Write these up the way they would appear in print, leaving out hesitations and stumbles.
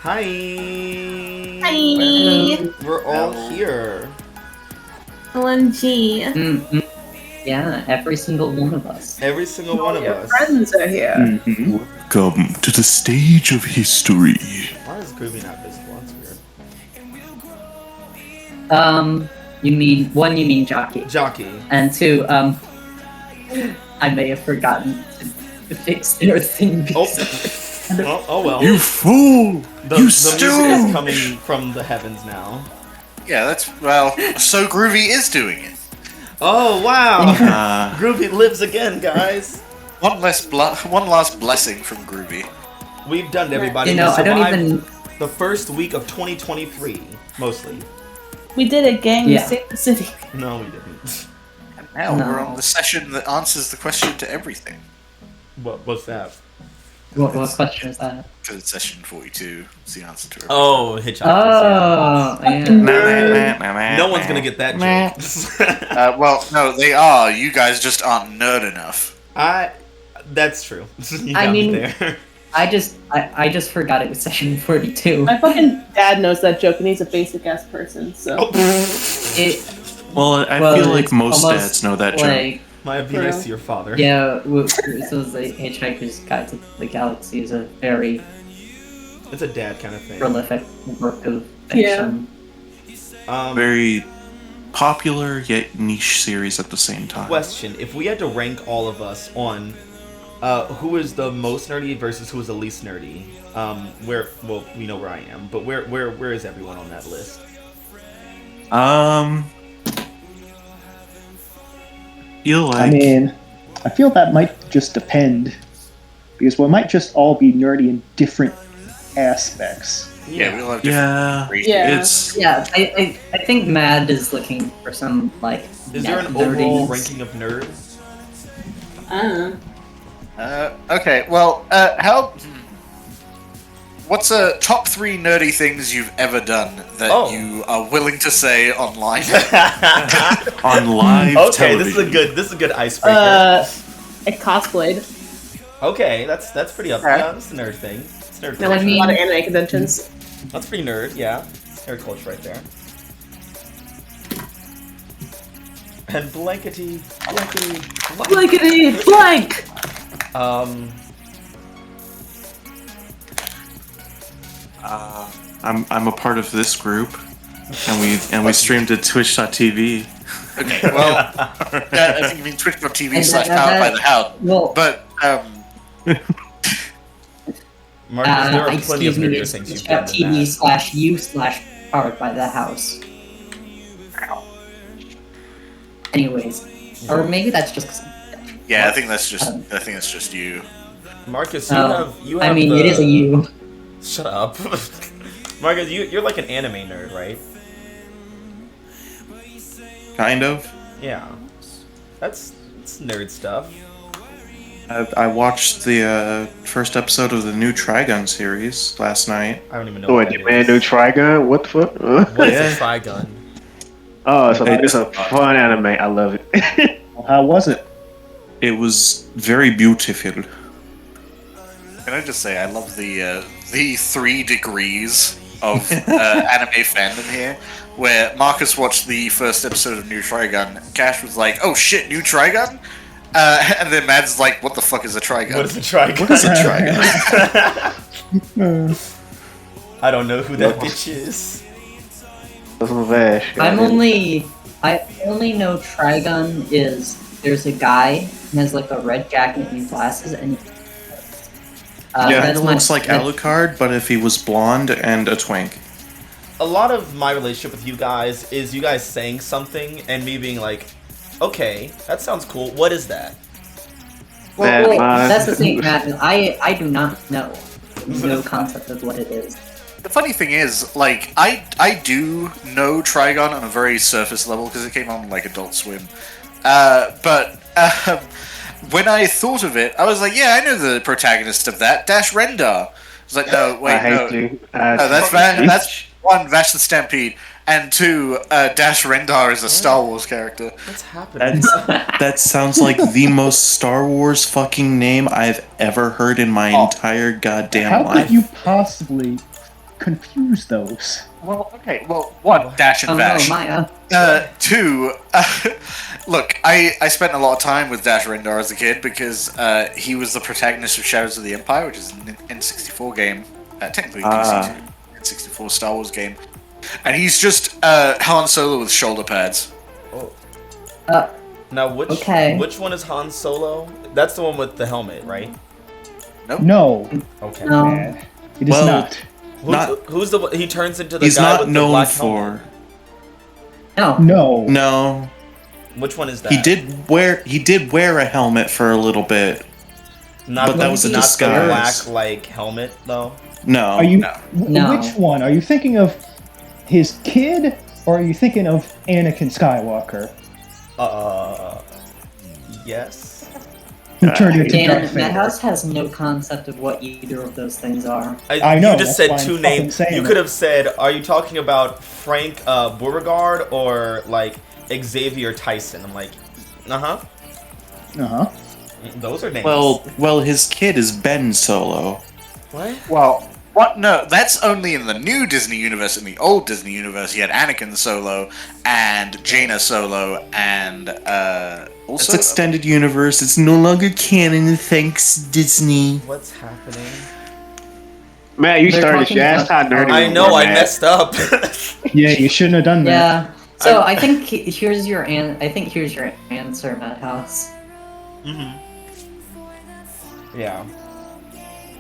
Hi. Hi. We're all here. OMG. Mm-hmm. Yeah, every single one of us. Every single one of Your us. friends are here. Mm-hmm. Welcome to the stage of history. Why is Groovy not visible? That's weird. You mean jockey. Jockey. And two, I may have forgotten to fix their thing. Oh well. You fool! The You music stone! is coming from the heavens now. Yeah, so Groovy is doing it. Oh wow! Uh, Groovy lives again, guys. One last blessing from Groovy. We've done everybody. You know, We I don't survived even. the first week of 2023, mostly. We did it, gang. Yeah. We saved the city. No, we didn't. And now No. we're on the session that answers the question to everything. What's that? What question is that? Because it's session 42. It's the answer to everything. Oh, Hitchhiker's. Oh, yeah. No one's gonna get that joke. Well, no, they are. You guys just aren't nerd enough. That's true. You I got me mean- there. I just forgot it was session 42. My fucking dad knows that joke, and he's a basic ass person. So well, I feel like most dads know that joke. like, Might be nice to your father. yeah, this was the Hitchhiker's Guide to the Galaxy is a very It's a dad kind of thing. prolific work of Yeah. fiction. Very popular yet niche series at the same time. Question: if we had to rank all of us on who is the most nerdy versus who is the least nerdy, we know where I am, but where is everyone on that list? Feel like I mean, I feel that might just depend, because we might just all be nerdy in different aspects. Yeah, we all have yeah, different Yeah. it's Yeah, I think Mad is looking for some like. Is there an nerdiness. overall ranking of nerds? Okay, well, what's top 3 nerdy things you've ever done that you are willing to say online? on live Okay, television. this is a good icebreaker. I cosplayed. Okay, that's pretty up. Yeah, that's a nerd thing. It's nerd I culture. went to a lot of anime conventions. That's pretty nerd. Yeah, it's nerd culture right there. And blankety. Blankety blank. I'm a part of this group, and we stream to Twitch.tv. Okay, well, I think you mean twitch.tv/powered by the house. Well, But, Marcus, there are plenty of excuse me, nerdier it's things you've done than that. TV/u/powered by the house. Anyways, or maybe that's just 'cause yeah, I think that's just you. Marcus, Oh, you have I mean, it is a you. Shut up. Marcus, you're like an anime nerd, right? Kind of. Yeah. That's nerd stuff. I watched the first episode of the new Trigun series last night. I don't even know Oh, what a that brand new is. Trigun? What the fuck? What is Yeah. a Trigun? Oh, it's a fun anime. I love it. How was it? It was very beautiful. Can I just say, I love the 3 degrees of anime fandom here, where Marcus watched the first episode of New Trigun, Cash was like, oh shit, New Trigun? And then Mad's like, what the fuck is a Trigun? What is a Trigun? What is a Trigun? I don't know who that bitch is. That's my Vash. I only know Trigun is there's a guy who has like a red jacket and glasses and Yeah, that's it my- looks like that- Alucard, but if he was blonde and a twink. A lot of my relationship with you guys is you guys saying something and me being like, okay, that sounds cool. What is that? Well, Man, that's the thing, Matt. I do not know. No concept of what it is. The funny thing is, like, I do know Trigon on a very surface level because it came on like Adult Swim. But when I thought of it, I was like, yeah, I know the protagonist of that, Dash Rendar. I was like, no, wait, I no. hate you. No, that's 1, Vash the Stampede, and 2, Dash Rendar is a Star Wars character. What's happening? That sounds like the most Star Wars fucking name I've ever heard in my entire goddamn How life. could you possibly confuse those. Well, okay. Well, one, Dash and Oh no, Vash. Maya. Two, look, I spent a lot of time with Dash Rendar as a kid because he was the protagonist of Shadows of the Empire, which is an N64 game, technically a PC N64 Star Wars game, and he's just Han Solo with shoulder pads. Now, which one is Han Solo? That's the one with the helmet, right? No, Okay. No. man, it is Well, not. Who's the? He turns into the He's guy not with the known black for. helmet. No. No, No, Which one is that? he did wear a helmet for a little bit. Not but that was a not disguise. the black helmet though. No, Are you? No. No. Which one? Are you thinking of his kid, or are you thinking of Anakin Skywalker, Yes. who turned into Dan, Darth Vader? Madhouse has no concept of what either of those things are. I know, You just that's said why I'm two fucking names. saying You it. could have said, "Are you talking about Frank Beauregard or like Xavier Tyson?" I'm like, uh-huh. Uh-huh. Those are names. well, his kid is Ben Solo. what? Well, what? No, that's only in the new Disney universe. In the old Disney universe, you had Anakin Solo and Jaina Solo, and It's also extended universe. It's no longer canon. Thanks, Disney. What's happening? Matt, you They're started talking shit. That's how about- nerdy I you know were, I Matt. messed up. Yeah, you shouldn't have done that. Yeah. So I think here's your answer, Madhouse. Yeah.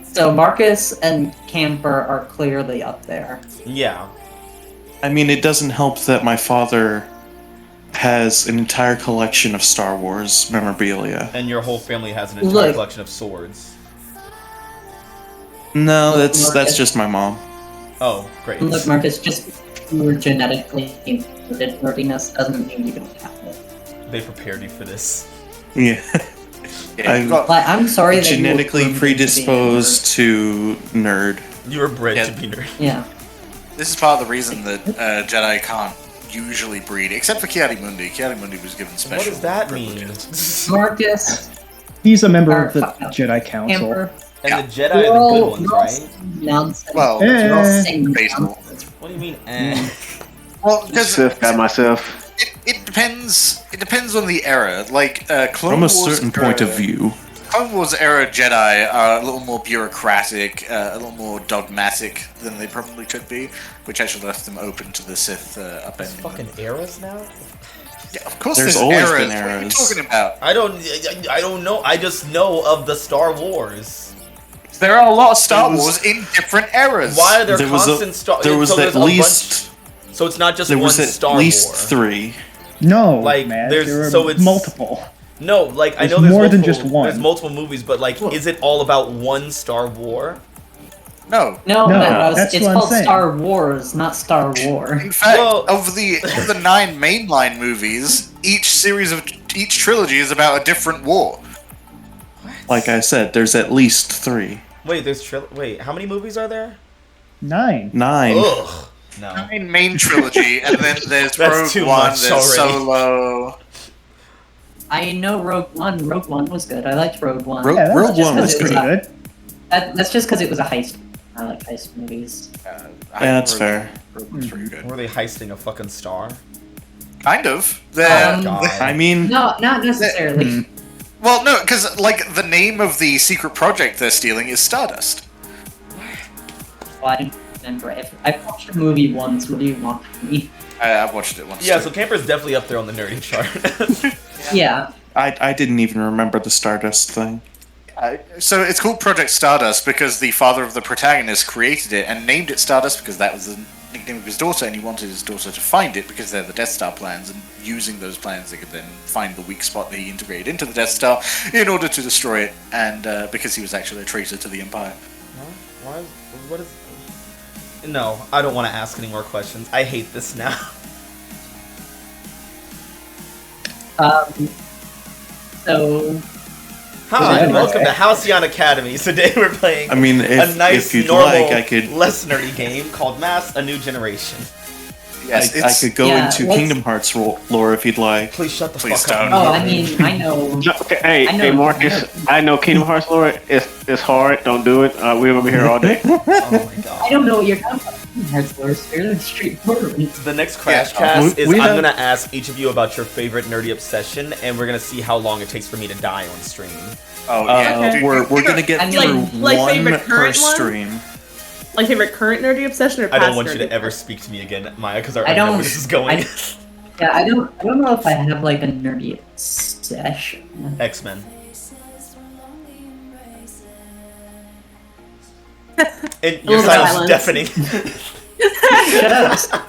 So Marcus and Camper are clearly up there. Yeah. I mean, it doesn't help that my father has an entire collection of Star Wars memorabilia. And your whole family has an entire Look. collection of swords. No, that's Marcus. just my mom. Oh, great. Look, Marcus, just because you were genetically encoded nerdiness doesn't mean you don't have it. They prepared you for this. Yeah, yeah, I'm you've got- Like, I'm sorry that you were genetically groomed into being a predisposed to nerd. You were bred Yeah. to be nerd. nerd. Yeah. this is part of the reason that Jedi can't usually breed, except for Kiadi-Mundi. Kiadi-Mundi was given special. What does that mean? privileges. Marcus, He's a member of the Fuck no. Jedi Council. Camper, And Yeah. the Jedi are the good ones, you're all right? saying nonsense. Well, You're all Eh. saying Baseball. nonsense. What do you mean? Eh? well, because Sith got myself. it depends. It depends on the era. Like Clone From a Wars certain point of era- view. Clone Wars era Jedi are a little more bureaucratic, a little more dogmatic than they probably could be, which actually left them open to the Sith There's upending. fucking eras now? Yeah, of course, There's there's always eras. been What are you eras. talking about? I don't know. I just know of the Star Wars. There are a lot of Star There was- Wars in different eras. Why are there, There was constant Star? there was so there's at a least bunch, so it's not just there one was at Star least War. 3. No, Like, man, there's- there are so it's- multiple. No, like I There's know there's more than multiple- just one. There's multiple movies, but like, is it all about one Star War? No. No, No, Madhouse, that's it's what I'm called saying. Star Wars, not Star War. In fact, Well- of the 9 mainline movies, each trilogy is about a different war. Like I said, there's at least 3. Wait, wait, how many movies are there? 9. 9. Ugh. No. 9 main trilogy, and then there's That's Rogue too One, much there's already. Solo. I know Rogue One. Rogue One was good. I liked Rogue One. Rogue- Yeah, that's Rogue just One was pretty good. good. That's just because it was a heist. I like heist movies. Yeah, that's fair. Rogue One's pretty good. Were they heisting a fucking star? Kind of. They're- Um, I mean, No, not necessarily. well, no, because like the name of the secret project they're stealing is Stardust. Well, I don't remember. If I've watched a movie once, what do you want from me? I've watched it once. Yeah, too. so Camper's definitely up there on the nerdy chart. Yeah. I didn't even remember the Stardust thing. So it's called Project Stardust because the father of the protagonist created it and named it Stardust because that was the nickname of his daughter, and he wanted his daughter to find it because they're the Death Star plans, and using those plans they could then find the weak spot that he integrated into the Death Star in order to destroy it, and because he was actually a traitor to the Empire. Why? What is? No, I don't want to ask any more questions. I hate this now. So Hi, Yeah, welcome okay. to Halcyon Academies. Today we're playing I mean, a nice, if you'd normal, like, I could less nerdy game called Mass: A New Generation. Yes, I it's, could go Yeah, into let's- Kingdom Hearts lore if you'd like. Please shut the Please fuck up. don't. oh, I mean, I know. Okay, hey, I know- hey, Marcus. I know Kingdom Hearts lore. It's It's hard. Don't do it. We're gonna be here all day. Oh my god. I don't know what you're talking about. That's worse. Fairly straightforward. The next Crash Yeah, Cast is we I'm have- gonna ask each of you about your favorite nerdy obsession, and we're gonna see how long it takes for me to die on stream. Oh yeah, Okay. dude, We're you gonna get I mean, through like one favorite per current one? stream. Like favorite current nerdy obsession or I past don't want you nerdy to ever obsession? speak to me again, Maya, because I I already know don't- where this is going. Yeah, I don't know if I have like a nerdy obsession. X-Men. And your little silence is silence. deafening. Shut up.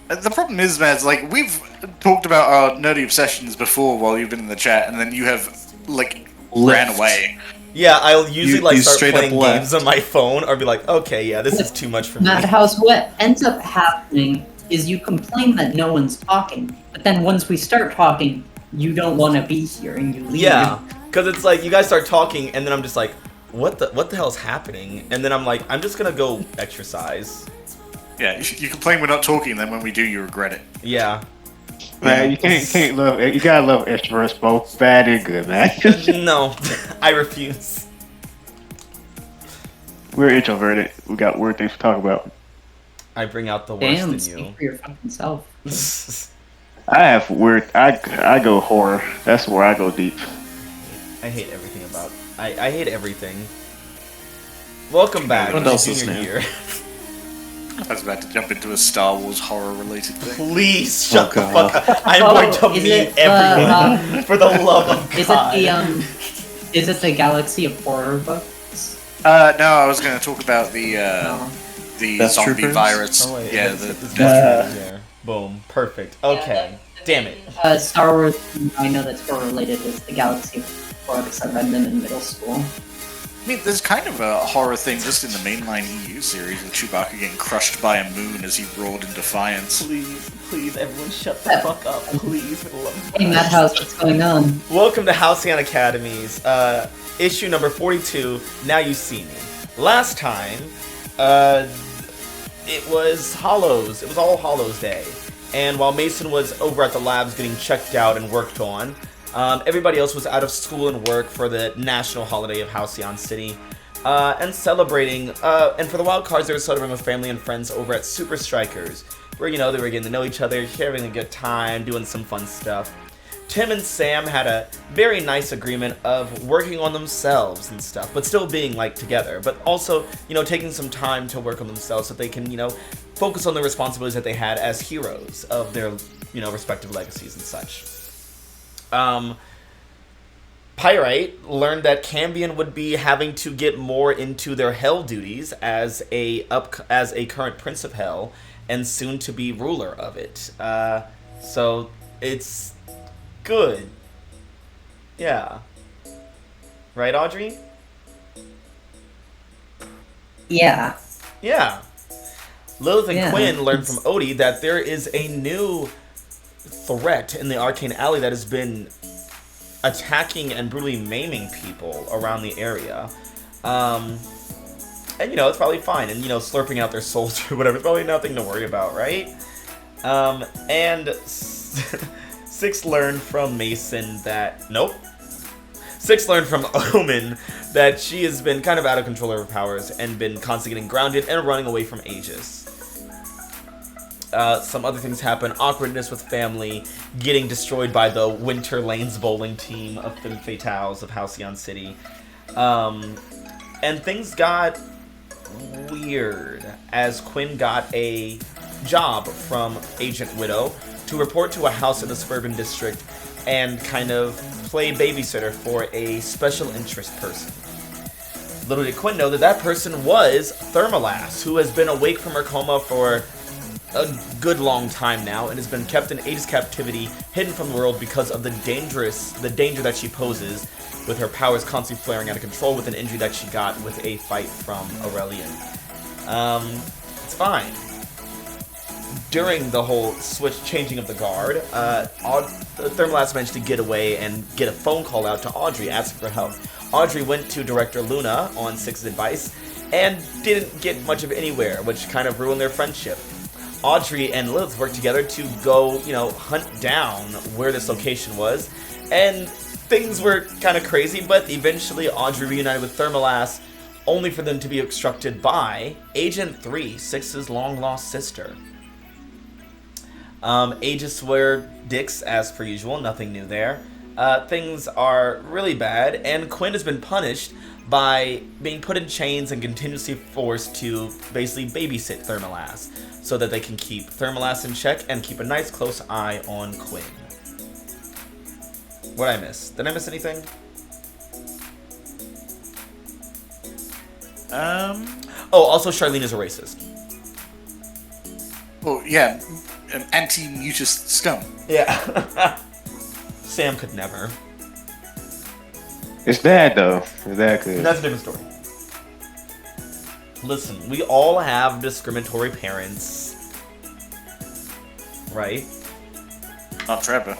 The problem is, Mads, like, we've talked about our nerdy obsessions before while you've been in the chat, and then you have, like, ran Left. away. Yeah, I'll usually You start straight up playing left. games on my phone, or be like, okay, yeah, this is too much for me. Madhouse, what ends up happening is you complain that no one's talking, but then once we start talking, you don't want to be here and you leave. Yeah, because it's like you guys start talking, and then I'm just like, what the hell's happening? And then I'm like, I'm just gonna go exercise. Yeah, you complain we're not talking, then when we do, you regret it. Yeah. Man, you can't love. You gotta love extroverts, both bad and good, man. No, I refuse. We're introverted. We got weird things to talk about. I bring out the worst Damn, in speak you. for your fucking self. I have weird. I go horror. That's where I go deep. I hate everything about. I hate everything. Welcome back. What to else is Junior new? year. I was about to jump into a Star Wars horror-related thing. Please shut the God. fuck up. I'm Oh, going to is mute it, everyone for the love of Is God. it the Is it the Galaxy of Horror books? No, I was going to talk about the No. Death zombie Troopers? virus. Oh, wait, yeah, it's- the it's Death right there. Boom. Perfect. Okay. Damn it. Star Wars I know that's horror related is the Galaxy of Horror because I read them in middle school. I mean, there's kind of a horror thing just in the mainline EU series with Chewbacca getting crushed by a moon as he roared in defiance. Please, everyone shut the fuck up. Please, for the love of Hey Madhouse, what's going on? Welcome to Halcyon Academies, issue number 42, Now You See Me. Last time, it was Hollows. It was All Hallows Day. And while Mason was over at the labs getting checked out and worked on, everybody else was out of school and work for the national holiday of Halcyon City. And celebrating, and for the Wildcards, they were celebrating with family and friends over at Super Strikers, where, you know, they were getting to know each other, having a good time, doing some fun stuff. Tim and Sam had a very nice agreement of working on themselves and stuff, but still being, like, together. But also, you know, taking some time to work on themselves so they can, you know, focus on the responsibilities that they had as heroes of their, you know, respective legacies and such. Pyrite learned that Cambion would be having to get more into their Hell duties as a current Prince of Hell and soon to be ruler of it. So it's good. Yeah. Right, Audrey? Yeah. Yeah. Lilith and Yeah. Quinn learned from Odie that there is a new threat in the Arcane Alley that has been attacking and brutally maiming people around the area. And, you know, it's probably fine. And, you know, slurping out their souls or whatever. It's probably nothing to worry about, right? And Six learned from Mason that... Nope. Six learned from Omen that she has been kind of out of control of her powers and been constantly getting grounded and running away from Aegis. Some other things happen. Awkwardness with family, getting destroyed by the Winter Lanes bowling team of the Fatales of Halcyon City. And things got weird as Quinn got a job from Agent Widow to report to a house in the suburban district and kind of play babysitter for a special interest person. Little did Quinn know that that person was Thermalas, who has been awake from her coma for a good long time now and has been kept in Aegis captivity, hidden from the world because of the danger that she poses with her powers constantly flaring out of control with an injury that she got with a fight from Aurelian. It's fine. During the whole changing of the guard, Thermalas managed to get away and get a phone call out to Audrey asking for help. Audrey went to Director Luna on Six's advice and didn't get much of anywhere, which kind of ruined their friendship. Audrey and Lilith worked together to go, you know, hunt down where this location was, and things were kind of crazy, but eventually Audrey reunited with Thermalas, only for them to be obstructed by Agent 3, Six's long-lost sister. Aegis were dicks as per usual, nothing new there. Things are really bad, and Quinn has been punished by being put in chains and continuously forced to basically babysit Thermalas, so that they can keep Thermalas in check and keep a nice close eye on Quinn. What did I miss? Did I miss anything? Oh, also Charlene is a racist. Oh, yeah. An anti-mutist scum. Yeah. Sam could never. It's bad though. It's that good. That's a different story. Listen, we all have discriminatory parents. Right? Not Trevor.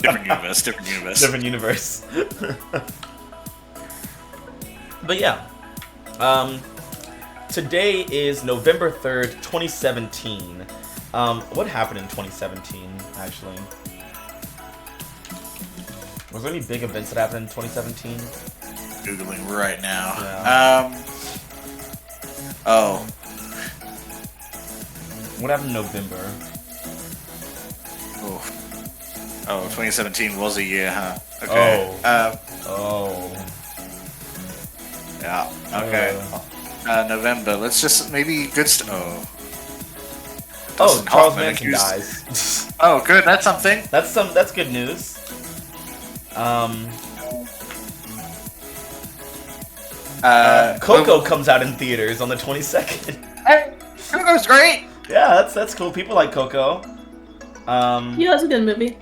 Different universe, different universe. Different universe. But yeah. Today is November 3rd, 2017. What happened in 2017, actually? Was there any big events that happened in 2017? Googling right now. Yeah. Oh. What happened in November? Oh, 2017 was a year, huh? Okay. Oh. Yeah. Okay. November. Let's just maybe good. Oh, Dustin Charles Hoffman Manson accused- dies. Oh, good. That's something. That's good news. Coco comes out in theaters on the 22nd. Hey, Coco's great. Yeah, that's cool. People like Coco. Yeah, that's a good movie.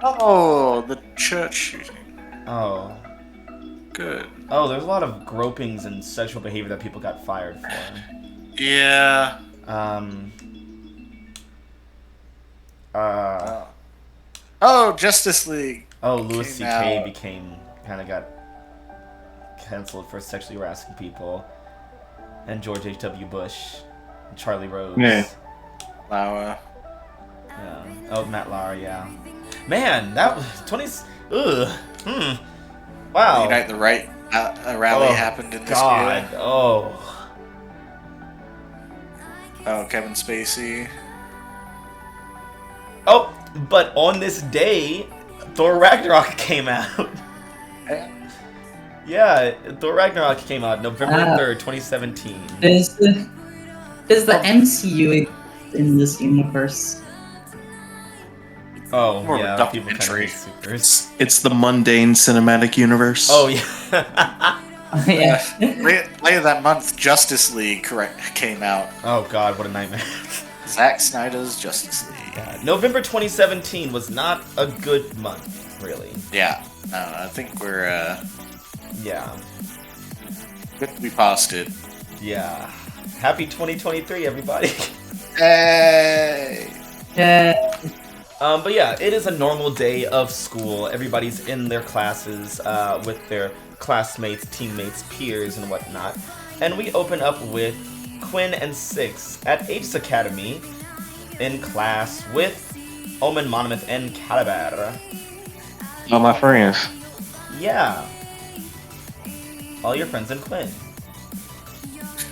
Oh, the church shooting. Oh. Good. Oh, there's a lot of gropings and sexual behavior that people got fired for. Yeah. Oh, Justice League. Oh, Louis Came C.K. out. kind of got canceled for sexually harassing people. And George H.W. Bush. And Charlie Rose. Yeah. Lauer. Yeah. Oh, Matt Lauer, yeah. Man, that was 20... Ugh. Wow. Unite the Right rally Oh, happened in this God. year. Oh. Oh, Kevin Spacey. Oh, but on this day, Thor Ragnarok came out. Yeah, Thor Ragnarok came out November 3rd, 2017. Does the MCU exist in this universe? Oh, More of a yeah, people kind of documentary. hate supers. It's the mundane cinematic universe. Oh, yeah. Yeah. Later that month, Justice League came out. Oh, God, what a nightmare. Zack Snyder's Justice League. Yeah, November 2017 was not a good month, really. Yeah. No, I think we're Yeah. we passed it. Yeah. Happy 2023, everybody. Hey. Yeah. But yeah, it is a normal day of school. Everybody's in their classes with their classmates, teammates, peers, and whatnot. And we open up with Quinn and Six at Aegis Academy in class with Omen, Monomyth, and Calibar. All my friends. Yeah. All your friends and Quinn.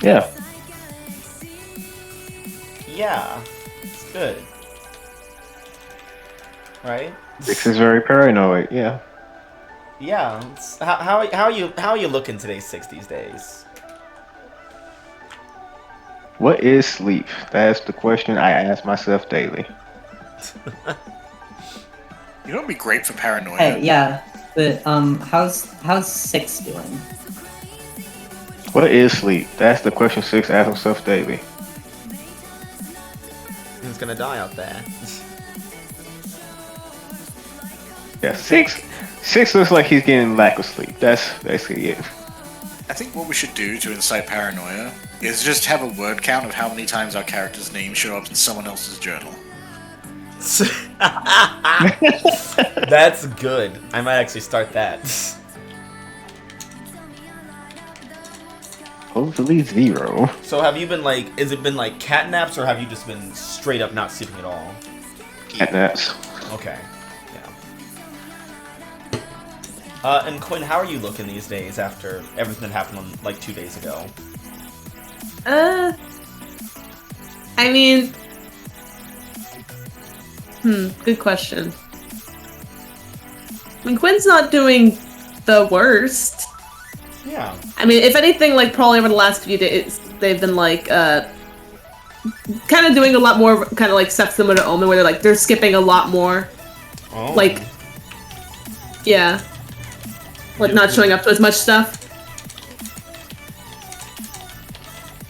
Yeah. Yeah. It's good. Right? Six is very paranoid. Yeah. Yeah. How are you looking today, Six, these days? What is sleep? That's the question I ask myself daily. You know what'd be great for paranoia? Hey, yeah. But how's Six doing? What is sleep? That's the question Six asks himself daily. Who's gonna die out there? Yeah, Six looks like he's getting lack of sleep. That's basically it. I think what we should do to incite paranoia is just have a word count of how many times our character's name show up in someone else's journal. That's good. I might actually start that. Hopefully 0. So have you been like, has it been like catnaps or have you just been straight up not sleeping at all? Catnaps. Okay. Yeah. And Quinn, how are you looking these days after everything that happened like 2 days ago? I mean, good question. I mean, Quinn's not doing the worst. Yeah. I mean, if anything, like, probably over the last few days, they've been, like, kind of doing a lot more kind of, like, stuff similar to Omen, where they're skipping a lot more. Oh. Like, yeah. Like, not showing up to as much stuff.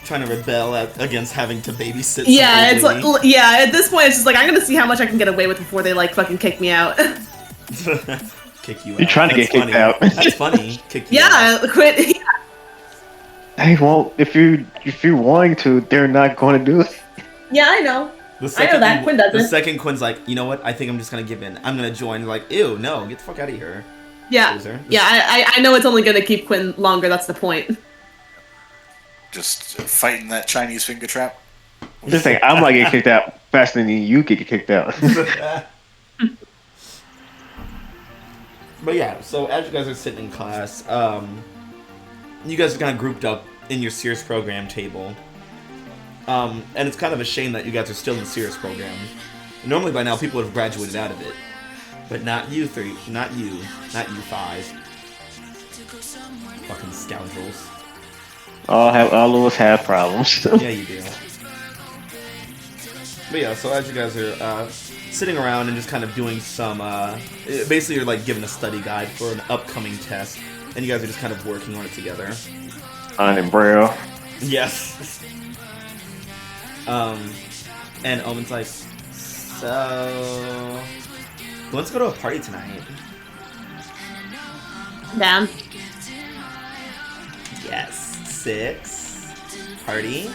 Trying to rebel against having to babysit. Yeah, it's lady. like, yeah, at this point, it's just like, I'm gonna see how much I can get away with before they, like, fucking kick me out. Kick you out. You're trying to That's get funny. kicked out. That's funny. Kick you out. Yeah, quit. Hey, well, if you're wanting to, they're not going to do it. Yeah, I know. The I know that. Quinn The doesn't. second Quinn's like, you know what? I think I'm just gonna give in. I'm gonna join. Like, ew, no, get the fuck out of here. Yeah, Loser. yeah, I know it's only gonna keep Quinn longer, that's the point. Just fighting that Chinese finger trap. Just think, I might get kicked out faster than you get kicked out. But yeah, so as you guys are sitting in class, you guys are kind of grouped up in your Sears program table. And it's kind of a shame that you guys are still in the Sears program. Normally by now people would have graduated out of it. But not you three, not you five. Fucking scoundrels. all of us have problems. Yeah, you do. But yeah, so as you guys are sitting around and just kind of doing some, basically you're like given a study guide for an upcoming test, and you guys are just kind of working on it together. On and Braille. Yes. And Omen's like, so, who wants to go to a party tonight? Damn. Yes. 6. Party.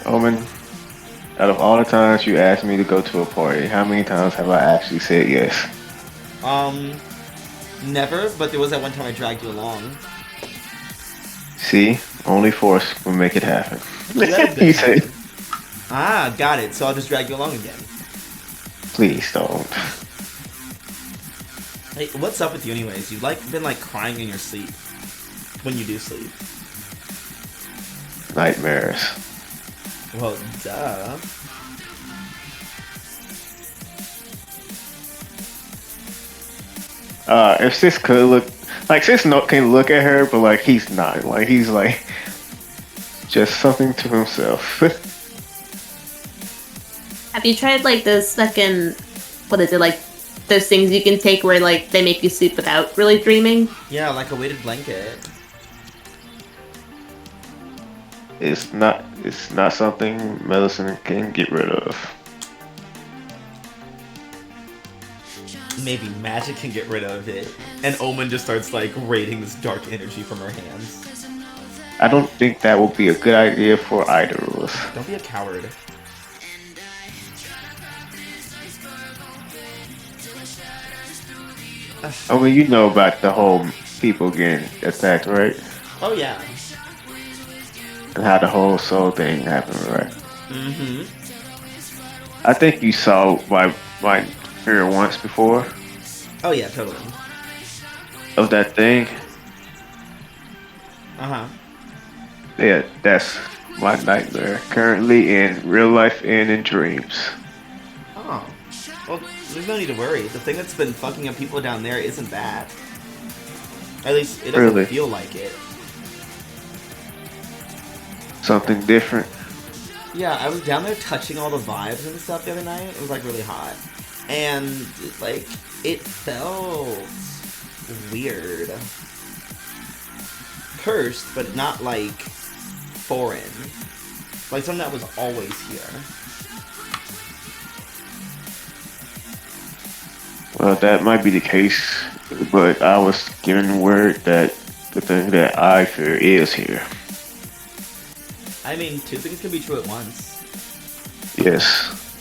Omen, out of all the times you asked me to go to a party, how many times have I actually said yes? Never, but there was that one time I dragged you along. See, only force will make it happen. That He said, Ah, got it. So I'll just drag you along again. please don't. Hey, what's up with you anyways? You've been crying in your sleep. When you do sleep. Nightmares. Well, duh. If Sis could look, Sis can look at her, but he's not. He's just something to himself. Have you tried those fucking, what is it, those things you can take where they make you sleep without really dreaming? Yeah, like a weighted blanket. It's not something medicine can get rid of. Maybe magic can get rid of it. And Omen just starts radiating this dark energy from her hands. I don't think that would be a good idea for either of us. Don't be a coward. I mean, you know about the whole people getting attacked, right? Oh yeah. And how the whole soul thing happened, right? Mm-hmm. I think you saw my figure once before Oh yeah, totally. of that thing. Uh-huh. Yeah, that's my nightmare currently in real life and in dreams. Oh. Well, there's no need to worry. The thing that's been fucking up people down there isn't that. At least it doesn't Really? feel like it. Something different. Yeah, I was down there touching all the vibes and stuff the other night. It was really hot. And it felt weird. Cursed, but not foreign. Something that was always here. Well, that might be the case, but I was given word that the thing that I fear is here. I mean, two things can be true at once. Yes.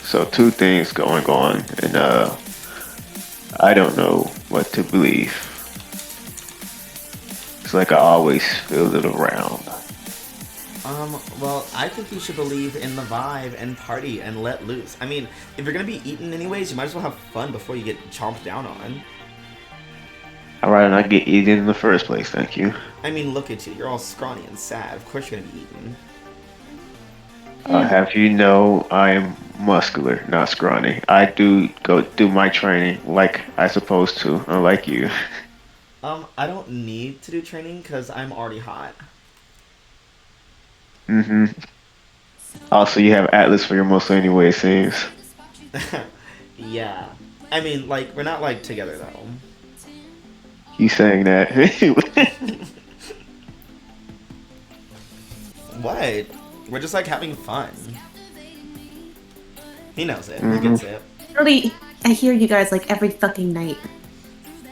So two things going on, and I don't know what to believe. It's I always feel it around. Well, I think you should believe in the vibe and party and let loose. I mean, if you're gonna be eaten anyways, you might as well have fun before you get chomped down on. I'd rather not get eaten in the first place, thank you. I mean, look at you. You're all scrawny and sad. Of course you're gonna be eaten. Have you know I am muscular, not scrawny. I do go do my training like I supposed to, unlike you. I don't need to do training because I'm already hot. Mm-hmm. Also, you have Atlas for your muscle anyway, it seems. Yeah. I mean, like, we're not, like, together, though. You saying that? What? We're just, like, having fun. He knows it. He gets it. Really, I hear you guys like every fucking night.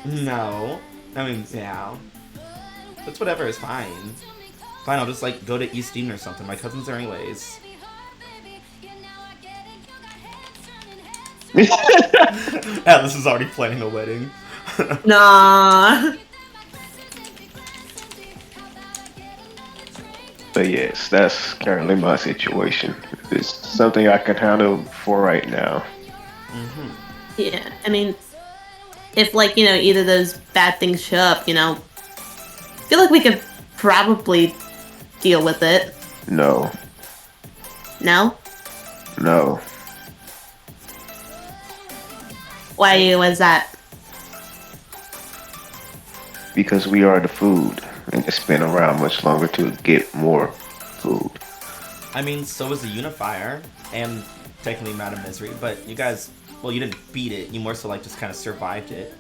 No. I mean, yeah. That's whatever is fine. Fine, I'll just, like, go to East Eden or something. My cousin's there anyways. Atlas is already planning a wedding. Nah. But yes, that's currently my situation. It's something I can handle for right now. Yeah, I mean, if like, you know, either of those bad things show up, you know, I feel like we could probably deal with it. No. No? No. Why was that? Because we are the food, and it's been around much longer to get more food. I mean, so is the Unifier, and technically Madam Misery, but you guys, well, you didn't beat it, you more so, like, just kind of survived it.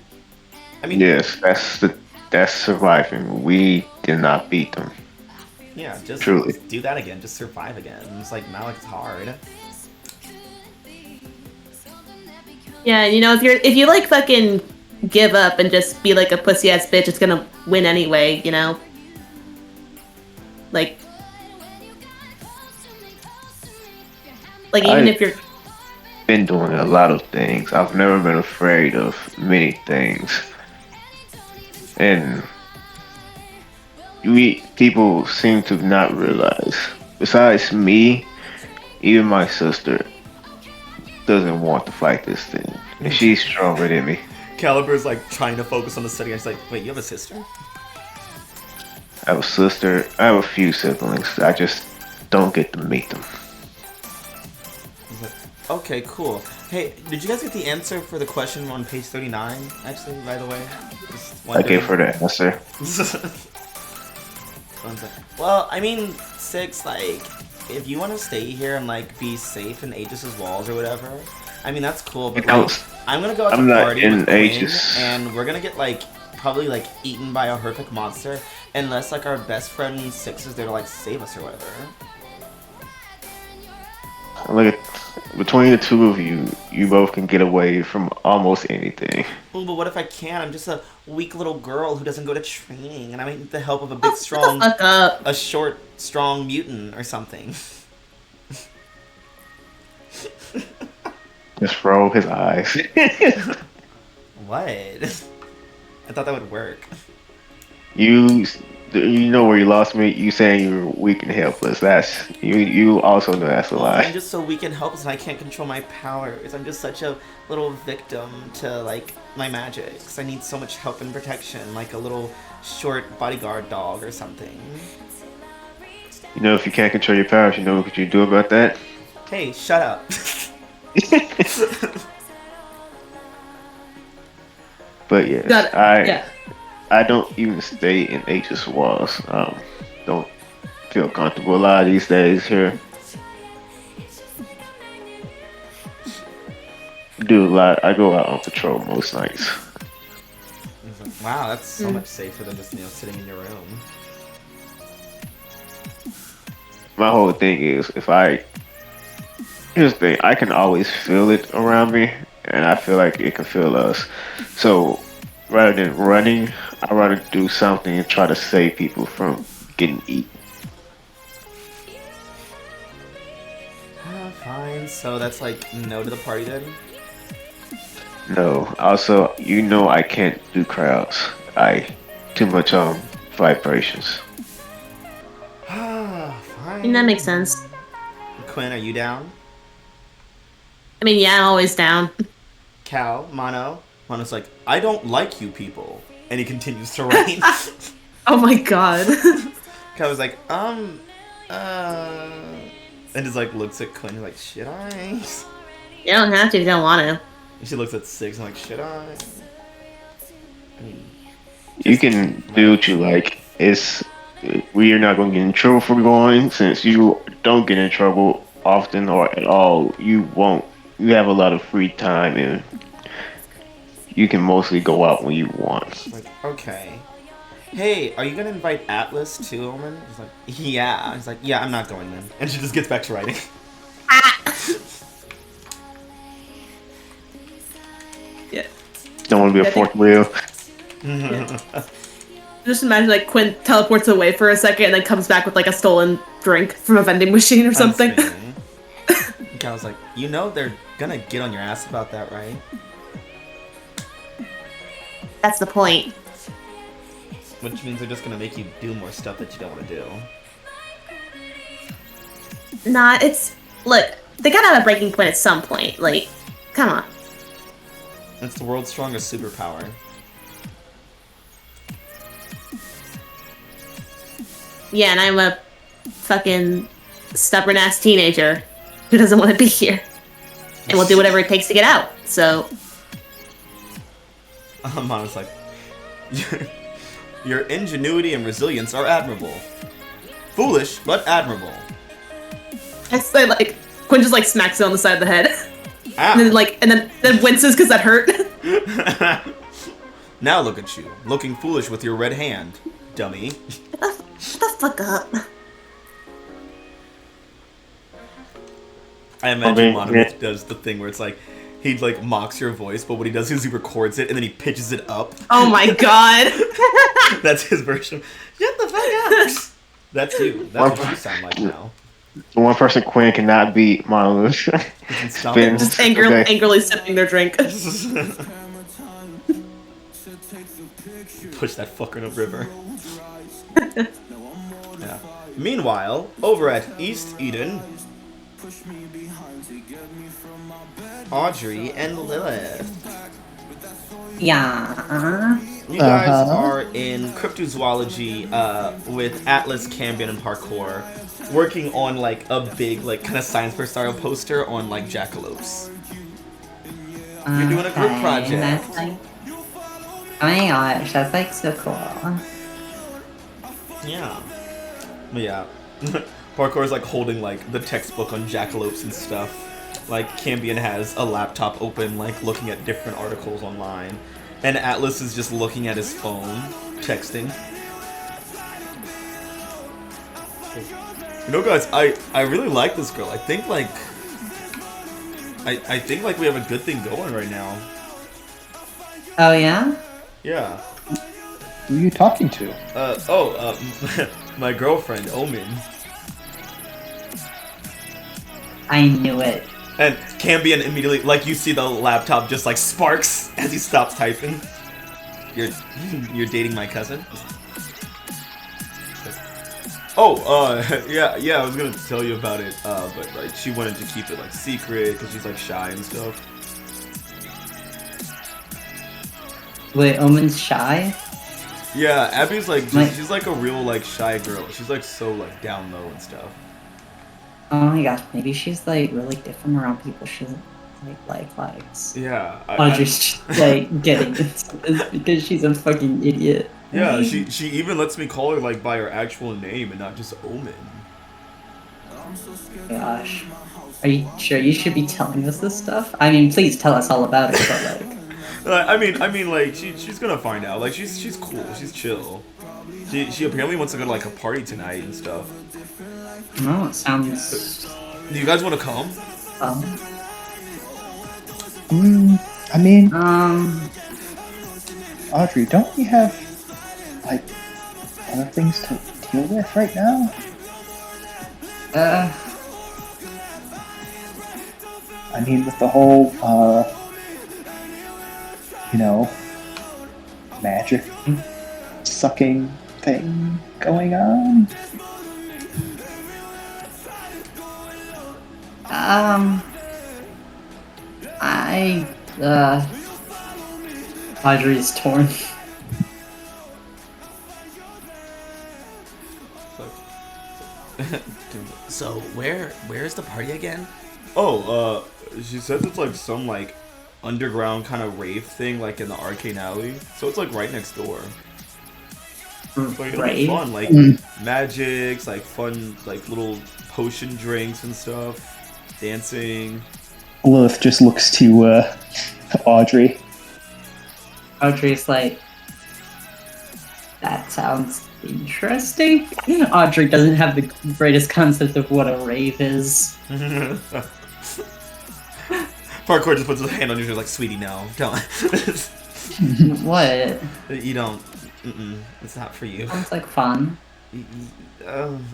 I mean... Yes, that's surviving. We did not beat them. Yeah, just Truly. do that again, just survive again. It's like, now it's hard. Yeah, you know, if you like fucking give up and just be like a pussy ass bitch, it's gonna win anyway, you know? Like even if you're been doing a lot of things. I've never been afraid of many things. And people seem to not realize, besides me, even my sister doesn't want to fight this thing. And she's stronger than me. Calibur's like trying to focus on the study. He's like, wait, you have a sister? I have a sister. I have a few siblings. I just don't get to meet them. He's like, okay, cool. Hey, did you guys get the answer for the question on page 39, actually, by the way? I gave her the answer. Well, I mean, Six, like, if you want to stay here and, like, be safe in Aegis's walls or whatever, I mean, that's cool, but, like, I'm gonna go out to party with Quinn, and we're gonna get, like, probably, like, eaten by a horrific monster, unless, like, our best friend Six is there to, like, save us or whatever. Look at, between the two of you, you both can get away from almost anything. Ooh, but what if I can't? I'm just a weak little girl who doesn't go to training, and I might need the help of a big, strong, a short, strong mutant or something. Just roll his eyes. What? I thought that would work. You know where you lost me. You saying you're weak and helpless. That's you also know that's a lie. I'm just so weak and helpless, and I can't control my powers. I'm just such a little victim to like my magics. I need so much help and protection, like a little short bodyguard dog or something. You know, if you can't control your powers, you know what you do about that? Hey, shut up. But yes, I don't even stay in Aegis walls. Don't feel comfortable a lot these days here. Do a lot. I go out on patrol most nights. Wow, that's so much safer than just sitting in your room. My whole thing is, here's the thing, I can always feel it around me, and I feel like it can feel us. So rather than running, I'd rather do something and try to save people from getting eaten. Fine, so that's like no to the party then? No. Also, you know I can't do crowds. Too much vibrations. I mean, that makes sense. Quinn, are you down? I mean, yeah, I'm always down. Cal, Mono. Mono's like, I don't like you people. and he continues to write. Oh my god. Kai was like, and just like looks at Quinn like, should I? You don't have to if you don't want to. And she looks at 6 and like, should I? I mean, You can do what you like. We are not going to get in trouble for going, since you don't get in trouble often or at all. You have a lot of free time, and you can mostly go out when you want. like, okay. Hey, are you gonna invite Atlas too, Omen? He's like, yeah. He's like, yeah, I'm not going then. And she just gets back to writing. Yeah. Don't want to be a fourth wheel. Just imagine like Quinn teleports away for a second and then comes back with like a stolen drink from a vending machine or something. I was like, you know they're gonna get on your ass about that, right? That's the point. Which means they're just gonna make you do more stuff that you don't want to do. Nah, look, they gotta have a breaking point at some point. Like, come on. It's the world's strongest superpower. Yeah, and I'm a fucking stubborn ass teenager who doesn't want to be here. And will do whatever it takes to get out. So Mana's like, your ingenuity and resilience are admirable. Foolish, but admirable. I say like Quinn just like smacks it on the side of the head. Ah. And then winces because that hurt. Now look at you, looking foolish with your red hand, dummy. Shut the fuck up. I imagine Okay, Mana does the thing where it's like, he like mocks your voice, but what he does is he records it and then he pitches it up. Oh my god. That's his version. Shut the fuck up. That's you. That's what you sound like now. The one person Quinn cannot beat Monolith. Stop Spin. it. Just Okay. angrily sipping their drink. Push that fucker in a river. Yeah. Meanwhile, over at East Eden, Audrey and Lilith. Yeah. You guys are in cryptozoology with Atlas, Cambion, and Parkour, working on like a big like kind of science fair style poster on like jackalopes. You're doing a group project. That's like, oh my gosh, that's like so cool. Yeah. But yeah. Parkour's like holding like the textbook on jackalopes and stuff. Like Cambion has a laptop open, like looking at different articles online. And Atlas is just looking at his phone, texting. You know guys, I really like this girl. I think like I think like we have a good thing going right now. Oh yeah? Yeah. Who are you talking to? My girlfriend, Omin. I knew it. And Cambion immediately, like, you see the laptop just, like, sparks as he stops typing. You're dating my cousin? Yeah, I was gonna tell you about it, but, like, she wanted to keep it, like, secret, because she's, like, shy and stuff. Wait, Omen's shy? Yeah, Abby's, like, she's, like, a real, like, shy girl. She's, like, so, like, down low and stuff. Oh my gosh, maybe she's like really different around people she doesn't likes. Yeah. Audrey's just like getting this because she's a fucking idiot. Yeah, she even lets me call her, like, by her actual name and not just Omen. Gosh. Are you sure you should be telling us this stuff? I mean, please tell us all about it, but like... I mean, like, she's gonna find out. Like, she's cool. She's chill. She apparently wants to go to, like, a party tonight and stuff. No, it sounds... Do you guys want to come? I mean, Um... Audrey, don't we have, like, other things to deal with right now? I mean, with the whole, you know, magic sucking thing going on. Audrey is torn. So where's the party again? Oh, she says it's like some like underground kind of rave thing, like in the arcade alley. So it's like right next door. Like it'll be Rave? fun, like magics, like fun, like little potion drinks and stuff, dancing. Lilith just looks to Audrey. Audrey's like, that sounds interesting. Audrey doesn't have the greatest concept of what a rave is. Parkour just puts his hand on your shoulder like, sweetie, no, don't. What? You don't. It's not for you. Sounds like fun. Um,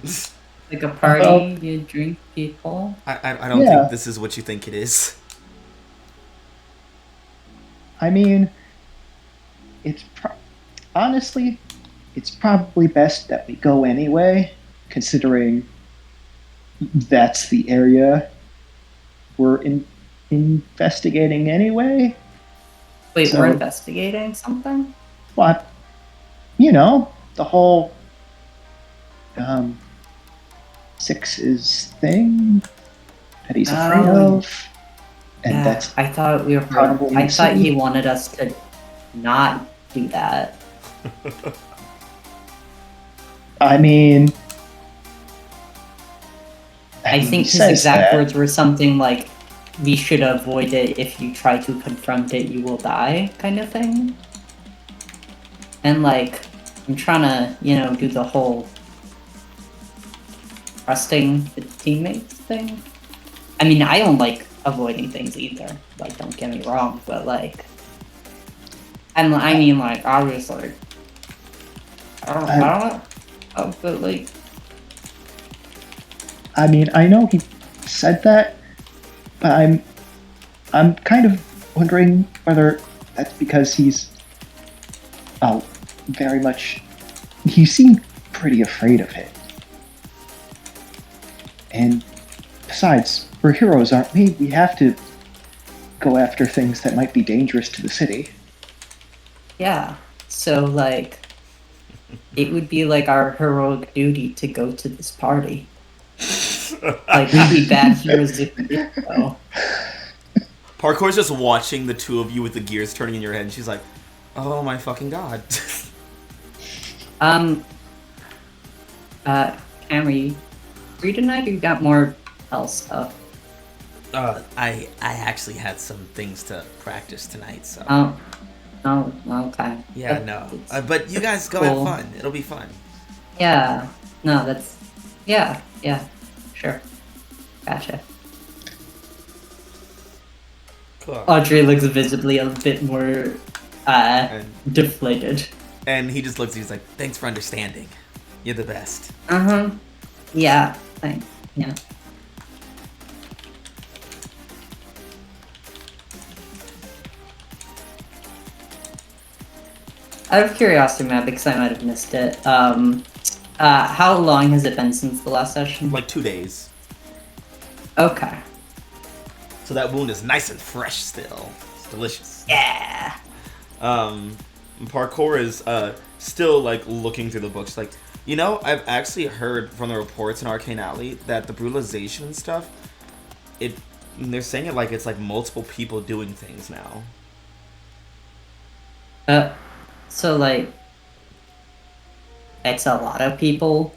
Like a party, you drink people. I don't Yeah. think this is what you think it is. I mean, honestly, it's probably best that we go anyway, considering that's the area we're investigating anyway. Wait, So- we're investigating something? But, you know, the whole Six's thing that he's afraid Oh. of, and Yeah, that's I thought we were. probably I thought city. he wanted us to not do that. I mean, I he think his says exact that. words were something like, "We should avoid it. If you try to confront it, you will die," kind of thing. And like, I'm trying to, do the whole trusting the teammates thing. I mean, I don't like avoiding things either. Like, don't get me wrong, but like, and I mean, like, obviously, I don't know, but like, I mean, I know he said that, but I'm kind of wondering whether that's because he's very much. He seemed pretty afraid of it. And besides, we're heroes, aren't we? We have to go after things that might be dangerous to the city. yeah. So like, it would be like our heroic duty to go to this party. Like, we'd be bad heroes if we didn't go. Parkour's just watching the two of you with the gears turning in your head, and she's like, "Oh my fucking god." Camry, read tonight or you got more else stuff? I actually had some things to practice tonight, so Oh, okay. yeah, That- no. it's- But you guys go cool. have fun. It'll be fun. Yeah, no, that's, yeah, sure. Gotcha. Cool. Audrey looks visibly a bit more, And, deflated. and he just looks. He's like, "Thanks for understanding. You're the best." Yeah, thanks. Yeah. Out of curiosity, Matt, because I might have missed it, how long has it been since the last session? Like 2 days. Okay. So that wound is nice and fresh still. It's delicious. Yeah. Parkour is still like looking through the books. Like, I've actually heard from the reports in Arcane Alley that the brutalization and stuff, they're saying it like it's like multiple people doing things now. So like, it's a lot of people.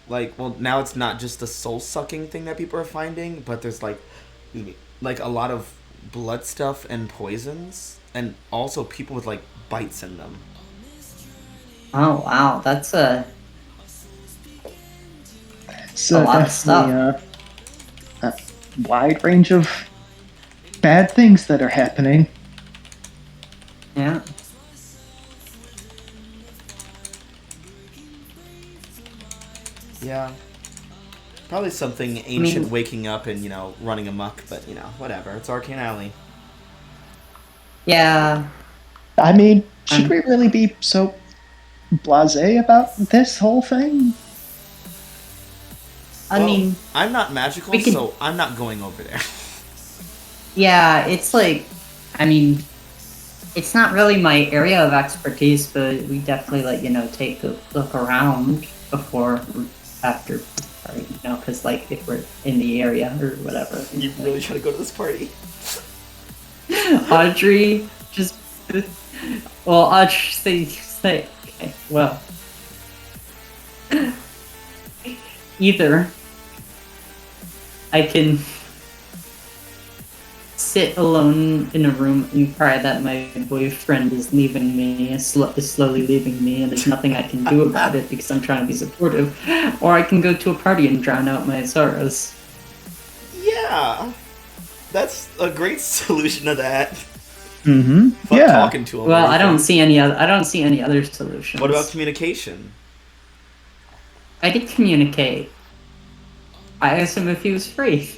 Like, well, now it's not just the soul sucking thing that people are finding, but there's like a lot of blood stuff and poisons, and also people with like bites in them. Oh wow, that's So A lot of definitely a wide range of bad things that are happening. yeah. Yeah. Probably something ancient waking up and, running amok, but, whatever. It's Arcane Alley. Yeah. I mean, should we really be so blasé about this whole thing? I Well, mean, I'm not magical, we can- so I'm not going over there. yeah, it's like, I mean, it's not really my area of expertise, but we definitely, like, take a look around before after the party, because like if we're in the area or whatever. You really trying to go to this party? Audrey just Audrey say okay, well. Either I can sit alone in a room and cry that my boyfriend is leaving me, is slowly leaving me, and there's nothing I can do about it because I'm trying to be supportive, or I can go to a party and drown out my sorrows. Yeah, that's a great solution to that. Mm-hmm. Fuck Yeah. talking to him. Well, I don't see any other solutions. What about communication? I did communicate. I asked him if he was free.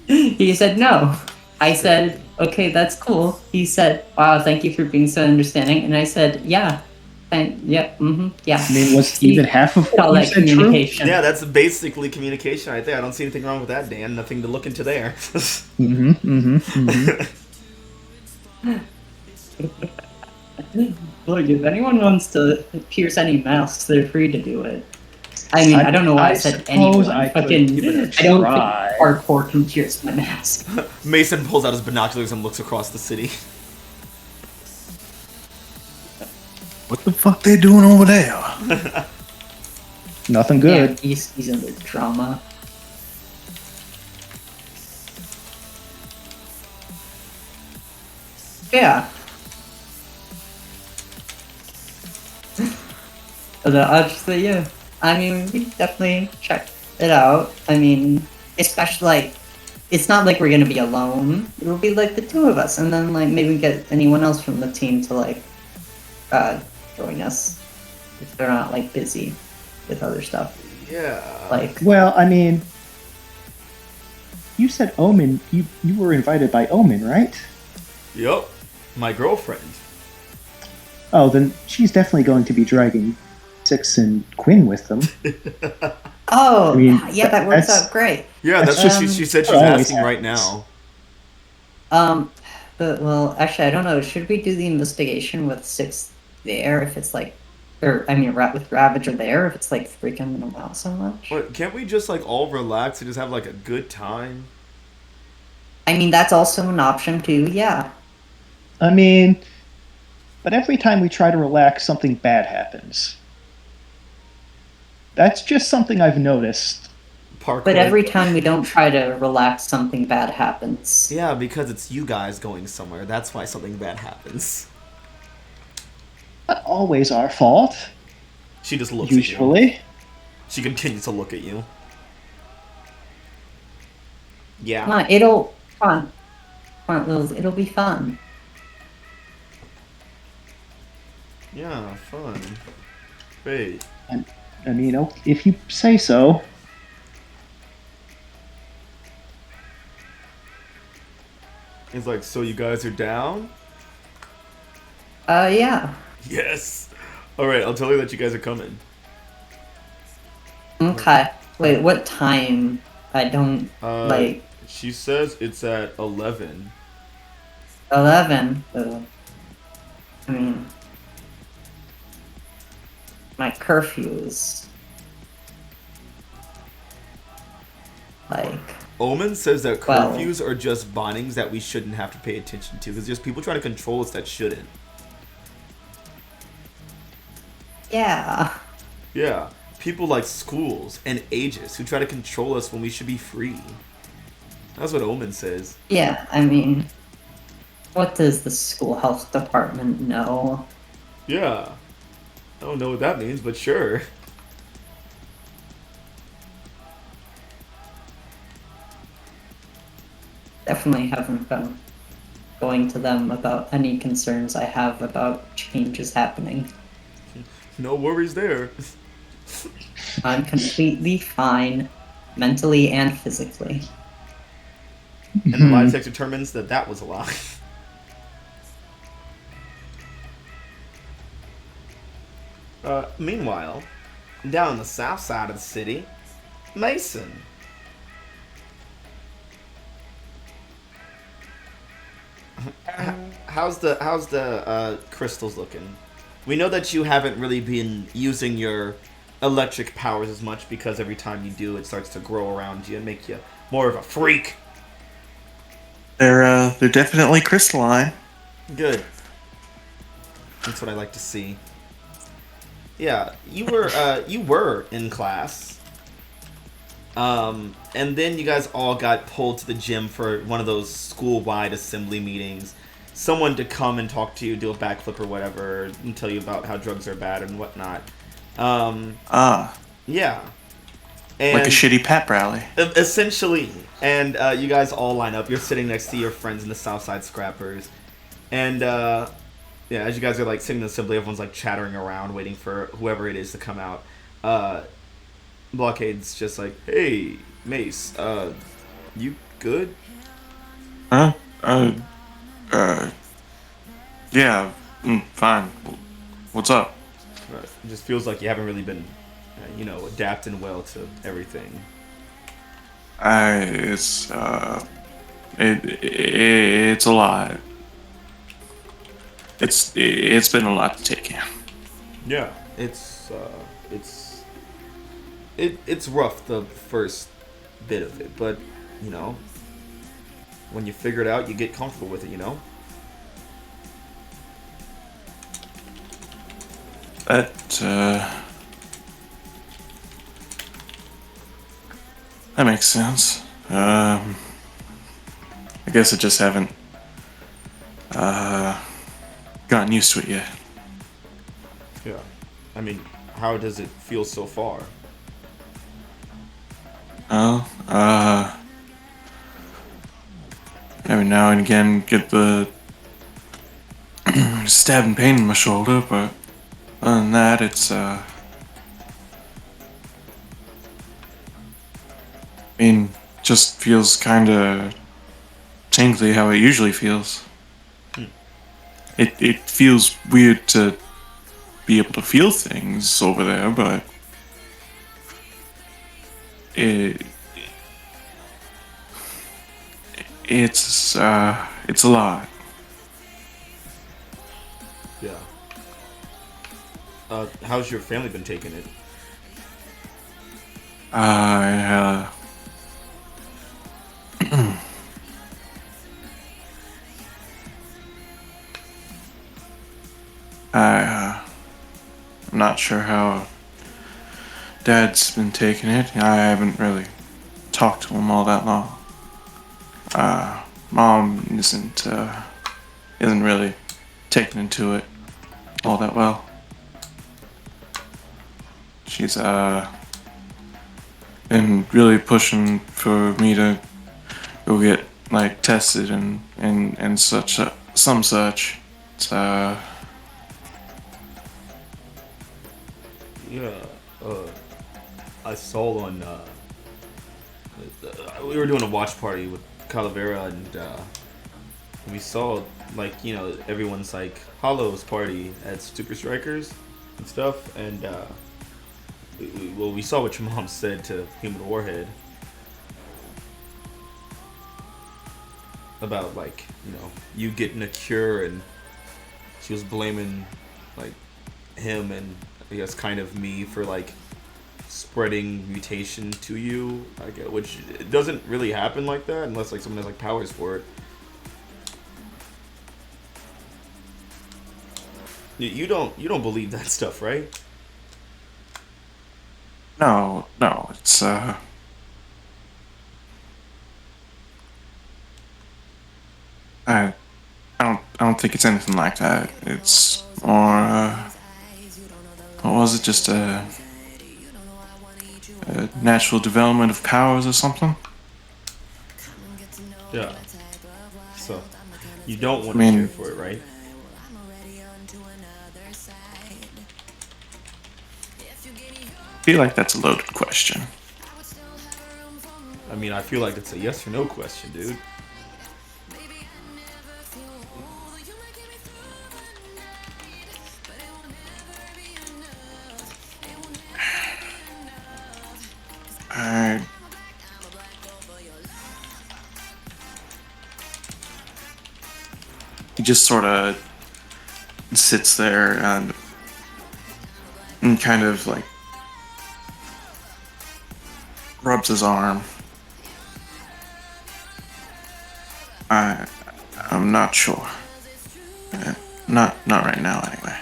He said no. I said, okay, that's cool. He said, wow, thank you for being so understanding. And I said, yeah. And yeah, yeah. I mean, was even half of all what you that said true? communication. Yeah, that's basically communication right there. I don't see anything wrong with that, Dan. Nothing to look into there. Mm-hmm. Mm-hmm. Mm-hmm. Look, if anyone wants to pierce any masks, they're free to do it. I mean, I don't know why I said suppose anyone. I could Fucking, give it a I don't try. think hardcore can pierce my mask. Mason pulls out his binoculars and looks across the city. What the fuck they doing over there? Nothing Yeah, good. he's in the drama. Yeah. But I'll just say, yeah. I mean, we definitely check it out. I mean, especially like, it's not like we're gonna be alone. It'll be like the two of us, and then like maybe get anyone else from the team to like join us if they're not like busy with other stuff. Yeah. Like, Well, I mean, you said Omen. You were invited by Omen, right? Yup. My girlfriend. Oh, then she's definitely going to be dragging Six and Quinn with them. oh, I mean, yeah, that works that's- out great. Yeah, that's what she said she's always asking right happens. now. But well, actually, I don't know. Should we do the investigation with Six there if it's like, or I mean, with Ravager there if it's like freaking them out so much? But can't we just like all relax and just have like a good time? I mean, that's also an option too. Yeah. I mean, but every time we try to relax, something bad happens. That's just something I've noticed. Parkway. But every time we don't try to relax, something bad happens. Yeah, because it's you guys going somewhere. That's why something bad happens. Not always our fault. She just looks at you. Usually. She continues to look at you. Yeah. Come on, it'll fun. Come on, Lils, it'll be fun. Yeah, fun. Great. I mean, if you say so. He's like, so you guys are down? Yeah. Yes. Alright, I'll tell her that you guys are coming. Okay. Wait, what time? I don't like She says it's at 11. 11. I mean, my curfew is like. Omen says that Well- curfews are just bindings that we shouldn't have to pay attention to. Because there's people trying to control us that shouldn't. Yeah. Yeah. People like schools and ages who try to control us when we should be free. That's what Omen says. Yeah, I mean, what does the school health department know? Yeah. I don't know what that means, but sure. Definitely haven't been going to them about any concerns I have about changes happening. No worries there. I'm completely fine, mentally and physically. And the lie detector determines that that was a lie. Meanwhile, down on the south side of the city, Mason. How's the crystals looking? we know that you haven't really been using your electric powers as much because every time you do, it starts to grow around you and make you more of a freak. They're definitely crystalline. Good. That's what I like to see. Yeah, you were in class. And then you guys all got pulled to the gym for one of those school-wide assembly meetings. Someone to come and talk to you, do a backflip or whatever, and tell you about how drugs are bad and whatnot. Yeah. And Like a shitty pep rally. essentially, and you guys all line up. You're sitting next to your friends in the Southside Scrappers. And, yeah, as you guys are, like, sitting in the assembly, everyone's, like, chattering around, waiting for whoever it is to come out. Blockade's just like, hey, Mace, you good? Huh? Yeah, fine. What's up? It just feels like you haven't really been, adapting well to everything. It's a lot. It's been a lot to take in. Yeah, it's rough the first bit of it, but when you figure it out, you get comfortable with it. That makes sense. I guess I just haven't gotten used to it yet. Yeah. I mean, how does it feel so far? Oh, every now and again get the stabbing pain in my shoulder, but other than that, it's just feels kind of tingly how it usually feels. It feels weird to be able to feel things over there, but it's a lot. Yeah. How's your family been taking it? I'm not sure how Dad's been taking it. I haven't really talked to him all that long. Mom isn't really taken into it all that well. She's been really pushing for me to go get like tested and such some such. It's Yeah, I saw on, we were doing a watch party with Calavera, and we saw, like, everyone's, like, Hollows party at Super Strikers and stuff, and, we saw what your mom said to Human Warhead about, like, you getting a cure, and she was blaming, like, him and I guess kind of me for like spreading mutation to you, I guess, which it doesn't really happen like that unless like someone has like powers for it. You don't believe that stuff, right? no, it's I don't think it's anything like that. It's more what was it? Just a natural development of powers or something? Yeah. So you don't want I to mean- care for it, right? I feel like that's a loaded question. I mean, I feel like it's a yes or no question, dude. I He just sort of sits there and and kind of like rubs his arm. I'm not sure. Not right now, anyway.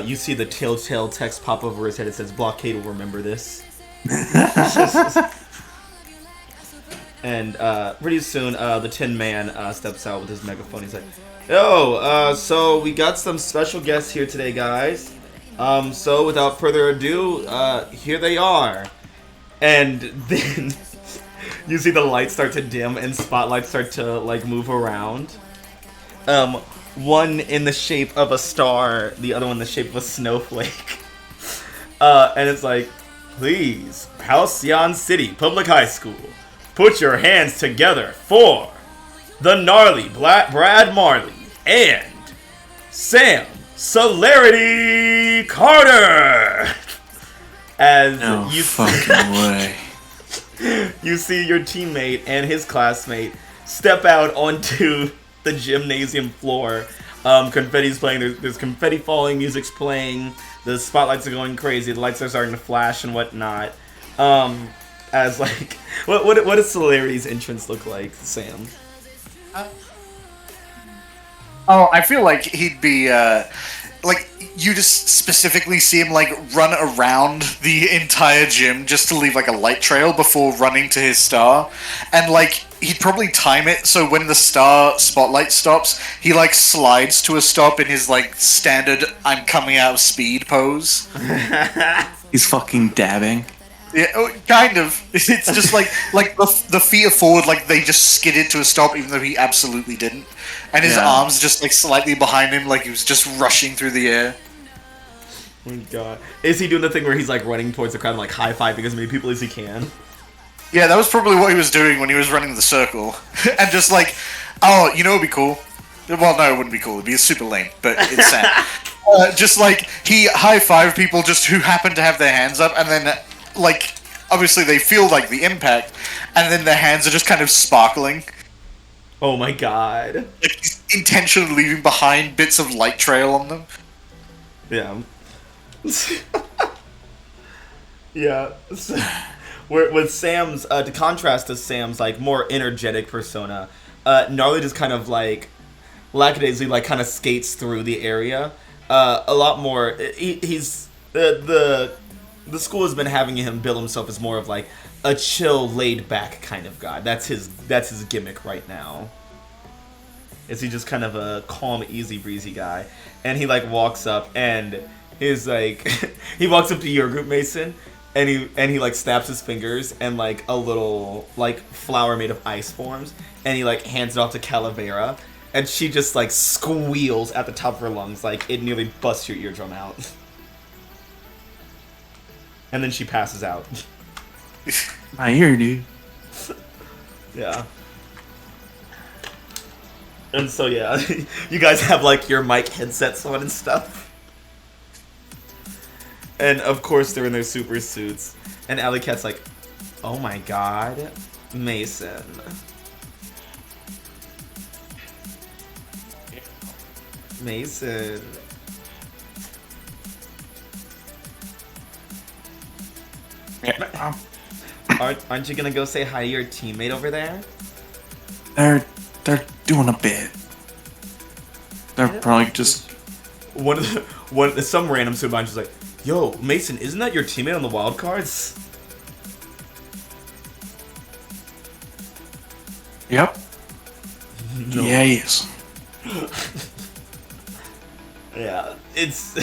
You see the telltale text pop over his head. It says, "Blockade will remember this." And pretty soon, the Tin Man steps out with his megaphone. He's like, "Yo, so we got some special guests here today, guys. So without further ado, here they are." And then you see the lights start to dim and spotlights start to like move around. One in the shape of a star, the other one in the shape of a snowflake. And it's like, "Please, Halcyon City Public High School, put your hands together for the gnarly Brad Marley and Sam Celerity Carter." As No you fucking way. you see your teammate and his classmate step out onto the gymnasium floor. Confetti's playing. There's confetti falling. Music's playing. The spotlights are going crazy. The lights are starting to flash and whatnot. As like, what does Celerity's entrance look like, Sam? I feel like he'd be like, you just specifically see him like run around the entire gym just to leave like a light trail before running to his star, and like he'd probably time it so when the star spotlight stops, he like slides to a stop in his like standard "I'm coming out of speed" pose. He's fucking dabbing. Yeah, kind of. It's just like the feet are forward, like they just skidded to a stop, even though he absolutely didn't. And his arms just like slightly behind him, like he was just rushing through the air. Oh my god. Is he doing the thing where he's like running towards the crowd and like high-fiving as many people as he can? Yeah, that was probably what he was doing when he was running the circle. And just like, oh, you know what would be cool? Well, no, it wouldn't be cool. It'd be super lame, but it's sad. Just like, he high-fived people just who happened to have their hands up, and then, like, obviously they feel like the impact, and then their hands are just kind of sparkling. Oh my god. Like, he's intentionally leaving behind bits of light trail on them. Yeah. Yeah. With Sam's, to contrast to Sam's, like, more energetic persona, Gnarly just kind of, like, lackadaisically, like, kind of skates through the area. A lot more, he's, the school has been having him bill himself as more of, like, a chill, laid-back kind of guy. That's his gimmick right now. Is he just kind of a calm, easy, breezy guy. And he, like, walks up, and he's, like, he walks up to your group, Mason, and he like snaps his fingers and like a little like flower made of ice forms, and he like hands it off to Calavera, and she just like squeals at the top of her lungs, like it nearly busts your eardrum out. And then she passes out. My ear, dude. Yeah. And so yeah, you guys have like your mic headsets on and stuff. And of course they're in their super suits. And Alley Cat's like, "Oh my god, Mason." Mason. Yeah. Aren't you gonna go say hi to your teammate over there? They're doing a bit. They're probably just Some random supervisor's like, "Yo, Mason, isn't that your teammate on the Wildcards?" Yep. No. Yeah, he is. Yeah, it's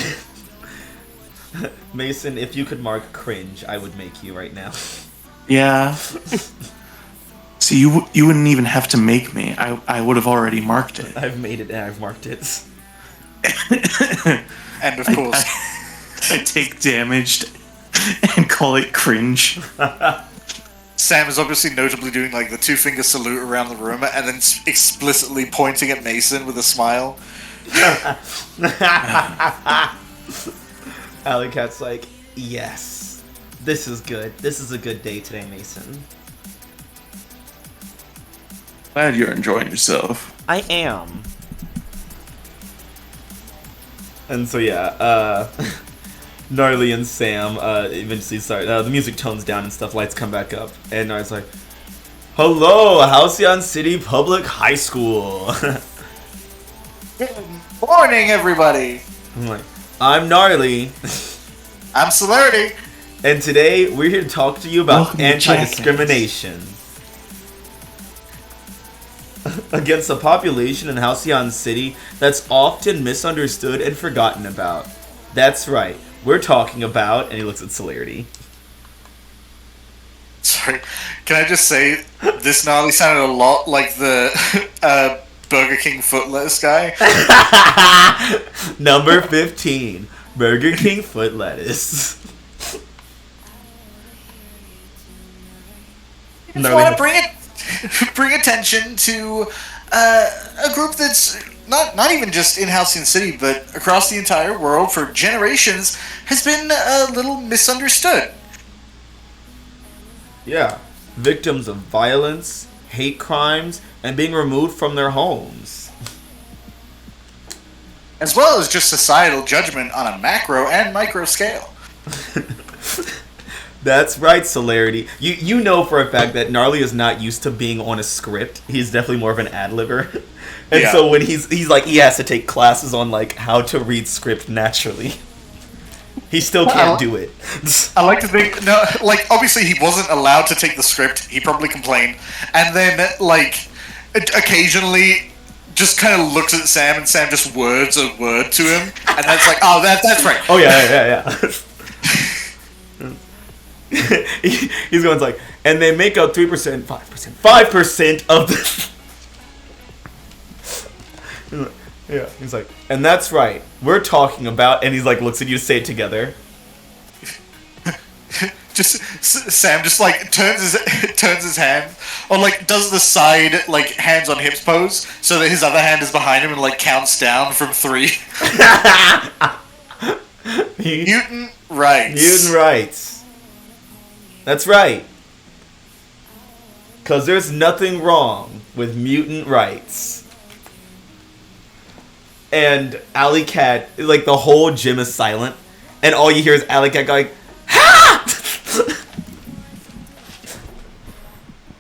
Mason, if you could mark cringe, I would make you right now. Yeah. See, you wouldn't even have to make me. I would have already marked it. I've made it and I've marked it. And of course, I take damaged and call it cringe. Sam is obviously notably doing like the 2-finger salute around the room and then explicitly pointing at Mason with a smile. Alley Cat's like, "Yes, this is good. This is a good day today, Mason." Glad you're enjoying yourself. I am. And so yeah, Gnarly and Sam eventually start. The music tones down and stuff. Lights come back up, and Gnarly's like, "Hello, Halcyon City Public High School." Good morning, everybody. I'm like, "I'm Gnarly, I'm Celerity. and today we're here to talk to you about Welcome to anti-discrimination against a population in Halcyon City that's often misunderstood and forgotten about. That's right. We're talking about," and he looks at Celerity. Sorry, can I just say this gnarly sounded a lot like the Burger King foot lettuce guy. Number 15, Burger King foot lettuce. I just want to bring attention to a group that's not even just in Halcyon City, but across the entire world for generations has been a little misunderstood. Yeah, victims of violence, hate crimes, and being removed from their homes. As well as just societal judgment on a macro and micro scale. That's right, Celerity. You know for a fact that Gnarly is not used to being on a script. He's definitely more of an ad-libber. And Yeah. so when he's like, he has to take classes on like how to read script naturally. He still can't do it. I like to think, no, like, obviously he wasn't allowed to take the script, he probably complained, and then, like, occasionally just kind of looks at Sam, and Sam just words a word to him, and that's like, oh, that's right. Oh yeah. He's going like, and they make up 3%, 5% of the. Yeah, he's like, and that's right. We're talking about, and he's like, looks at you to say it together. Just Sam just like turns his hand, or like does the side like hands on hips pose, so that his other hand is behind him and like counts down from 3. Mutant rights. Mutant rights. That's right. Because there's nothing wrong with mutant rights. And Alley Cat, like the whole gym is silent, and all you hear is Alley Cat going, "Ha!"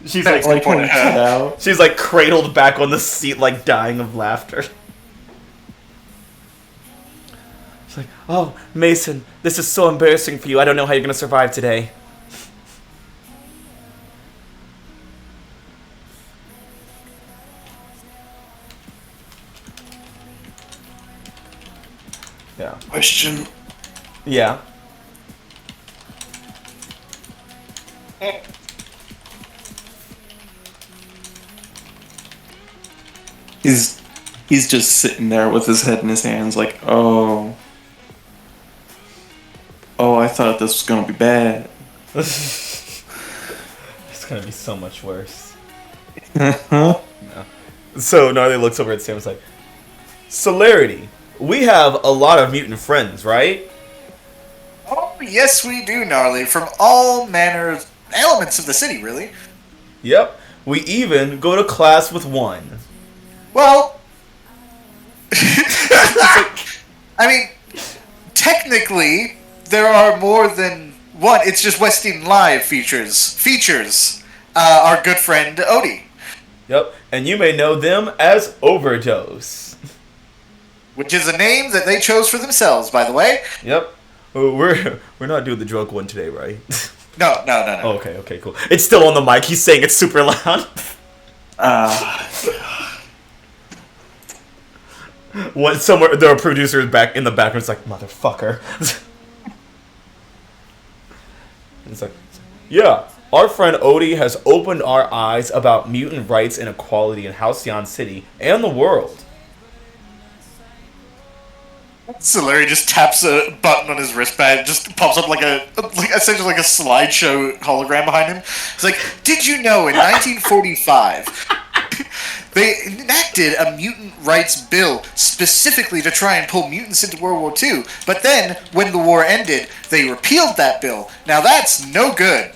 She's like, she's like cradled back on the seat, like dying of laughter. She's like, "Oh, Mason, this is so embarrassing for you. I don't know how you're gonna survive today." Yeah. Question. Yeah. He's just sitting there with his head in his hands, like, oh, I thought this was gonna be bad. It's gonna be so much worse. Huh? So Gnarly looks over at Sam and is like, "Celerity, we have a lot of mutant friends, right?" Oh yes, we do, Gnarly, from all manner of elements of the city, really. Yep. We even go to class with one. Well, I mean, technically, there are more than one. It's just Westin Live features our good friend Odie. Yep. And you may know them as Overdose. Which is a name that they chose for themselves, by the way. Yep. Oh, we're not doing the drunk one today, right? No. Oh, okay, cool. It's still on the mic. He's saying it super loud. What? Somewhere the producer is back in the background. It's like, motherfucker. It's like, yeah, our friend Odie has opened our eyes about mutant rights and equality in Halcyon City and the world. So Larry just taps a button on his wristband, just pops up like essentially like a slideshow hologram behind him. It's like, did you know in 1945 they enacted a mutant rights bill specifically to try and pull mutants into World War II, but then when the war ended, they repealed that bill. Now that's no good.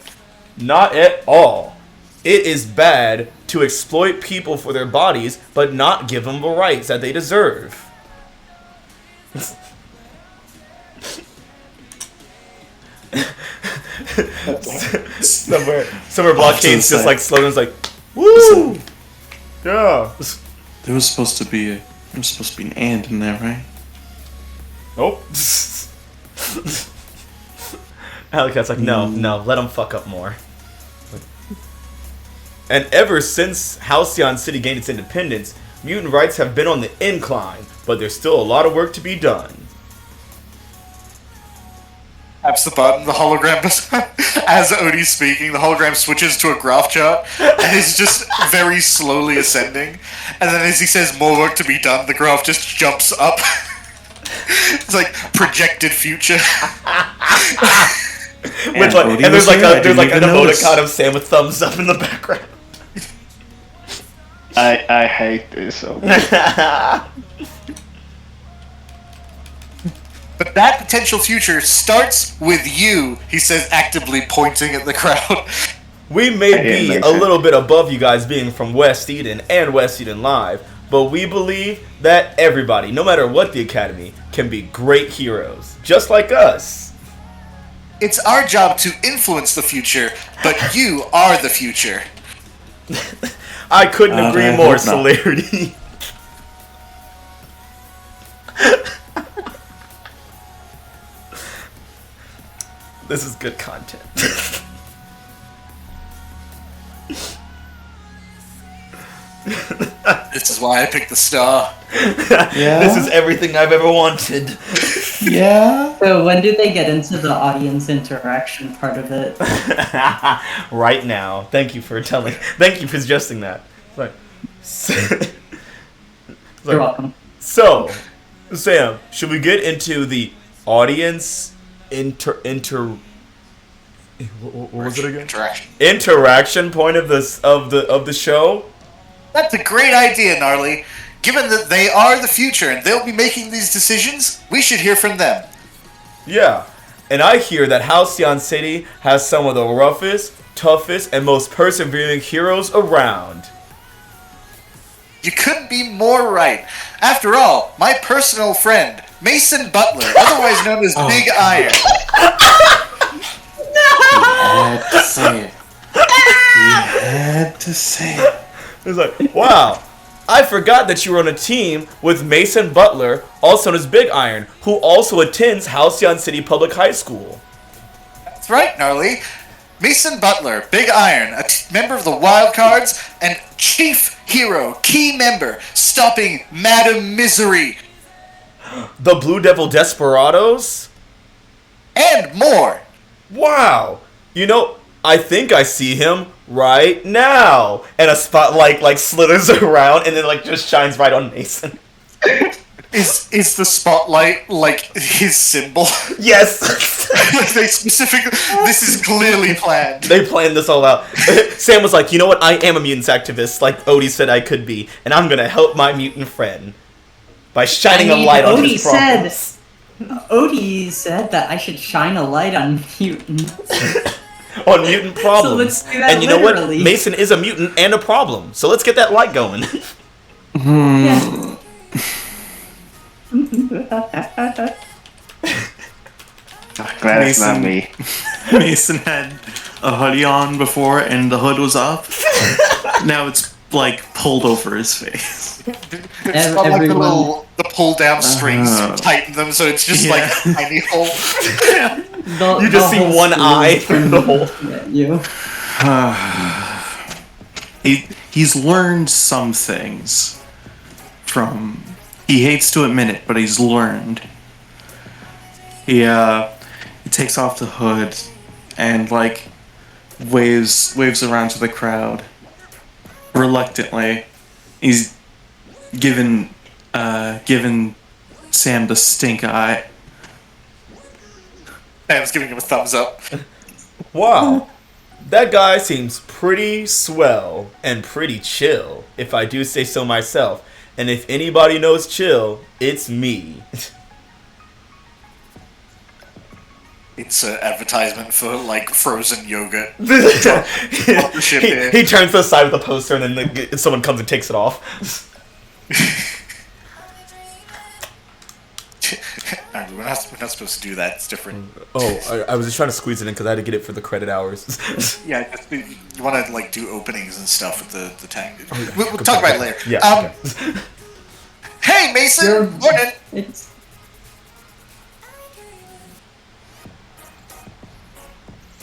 Not at all. It is bad to exploit people for their bodies, but not give them the rights that they deserve. somewhere Blockade's just like slogans like, woo! Yeah. There was supposed to be an and in there, right? Nope. Alley-Cat's like, no, let him fuck up more. And ever since Halcyon City gained its independence, mutant rights have been on the incline, but there's still a lot of work to be done. Taps the button, the hologram, as Odie's speaking, the hologram switches to a graph chart, and is just very slowly ascending. And then as he says more work to be done, the graph just jumps up. It's like projected future. With like, and there's like an emoticon of Sam with thumbs up in the background. I hate this so much. But that potential future starts with you, he says, actively pointing at the crowd. We may be a little bit above you guys being from West Eden and West Eden Live, but we believe that everybody, no matter what the Academy, can be great heroes, just like us. It's our job to influence the future, but you are the future. I couldn't agree more, Celerity. This is good content. This is why I picked the star. Yeah. This is everything I've ever wanted. Yeah. So when do they get into the audience interaction part of it? Right now. Thank you for suggesting that. You're welcome. So, Sam, should we get into the audience what was it again? Interaction point of the show? That's a great idea, Gnarly. Given that they are the future and they'll be making these decisions, we should hear from them. Yeah. And I hear that Halcyon City has some of the roughest, toughest, and most persevering heroes around. You couldn't be more right. After all, my personal friend, Mason Butler, otherwise known as Big Iron. You had to say it. You had to say it. It's like, wow, I forgot that you were on a team with Mason Butler, also known as Big Iron, who also attends Halcyon City Public High School. That's right, Gnarly. Mason Butler, Big Iron, a member of the Wildcards, and chief hero, key member, stopping Madam Misery. The Blue Devil Desperados? And more. Wow. You know, I think I see him right now. And a spotlight like slithers around and then like just shines right on Mason. Is the spotlight like his symbol? Yes. They specifically. This is clearly planned. They planned this all out. Sam was like, you know what? I am a mutants activist, like Odie said I could be, and I'm gonna help my mutant friend by shining a light on his problems. Odie said that I should shine a light on mutants. On mutant problems. So let's do that and you know literally. what? Mason is a mutant and a problem. So let's get that light going. Yeah. Glad it's not me. Mason had a hoodie on before and the hood was up. Now it's like pulled over his face. It's not like the pull down strings, tighten them so it's just like a tiny hole. You just see one eye through the hole. He's learned some things from. He hates to admit it, but he's learned. He takes off the hood and like waves around to the crowd. Reluctantly, he's given Sam the stink eye. Sam's giving him a thumbs up. Wow. That guy seems pretty swell and pretty chill, if I do say so myself. And if anybody knows chill, it's me. insert advertisement for like frozen yogurt. he turns to the side of the poster, and then someone comes and takes it off. No, we're not supposed to do that. It's different. Oh, I was just trying to squeeze it in because I had to get it for the credit hours. Yeah, you want to like do openings and stuff with the tag. We'll talk about it later. Yeah. Okay. Hey, Mason. Morning. It's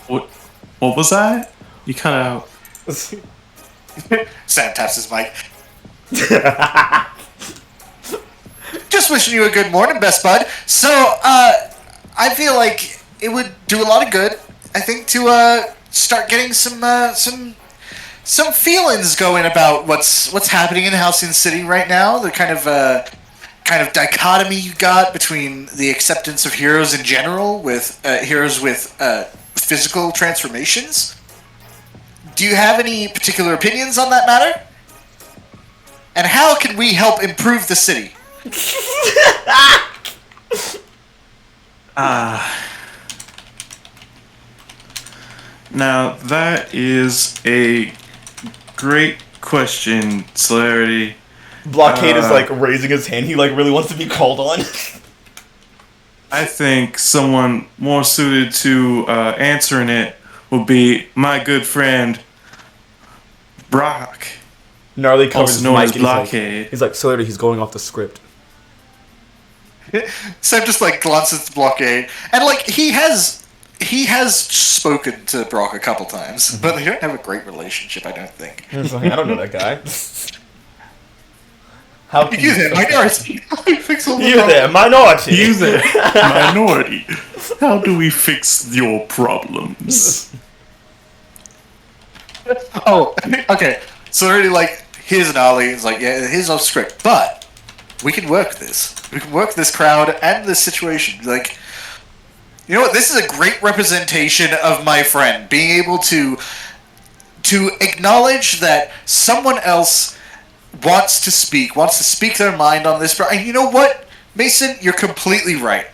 What was that? You cut out. Sam taps his mic. Just wishing you a good morning, best bud. So, I feel like it would do a lot of good, I think, to start getting some feelings going about what's happening in Halcyon City right now. The kind of dichotomy you got between the acceptance of heroes in general with heroes with physical transformations. Do you have any particular opinions on that matter? And how can we help improve the city? Now that is a great question, Celerity. Blockade is like raising his hand. He like really wants to be called on. I think someone more suited to answering it would be my good friend Brock. Gnarly covers his Also known mic as and Blockade. he's like, Celerity, he's going off the script. Sam just like glances to Blockade, and like he has spoken to Brock a couple times, but they don't have a great relationship, I don't think. He's like, I don't know that guy. How can You there, minority? Fix all the You problems. there, minority. You there, minority. How do we fix your problems? Oh, okay. So already like here's an alley. It's like yeah, here's our script, but we can work this. We can work this crowd and this situation. Like, you know what? This is a great representation of my friend being able to acknowledge that someone else wants to speak their mind on this. And you know what, Mason? You're completely right.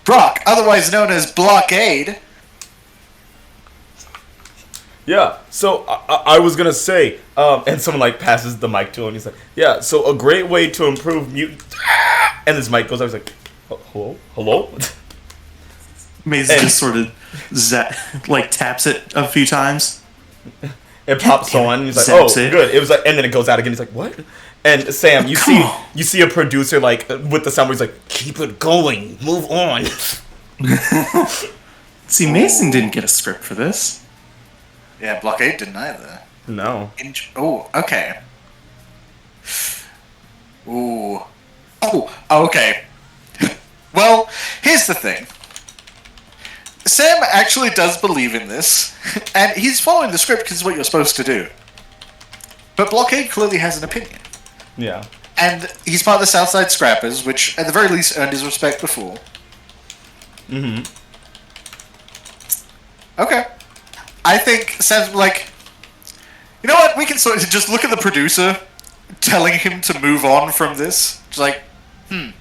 Brock, otherwise known as Blockade. Yeah, so I was gonna say, and someone like passes the mic to him. And he's like, "Yeah, so a great way to improve mutant." And this mic goes. I was like, "Hello." Mason just sort of taps it a few times. It pops on. And he's like, Zaps "Oh, it. good." It was like, and then it goes out again. He's like, "What?" And Sam, you see a producer like with the sound where he's like, "Keep it going, move on." See, Mason didn't get a script for this. Yeah, Blockade didn't either. No. Oh, okay. Ooh. Oh, okay. Well, here's the thing. Sam actually does believe in this, and he's following the script because it's what you're supposed to do. But Blockade clearly has an opinion. Yeah. And he's part of the Southside Scrappers, which at the very least earned his respect before. Mm-hmm. Okay. I think Sam's like, you know what? We can sort of just look at the producer telling him to move on from this. Just like, Then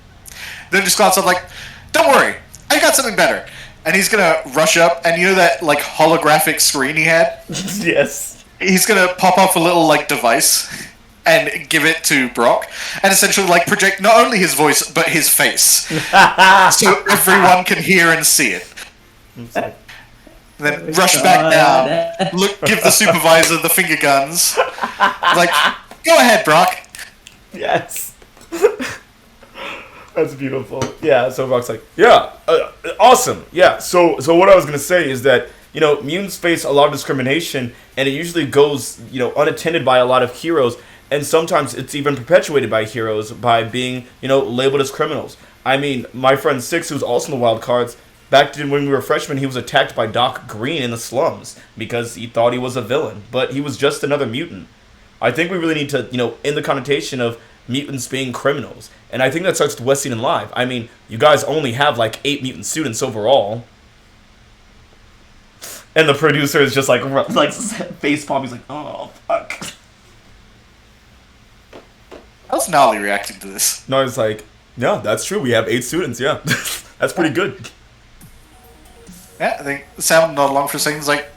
just glance up like, don't worry, I got something better. And he's gonna rush up, and you know that like holographic screen he had? Yes. He's gonna pop off a little like device and give it to Brock, and essentially like project not only his voice but his face, so everyone can hear and see it. Then rush back down, give the supervisor the finger guns, like, go ahead, Brock. Yes. That's beautiful. Yeah, so Brock's like, yeah, awesome. Yeah, so what I was going to say is that, you know, mutants face a lot of discrimination, and it usually goes, you know, unattended by a lot of heroes, and sometimes it's even perpetuated by heroes by being, you know, labeled as criminals. I mean, my friend Six, who's also in the Wildcards, back then when we were freshmen, he was attacked by Doc Green in the slums because he thought he was a villain, but he was just another mutant. I think we really need to, you know, end the connotation of mutants being criminals. And I think that starts with West Eden Live. I mean, you guys only have like 8 mutant students overall. And the producer is just like face palm. He's like, oh, fuck. How's Nolly reacting to this? No, it's like, yeah, that's true. We have 8 students, yeah. That's pretty good. Yeah, I think Sam nod along for saying like,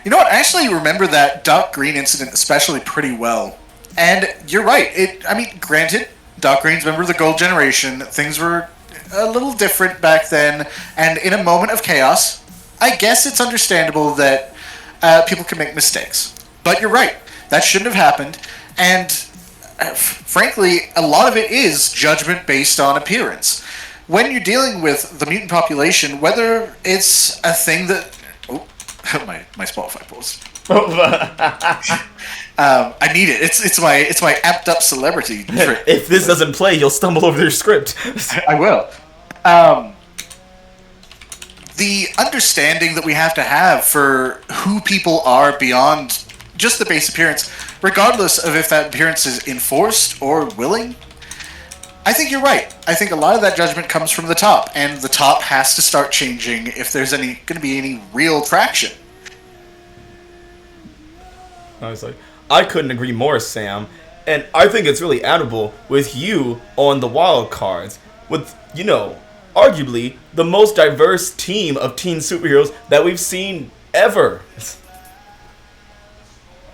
you know what? I actually remember that Dark Green incident especially pretty well. And you're right. I mean, granted, Dark Green's member of the Gold Generation. Things were a little different back then, and in a moment of chaos, I guess it's understandable that people can make mistakes. But you're right. That shouldn't have happened. And frankly, a lot of it is judgment based on appearance. When you're dealing with the mutant population, whether it's a thing that... Oh, my Spotify pause. I need it. It's my amped up celebrity trick. If this doesn't play, you'll stumble over your script. I will. The understanding that we have to have for who people are beyond just the base appearance, regardless of if that appearance is enforced or willing, I think you're right. I think a lot of that judgment comes from the top, and the top has to start changing if there's going to be any real traction. I was like, I couldn't agree more, Sam. And I think it's really admirable with you on the Wildcards, with, you know, arguably the most diverse team of teen superheroes that we've seen ever.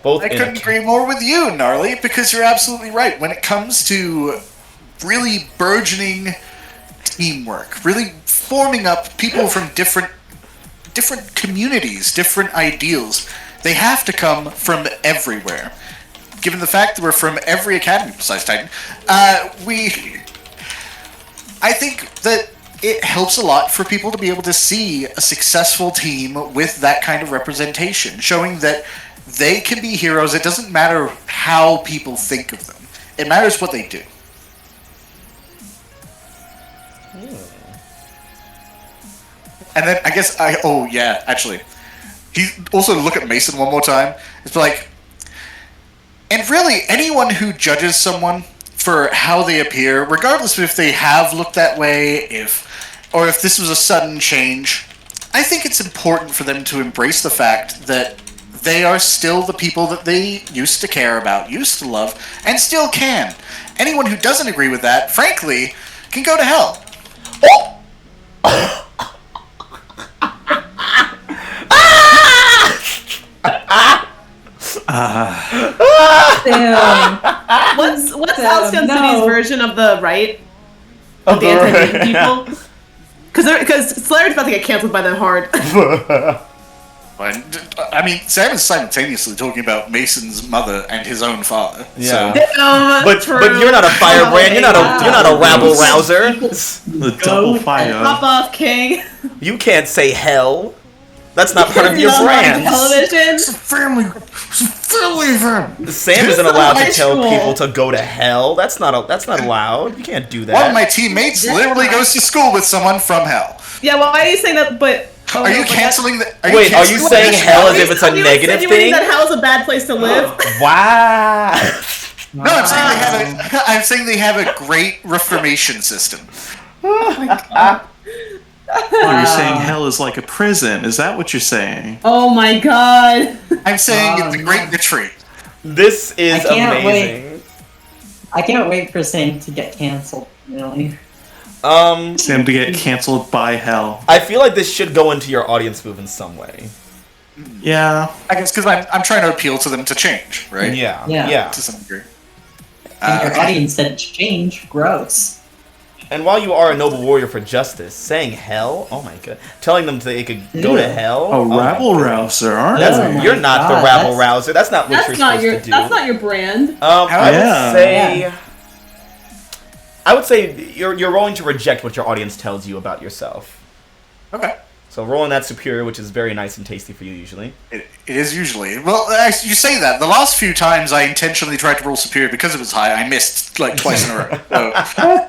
Both I couldn't agree more with you, Gnarly, because you're absolutely right. When it comes to really burgeoning teamwork, really forming up people from different communities, different ideals, they have to come from everywhere. Given the fact that we're from every academy besides Titan, I think that it helps a lot for people to be able to see a successful team with that kind of representation, showing that they can be heroes. It doesn't matter how people think of them. It matters what they do. And then I guess he also look at Mason one more time. It's like, and really anyone who judges someone for how they appear, regardless of if they have looked that way, or if this was a sudden change, I think it's important for them to embrace the fact that they are still the people that they used to care about, used to love, and still can. Anyone who doesn't agree with that, frankly, can go to hell. Damn. What's Halcyon City's version of the right? Of the anti-mutant people? Because Slayer's about to get canceled by them hard. I mean, Sam is simultaneously talking about Mason's mother and his own father. Yeah. So. But you're not a firebrand. You're not a rabble rouser. The double fire. Pop off, King. You can't say hell. That's not part of your brand. Television. It's a family event. Sam isn't allowed to tell people to go to hell. That's not allowed. You can't do that. One of my teammates literally goes to school with someone from hell. Yeah, well, why are you saying that? But are you canceling the? Are you saying hell as if it's a negative thing? That hell is a bad place to live. Wow. No, I'm saying they have a great reformation system. Oh my god. Oh, you're saying hell is like a prison. Is that what you're saying? Oh my god. I'm saying it's a great retreat. This is amazing. Wait. I can't wait for Sam to get canceled, really. Sam to get canceled by hell. I feel like this should go into your audience move in some way. Yeah. I guess because I'm trying to appeal to them to change, right? Yeah. To some degree. And your audience said change. Gross. And while you are a noble warrior for justice, saying hell, oh my god, telling them they could go to hell. A rabble rouser, aren't you? You're not the rabble rouser. That's not what you're supposed to do. That's not your brand. I would say you're rolling to reject what your audience tells you about yourself. Okay. So rolling that superior, which is very nice and tasty for you usually. It is usually. Well, you say that. The last few times I intentionally tried to roll superior because it was high, I missed like twice in a row. So.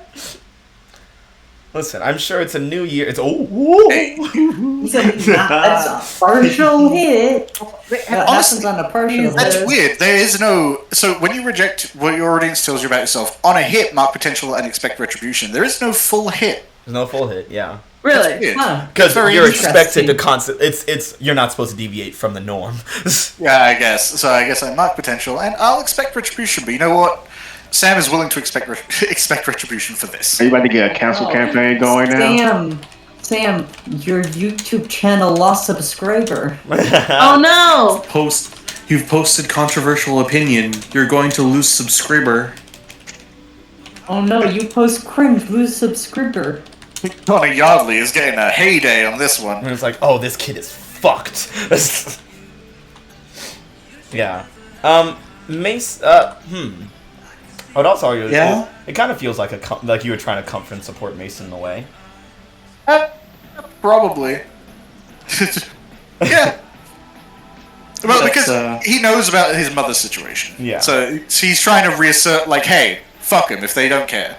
Listen, I'm sure it's a new year. It's That's a partial hit. That happens on a partial hit. That's weird. There is no... So when you reject what your audience tells you about yourself, on a hit, mark potential and expect retribution. There is no full hit. There's no full hit, yeah. Really? Because you're expected to it's you're not supposed to deviate from the norm. Yeah, I guess. So I guess I mark potential, and I'll expect retribution. But you know what? Sam is willing to expect retribution for this. Are you about to get a cancel campaign going now? Sam, your YouTube channel lost subscriber. Oh no! You've posted controversial opinion. You're going to lose subscriber. Oh no, you post cringe, lose subscriber. Connor Yardley is getting a heyday on this one. And it's like, oh, this kid is fucked. Yeah. Mace. I would also argue. Yeah? It kind of feels like like you were trying to comfort and support Mason in a way. Probably. Yeah. Well, That's, because he knows about his mother's situation. Yeah. So he's trying to reassert, like, hey, fuck him if they don't care.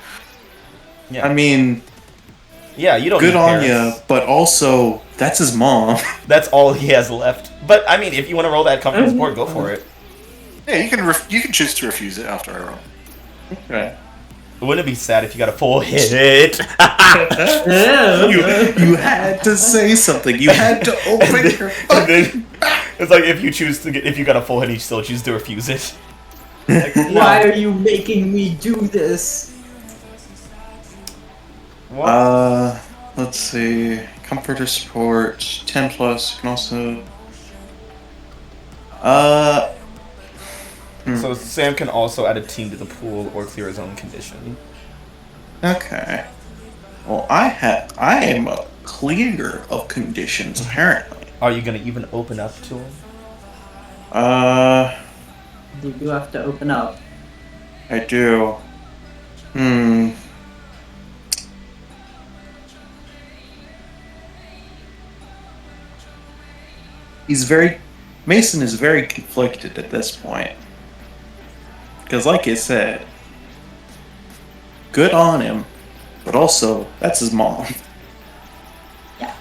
Yeah. I mean, yeah, you don't. good need on parents. ya, but also that's his mom. That's all he has left. But I mean, if you want to roll that comfort and support, go for it. Yeah, you can choose to refuse it after I roll. Right. Wouldn't it be sad if you got a full hit? You had to say something. You had to open your And fucking... then, it's like if you got a full hit, you still choose to refuse it. Like, Why are you making me do this? What? Let's see. Comfort or support, 10 plus. You can also. So Sam can also add a team to the pool or clear his own condition. Okay. Well, I am a clear of conditions apparently. Are you gonna even open up to him? You do have to open up. I do. Mason is very conflicted at this point. Because like I said, good on him, but also, that's his mom. Yeah.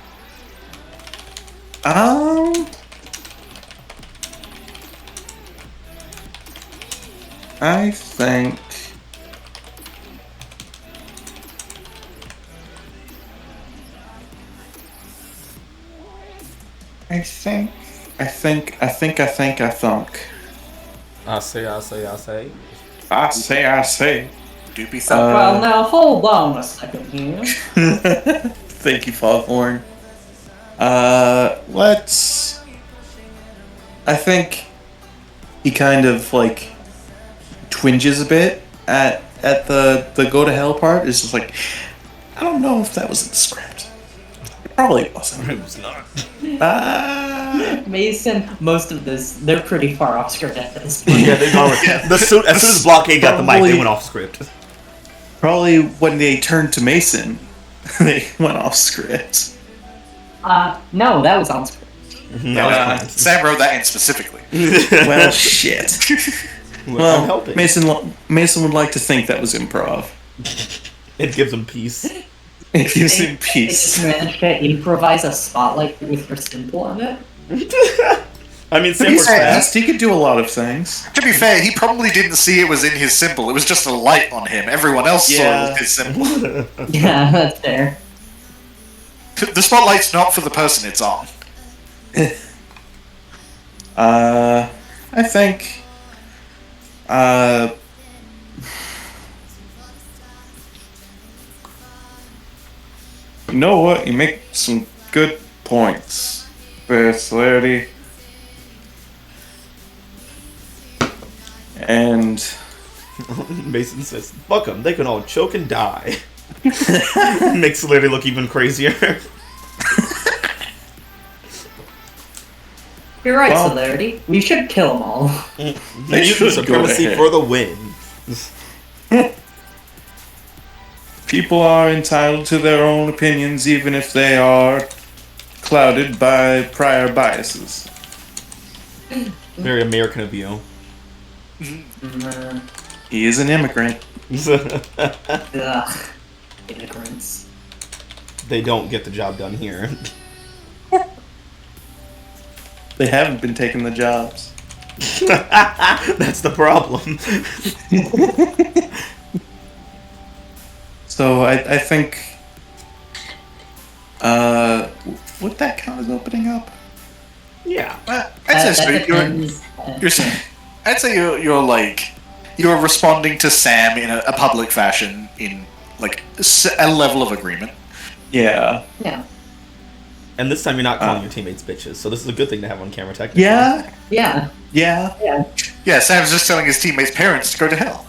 I think... I think. I say. I say. Doopy thumb. Well, now hold on a second here. Thank you, Foghorn. Let's... I think he kind of, like, twinges a bit at the go to hell part. It's just like, I don't know if that was in the script. It probably wasn't. It was not. Mason, most of this, they're pretty far off script at this point. Yeah, they are. As soon as Blockade got the mic, Probably- they went off script. Probably when they turned to Mason, they went off script. No, that was on script. That was planned. Sam wrote that in specifically. Well, shit. I'm Well, helping. Mason would like to think that was improv. It gives them peace. It gives him They peace. just managed to improvise a spotlight with her symbol on it. I mean, Sam He's works fast. fast. He could do a lot of things. To be fair, he probably didn't see it was in his symbol. It was just a light on him. Everyone else saw Yeah. it was his symbol. Yeah, that's fair. The spotlight's not for the person it's on. I think. You know what? You make some good points, Versatility. And Mason says, fuck them, they can all choke and die. Makes Larry look even crazier. You're right, Well- Celerity. We should kill them all. they Mutant should go supremacy ahead. for the win. People are entitled to their own opinions, even if they are clouded by prior biases. Very American of you. He is an immigrant. Ugh. Immigrants. They don't get the job done here. They haven't been taking the jobs. That's the problem. So I think, would that count as opening up? Yeah. I'd say so. That depends. I'd say you're like you're responding to Sam in a public fashion in like a level of agreement. Yeah. Yeah. And this time you're not calling your teammates bitches, so this is a good thing to have on camera, technically. Yeah. Yeah, Sam's just telling his teammates' parents to go to hell.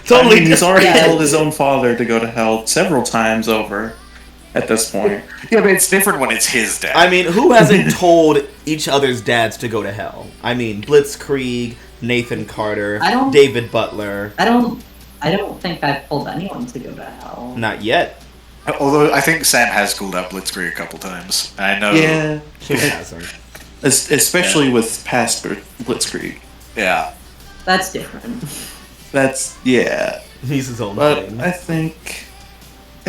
Totally. I mean, he's already Yeah. told his own father to go to hell several times over at this point. Yeah, but it's different when it's his dad. I mean, who hasn't told each other's dads to go to hell? I mean, Blitzkrieg, Nathan Carter, I don't- David Butler. I don't think I've told anyone to go to hell. Not yet. Although I think Sam has called out Blitzkrieg a couple times. I know. Yeah, Who hasn't? especially with past Blitzkrieg. Yeah. That's different. That's yeah. He's his own But thing. I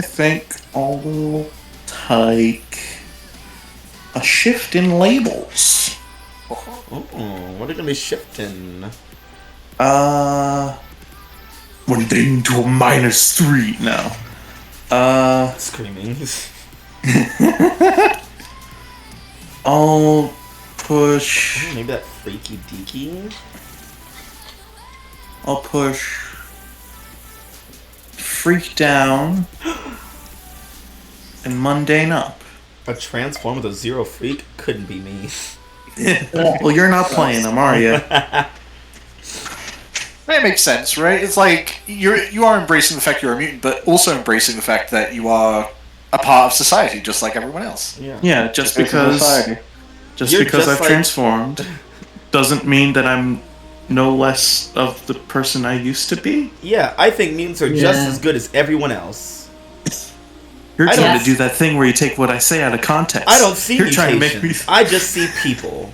think I'll take a shift in labels. Oh, what are gonna be shifting? One thing to a -3 now. Screaming. I'll push. Maybe that freaky deaky. I'll push. Freak down. And mundane up. A transform with a zero freak couldn't be me. Well, you're not playing them, are you? That makes sense, right? It's like you are embracing the fact you're a mutant, but also embracing the fact that you are a part of society, just like everyone else. Yeah. Yeah, just It's a because society. You're I've just like- transformed doesn't mean that I'm no less of the person I used to be. Yeah, I think mutants are just Yeah. as good as everyone else. You're I trying don't- to do that thing where you take what I say out of context. I don't see You're trying to make me. mutations. I just see people.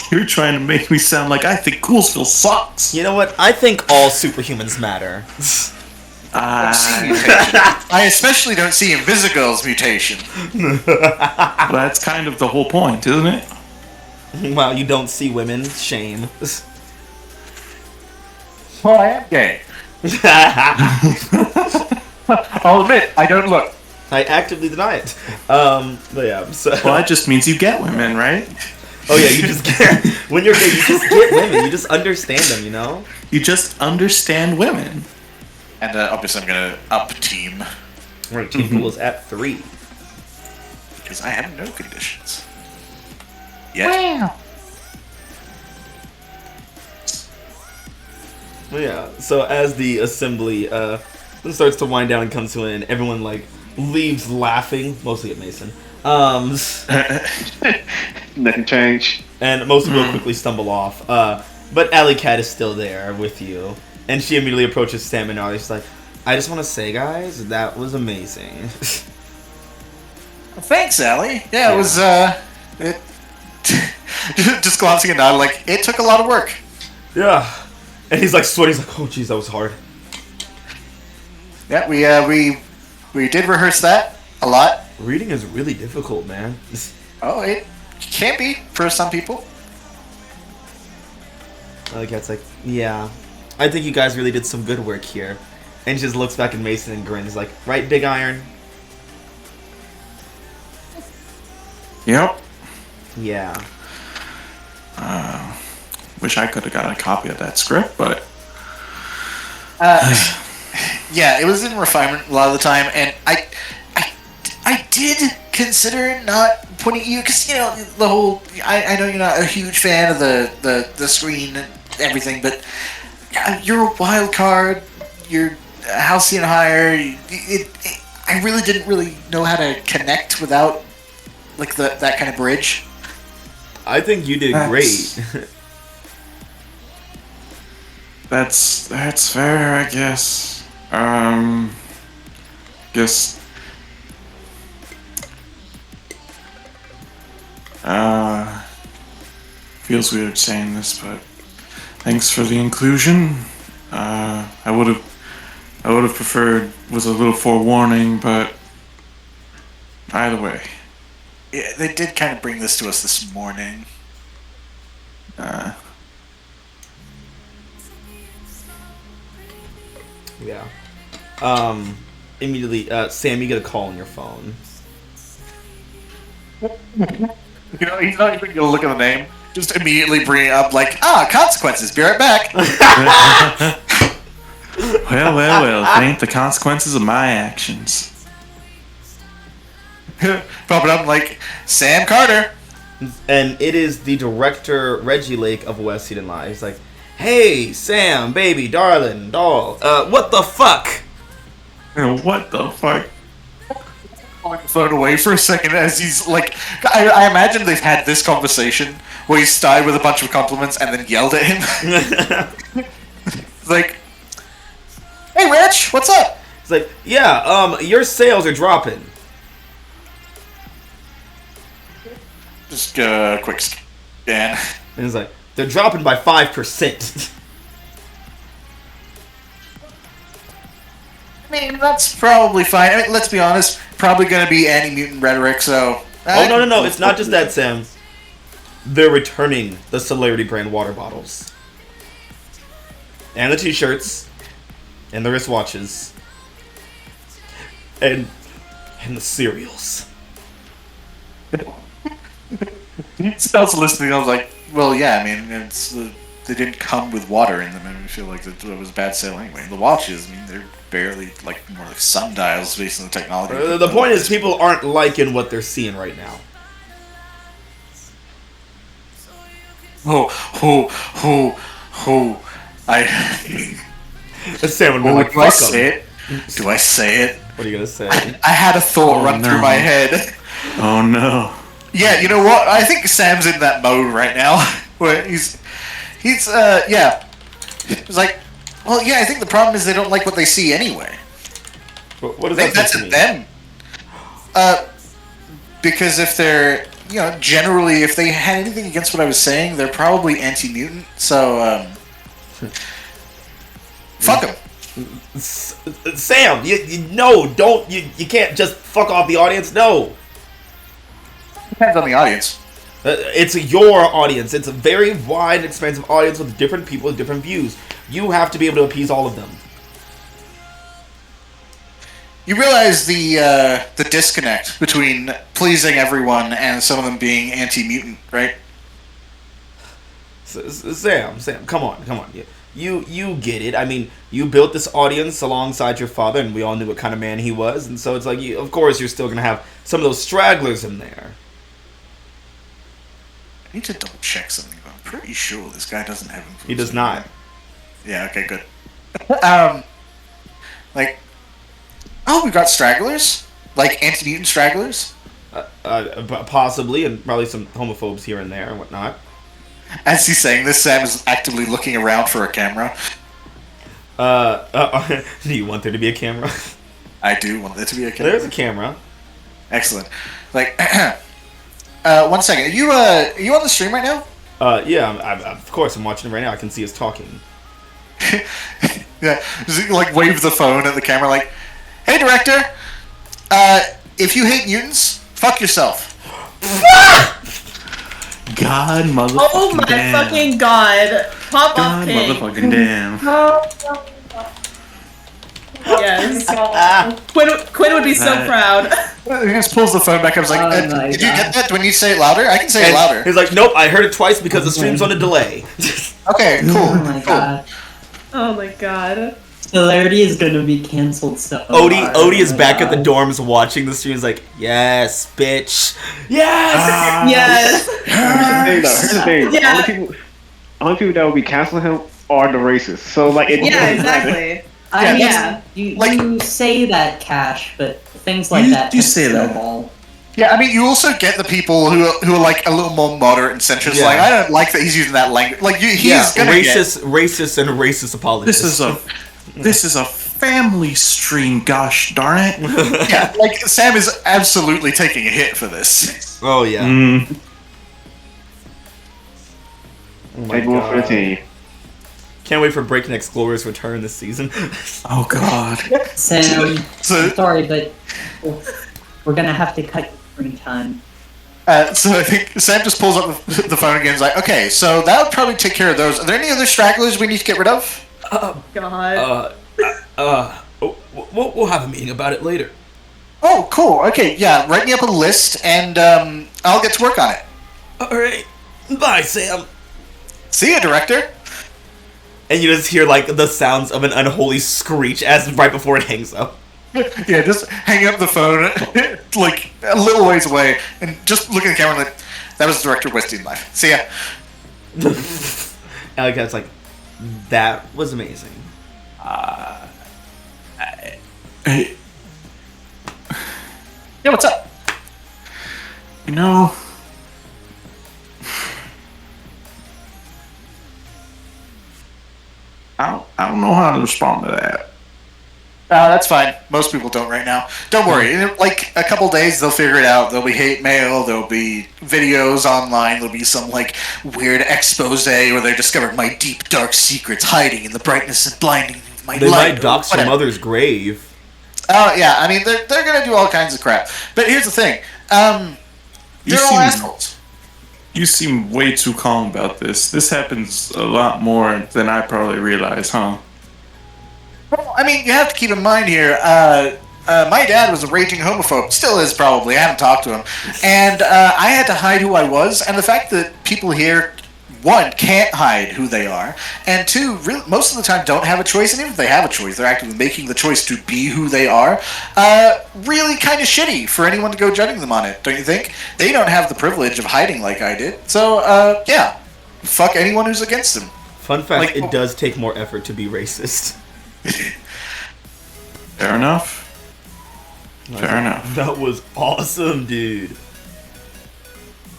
You're trying to make me sound like I think Coolsville sucks. You know what? I think all superhumans matter. See mutation. I especially don't see Invisigirl's mutation. That's kind of the whole point, isn't it? Wow, you don't see women? Shame. Well, I am gay. I'll admit, I don't look. I actively deny it. But yeah, so. Well, that just means you get women, right? Oh yeah, you just get. When you're gay, you just get women. You just understand them, you know? You just understand women. And obviously I'm gonna up team, Right, Team Pool is at 3. because I have no conditions. Yet. Well, yeah, so as the assembly starts to wind down and comes to an end, everyone like leaves laughing, mostly at Mason. Nothing changed. And most people quickly stumble off. But Alley Cat is still there with you, and she immediately approaches Sam and Arlie. She's like, "I just want to say, guys, that was amazing." Thanks, Allie. Yeah, it was, it... just glancing at Nod, like, it took a lot of work. Yeah. And he's like sweating. He's like, "Oh, jeez, that was hard." Yeah, we did rehearse that a lot. Reading is really difficult, man. Oh, it can be for some people. Alley Cat's like, "Yeah, I think you guys really did some good work here." And she just looks back at Mason and grins, like, "Right, Big Iron?" Yep. Yeah. Wish I could have got a copy of that script, but Yeah, it was in refinement a lot of the time, and I did consider not putting you, because, you know, the whole, I know you're not a huge fan of the screen and everything, but you're a wild card, you're a Halcyon hire, I really didn't really know how to connect without, like, that kind of bridge. I think you did great. that's fair, I guess. Guess. Feels weird saying this, but thanks for the inclusion. I would have preferred with a little forewarning, but either way. Yeah, they did kind of bring this to us this morning. Yeah. Immediately, Sam, you get a call on your phone. You know, he's not even gonna look at the name. Just immediately bring it up, like, consequences. Be right back. Well, it ain't the consequences of my actions. Pop it up like, Sam Carter. And it is the director, Reggie Lake of West Eden Live. He's like, hey, Sam, baby, darling, doll, what the fuck? What the fuck? Phone away for a second as he's like, I imagine they've had this conversation where he started with a bunch of compliments and then yelled at him. It's like, hey Rich, what's up? It's like, yeah, your sales are dropping. Just a quick scan. And he's like, they're dropping by 5%. I mean, that's probably fine. I mean, let's be honest, probably going to be anti-mutant rhetoric, so... Oh, no, it's not just that, Sam. They're returning the Celerity brand water bottles. And the t-shirts. And the wristwatches. And the cereals. So I was listening, I was like, well, yeah, I mean, they didn't come with water in them, and I feel like it was a bad sale anyway. The watches, I mean, they're barely, like, more like sundials based on the technology. The point is, people aren't liking what they're seeing right now. Sam would be like, do I say it? Do I say it? What are you gonna say? I had a thought run through my head. Oh no. Yeah, you know what? I think Sam's in that mode right now, where he's yeah. It's like, well, yeah, I think the problem is they don't like what they see anyway. What does I think that that's mean? them. Because if they're, generally, if they had anything against what I was saying, they're probably anti-mutant, so, fuck them. Sam, you can't just fuck off the audience, no. Depends on the audience. It's your audience. It's a very wide, expansive audience with different people with different views. You have to be able to appease all of them. You realize the disconnect between pleasing everyone and some of them being anti-mutant, right? Sam, come on. You get it. I mean, you built this audience alongside your father, and we all knew what kind of man he was, and so it's like, of course, you're still gonna have some of those stragglers in there. I need to double check something, but I'm pretty sure this guy doesn't have him. He does not. Yeah, okay, good. We've got stragglers? Like anti-mutant stragglers? Possibly, and probably some homophobes here and there and whatnot. As he's saying this, Sam is actively looking around for a camera. Do you want there to be a camera? I do want there to be a camera. There's a camera. Excellent. Like, 1 second. Are you on the stream right now? Yeah, of course, I'm watching it right now. I can see us talking. Yeah, just like wave the phone at the camera like, hey, director, if you hate mutants, fuck yourself. God motherfucking Oh my damn. fucking god. Pop off God cake. motherfucking damn. Yes. Quinn would be so proud. He just pulls the phone back. I was like, Oh my did you God. get that? Do we need to say it louder? I can say it And louder. he's like, nope, I heard it twice because the stream's on a delay. Okay, cool. Oh my cool. god. Oh my god. Celerity is gonna be cancelled so Odie is hard. back at the dorms watching the stream. He's like, yes, bitch. Yes! Yes. Here's the thing. Yeah. Only people that will be canceling him are the racists. So like, it Yeah, exactly. I mean, Yeah. you say that, Cash, but things like You- that you just say that. snowball. Yeah, I mean, you also get the people who are like a little more moderate and centrist. Yeah. Like, I don't like that he's using that language. Like, he's gonna racist and racist apologists. This is a family stream, gosh darn it. get. Yeah, like Sam is absolutely taking a hit for this. Oh yeah. Mm. Oh my Take one for the God. team. Can't wait for Breakneck Glorious return this season. Oh god. Sam, So- I'm sorry, but we're gonna have to cut your screen time. So I think Sam just pulls up the phone again. And is like, okay, so that would probably take care of those. Are there any other stragglers we need to get rid of? God. We'll have a meeting about it later. Oh, cool. Okay, yeah, write me up a list, and I'll get to work on it. All right. Bye, Sam. See ya, director. And you just hear like the sounds of an unholy screech as right before it hangs up. Yeah, just hang up the phone, like, a little ways away, and just look at the camera like, that was Director Westy live. See ya. Alec like, that was amazing. Hey, Yeah, what's up? you know, I don't know how to respond to that. That's fine. Most people don't right now. Don't worry. In like a couple days, they'll figure it out. There'll be hate mail. There'll be videos online. There'll be some like weird expose where they discovered my deep, dark secrets hiding in the brightness and blinding of my They light. might dox your Whatever. mother's grave. Oh yeah, I mean they're gonna do all kinds of crap. But here's the thing. They're all assholes. You seem way too calm about this. This happens a lot more than I probably realize, huh? Well, I mean, you have to keep in mind here. My dad was a raging homophobe. Still is, probably. I haven't talked to him. And I had to hide who I was. And the fact that people here, one, can't hide who they are, and two, really, most of the time don't have a choice. And even if they have a choice, they're actively making the choice to be who they are. Really kind of shitty for anyone to go judging them on it, don't you think? They don't have the privilege of hiding like I did. So, yeah. Fuck anyone who's against them. Fun fact, Like- it does take more effort to be racist. Fair enough. Fair enough. That was awesome, dude.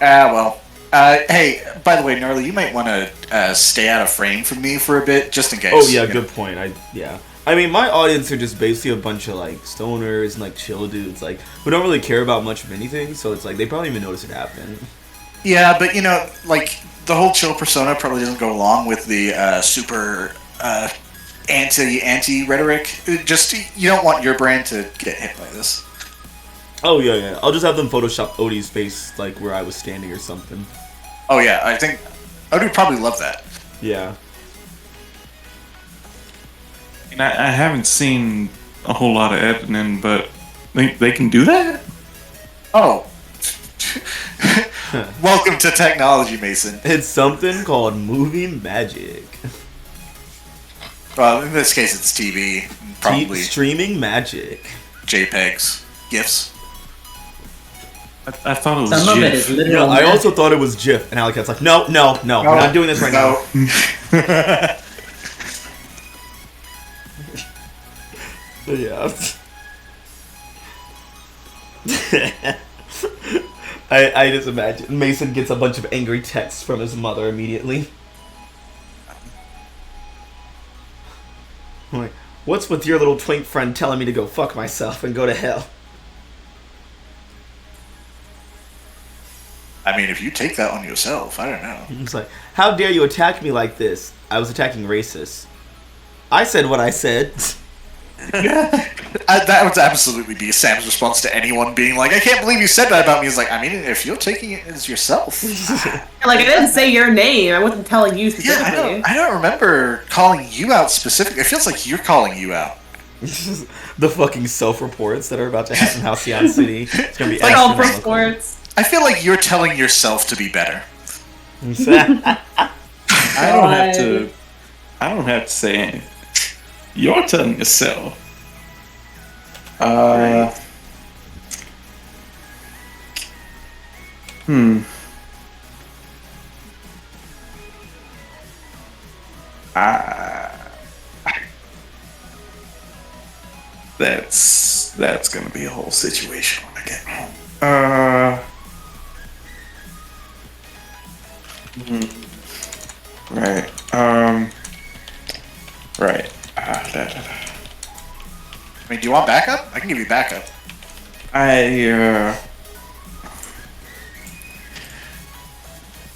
Well. Hey, by the way, Gnarly, you might want to stay out of frame from me for a bit, just in case. Oh yeah, good point. I mean, my audience are just basically a bunch of like stoners and like chill dudes, like who don't really care about much of anything. So it's like they probably even notice it happen. Yeah, but you know, like the whole chill persona probably doesn't go along with the super anti rhetoric. Just you don't want your brand to get hit by this. Oh yeah. I'll just have them Photoshop Odie's face like where I was standing or something. Oh yeah, I think Odie probably love that. Yeah. And I haven't seen a whole lot of editing, but they can do that? Oh. Welcome to technology, Mason. It's something called movie magic. Well, in this case, it's TV. Probably Streaming magic. JPEGs, GIFs. I thought it was Some of it GIF. is literal. Yeah, I also thought it was GIF, and Alec like, no, we're not doing this right now. So, yeah. I just imagine Mason gets a bunch of angry texts from his mother immediately. I'm like, what's with your little twink friend telling me to go fuck myself and go to hell? I mean, if you take that on yourself, I don't know. It's like, how dare you attack me like this? I was attacking racists. I said what I said. That would absolutely be Sam's response to anyone being like, I can't believe you said that about me. He's like, I mean, if you're taking it as yourself. Like, I didn't say your name. I wasn't telling you Yeah, specifically. I don't remember calling you out specifically. It feels like you're calling you out. The fucking self-reports that are about to happen in Halcyon City. It's gonna be Like all for astronomical. sports. I feel like you're telling yourself to be better. I don't have to say anything. You're telling yourself. That's gonna be a whole situation when I get home. Right. Right. I mean, do you want backup? I can give you backup.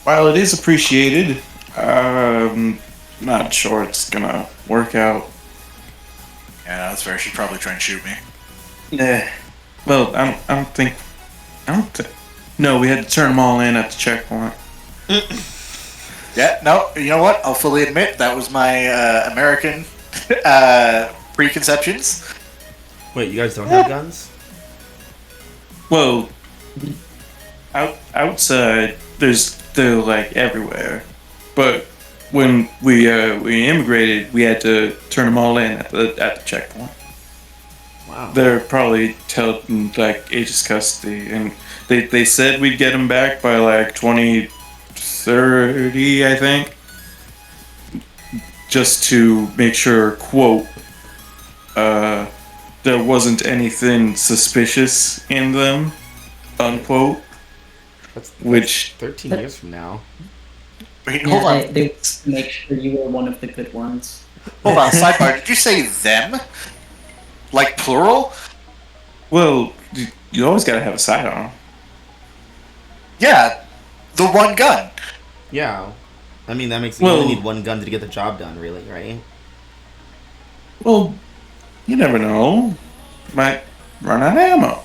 While it is appreciated, not sure it's gonna work out. Yeah, that's fair. She'd probably try and shoot me. Yeah. Well, I don't think. No, we had to turn them all in at the checkpoint. Yeah, no, you know what? I'll fully admit that was my American preconceptions. Wait, you guys don't have guns? Well, outside, they're like everywhere. But when we immigrated, we had to turn them all in at the checkpoint. Wow. They're probably telling like Aegis custody, and they said we'd get him back by like 2030, I think, just to make sure, quote, there wasn't anything suspicious in them, unquote. That's Which 13 years from now. Wait, Yeah, hold on. they make sure you were one of the good ones. Hold on, sidebar. Did you say them? Like plural? well, you always gotta have a sidearm. Yeah, the one gun. Yeah. I mean, that makes you Well- only need one gun to get the job done, really, right? Well, you never know. Might run out of ammo.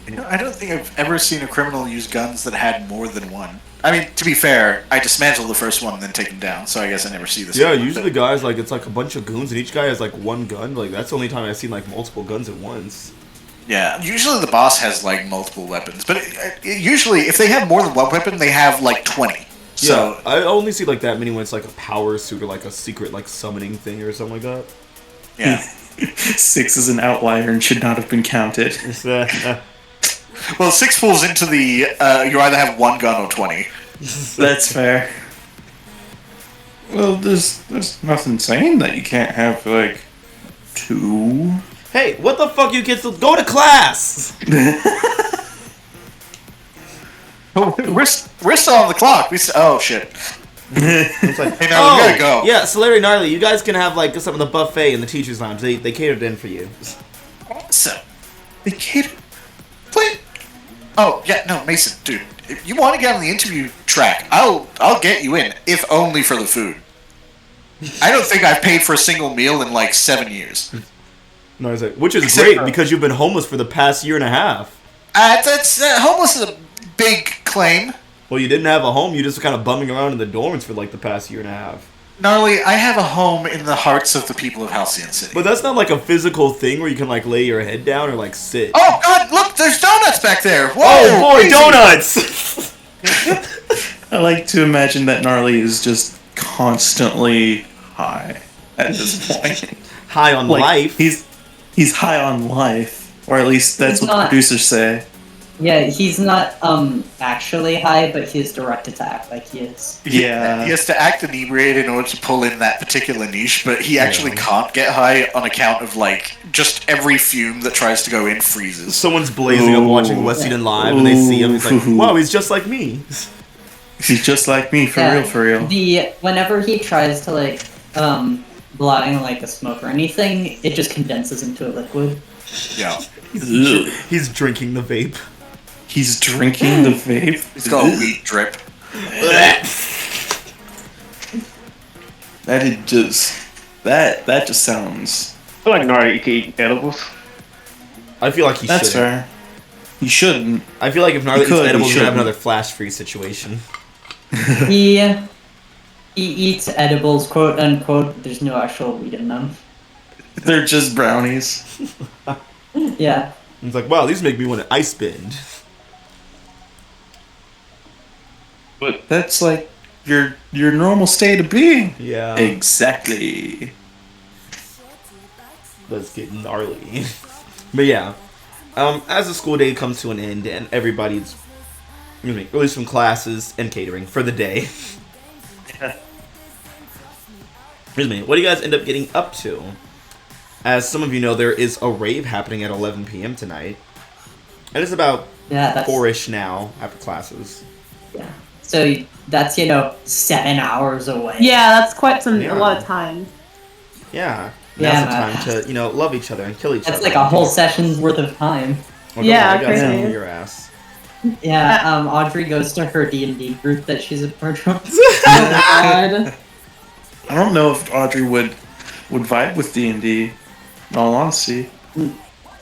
You know, I don't think I've ever seen a criminal use guns that had more than one. I mean, to be fair, I dismantled the first one and then take them down, so I guess I never see this. Yeah, usually the guys, like, it's like a bunch of goons, and each guy has, like, one gun. Like, that's the only time I've seen, like, multiple guns at once. Yeah, usually the boss has like multiple weapons, but usually if they have more than one weapon, they have like 20. So Yeah, I only see, like, that many when it's, like, a power suit or, like, a secret, like, summoning thing or something like that. yeah. 6 is an outlier and should not have been counted. Well, 6 falls into the you either have one gun or 20. That's fair. Well, there's nothing saying that you can't have like 2. Hey, what the fuck, you kids? Go to class! We're still on the clock. Oh shit. It's like, Hey, now we gotta go. Yeah, so Larry Gnarly, you guys can have, like, some of the buffet in the teacher's lounge. They catered in for you. So, the kid. Play. Oh yeah, no, Mason, dude. If you want to get on the interview track, I'll get you in, if only for the food. I don't think I've paid for a single meal in like 7 years. No, he's like, which is Except great for- because you've been homeless for the past year and a half. That's homeless is a big claim. Well, you didn't have a home. You just kind of bumming around in the dorms for like the past year and a half. Gnarly, I have a home in the hearts of the people of Halcyon City. But that's not like a physical thing where you can like lay your head down or like sit. Oh God! Look, there's donuts back there. Whoa, Oh, boy, crazy. donuts! I like to imagine that Gnarly is just constantly high at this point. High on Like, life. He's high on life, or at least that's He's what the not. producers say. Yeah, he's not actually high, but he's direct attack like he is. Yeah. He has to act inebriated in order to pull in that particular niche, but he actually can't get high on account of like just every fume that tries to go in freezes. Someone's blazing up watching West Eden live and they see him. He's like, Ooh. wow, he's just like me. He's just like me, for Yeah, real, for real. Whenever he tries to like blow in like a smoke or anything, it just condenses into a liquid. Yeah, Ugh. He's drinking the vape. He's drinking the vape. he's got a weed drip. That is just that just sounds. I feel like Nari can eat edibles. I feel like he That's shouldn't. fair. He shouldn't. I feel like if Gnarly He eats could, he edibles, we're gonna have shouldn't. another flash freeze situation. He eats edibles, quote unquote. There's no actual weed in them. They're just brownies. Yeah. He's like, wow, these make me want to ice bend. But that's like your normal state of being. Yeah. Exactly. Let's get gnarly. But yeah, as the school day comes to an end and everybody's released from classes and catering for the day. Excuse me. What do you guys end up getting up to? As some of you know, there is a rave happening at 11 p.m. tonight. And it's about Yeah, that's 4-ish now after classes. yeah. So that's 7 hours away. Yeah, that's quite Yeah. a lot of time. Yeah. Yeah, Now's the man. time to, love each other and kill each That's other. like a whole session's worth of time. Oh, don't Yeah, worry, I got crazy. something for your ass. Yeah. Audrey goes to her D&D group that she's a part of. Oh God. I don't know if Audrey would vibe with D&D. In all honesty.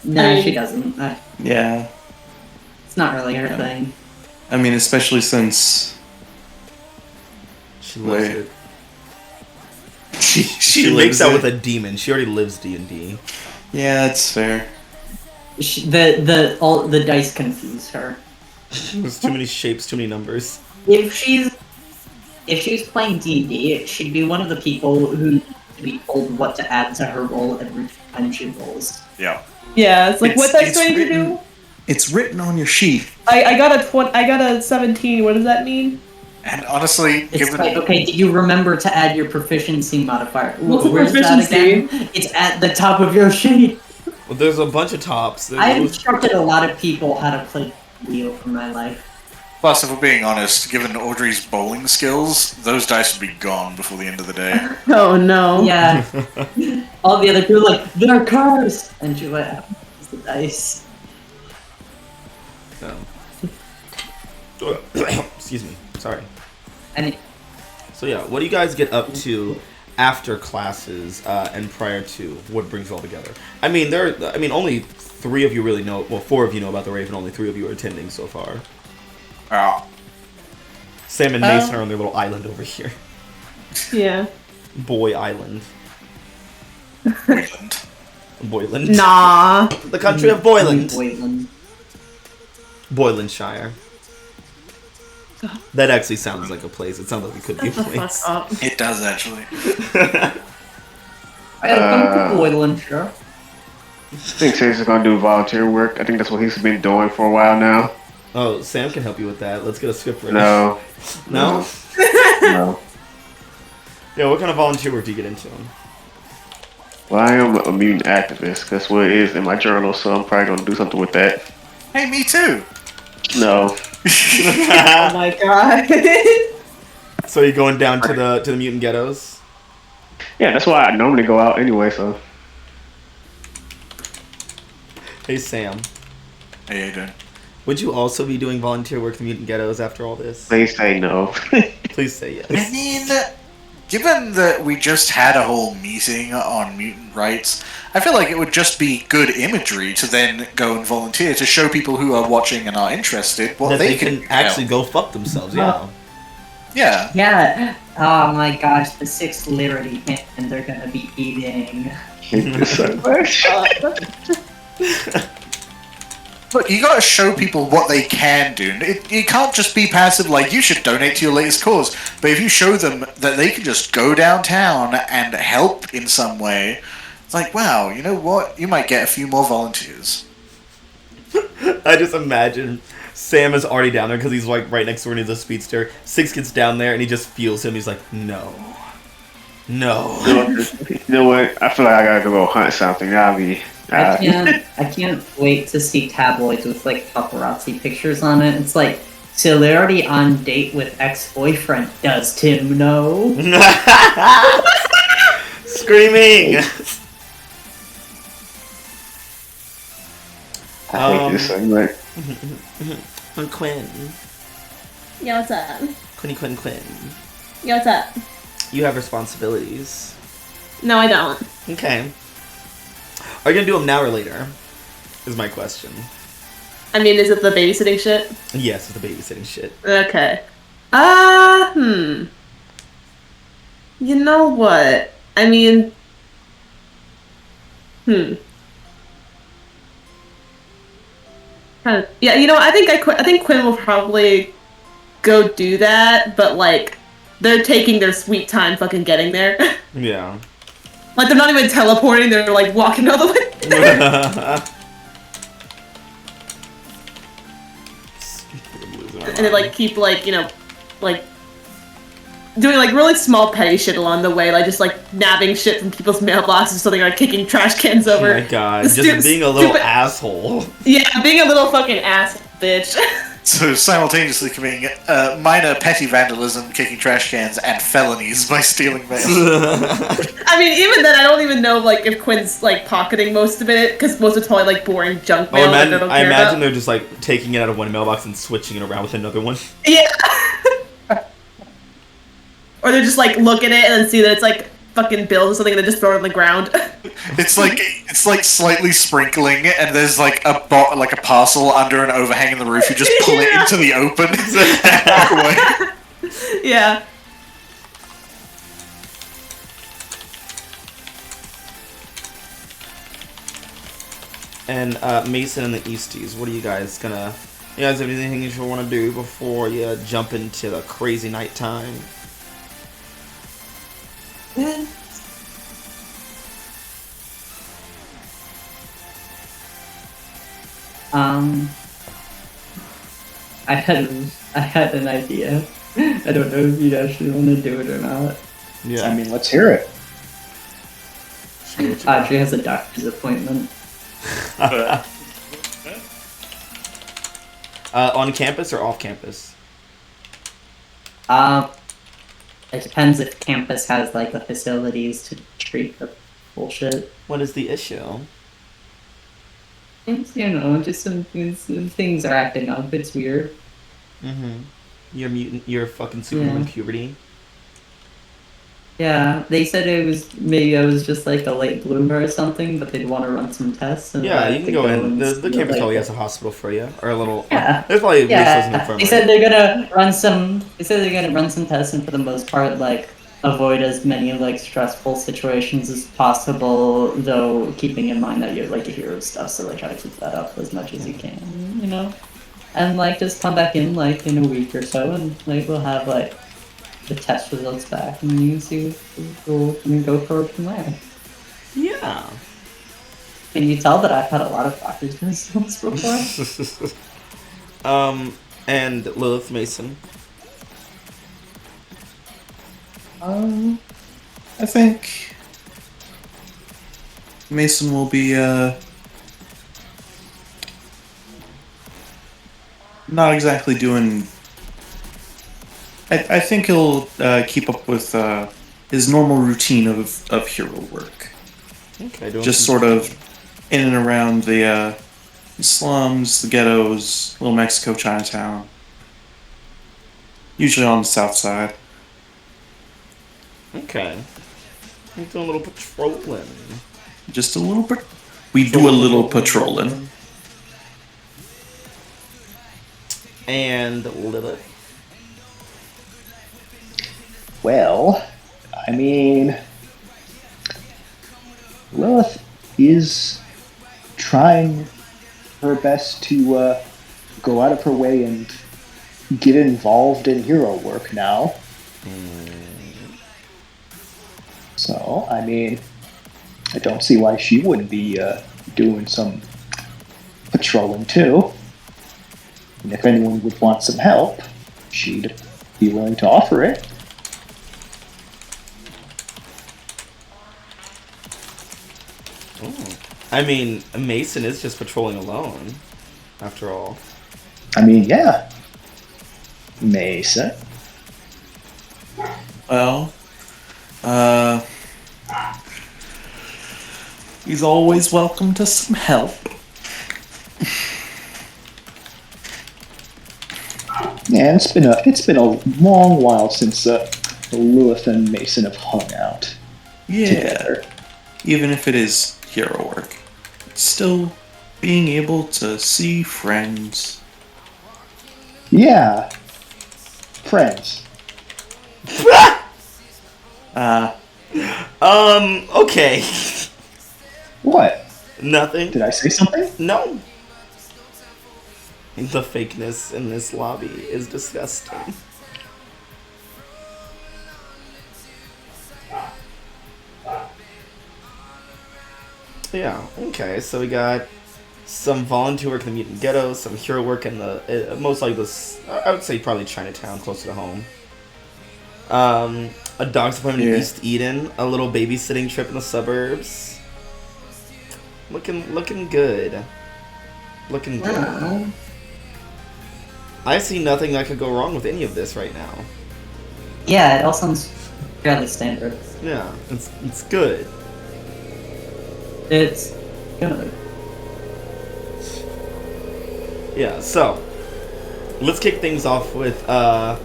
No, she doesn't. Yeah. It's not really her thing. I mean, especially since She loves Wait. it. she She lives makes out it. with a demon. She already lives D&D. Yeah, that's fair. The dice confuse her. There's too many shapes, too many numbers. If she's playing D&D, she'd be one of the people who to be told what to add to her roll every entry rolls. Yeah. Yeah, it's like, what dice do I need to written, do? It's written on your sheet. I got a 17. What does that mean? And honestly, It's given like, okay, do you remember to add your proficiency modifier? What's a Where's proficiency? that again? It's at the top of your sheet. Well, there's a bunch of tops. I've instructed a lot of people how to play Yu for my life. plus, if we're being honest, given Audrey's bowling skills, those dice would be gone before the end of the day. Oh no. Yeah. All the other people are like, they're cursed! And she's like, it's the dice. Excuse me. Sorry. And So yeah, what do you guys get up to after classes and prior to? What brings you all together? I mean, only 3 of you really know. Well, 4 of you know about the Rave, and only 3 of you are attending so far. Sam and Mason are on their little island over here. Yeah. Boy Island. Wayland. Boyland. Nah. The country of Boyland. Wayland. Boylandshire. That actually sounds like a place. It sounds like it could be a Shut the fuck place. up. It does, actually. I have come to Wayland, sure. I think Sam's gonna do volunteer work. I think that's what he's been doing for a while now. Oh, Sam can help you with that. Let's get a script ready. No. No? No. Yeah, what kind of volunteer work do you get into? Well, I am a mutant activist. That's what it is in my journal, so I'm probably gonna do something with that. Hey, me too. No. Oh my god. So you're going down to the mutant ghettos? Yeah, that's why I normally go out anyway, so. Hey Sam, Hey, how you doing? would you also be doing volunteer work in the mutant ghettos after all this? Please say no. Please say yes. I mean, given that we just had a whole meeting on mutant rights, I feel like it would just be good imagery to then go and volunteer to show people who are watching and are interested what That they, they can actually go fuck themselves, yeah. Yeah. Yeah. Oh my gosh, the 6th Liberty and they're gonna be eating. Hate this so much. Look, you gotta show people what they can do. You can't just be passive like, you should donate to your latest cause. But if you show them that they can just go downtown and help in some way, it's like, wow, you know what? You might get a few more volunteers. I just imagine Sam is already down there because he's like right next door and he's a speedster. 6 gets down there and he just feels him. He's like, no. No. You know what? I feel like I gotta go hunt something. That'll be. I can't wait to see tabloids with like paparazzi pictures on it. It's like celebrity on date with ex-boyfriend. Does Tim know? Screaming! I hate this so much. Quinn. Yeah, what's up? Quinn. Yeah, what's up? You have responsibilities. No, I don't. Okay. Are you gonna do them now or later? Is my question. I mean, is it the babysitting shit? Yes, it's the babysitting shit. Okay. You know what? I mean, Yeah, you know, I think Quinn will probably go do that, but like, they're taking their sweet time fucking getting there. Yeah. Like, they're not even teleporting, they're like walking all the way there. And they like keep like, you know, like doing like really small petty shit along the way, like just like nabbing shit from people's mailboxes, so they're like kicking trash cans over. Oh my god, just being a little asshole. Yeah, being a little fucking ass bitch. So simultaneously committing minor petty vandalism, kicking trash cans, and felonies by stealing mail. I mean, even then, I don't even know like if Quinn's like pocketing most of it, because most of it's probably like boring junk mail that they don't I care imagine about. they're just like taking it out of one mailbox and switching it around with another one. Yeah. Or they're just like look at it and then see that it's like fucking bills or something and then just throw it on the ground. It's like slightly sprinkling, and there's like a parcel under an overhang in the roof. You just pull it into the open and walk away. Yeah. And Mason and the Easties, what are you guys gonna? You guys have anything you want to do before you jump into the crazy nighttime? I had an idea. I don't know if you'd actually want to do it or not. Yeah. I mean, let's hear it. Audrey has a doctor's appointment. On campus or off campus? It depends if campus has like the facilities to treat the bullshit. What is the issue? It's, you know, just some things are acting up. It's weird. Mm-hmm. You're mutant. You're fucking Superman Yeah. puberty. Yeah, they said maybe I was just like a late bloomer or something, but they'd want to run some tests. And Yeah, I you have can to go in. and The see, campus like, probably has a hospital for you, or a little. Yeah. There's probably resources in the Yeah, infirmary. they said they're gonna run some. They said they're gonna run some tests, and for the most part, like avoid as many like stressful situations as possible. Though keeping in mind that you're like a hero stuff, so like try to keep that up as much as you can, you know. And like just come back in like in a week or so, and like we'll have like the test results back, and you can see we'll go forward from there. Yeah. Can you tell that I've had a lot of doctor's visits before? And Lilith Mason. I think Mason will be not exactly doing. I think he'll keep up with his normal routine of hero work. Okay. Doing Just some- sort of in and around the slums, the ghettos, Little Mexico, Chinatown. Usually on the south side. Okay. I'm doing a little patrolling. Just a little bit. We do a little patrolling. And Lilith. Well, I mean, Lilith is trying her best to go out of her way and get involved in hero work now. So, I mean, I don't see why she wouldn't be doing some patrolling too. And if anyone would want some help, she'd be willing to offer it. I mean, Mason is just patrolling alone, after all. I mean, yeah. Mason. Well, he's always welcome to some help. Yeah, it's been a long while since Lilith and Mason have hung out Yeah, together. even if it is hero work, it's still being able to see friends. Yeah. Friends. Okay. What? Nothing. Did I say something? No. The fakeness in this lobby is disgusting. Yeah, okay, so we got some volunteer work in the Mutant Ghetto, some hero work in the, most likely this, I would say probably Chinatown, closer to home. A dog's appointment in Yeah. East Eden, a little babysitting trip in the suburbs. Looking good. Looking good. Wow. I see nothing that could go wrong with any of this right now. Yeah, it all sounds fairly standard. Yeah, it's good. It's good. Yeah, so let's kick things off with the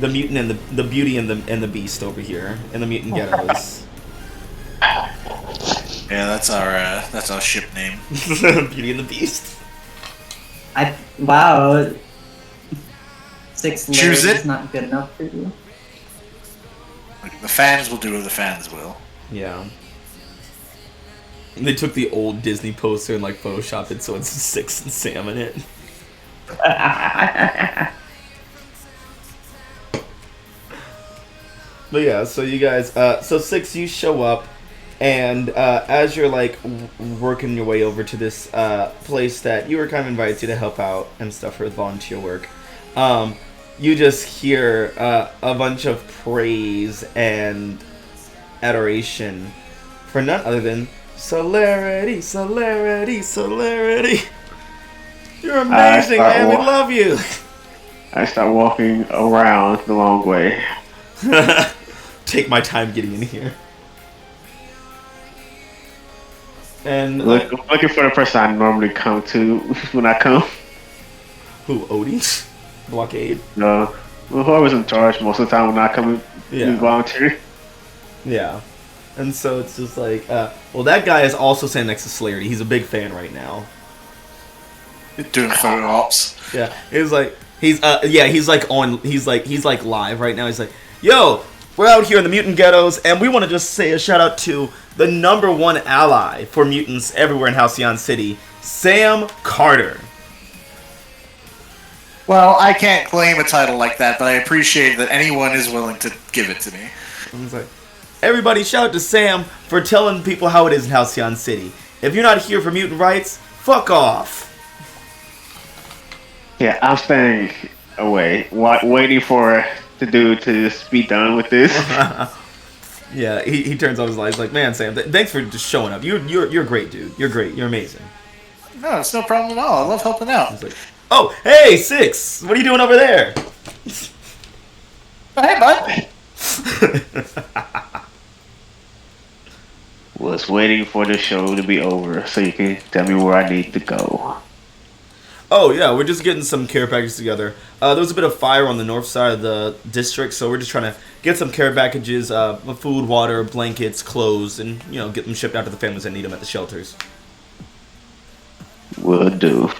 mutant and the beauty and the beast over here in the mutant ghettos. Yeah, that's our ship name. Beauty and the Beast. Wow. 6 Choose layers it. is not good enough for you. The fans will do what the fans will. Yeah. And they took the old Disney poster and like photoshopped it so it's 6 and Sam in it. But yeah, so you guys, so 6, you show up, And as you're like working your way over to this place that you were kind of invited to help out and stuff for volunteer work, you just hear a bunch of praise and adoration for none other than Celerity, Celerity, Celerity. You're amazing, man. We love you. I start walking around the long way. Take my time getting in here. And Looking for the person I normally come to when I come. who? Odie? Blockade? No, whoever's in charge most of the time when I come and volunteer. Yeah. And so it's just like, well, that guy is also standing next to Celerity. He's a big fan right now. Doing photo ops. Yeah, he's like he's like live right now. He's like, yo, we're out here in the mutant ghettos, and we want to just say a shout out to the #1 ally for mutants everywhere in Halcyon City, Sam Carter. Well, I can't claim a title like that, but I appreciate that anyone is willing to give it to me. And he's like, everybody shout out to Sam for telling people how it is in Halcyon City. If you're not here for mutant rights, fuck off. Yeah, I'm staying away, waiting for the dude to just be done with this. Yeah, he turns on his light. He's like, man, Sam, thanks for just showing up. You're a great dude. You're great. You're amazing. No, it's no problem at all. I love helping out. He's like, oh, hey, Six, what are you doing over there? Hey, bud. Was waiting for the show to be over so you can tell me where I need to go. Oh, yeah, we're just getting some care packages together. There was a bit of fire on the north side of the district, so we're just trying to get some care packages, food, water, blankets, clothes, and, get them shipped out to the families that need them at the shelters. Will do.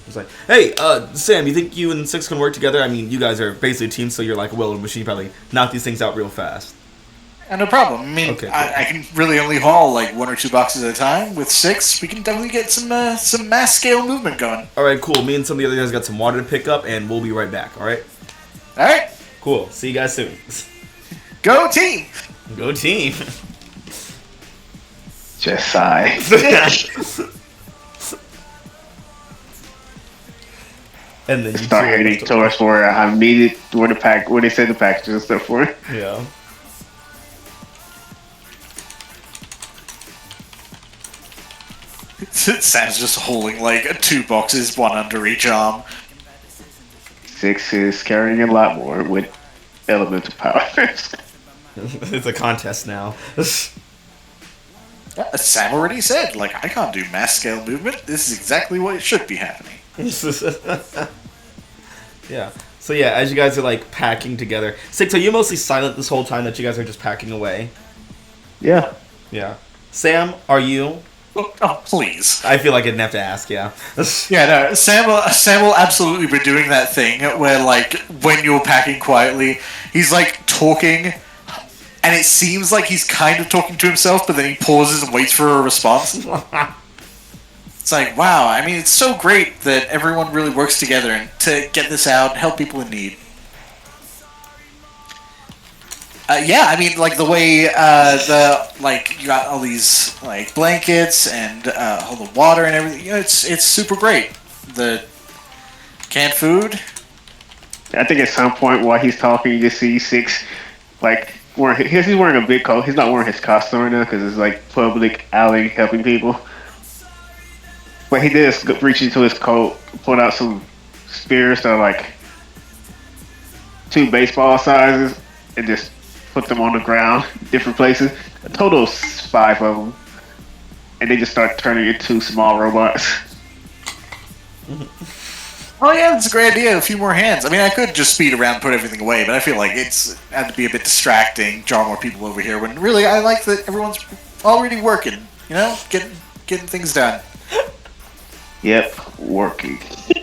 It's like, hey, Sam, you think you and Six can work together? I mean, you guys are basically a team, so you're like a well-oiled machine. Probably knock these things out real fast. No problem. I mean, Okay, cool. I can really only haul like 1 or 2 boxes at a time. With 6, we can definitely get some mass scale movement going. All right, cool. Me and some of the other guys got some water to pick up, and we'll be right back. All right? All right. Cool. See you guys soon. Go team. Go team. Just sigh. And then you Start heading towards where I'm needed, where they said the packages and stuff for. Yeah. Sam's just holding like 2 boxes, 1 under each arm. 6 is carrying a lot more with elemental powers. It's a contest now. Sam already said, like, I can't do mass scale movement. This is exactly what should be happening. Yeah. So yeah, as you guys are like packing together, Six, are you mostly silent this whole time that you guys are just packing away? Yeah. Yeah. Sam, are you? Oh, please. I feel like I didn't have to ask, yeah. Yeah, no, Sam will absolutely be doing that thing where, like, when you're packing quietly, he's, like, talking, and it seems like he's kind of talking to himself, but then he pauses and waits for a response. It's like, wow, I mean, it's so great that everyone really works together and to get this out, help people in need. Yeah, I mean, like, the way, you got all these, like, blankets and all the water and everything, it's super great. The canned food. I think at some point while he's talking, you just see 6, like, he's wearing a big coat. He's not wearing his costume right now because it's, like, public alley helping people. But he did reach into his coat, pull out some spears that are, like, 2 baseball sizes, and just put them on the ground, different places. A total of 5 of them. And they just start turning into small robots. Oh yeah, that's a great idea. A few more hands. I mean, I could just speed around and put everything away, but I feel like it's had to be a bit distracting, draw more people over here, when really I like that everyone's already working, getting things done. Yep, working.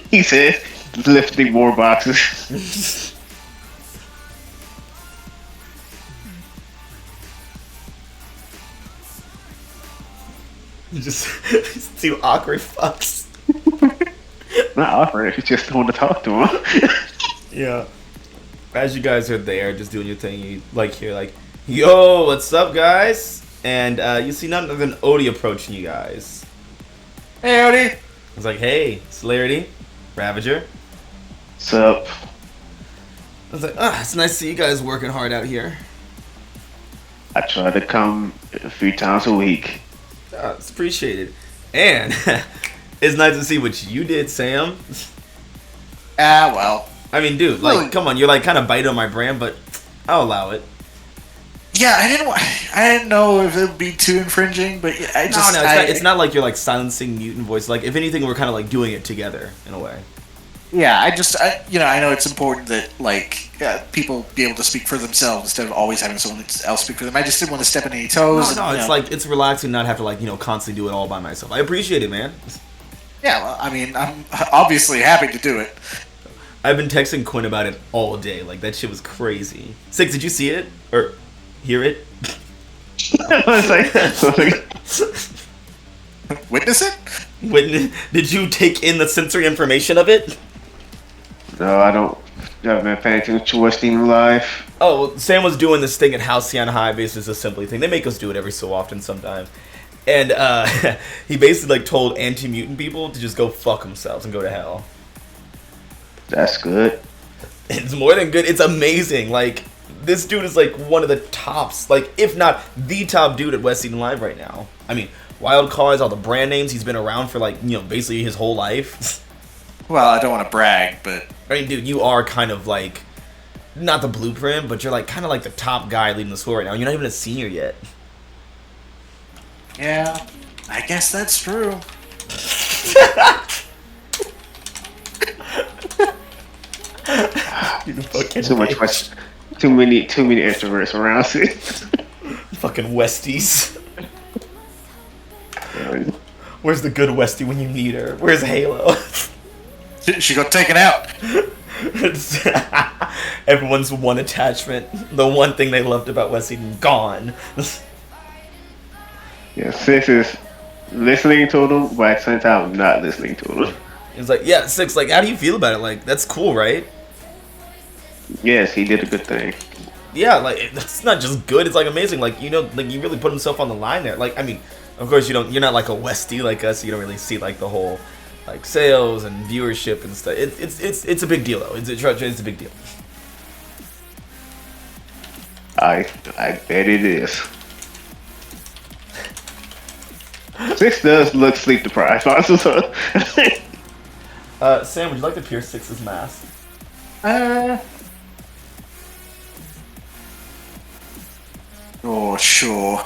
He said, lifting more boxes. Just 2 awkward fucks. Not awkward, you just want to talk to him. Yeah. As you guys are there, just doing your thing, you hear yo, what's up, guys? and you see none other than Odie approaching you guys. Hey, Odie. It's like, hey, Celerity, Ravager. Sup? I was like, it's nice to see you guys working hard out here. I try to come a few times a week. It's appreciated. And it's nice to see what you did, Sam. Well. I mean, dude, like, come on, you're like kind of biting on my brand, but I'll allow it. Yeah, I didn't know if it would be too infringing, but I just... No, it's not like you're like silencing mutant voice. Like, if anything, we're kind of like doing it together in a way. Yeah, I know it's important that, like, people be able to speak for themselves instead of always having someone else speak for them. I just didn't want to step on any toes. No, it's like, it's relaxing not have to, like, constantly do it all by myself. I appreciate it, man. Yeah, well, I mean, I'm obviously happy to do it. I've been texting Quinn about it all day. Like, that shit was crazy. Six, did you see it? Or hear it? Witness it? Did you take in the sensory information of it? No, I don't. I've been paying attention to what's in life. Oh, well, Sam was doing this thing at Halcyon Academies, is a simply thing. They make us do it every so often sometimes. And he basically like told anti-mutant people to just go fuck themselves and go to hell. That's good. It's more than good. It's amazing. Like, this dude is like one of the tops, like if not the top dude at West Eden Live right now. I mean, Wildcards, all the brand names, he's been around for like, basically his whole life. Well, I don't want to brag, but... I mean, dude, you are kind of like, not the blueprint, but you're like kind of like the top guy leading the school right now. You're not even a senior yet. Yeah, I guess that's true. Too many extroverts around. Fucking Westies. Where's the good Westie when you need her? Where's Halo? She got taken out. Everyone's one attachment. The one thing they loved about West Eden, gone. Yeah, Six is listening to them, but at the same time, not listening to them. It's like, yeah, Six, like, how do you feel about it? Like, that's cool, right? Yes, he did a good thing. Yeah, like, it's not just good, it's like amazing. Like, like, you really put himself on the line there. Like, I mean, of course, you're not like a Westie like us, so you don't really see, like, the whole, like, sales and viewership and stuff. It's a big deal, though. It's a big deal. I bet it is. Six does look sleep deprived. Sam, would you like to pierce Six's mask? Oh, sure.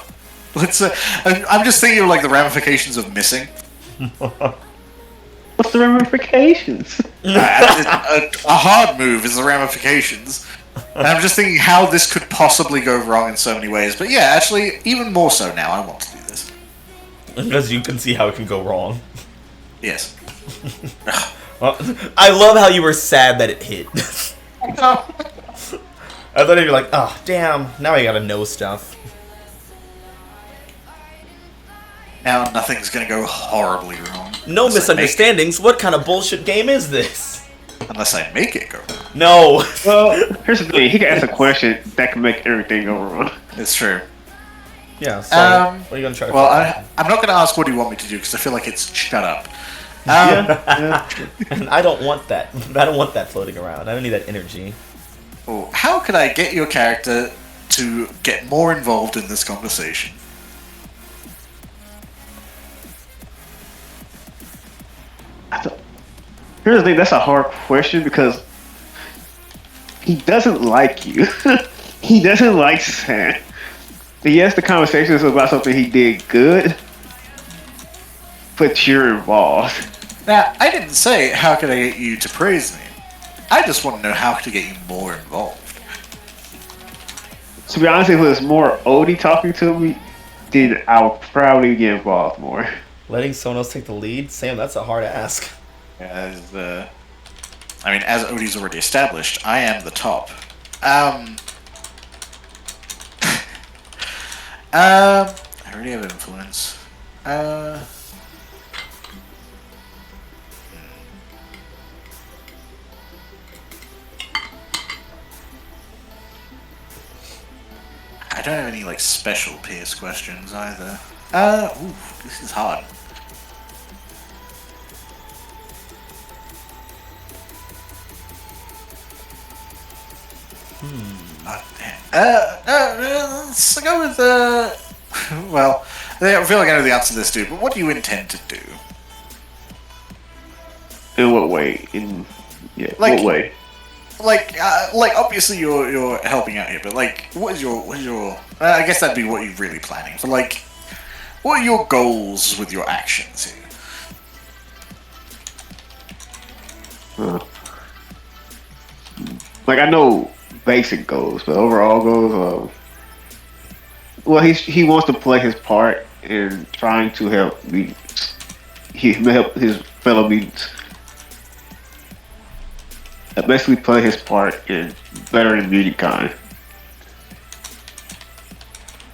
Let's. I'm just thinking of like the ramifications of missing. What's the ramifications? A hard move is the ramifications. And I'm just thinking how this could possibly go wrong in so many ways. But yeah, actually, even more so now, I want to do this. Because you can see how it can go wrong. Yes. Well, I love how you were sad that it hit. I thought you'd be like, oh, damn, now I gotta know stuff. Now nothing's gonna go horribly wrong. No misunderstandings. What kind of bullshit game is this? Unless I make it go wrong. No. Well, here's the thing. He can ask a question that can make everything go wrong. It's true. Yeah, so what are you gonna try to I'm not gonna ask what do you want me to do, because I feel like it's shut up. And I don't want that. I don't want that floating around. I don't need that energy. Oh, how could I get your character to get more involved in this conversation? Here's the thing, that's a hard question because he doesn't like you. He doesn't like Sam. Yes, the conversation is about something he did good, but you're involved. Now, I didn't say how could I get you to praise me. I just want to know how to get you more involved. To be honest, if it was more Odie talking to me, then I would probably get involved more. Letting someone else take the lead? Sam, that's a hard ask. As Odie's already established, I am the top. I already have influence. I don't have any like special Pierce questions either. Ooh, this is hard. Let's go with well, I feel like I know the answer to this, dude. But what do you intend to do? In what way? Like- what way? Like obviously you're helping out here, but like, what is your? I guess that'd be what you're really planning for. Like, what are your goals with your actions here? Like I know basic goals, but overall goals. Well, he wants to play his part in trying to help mutants. He help his fellow mutants. Basically, play his part in bettering mutant kind. I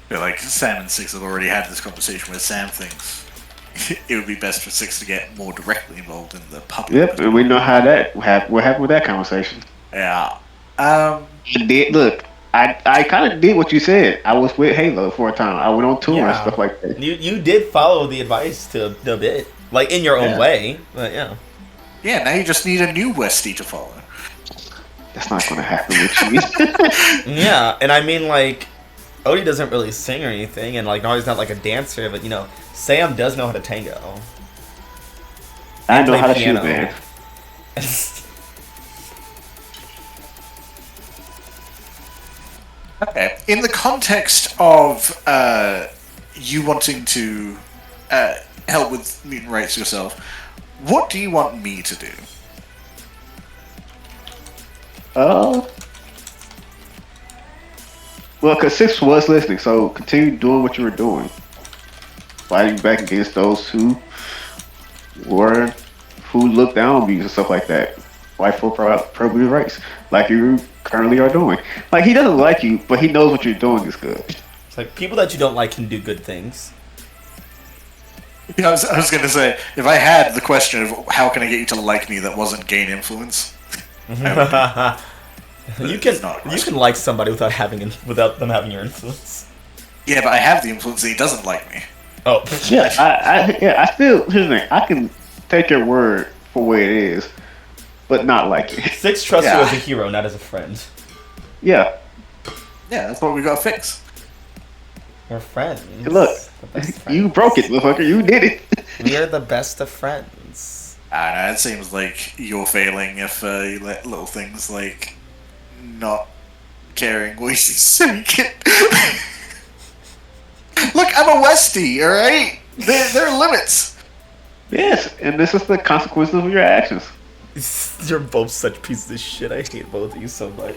feel like Sam and Six have already had this conversation where Sam thinks it would be best for Six to get more directly involved in the public. Yep, and we know how what happened with that conversation. Yeah. Look, I kind of did what you said. I was with Halo for a time. I went on tour and Yeah. stuff like that. You did follow the advice to a bit, like in your own Yeah. way, but yeah. Yeah. Now you just need a new Westie to follow. That's not going to happen with you. Yeah, and I mean, like, Odie doesn't really sing or anything, and like, no, he's not like a dancer, but you know, Sam does know how to tango. I know play how to piano. shoot, man. Okay. In the context of you wanting to help with mutant rights yourself, what do you want me to do? Well, because Six was listening, so continue doing what you were doing. Fighting back against those who looked down on you and stuff like that. Fight for probably rights, like you currently are doing. Like, he doesn't like you, but he knows what you're doing is good. It's like people that you don't like can do good things. I was going to say, if I had the question of how can I get you to like me that wasn't gain influence, you It's can not a you can like somebody without them having your influence. yeah, but I have the influence and he doesn't like me. Oh, Yeah, I still, here's the thing, I can take your word for what it is, but not like it. Six trusts Yeah. you as a hero, not as a friend. Yeah, Yeah, that's what we got to fix. We're friends. look, The best friends. you broke it, motherfucker, you did it. We are the best of friends. I don't know, it seems like you're failing if you let little things like not caring what you say. Look, I'm a Westie, alright? There are limits. Yes, and this is the consequences of your actions. You're both such pieces of shit. I hate both of you so much.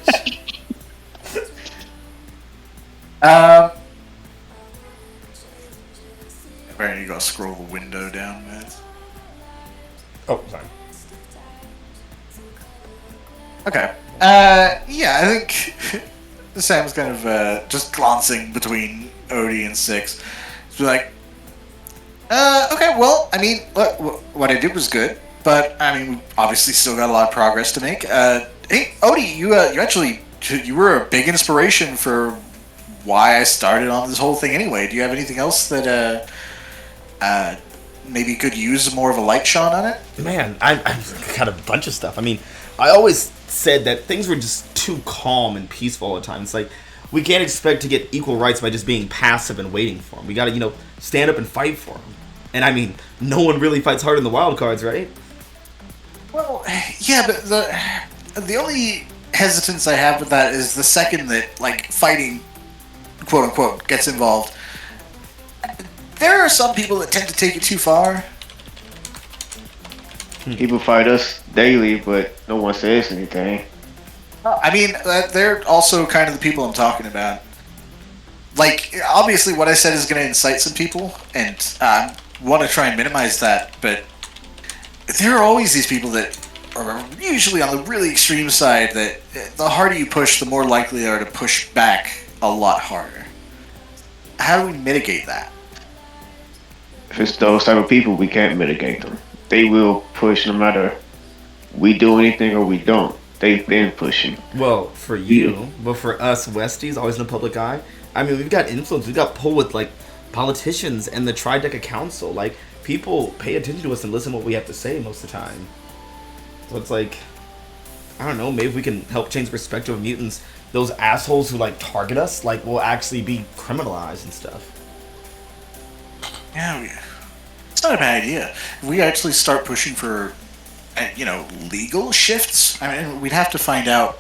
Apparently you gotta scroll the window down, man. Oh, sorry. Okay. Yeah, I think Sam's kind of just glancing between Odie and Six. He's like, okay, well, I mean, what I did was good, but I mean, we obviously still got a lot of progress to make. Hey, Odie, you actually you were a big inspiration for why I started on this whole thing anyway. Do you have anything else that maybe could use more of a light shone on it? Man, I've got a bunch of stuff. I mean, I always said that things were just too calm and peaceful all the time. It's like, we can't expect to get equal rights by just being passive and waiting for them. We gotta, stand up and fight for them. And I mean, no one really fights harder than the Wildcards, right? Well, yeah, but the only hesitance I have with that is the second that, like, fighting, quote unquote, gets involved. There are some people that tend to take it too far. People fight us daily, but no one says anything. I mean, they're also kind of the people I'm talking about. Like, obviously what I said is going to incite some people, and I want to try and minimize that, but there are always these people that are usually on the really extreme side that the harder you push, the more likely they are to push back a lot harder. How do we mitigate that? If it's those type of people, we can't mitigate them. They will push no matter we do anything or we don't. They've been pushing. Well, for you, but for us Westies, always in the public eye. I mean, we've got influence. We've got pull with like politicians and the Trideca Council. Like people pay attention to us and listen to what we have to say most of the time. So it's like, I don't know. Maybe if we can help change the perspective of mutants. Those assholes who like target us, like, will actually be criminalized and stuff. Yeah, it's not a bad idea. If we actually start pushing for, legal shifts, I mean, we'd have to find out.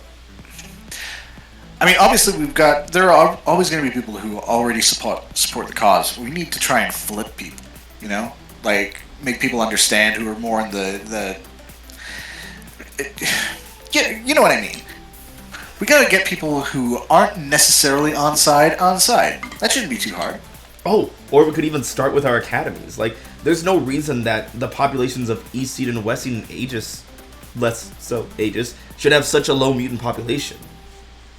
I mean, obviously, there are always going to be people who already support the cause. We need to try and flip people, like make people understand who are more in yeah, you know what I mean. We gotta get people who aren't necessarily on side. That shouldn't be too hard. Oh, or we could even start with our academies. Like, there's no reason that the populations of East Eden and West Eden Aegis, less so Aegis, should have such a low mutant population.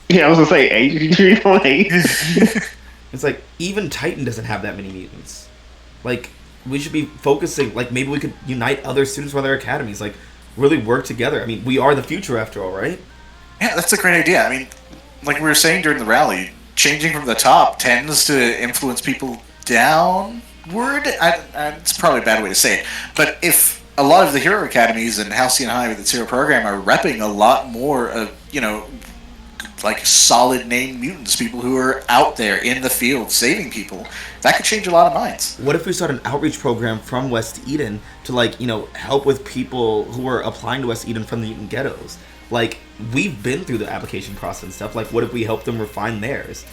Yeah, I was gonna say 83.8. It's like, even Titan doesn't have that many mutants. Like, we should be focusing, like, maybe we could unite other students from other academies, like, really work together. I mean, we are the future after all, right? Yeah, that's a great idea. I mean, like we were saying during the rally, changing from the top tends to influence people downward. It's probably a bad way to say it. But if a lot of the hero academies and Halcyon High with its hero program are repping a lot more of, like solid name mutants, people who are out there in the field saving people, that could change a lot of minds. What if we start an outreach program from West Eden to, like, help with people who are applying to West Eden from the mutant ghettos? Like, we've been through the application process and stuff. Like, what if we help them refine theirs?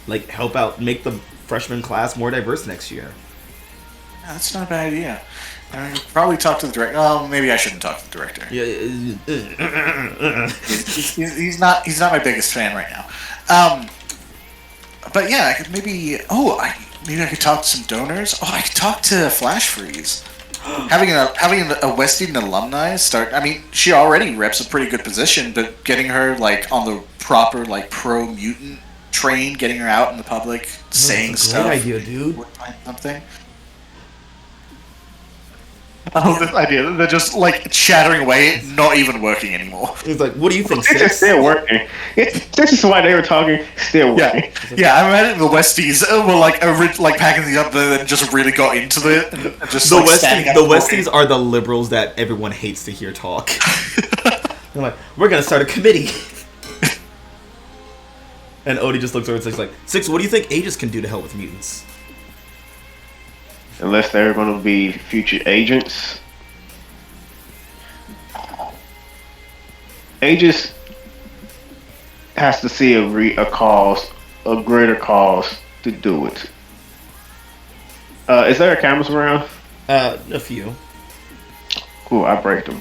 Like, help out, make the freshman class more diverse next year. Yeah, that's not a bad idea. I mean, probably talk to the director. Oh, maybe I shouldn't talk to the director. Yeah. He's not my biggest fan right now. But yeah, I could maybe. Maybe I could talk to some donors. I could talk to Flash Freeze. having a West Eden alumni start. I mean, she already reps a pretty good position, but getting her like on the proper like pro mutant train, getting her out in the public, saying that's a stuff. great idea, dude. Something. I love this idea. They're just like chattering away, not even working anymore. It's like, what do you think, It's Six? still working. This is why they were talking. Still working. Yeah. I imagine the Westies were like packing these up, and then just really got into it. And just The Westies are the liberals that everyone hates to hear talk. They're like, we're gonna start a committee. And Odie just looks over and says, like, Six, what do you think Aegis can do to help with mutants? Unless they're going to be future agents. Aegis has to see a greater cause to do it. Is there a cameras around? A few. Cool, I break them.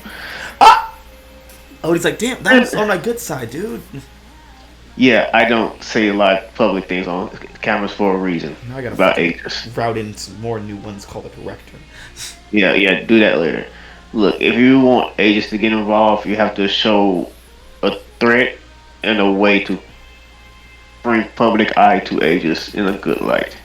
Odie's like, damn, that was on my good side, dude. Yeah, I don't say a lot of public things on cameras for a reason. Now I gotta about Aegis. route in some more new ones called the director. Yeah, do that later. Look, if you want Aegis to get involved, you have to show a threat and a way to bring public eye to Aegis in a good light.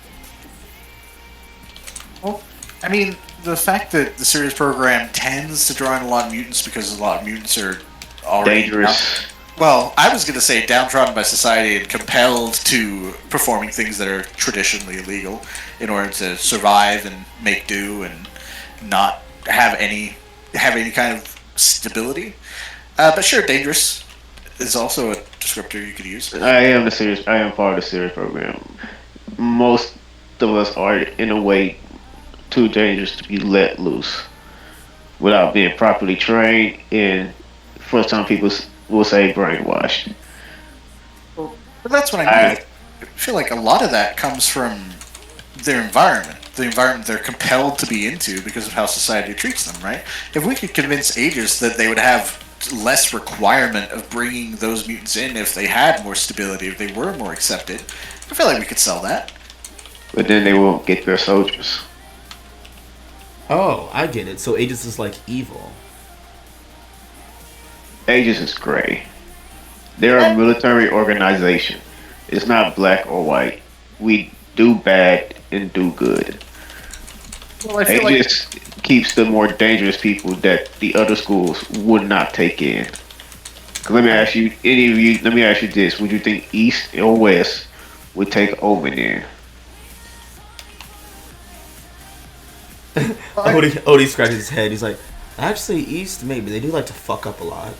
Well, I mean, the fact that the series program tends to draw in a lot of mutants because a lot of mutants are already Dangerous. Well, I was going to say downtrodden by society and compelled to performing things that are traditionally illegal in order to survive and make do and not have any kind of stability. But sure, dangerous is also a descriptor you could use. I am part of the series program. Most of us are in a way too dangerous to be let loose without being properly trained, and for some people will say brainwashed. But that's what I mean. I feel like a lot of that comes from their environment. The environment they're compelled to be into because of how society treats them, right? If we could convince Aegis that they would have less requirement of bringing those mutants in if they had more stability, if they were more accepted, I feel like we could sell that. But then they won't get their soldiers. Oh, I get it. So Aegis is like evil. Aegis is gray. They're a military organization. It's not black or white. We do bad and do good. Well, I feel Aegis keeps the more dangerous people that the other schools would not take in. Let me ask you, any of you. Let me ask you this: would you think East or West would take over there? Odie scratches his head. He's like, actually, East maybe they do like to fuck up a lot.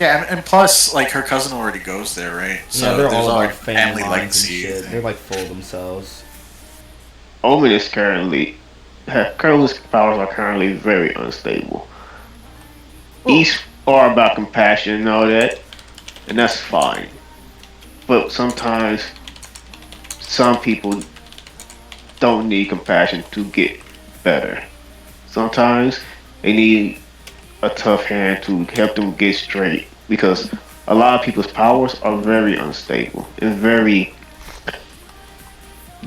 Yeah, and plus, like, her cousin already goes there, right? So Yeah, they're there's all like about family lines and legacy. shit. They're like full of themselves. Omen is currently, Curly's powers are currently very unstable. East are about compassion and all that, and that's fine. But sometimes some people don't need compassion to get better. Sometimes they need a tough hand to help them get straight because a lot of people's powers are very unstable and very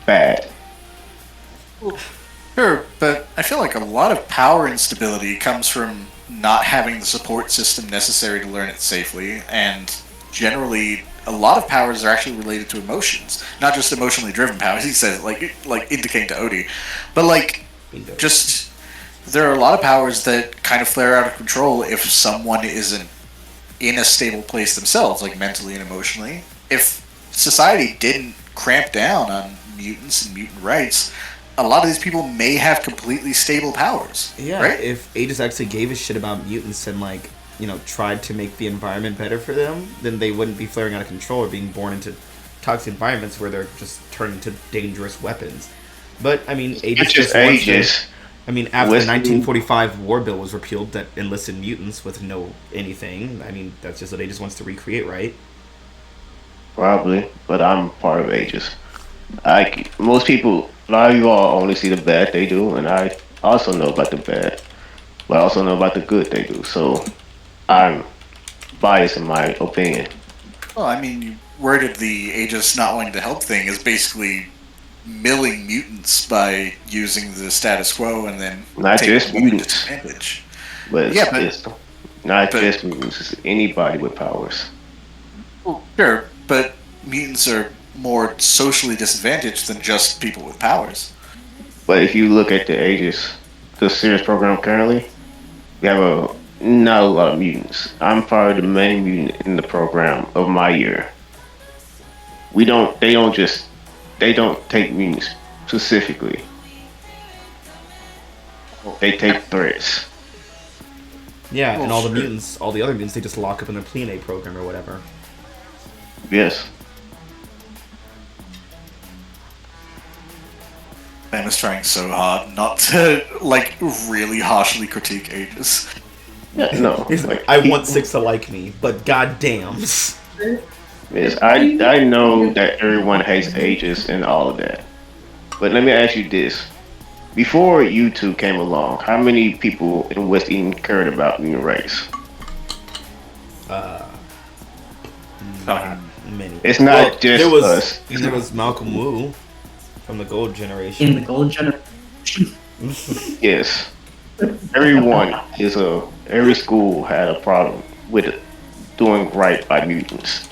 bad. Sure, but I feel like a lot of power instability comes from not having the support system necessary to learn it safely, and generally, a lot of powers are actually related to emotions, not just emotionally driven powers. He says, like indicating to Odie, but like, just there are a lot of powers that kind of flare out of control if someone isn't in a stable place themselves, like mentally and emotionally. If society didn't cramp down on mutants and mutant rights, a lot of these people may have completely stable powers. Yeah, right? if Aegis actually gave a shit about mutants and like, tried to make the environment better for them, then they wouldn't be flaring out of control or being born into toxic environments where they're just turned into dangerous weapons. But I mean, Aegis just wants to- Aegis. I mean, after the Listen- 1945 war bill was repealed that enlisted mutants with no anything, I mean, that's just what Aegis wants to recreate, right? Probably, but I'm part of Aegis. Most people, a lot of you all only see the bad they do, and I also know about the bad, but I also know about the good they do. So I'm biased in my opinion. Well, I mean, you worded the Aegis not wanting to help thing as basically milling mutants by using the status quo and then Not taking just them into mutants. disadvantage. But Yeah, but- it's not but- just mutants, it's anybody with powers. Sure, but mutants are more socially disadvantaged than just people with powers. But if you look at the Aegis, the series program currently, we have not a lot of mutants. I'm probably the main mutant in the program of my year. They don't take mutants specifically. They take threats. Yeah, and all the sure. mutants, all the other mutants, they just lock up in their Plenate program or whatever. Yes. Sam is trying so hard not to, like, really harshly critique Aegis. No. He's like, I want Six to like me, but goddamn. Yes, I know that everyone hates Aegis and all of that. But let me ask you this. Before you two came along, how many people in West Eden cared about mutant rights? Many. It's not just there was, us. There was Malcolm Wu from the Gold Generation. In the gold generation. Yes. Every school had a problem with doing right by mutants.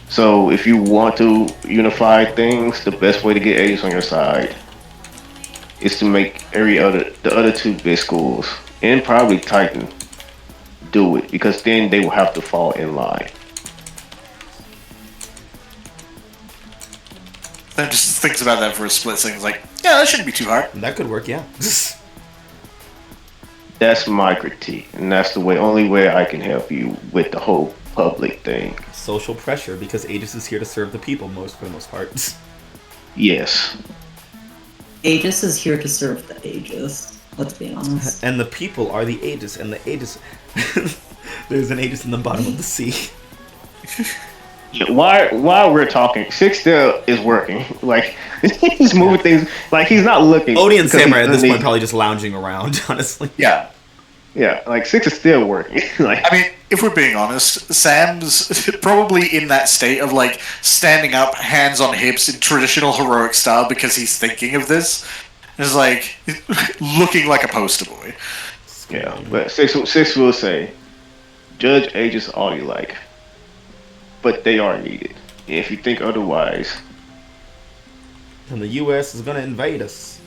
So if you want to unify things, the best way to get Aegis on your side is to make the other two big schools, and probably Titan, do it, because then they will have to fall in line. Then just thinks about that for a split second. It's like, yeah, that shouldn't be too hard. That could work, yeah. That's my critique, and that's the only way I can help you with the whole public thing. Social pressure, because Aegis is here to serve the people for the most part. Yes. Aegis is here to serve the Aegis. Let's be honest. And the people are the Aegis, and the Aegis... There's an Aegis in the bottom of the sea. Yeah, while we're talking, Six still is working. Like, he's moving things. Like, he's not looking. Odie and because Sam are at this he- point probably just lounging around, honestly. Yeah. Yeah, like, Six is still working. Like, I mean, if we're being honest, Sam's probably in that state of, like, standing up, hands on hips in traditional heroic style because he's thinking of this. It's like, looking like a poster boy. yeah, but Six will say, judge Aegis all you like, but they are needed. And if you think otherwise, And the U.S. is gonna invade us.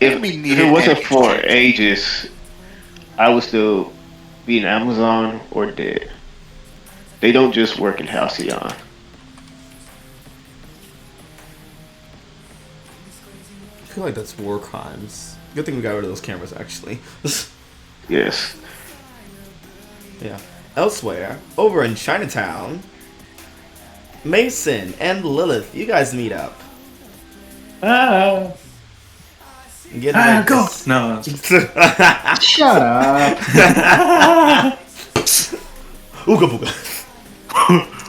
if We need it it wasn't and for exchange. Aegis, I would still be in Amazon or dead. They don't just work in Halcyon. I feel like that's war crimes. Good thing we got rid of those cameras, actually. Yes. Yeah. Elsewhere, over in Chinatown, Mason and Lilith, you guys meet up. Get like Go! this. No. Shut up. Ooga booga.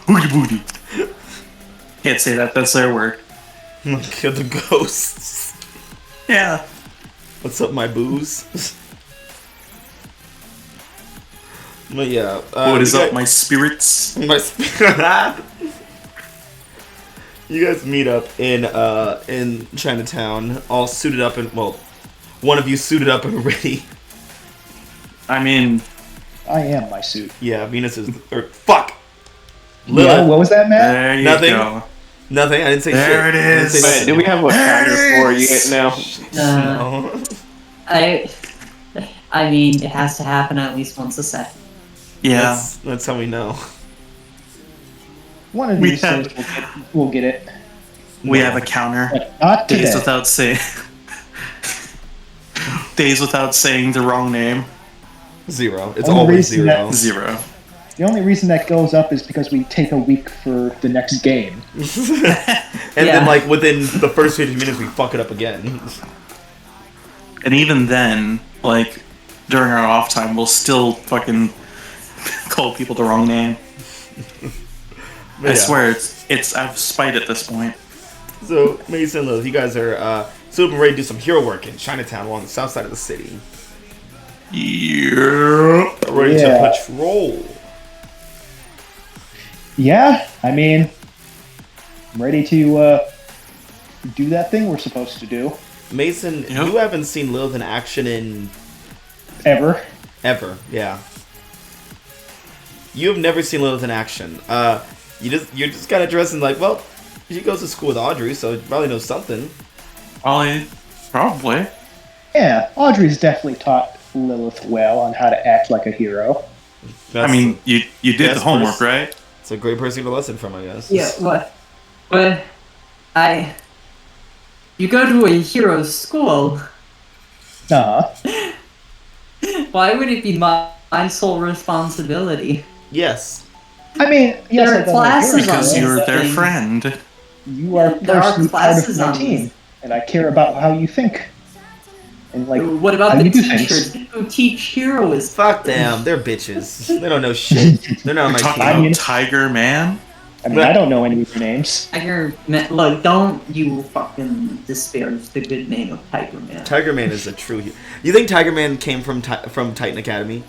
Booty booty. Can't say that. That's their word. Kill the ghosts. Yeah. What's up, my booze? But yeah. What is you up, guys- my spirits? You guys meet up in Chinatown, all suited up and one of you suited up and ready. I mean, I am my suit. Yeah, Venus is fuck. Yeah, Lilith. what was that, Matt? there you Nothing. go. Nothing. I didn't say There shit. it I didn't is. say But do we have a counter for it yet now? Uh, No. I mean, it has to happen at least once a set. Yeah. That's how we know. One of We these have- days we'll get it. We have a counter. But not Days today. without saying. Days without saying the wrong name. 0. It's Only always reason 0. 0. The only reason that goes up is because we take a week for the next game. And Yeah. then, like, within the first 50 minutes, we fuck it up again. And even then, like, during our off time, we'll still fucking call people the wrong name. But I yeah. swear, it's I've spite at this point. So, Mason and Lilith, you guys are super ready to do some hero work in Chinatown along the south side of the city. Yeah. Ready Yeah. to patrol. Yeah, I mean, I'm ready to do that thing we're supposed to do. Mason, Yep. you haven't seen Lilith in action in Ever. ever. Yeah. You have never seen Lilith in action. You're just kind of dressing like, well, she goes to school with Audrey, so she probably knows something. Probably. Yeah, Audrey's definitely taught Lilith well on how to act like a hero. That's I mean, you did Yes, the homework, first- right? it's a great person to get a lesson from, I guess. Yeah, what? But you go to a hero school. Uh-huh. Why would it be my sole responsibility? Yes. I mean, yes, There I are don't know classes yours, on Because this. but you're their thing. friend. you are There are personally part of classes my on team, this. and I care about how you think. And like, What about how the you do teachers things. who teach heroism? Fuck them. They're bitches. They don't know shit. They're not on We're my talking team. I mean- about Tiger Man. I mean, I don't know any of your names. Tiger Man, look, don't you fucking disparage the good name of Tiger Man. Tiger Man is a true hero. You think Tiger Man came from Titan Academy?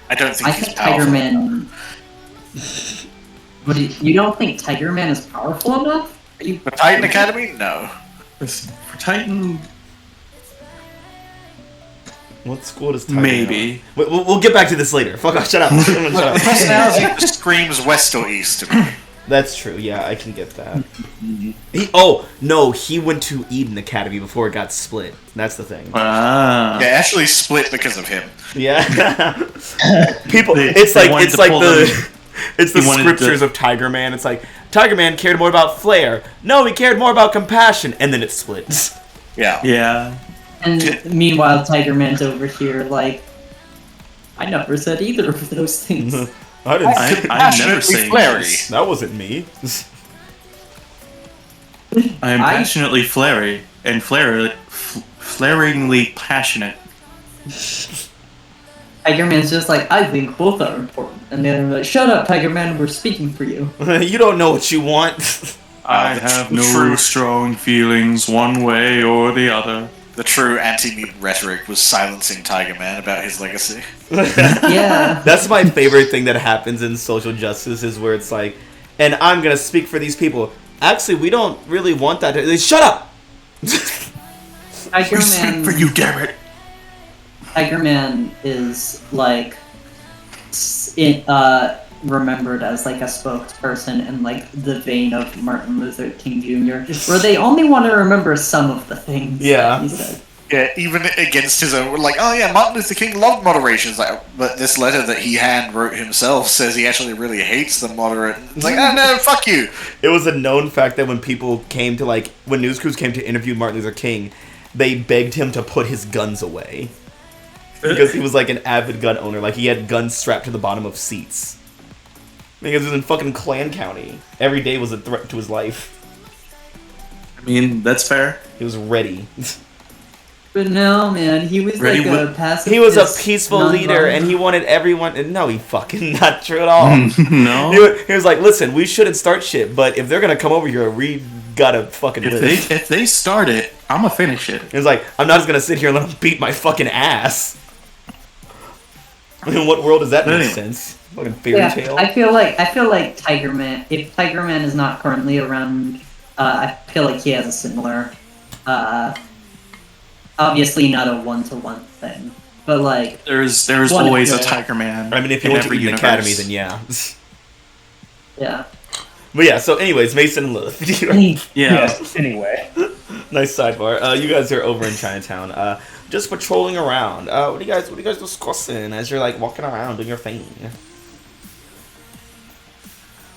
I don't think I he's think powerful. Tiger Man. But you don't think Tiger Man is powerful enough? Are you The Titan Academy? No. For Titan, What school does Tiger maybe. Man? We'll get back to this later. Fuck off. Shut up. Shut The up. personality just screams west or east to me. That's true. Yeah, I can get that. He went to Eden Academy before it got split. That's the thing. Ah. Yeah, actually split because of him. Yeah. People. They It's like wanted to pull the. them- It's the He wanted scriptures to- of Tiger Man. It's like Tiger Man cared more about flair. No, he cared more about compassion, and then it split. Yeah. Yeah. And meanwhile, Tiger Man's over here like, I never said either of those things. I didn't. I'm never Passionately saying flary. this. That wasn't me. I am I- passionately flary and flaringly passionate. Tiger Man's just like, I think both are important. And then they're like, shut up, Tiger Man, we're speaking for you. You don't know what you want. I the have true- no strong feelings one way or the other. The true anti-mutant rhetoric was silencing Tiger Man about his legacy. Yeah. That's my favorite thing that happens in social justice is where it's like, and I'm gonna speak for these people. Actually, we don't really want that. Shut up. Tiger We speak Man, for you, Garrett. Tiger Man is like, remembered as like a spokesperson in like the vein of Martin Luther King Jr., where they only want to remember some of the things that he said. Yeah, even against his own, like, oh yeah, Martin Luther King loved moderation. It's like, but this letter that he hand wrote himself says he actually really hates the moderate. It's like, oh no, fuck you. It was a known fact that when people came to, like, when news crews came to interview Martin Luther King, they begged him to put his guns away. Because he was, like, an avid gun owner. Like, he had guns strapped to the bottom of seats. Because he was in fucking Klan County. Every day was a threat to his life. I mean, that's fair. He was ready. But no, man, he was Ready like a with- pacifist. He was a peaceful leader, and nonviolent- he wanted everyone... No, he fucking not true at all. No. He was like, listen, we shouldn't start shit, but if they're gonna come over here, we gotta fucking live. If they start it, I'm gonna finish it. He was like, I'm not just gonna sit here and let them beat my fucking ass. I mean, what world does that make Anyway. sense? Fucking fairy tale? I feel like Tiger Man. If Tiger Man is not currently around, I feel like he has a similar. Obviously, not a 1-to-1 thing, but like There's One- always a yeah. Tiger Man. I mean, if you in went to every Eden universe. Academy, then yeah. yeah. But yeah, so anyways, Mason and Lilith. Yeah. Yes. Anyway, Nice sidebar. You guys are over in Chinatown, just patrolling around. What are you guys discussing as you're like walking around doing your thing?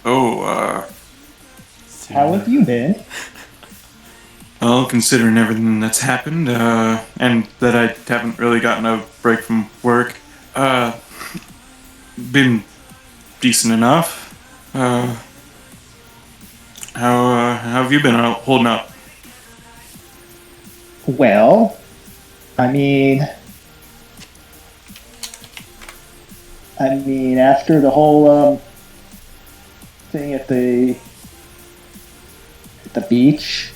Oh, how have you been? well, considering everything that's happened, and that I haven't really gotten a break from work, been decent enough. How have you been holding up? Well, I mean, after the whole thing at the beach,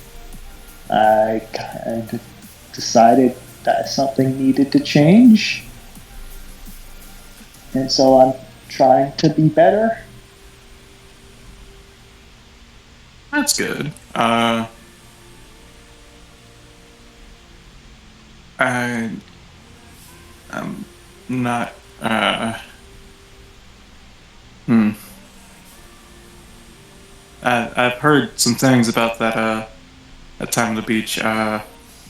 I kind of decided that something needed to change, and so I'm trying to be better. That's good. I'm not, I've heard some things about that time on the beach.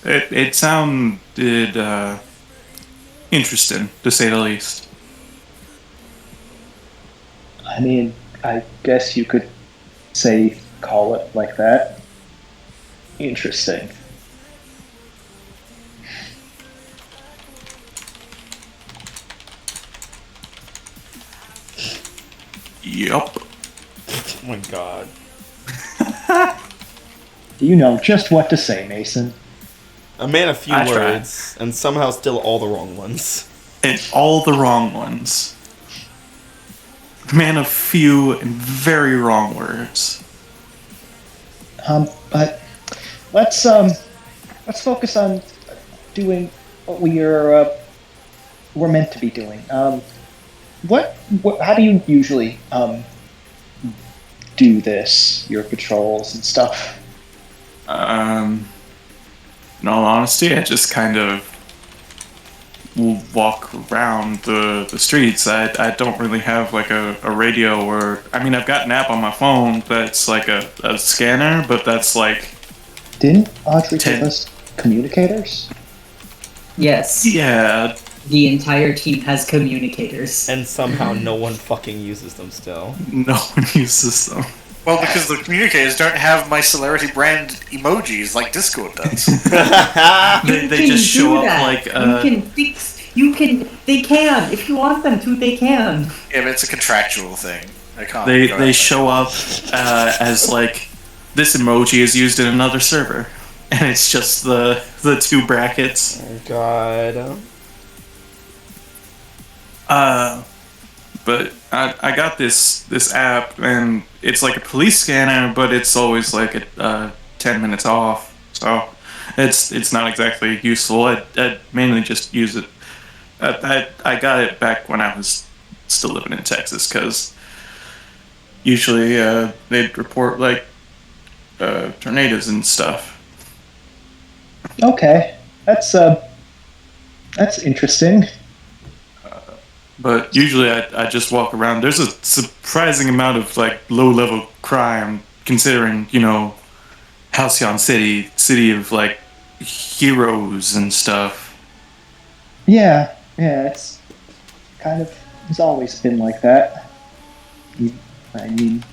It sounded interesting, to say the least. I mean, I guess you could call it like that. Interesting. Yup. Oh my god. You know just what to say, Mason. A man of few I tried. words, and somehow still all the wrong ones. And all the wrong ones. Man of few and very wrong words. But let's focus on doing what we're meant to be doing. What how do you usually do this? Your patrols and stuff. In all honesty, I just kind of walk around the streets. I don't really have like a radio or... I mean, I've got an app on my phone that's like a scanner, but that's like... Didn't Audrey Ten. give us communicators? Yes. Yeah, The entire team has communicators. And somehow no one fucking uses them still. no one uses them. Well, because the communicators don't have my Celerity brand emojis like Discord does. They just show up like... They can. If you want them to, they can. Yeah, but it's a contractual thing. I can't. They go they out show up as like this emoji is used in another server, and it's just the two brackets. Oh god. But I got this app, and it's like a police scanner, but it's always like 10 minutes off, so it's not exactly useful. I mainly just use it. I got it back when I was still living in Texas, because usually they'd report like tornadoes and stuff. Okay, that's interesting. But usually I just walk around. There's a surprising amount of like low-level crime, considering, you know, Halcyon city of like heroes and stuff. Yeah, it's it's always been like that. I mean,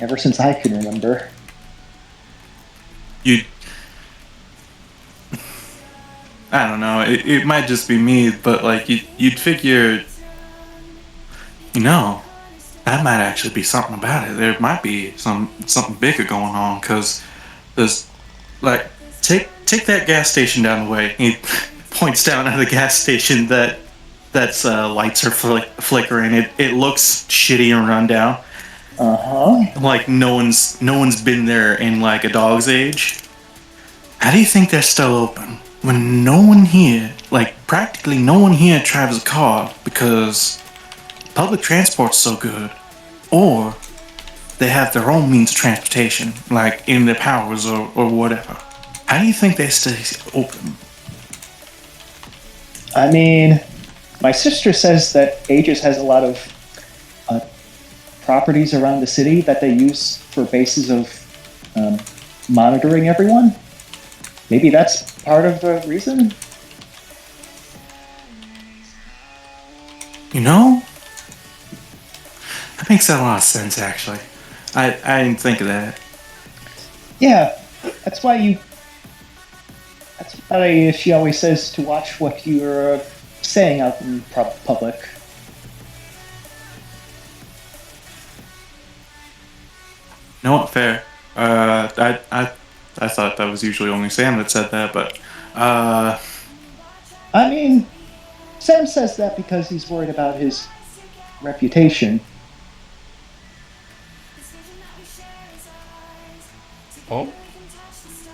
ever since I can remember. I don't know. It might just be me, but like you'd figure, you know, that might actually be something about it. There might be something bigger going on, because there's like take that gas station down the way. He points down at the gas station that's lights are flickering. It looks shitty and run down. Like no one's been there in like a dog's age. How do you think they're still open when no one here, like practically no one here, drives a car because public transport's so good, or they have their own means of transportation, like in their powers or whatever? How do you think they stay open? I mean, my sister says that Aegis has a lot of properties around the city that they use for bases of monitoring everyone. Maybe that's part of the reason? You know, that makes a lot of sense, actually. I didn't think of that. Yeah, that's why she always says to watch what you're saying out in public. No, what? Fair. I thought that was usually only Sam that said that, but I mean, Sam says that because he's worried about his reputation. Oh,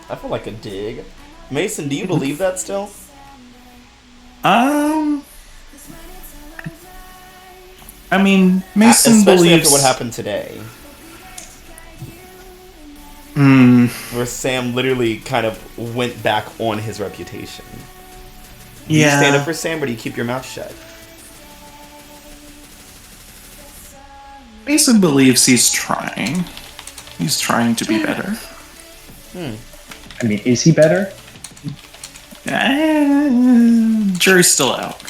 I feel like a dig. Mason, do you believe that still? I mean, Mason especially believes after what happened today. Where Sam literally kind of went back on his reputation. Do you stand up for Sam, or do you keep your mouth shut? Mason believes he's trying. He's trying to be better. I mean, is he better? Jury's still out.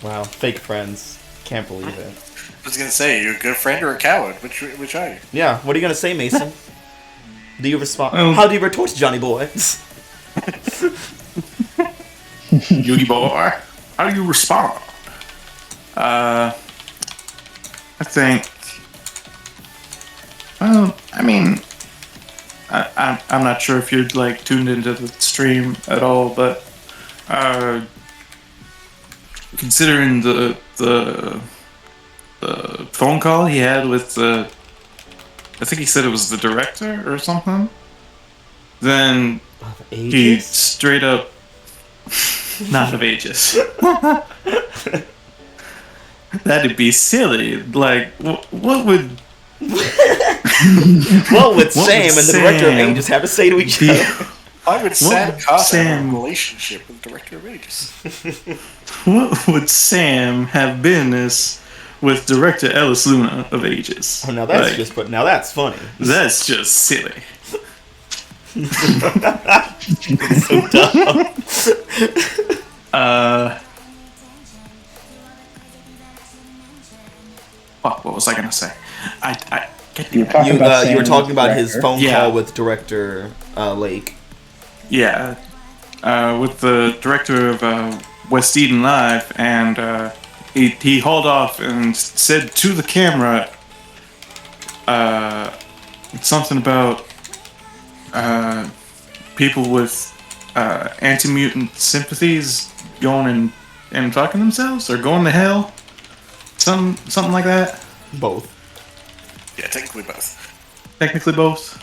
Wow, fake friends. Can't believe it. I was gonna say, you're a good friend or a coward? Which are you? Yeah, what are you gonna say, Mason? Do you respond? Well- How do you retort, Johnny boy? Beauty boy, how do you respond? I think. Well, I mean, I'm not sure if you're like tuned into the stream at all, but considering the phone call he had with I think he said it was the director or something, then he Aegis? straight up not of Aegis. That'd be silly. Like, what would What would Sam and the director of Sam Aegis have to say to each be- other? Why would Sam Carter have Sam- a relationship with the director of Aegis? What would Sam have business with director Ellis Luna of Aegis? Oh, now that's Like, just. But now that's funny. that's just silly. So dumb. What was I gonna say? I You were talking about You were Sam talking and about the his director. phone Yeah. call with director Lake. Yeah, with the director of West Eden Live, and he hauled off and said to the camera something about people with anti-mutant sympathies going and fucking themselves or going to hell, something like that. Both. Yeah, technically both. Technically both.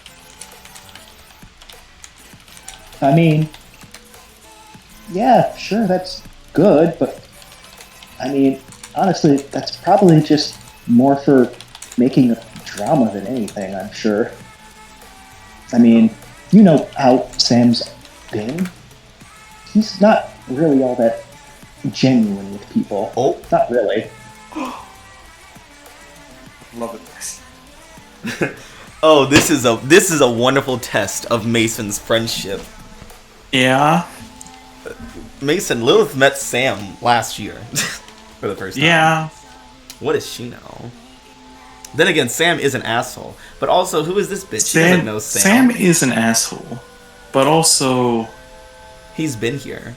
I mean, yeah, sure, that's good, but I mean, honestly, that's probably just more for making a drama than anything, I'm sure. I mean, you know how Sam's been. He's not really all that genuine with people. Oh. Not really. Love it. Oh, this is a wonderful test of Mason's friendship. Yeah. Mason, Lilith met Sam last year for the first time. Yeah. What does she know? Then again, Sam is an asshole. But also, who is this bitch? She doesn't know Sam is an asshole, but also he's been here.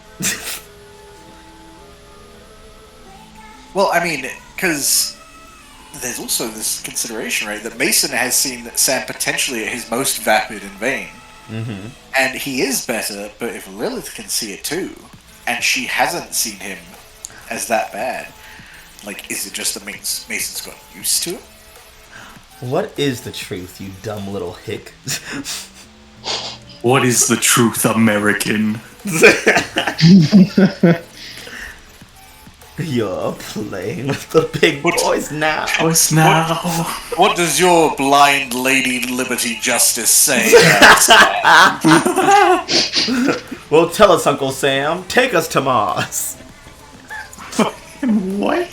Well, I mean, because there's also this consideration, right, that Mason has seen Sam potentially at his most vapid and vain. Mm-hmm. And he is better, but if Lilith can see it too, and she hasn't seen him as that bad, like, is it just that Mason's got used to it? What is the truth, you dumb little hick? what is the truth, American? You're playing with the big boys now. Boys now. What does your blind lady liberty justice say? Well, tell us, Uncle Sam. Take us to Mars. What?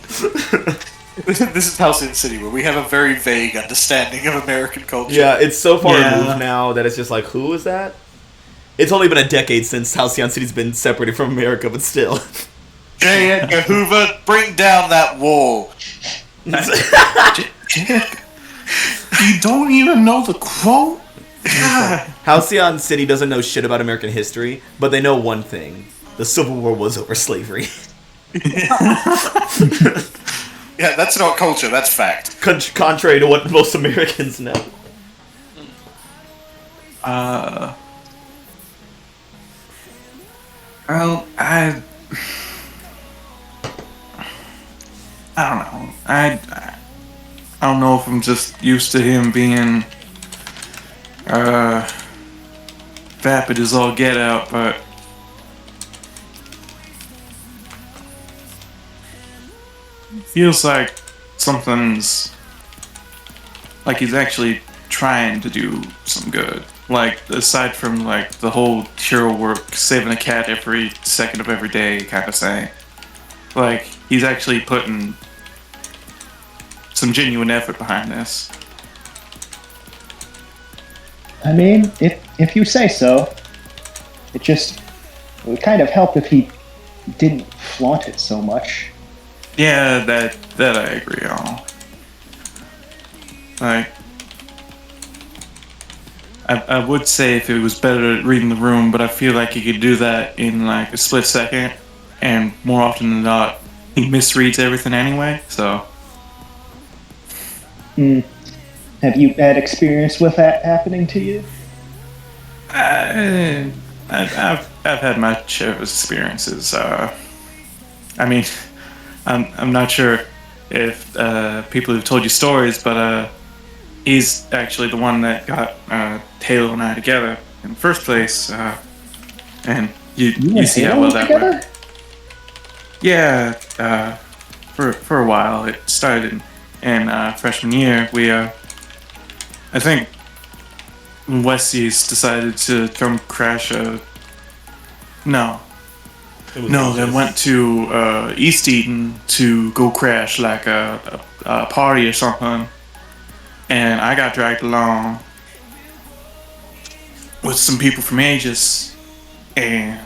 This is Halcyon City, where we have a very vague understanding of American culture. Yeah, it's so far Yeah. removed now that it's just like, who is that? It's only been a decade since Halcyon City's been separated from America, but still. J. Edgar Hoover, bring down that wall. Jack, you don't even know the quote? Halcyon City doesn't know shit about American history, but they know one thing. The Civil War was over slavery. Yeah, that's not culture, that's fact. Contrary to what most Americans know. Well, I don't know. I don't know if I'm just used to him being vapid as all get out, but feels like something's like he's actually trying to do some good. Like, aside from like the whole hero work, saving a cat every second of every day kind of thing. Like, he's actually putting some genuine effort behind this. I mean, if you say so. It would kind of help if he didn't flaunt it so much. Yeah, that I agree on. Like, I would say if it was better at reading the room, but I feel like he could do that in like a split second, and more often than not, he misreads everything anyway. So, Have you had experience with that happening to you? I've had my share of experiences. I mean, I'm not sure if people have told you stories, but he's actually the one that got Halo and I together in the first place. And you see how well that went. Yeah, for a while. It started in freshman year. We I think Westies decided to come crash a. No, they went to East Eden to go crash like a party or something, and I got dragged along with some people from Aegis, and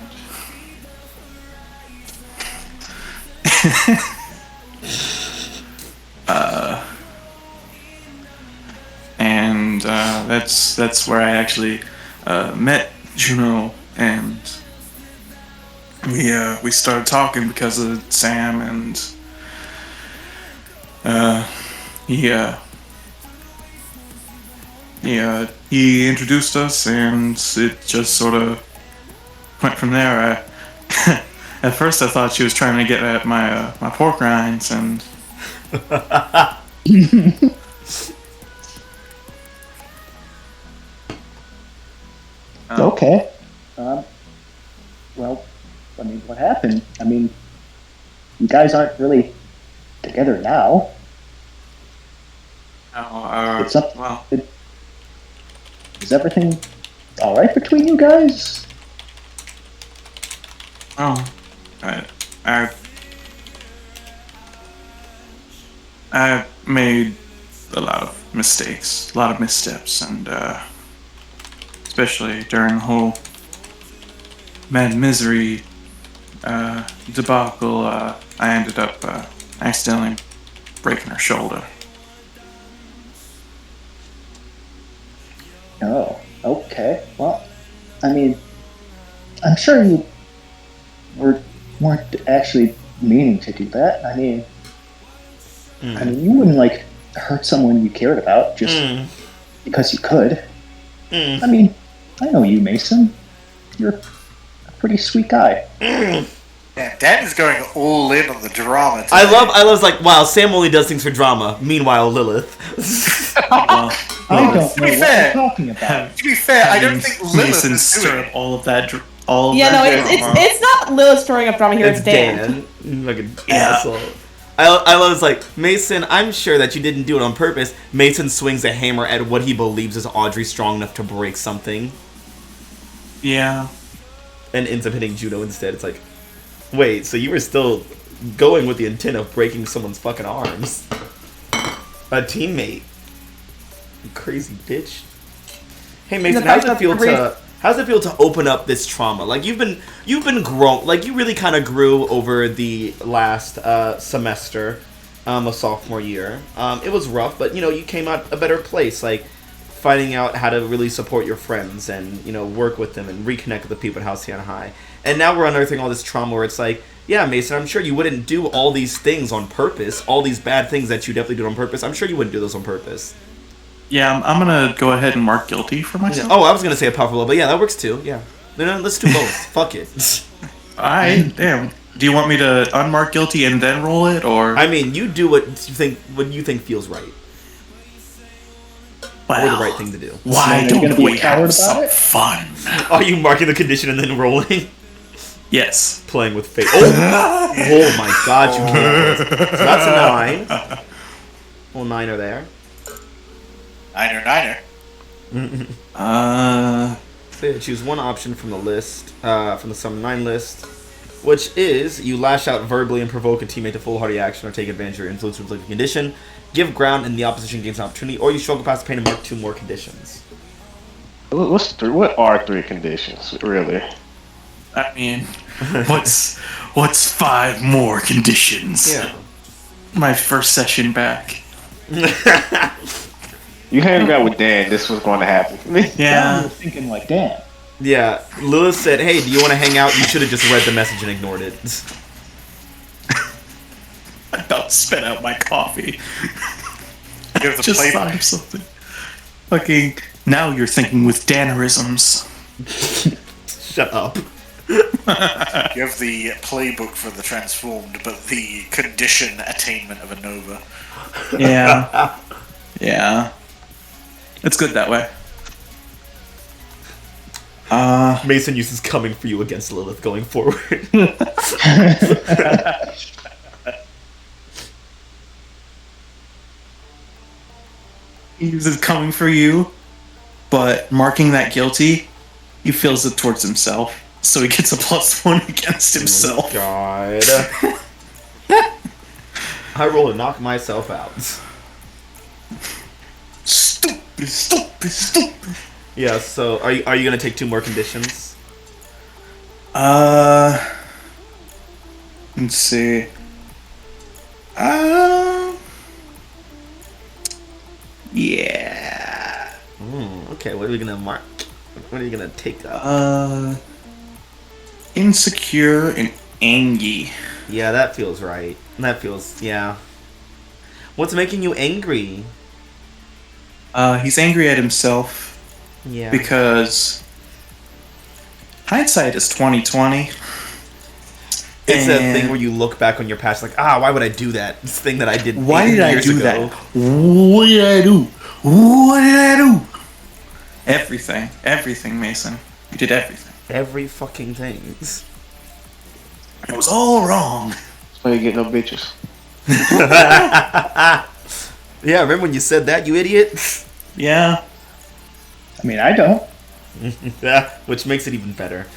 that's where I actually met Juno, and we started talking because of Sam, and he introduced us, and it just sort of went from there. At first I thought she was trying to get at my pork rinds, and Okay. Well, I mean, what happened? I mean, you guys aren't really together now. It's up. well, Is everything all right between you guys? I I made a lot of mistakes, a lot of missteps, and especially during the whole Mad Misery debacle, I ended up accidentally breaking her shoulder. Oh, okay. Well, I mean, I'm sure you weren't actually meaning to do that. I mean, you wouldn't like hurt someone you cared about just because you could. I mean, I know you, Mason. You're a pretty sweet guy. Yeah, Dan is going all in on the drama today. I love like, wow, Sam only does things for drama. Meanwhile, Lilith. I don't know what you're talking about. To be fair, I don't think Lilith Mason is doing stirred it. all of that. Yeah, that no, drama. it's not Lilith stirring up drama here. It's Dan. You fucking asshole. I love it's like, Mason, I'm sure that you didn't do it on purpose. Mason swings a hammer at what he believes is Audrey strong enough to break something. Yeah. And ends up hitting Judo instead. It's like, wait, so you were still going with the intent of breaking someone's fucking arms. A teammate. You crazy bitch. Hey Mason, how does it feel to open up this trauma? Like you've been grown, like you really kind of grew over the last semester of sophomore year. It was rough, but you came out a better place, like finding out how to really support your friends and work with them and reconnect with the people at Halcyon High. And now we're unearthing all this trauma where it's like, yeah, Mason, I'm sure you wouldn't do all these things on purpose, all these bad things that you definitely do on purpose. I'm sure you wouldn't do those on purpose. Yeah, I'm gonna go ahead and mark guilty for myself. Oh, I was gonna say a powerful blow, but yeah, that works too. Yeah, let's do both. Fuck it. Alright, damn. Do you want me to unmark guilty and then roll it, or? I mean, you do what you think feels right, or the right thing to do. Why So, are you don't gonna be we a coward have some about it? fun? Are you marking the condition and then rolling? Yes. Playing with fate. Oh my god, you can't. So that's a 9. Well, 9 are there. Niner. So yeah, choose one option from the list, from the Sum 9 list, which is you lash out verbally and provoke a teammate to foolhardy action or take advantage of your influence with a condition, give ground and the opposition gains an opportunity, or you struggle past the pain and mark 2 more conditions. What are 3 conditions, really? I mean, what's 5 more conditions? Yeah. My first session back. You hang out with Dan, this was going to happen. I Yeah. was thinking like, damn. Yeah, Lilith said, hey, do you want to hang out? You should have just read the message and ignored it. I about spit out my coffee. You have the Just playbook. thought of something. Fucking, now you're thinking with Danerisms. Shut up. You have the playbook for the transformed, but the condition attainment of a Nova. Yeah. Yeah. It's good that way. Mason uses coming for you against Lilith going forward. He's coming for you, but marking that guilty, he feels it towards himself. So he gets a +1 against himself. God. I roll to knock myself out. Stupid. Yeah, so are you gonna take 2 more conditions? Let's see. Yeah. Okay, what are we gonna mark? What are you gonna take up? Insecure and angry. Yeah, that feels right. Yeah. What's making you angry? He's angry at himself Yeah. because hindsight is 20/20. It's a And thing where you look back on your past like, why would I do that? This thing that I did why 8 did I years do ago. that? What did I do? What did I do? Everything, Mason. You did everything. Every fucking thing. It was all wrong. That's why you get no bitches. Yeah, remember when you said that, you idiot? Yeah. I mean, I don't. Yeah, which makes it even better.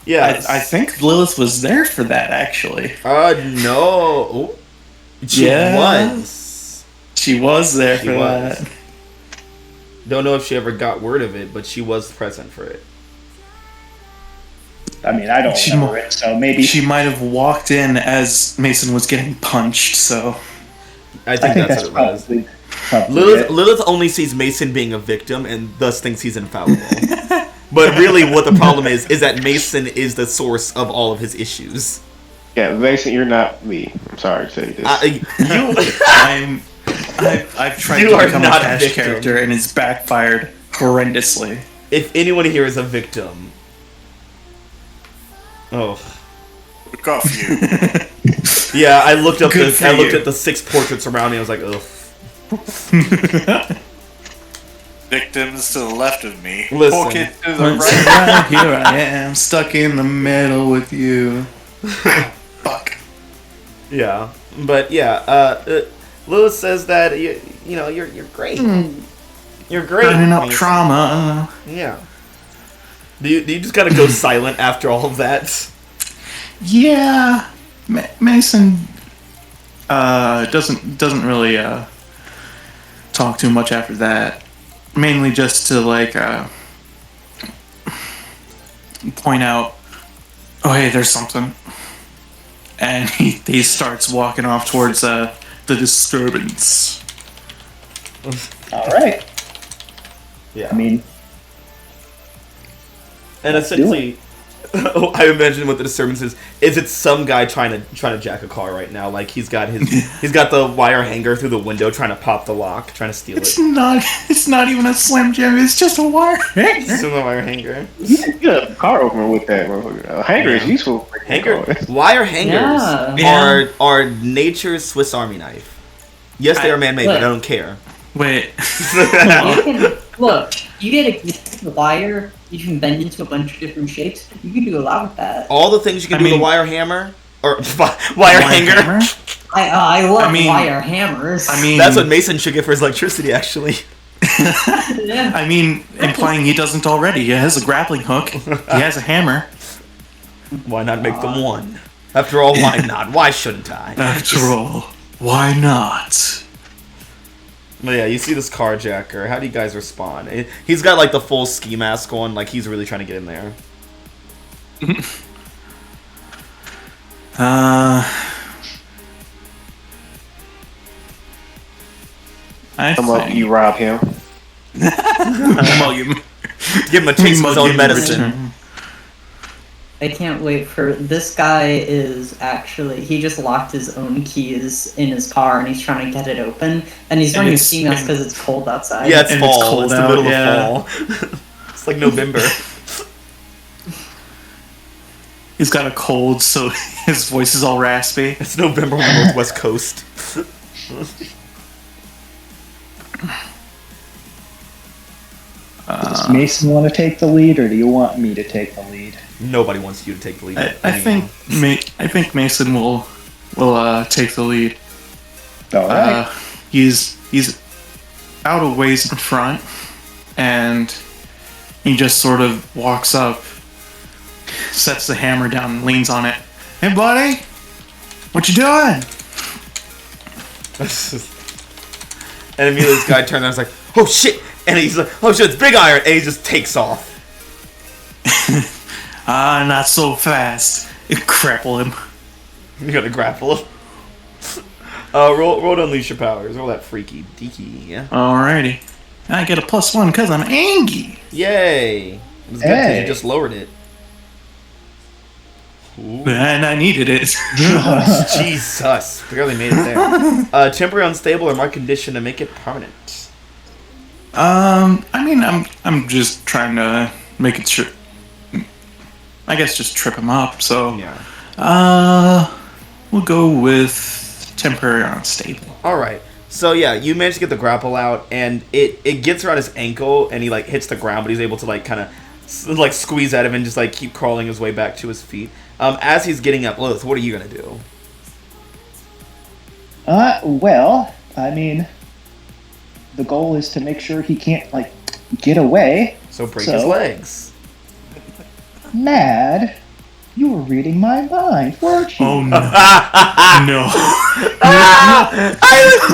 Yeah, I think Lilith was there for that, actually. no. She Yeah. was. She was there She for was. that. Don't know if she ever got word of it, but she was present for it. I mean, I don't She remember mo- it, so maybe She might have walked in as Mason was getting punched, so. I I think think that's that's what it was. probably Lilith, it. Lilith only sees Mason being a victim and thus thinks he's infallible. But really, what the problem is that Mason is the source of all of his issues. Yeah, Mason, you're not me. I'm sorry to say this. I've tried You to are become not a a Cash victim. character and it's backfired horrendously. If anyone here is a victim, oh We've got a few. yeah, I looked up Good for I looked you. at the 6 portraits around me. I was like, ugh. Victims to the left of me. Listen. Poor kids to the Once right. around, here I am, stuck in the middle with you. Fuck. Yeah, but yeah, Lilith says that you know you're great. You're great. Burning up Mason. trauma. Yeah. Do you just gotta go silent after all of that? Yeah, Mason doesn't really talk too much after that. Mainly just to point out, oh hey, there's something, and he starts walking off towards the disturbance. All right. Yeah. I mean, And essentially, I imagine what the disturbance is it some guy trying to jack a car right now? Like he's got the wire hanger through the window trying to pop the lock, trying to steal it. It's not even a Slim Jim. It's just a wire hanger. Still the wire hanger. You get a car opener with that, motherfucker. A hanger is Yeah. useful. For Hanger cars. wire hangers Yeah. are nature's Swiss Army knife. Yes, they are man-made, but I don't care. Wait. You can, look, you get a wire, you can bend into a bunch of different shapes. You can do a lot with that. All the things you can I do with a mean- wire hammer or wire hanger. I love I mean- wire hammers. I mean, That's what Mason should get for his electricity, actually. yeah. I mean, implying he doesn't already. He has a grappling hook. He has a hammer. Why not make them one? After all, why not? Why shouldn't I? After all, why not? But yeah, you see this carjacker. How do you guys respond? He's got like the full ski mask on, like he's really trying to get in there. I Come up, think. you rob him. Well, you Give him a taste of his mug own in medicine. return. I can't wait for this guy is actually he just locked his own keys in his car and he's trying to get it open and he's wearing a it's- ski mask because it's cold outside. Yeah, it's And it's fall. cold It's the out, middle yeah. of fall. It's like November. He's got a cold, so his voice is all raspy. It's November on the Northwest Coast. does Mason want to take the lead, or do you want me to take the lead? Nobody wants you to take the lead. I think Mason will take the lead. All right. He's out a ways in front, and he just sort of walks up, sets the hammer down, and leans on it. Hey, buddy, what you doing? And immediately this guy turned around and was like, oh shit! And he's like, oh shit, it's Big Iron! And he just takes off. Not so fast. You cripple him. You gotta grapple him. Roll to unleash your powers. Roll that freaky deaky, yeah? Alrighty. I get a +1 because I'm angry. Yay! It was good 'cause Hey. you just lowered it. Ooh. And I needed it. Jesus, barely made it there. Temporary unstable or mark condition to make it permanent. I mean, I'm just trying to make it sure. I guess just trip him up. So, Yeah. we'll go with temporary unstable. All right. So yeah, you managed to get the grapple out, and it gets around his ankle, and he like hits the ground, but he's able to like kind of like squeeze out of him and just like keep crawling his way back to his feet. As he's getting up, Lilith, what are you gonna do? Well, I mean, the goal is to make sure he can't, like, get away. So break his So- legs. Mad You were reading my mind, weren't you? Oh no. No.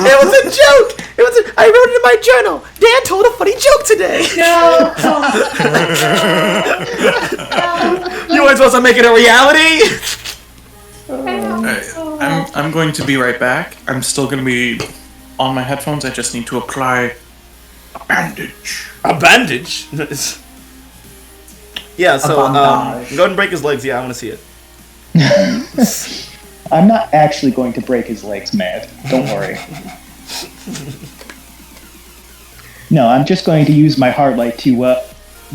It was a joke. I wrote it in my journal. Dan told a funny joke today. You weren't supposed to make it a reality. I'm going to be right back. I'm still going to be on my headphones. I just need to apply a bandage. A bandage? Yeah, so go bandage. ahead and break his legs. Yeah, I want to see it. I'm not actually going to break his legs, Matt. Don't worry. No, I'm just going to use my hard light to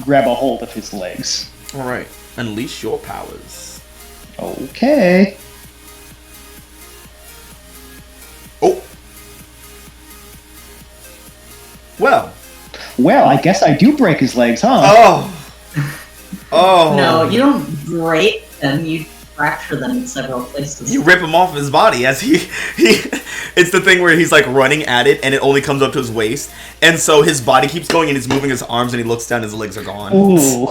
grab a hold of his legs. All right, unleash your powers. Okay. Oh. Well, I guess I do break his legs, huh? Oh. No, you don't break them. You fracture them in several places. You rip him off of his body as he it's the thing where he's like running at it and it only comes up to his waist, and so his body keeps going and he's moving his arms and he looks down and his legs are gone. Ooh.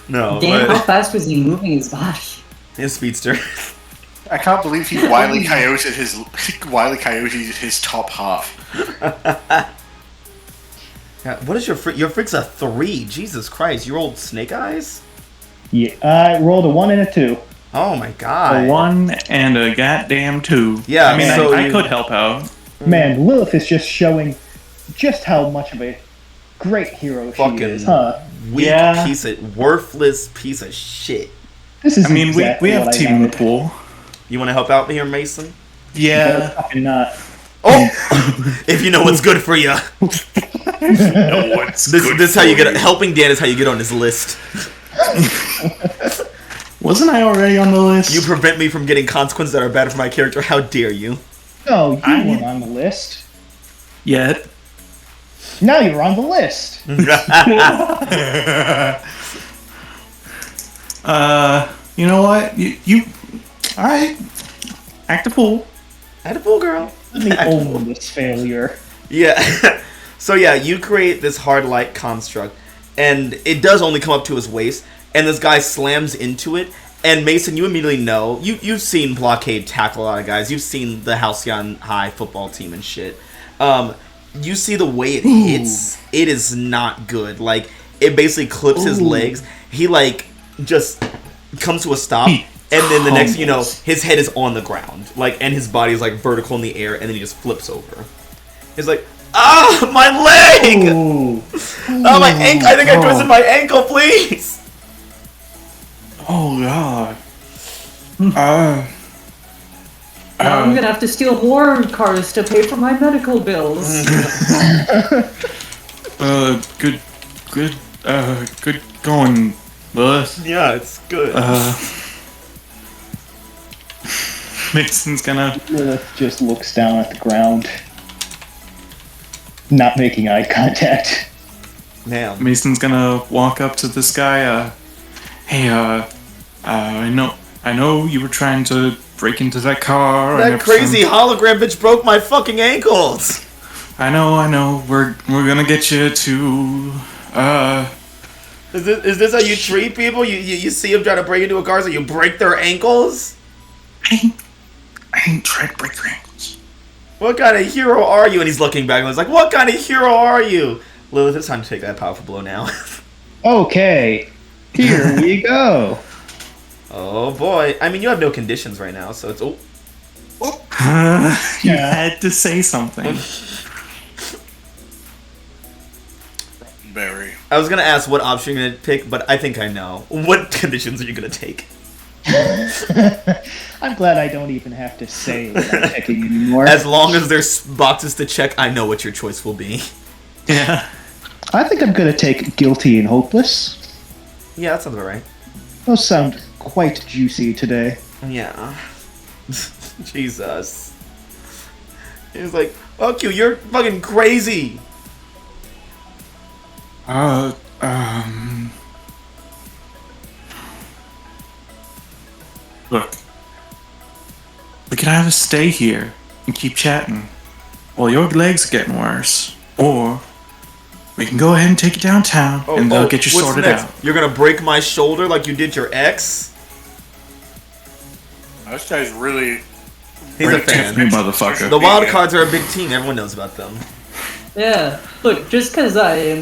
No, Dan, but how fast was he moving his body? his speedster. I can't believe he Wile E. Coyote his top half. Yeah, what is your freak's a 3? Jesus Christ, you rolled snake eyes? Yeah, I rolled a 1 and a 2. Oh my god. A 1 and a goddamn 2. Yeah, I mean, so I you- could help out. Man, Lilith is just showing just how much of a great hero she Fucking is, huh? weak Yeah. worthless piece of shit. This is I mean, exactly we have what I team in the wanted. pool. You want to help out here, Mason? Yeah. Fucking not. Oh, if you know what's good for you. No, what's This how you get helping Dan is how you get on this list. Wasn't I already on the list? You prevent me from getting consequences that are bad for my character. How dare you? No, you weren't on the list. Yet. Now you're on the list. You know what? You all right? Act a fool. Had a fool, girl. Let me own this failure. Yeah. So yeah, you create this hard light construct, and it does only come up to his waist, and this guy slams into it. And Mason, you immediately know you've seen Blockade tackle a lot of guys. You've seen the Halcyon High football team and shit. You see the way it hits. It is not good. Like it basically clips his legs. He like just comes to a stop, and then the next thing you know, his head is on the ground, like, and his body is like vertical in the air, and then he just flips over. He's like, "Ah, my leg! Ooh. Oh, my ankle! I think I twisted my ankle. Please." Oh god. Now I'm gonna have to steal Wildcards to pay for my medical bills. Good going, Lilith. Yeah, it's good. Mason's gonna. Lilith just looks down at the ground, not making eye contact. Man, Mason's gonna walk up to this guy. Hey, I know you were trying to break into that car. and that have crazy some- hologram bitch broke my fucking ankles. I know. We're gonna get you to. Is this how you treat people? You see them trying to break into a car, so you break their ankles? I ain't trying to break your ankles. What kind of hero are you? And he's looking back and he's like, "What kind of hero are you?" Lilith, it's time to take that powerful blow now. Okay, here we go. Oh boy. I mean, you have no conditions right now, so it's... Oh. You had to say something. Barry. I was gonna ask what option you're gonna pick, but I think I know. What conditions are you gonna take? I'm glad I don't even have to say what I'm picking anymore. As long as there's boxes to check, I know what your choice will be. Yeah. I think I'm gonna take guilty and hopeless. Yeah, that sounds about right. Those sound quite juicy today. Yeah. Jesus. He's like, "Fuck you, you're fucking crazy." Look. We could either stay here and keep chatting while your legs are getting worse, or we can go ahead and take you downtown, and they'll get you what's sorted next? out. You're gonna break my shoulder like you did your ex? This guy's really. He's a fan. You motherfucker. The Wildcards are a big team. Everyone knows about them. Yeah. Look, just because I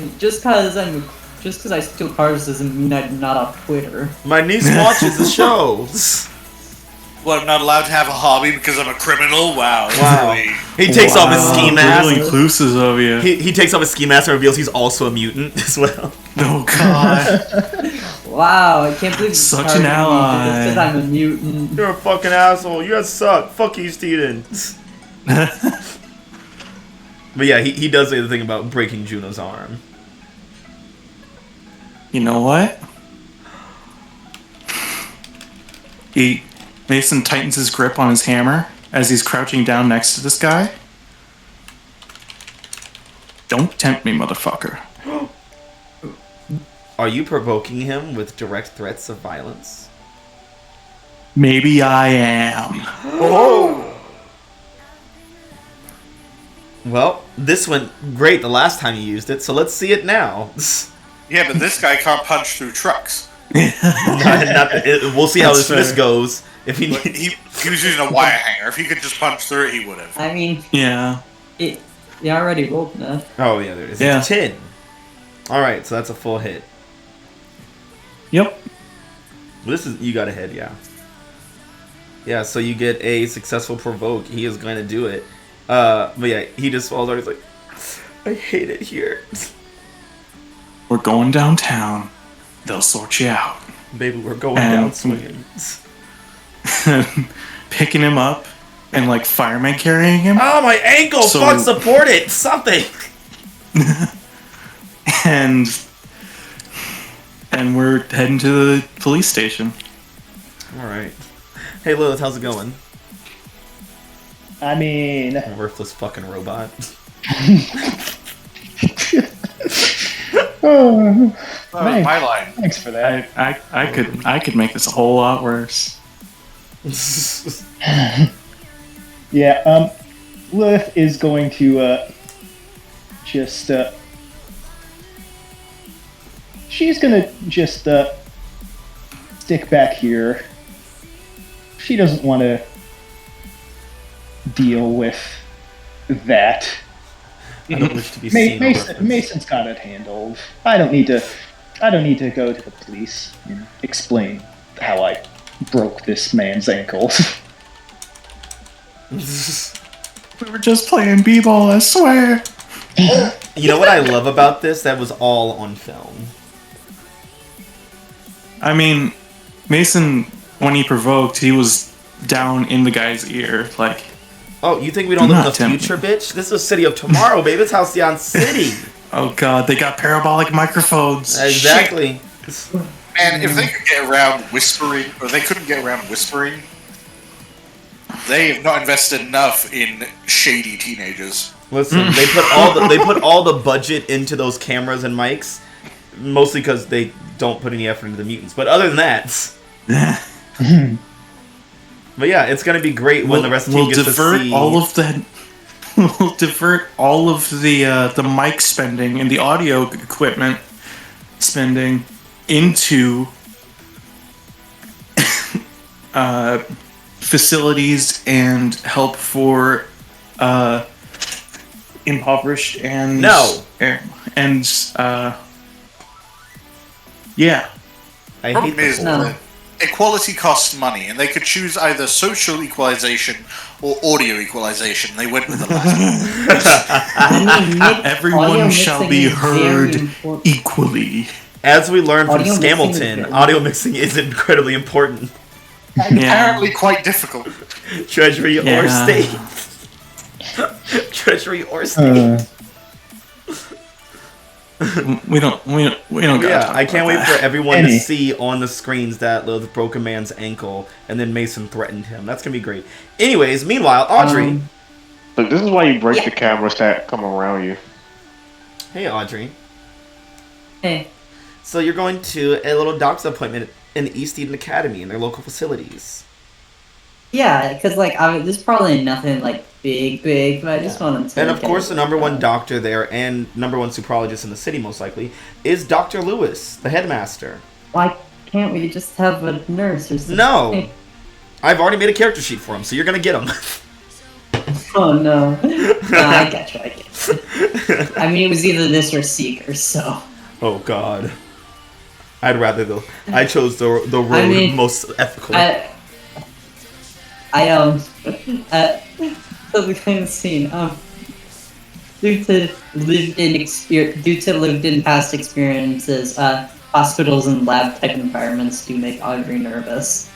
steal cars doesn't mean I'm not on Twitter. My niece watches the show. What, I'm not allowed to have a hobby because I'm a criminal? Wow. Wow. Really... He takes off his ski mask. Really inclusive of you. He takes off his ski mask and reveals he's also a mutant as well. Oh god. Wow, I can't believe Such an ally. Just because I'm a mutant. You're a fucking asshole. You guys suck. Fuck you, Steven. But yeah, he does say the thing about breaking Juno's arm. You know what? Mason tightens his grip on his hammer as he's crouching down next to this guy. Don't tempt me, motherfucker. Are you provoking him with direct threats of violence? Maybe I am. Oh! Well, this went great the last time you used it, so let's see it now. Yeah, but this guy can't punch through trucks. We'll see how this goes. If he was using a wire hanger. If he could just punch through it, he would have. I mean, yeah. You already rolled enough. Oh yeah, there it is. Yeah. It's 10. All right, so that's a full hit. Yep. This is you got a hit, yeah. Yeah, so you get a successful provoke. He is going to do it. But yeah, he just falls over. He's like, I hate it here. We're going downtown. They'll sort you out. Baby, we're going down swinging. Picking him up and like firemen carrying him. Oh, my ankle! So- Fuck, support it! Something! and we're heading to the police station. Alright. Hey Lilith, how's it going? I mean, Worthless fucking robot. Thanks. My line. Thanks for that. I could make this a whole lot worse. Yeah, Lilith is going to just she's gonna just stick back here. She doesn't want to deal with that. I don't wish to be seen. Mason's got it handled. I don't need to go to the police and explain how I broke this man's ankle. We were just playing b-ball, I swear. You know what I love about this? That was all on film. I mean, Mason, when he provoked, he was down in the guy's ear, like. Oh, you think we don't Do live in not the tempt future, bitch? This is City of Tomorrow, baby. It's Halcyon City. Oh god, they got parabolic microphones. Exactly. And if they could get around whispering, or they couldn't get around whispering, they have not invested enough in shady teenagers. Listen, they put all the budget into those cameras and mics, mostly because they don't put any effort into the mutants. But other than that, but yeah, it's gonna be great when the rest of the team gets to see. We'll divert all of the mic spending and the audio equipment spending into facilities and help for impoverished and yeah. I hate Problem the is that equality costs money, and they could choose either social equalization or audio equalization. They went with the last. Everyone shall be heard equally. As we learned from Audio mixing is Scamilton, good. audio mixing is incredibly important. Apparently quite difficult. Treasury or state. Treasury or state. We don't. Yeah, I can't wait for everyone to Any. see on the screens that Lilith broke a man's ankle and then Mason threatened him. That's gonna be great. Anyways, meanwhile, Audrey. Look, this is why you break the cameras that come around you. Hey, Audrey. Hey. So you're going to a little doctor's appointment in the East Eden Academy in their local facilities. Yeah, because there's probably nothing big, but I just wanted to. And of get course, it the number one out. doctor there and number one suprologist in the city, most likely, is Dr. Lewis, the headmaster. Why can't we just have a nurse or something? No! I've already made a character sheet for him, so you're gonna get him. Oh no. I get you. I mean, it was either this or Seeker, so. Oh god. I chose the road most ethical. So the kind of scene, due to lived in past experiences, hospitals and lab type environments do make Audrey nervous.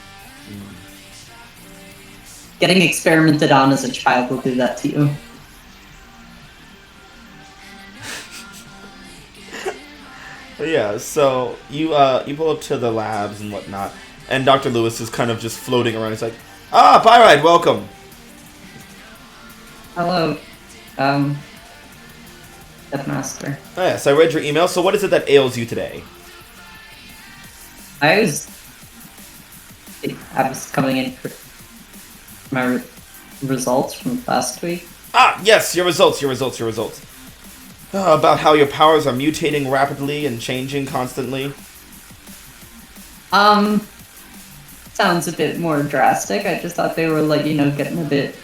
Getting experimented on as a child will do that to you. Yeah, so you pull up to the labs and whatnot, and Dr. Lewis is kind of just floating around. He's like, Pyrite, welcome! Hello, Headmaster. Oh, yes, I read your email, so what is it that ails you today? I was coming in for my results from last week. Yes, your results. About how your powers are mutating rapidly and changing constantly. Sounds a bit more drastic. I just thought they were getting a bit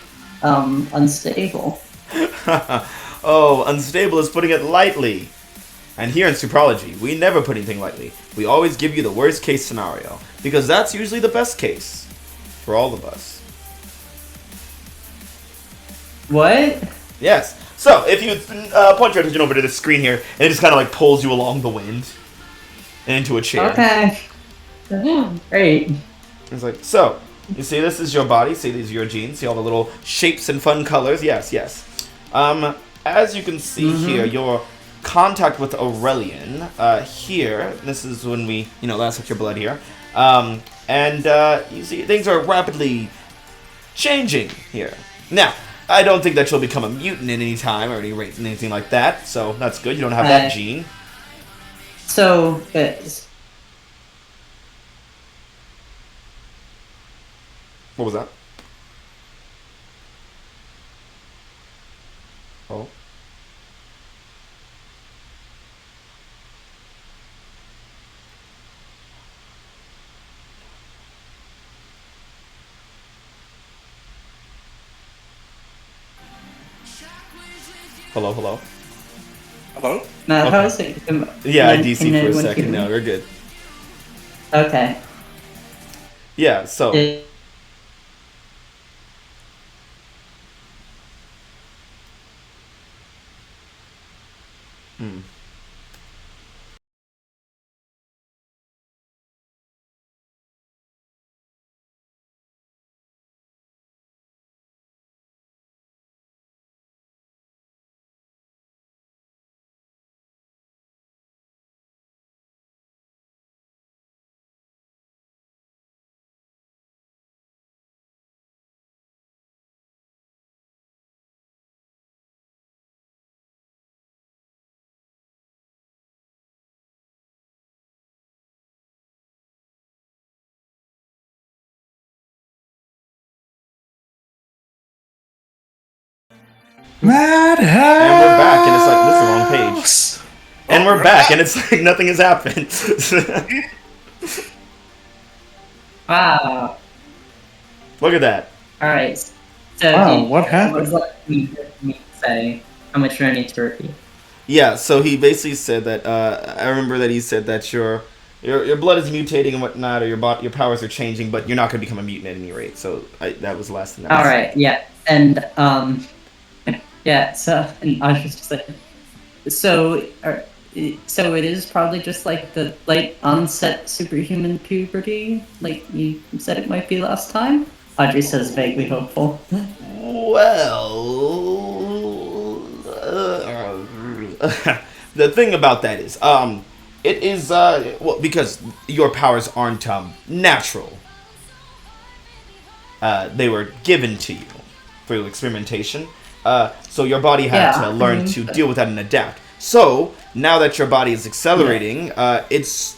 unstable. Oh, unstable is putting it lightly. And here in Suprology, we never put anything lightly. We always give you the worst case scenario, because that's usually the best case for all of us. What? Yes. So, if you point your attention over to the screen here, and it just kind of like pulls you along the wind and into a chair. Okay. Great. It's like, so, you see this is your body, see these are your genes, see all the little shapes and fun colors? Yes. As you can see here, your contact with Aurelian, here, this is when we, last took your blood here, and you see things are rapidly changing here. Now, I don't think that you'll become a mutant at any time or any rate, anything like that, so that's good, you don't have that gene. So, What was that? Oh. Hello? Hello? Matt, Okay. how is it? Yeah, I DC Can for a anyone second. hear me? No, we're good. Okay. Yeah, so... Madhouse. And we're back, and it's like, this is the wrong page. And we're back, and it's like nothing has happened. Wow. Look at that. Alright. So, Wow, what happened? What does that mean say? How much do I need to repeat? Yeah, so he basically said that, I remember that he said that your blood is mutating and whatnot, or your powers are changing, but you're not going to become a mutant at any rate. So that was the last thing that I said. Alright, yeah. And, yeah, so, and I was just like, so it is probably just like the late onset superhuman puberty, like you said it might be last time? Audrey says vaguely hopeful. Well, the thing about that is, it is, well, because your powers aren't, natural. They were given to you through experimentation. So your body had to learn to deal with that and adapt. So, now that your body is accelerating, it's...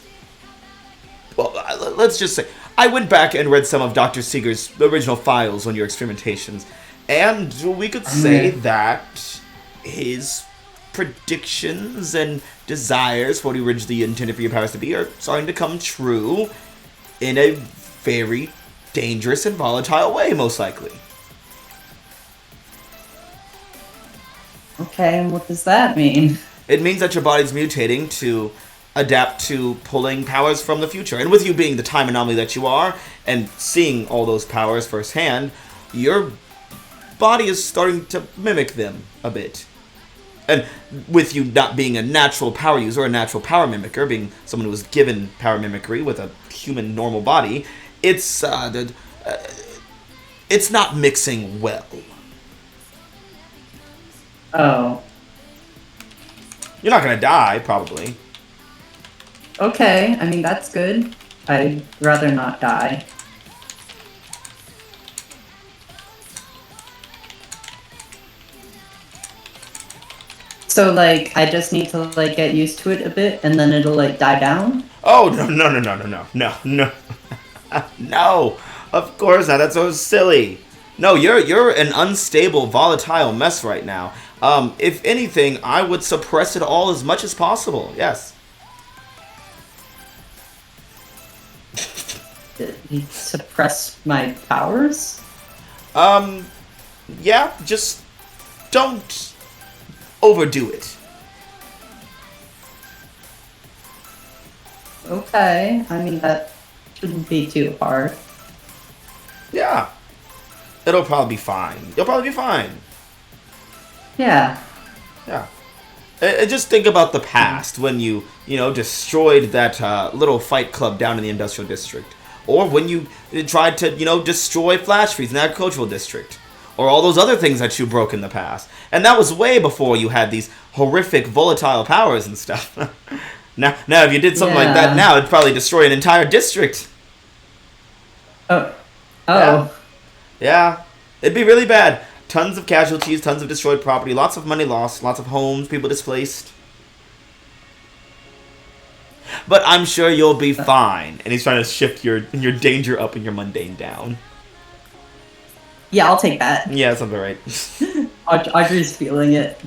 Well, let's just say... I went back and read some of Dr. Seeger's original files on your experimentations, And we could say that his predictions and desires for what he originally intended for your powers to be are starting to come true in a very dangerous and volatile way, most likely. Okay, and what does that mean? It means that your body's mutating to adapt to pulling powers from the future. And with you being the time anomaly that you are, and seeing all those powers firsthand, your body is starting to mimic them a bit. And with you not being a natural power user or a natural power mimicker, being someone who was given power mimicry with a human normal body, it's not mixing well. Oh. You're not gonna die, probably. Okay, I mean, that's good. I'd rather not die. So, like, I just need to, like, get used to it a bit, and then it'll, like, die down? Oh, no. No, of course not. That's so silly. No, you're an unstable, volatile mess right now. If anything, I would suppress it all as much as possible. Yes. Did he suppress my powers? Yeah, just don't overdo it. Okay, I mean, that shouldn't be too hard. Yeah. It'll probably be fine. You'll probably be fine. Yeah. Yeah. Just think about the past when you destroyed that little fight club down in the industrial district. Or when you tried to, destroy Flash Freeze in the agricultural district. Or all those other things that you broke in the past. And that was way before you had these horrific volatile powers and stuff. Now, if you did something like that now, it'd probably destroy an entire district. Oh. Yeah. It'd be really bad. Tons of casualties, tons of destroyed property, lots of money lost, lots of homes, people displaced. But I'm sure you'll be fine. And he's trying to shift your danger up and your mundane down. Yeah, I'll take that. Yeah, sounds about right. Audrey's feeling it.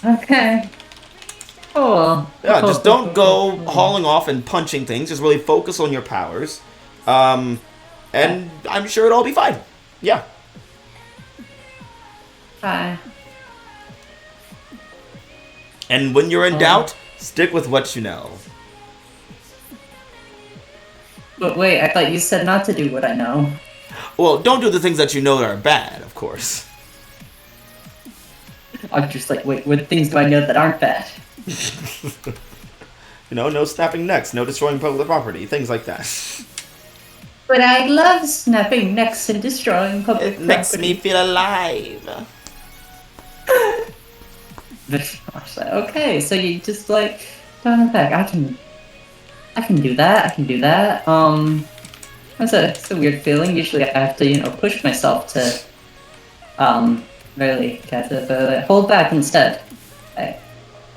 Okay. Cool. Yeah, just don't go hauling off and punching things. Just really focus on your powers. And I'm sure it'll all be fine. Yeah. Bye. And when you're in doubt, stick with what you know. But wait, I thought you said not to do what I know. Well, don't do the things that you know that are bad, of course. I'm just like, wait, what things do I know that aren't bad? No snapping necks, no destroying public property, things like that. But I love snapping necks and destroying public property. It makes me feel alive. Okay, so you just like down the back. I can do that. It's a weird feeling. Usually I have to, push myself to really get to hold back instead.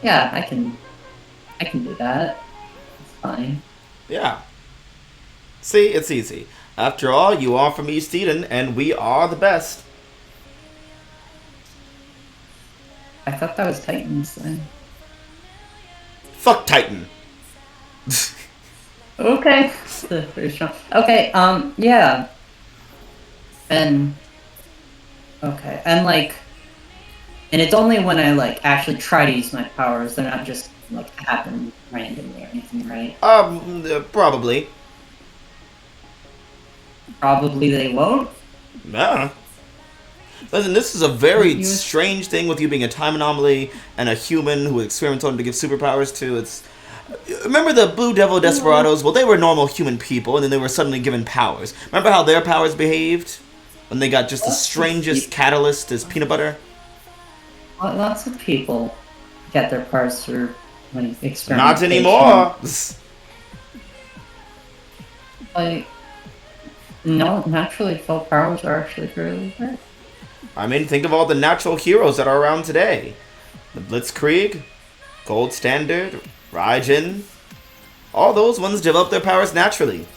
Yeah, I can do that. It's fine. Yeah. See, it's easy. After all, you are from East Eden, and we are the best. I thought that was Titans then. Fuck Titan. Okay. Very strong. Okay, yeah. And and it's only when I actually try to use my powers, they're not just happen randomly or anything, right? Probably. Probably they won't. Yeah. Listen, this is a very strange thing with you being a time anomaly and a human who experiments on to give superpowers to. Remember the Blue Devil Desperados? Well, they were normal human people, and then they were suddenly given powers. Remember how their powers behaved? When they got just the strangest catalyst as peanut butter? Lots of people get their powers through experimentation. Not anymore! No, naturally full powers are actually really good. I mean, think of all the natural heroes that are around today. The Blitzkrieg, Gold Standard, Raijin. All those ones develop their powers naturally.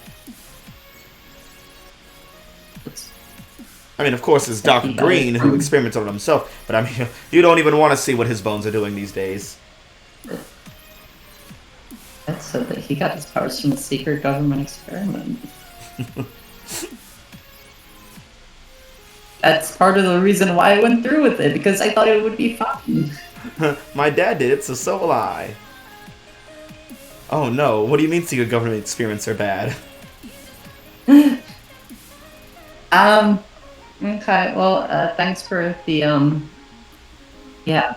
I mean, of course, it's Dr. Green who experiments on himself, but I mean, you don't even want to see what his bones are doing these days. That's so that he got his powers from a secret government experiment. That's part of the reason why I went through with it, because I thought it would be fun. My dad did it, so will I. Oh no, what do you mean secret government experiments are bad? Okay, well, thanks for the, yeah.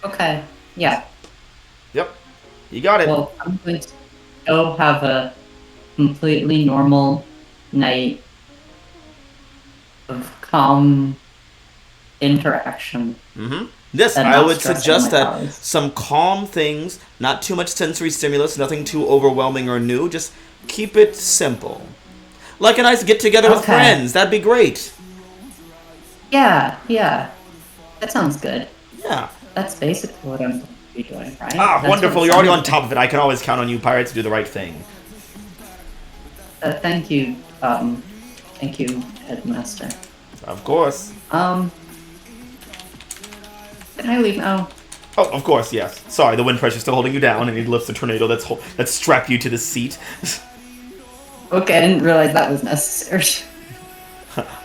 Okay, yeah. Yep, you got it. Well, I'm going to go have a completely normal night of calm interaction. Mm-hmm. Yes, And I not would stressing suggest my that powers. some calm things, not too much sensory stimulus, nothing too overwhelming or new, just keep it simple. Like a nice get-together with Okay. friends, that'd be great. Yeah, yeah. That sounds good. Yeah. That's basically what I'm going to be doing, right? Ah, That's wonderful, what it you're already on sounds top of it. I can always count on you pirates to do the right thing. like. Thank you, Headmaster. Of course. Can I leave now? Oh, of course, yes. Sorry, the wind pressure's still holding you down, and he lifts the tornado that's strapped you to the seat. Okay, I didn't realize that was necessary.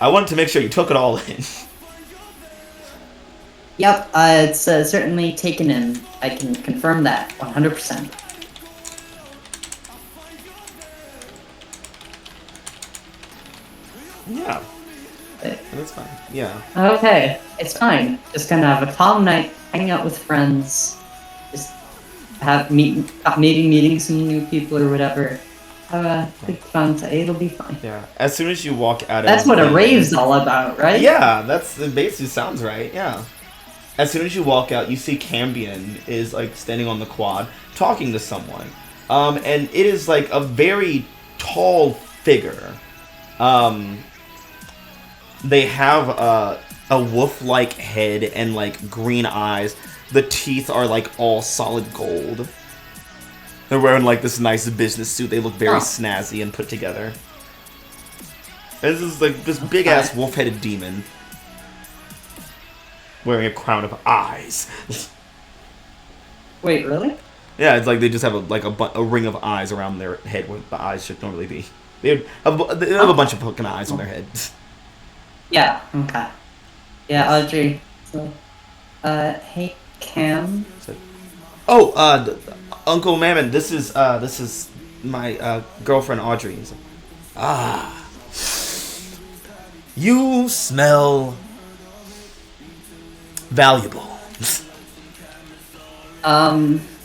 I wanted to make sure you took it all in. Yep, it's certainly taken in. I can confirm that 100%. Yeah, But- that's fine. Yeah. Okay, it's fine. Just gonna have a calm night, hang out with friends, just meeting some new people or whatever. Big fun. It'll be fine. Yeah. As soon as you walk out of That's what a the- rave's all about, right? Yeah, it basically sounds right, yeah. As soon as you walk out, you see Cambion is like standing on the quad talking to someone. And it is like a very tall figure. They have a wolf-like head and like green eyes. The teeth are like all solid gold. They're wearing like this nice business suit. They look very snazzy and put together. This is like this big ass wolf-headed demon wearing a crown of eyes. Wait, really? Yeah, it's like they just have a ring of eyes around their head where the eyes should normally be. They have a bunch of fucking eyes on their head. Yeah. Okay. Yeah, Audrey. So, hey, Cam. Oh, Uncle Mammon, this is my girlfriend Audrey. He's like, you smell valuable.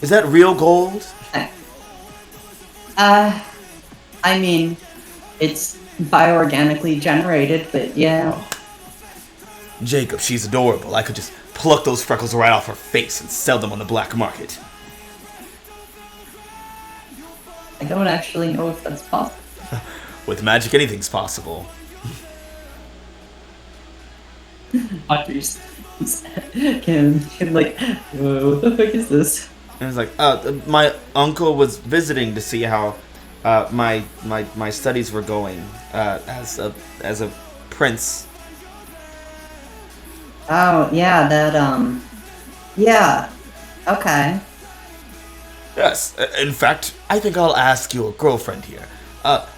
Is that real gold? I mean, it's bioorganically generated, but yeah. Jacob, she's adorable. I could just pluck those freckles right off her face and sell them on the black market. I don't actually know if that's possible. With magic, anything's possible. Audrey's Cam like, whoa, what the fuck is this? And it's like, my uncle was visiting to see how my studies were going as a prince. Oh, yeah, that, yeah. Okay. Yes, in fact, I think I'll ask your girlfriend here.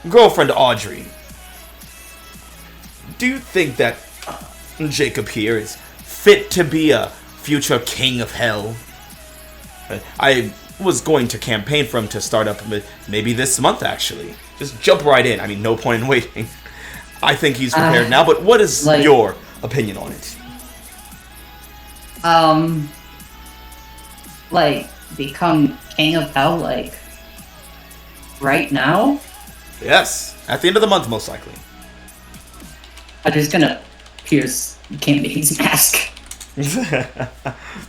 Girlfriend Audrey. Do you think that Jacob here is fit to be a future king of hell? I was going to campaign for him to start up maybe this month, actually. Just jump right in. I mean, no point in waiting. I think he's prepared now, but what is your opinion on it? Like, become king of hell, like, right now? Yes, at the end of the month, most likely. I'm just gonna pierce Candy's mask.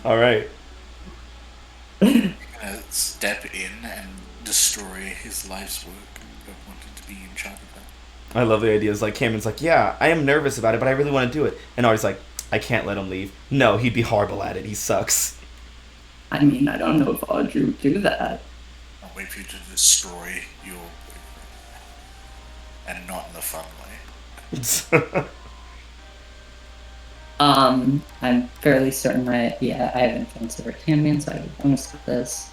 Alright. Step in and destroy his life's work. I don't want him to be in charge of that. I love the idea. It's like, Cameron's like, yeah, I am nervous about it, but I really want to do it. And Artie's like, I can't let him leave. No, he'd be horrible at it. He sucks. I mean, I don't know if Audrey would do that. I'll wait for you to destroy your and not in the fun way. I'm fairly certain, right? Yeah, I have influence over Cambion, so I would bonus with this.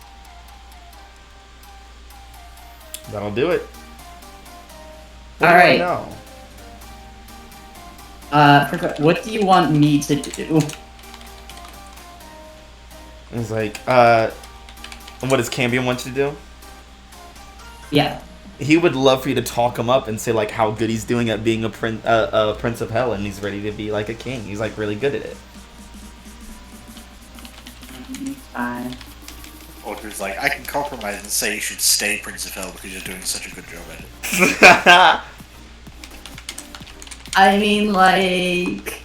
That'll do it. All right. No. What do you want me to do? It's like, what does Cambion want you to do? Yeah. He would love for you to talk him up and say like how good he's doing at being a prince of hell, and he's ready to be like a king. He's like really good at it. Fine. Audrey's like, I can compromise and say you should stay Prince of Hell because you're doing such a good job at it. I mean, like,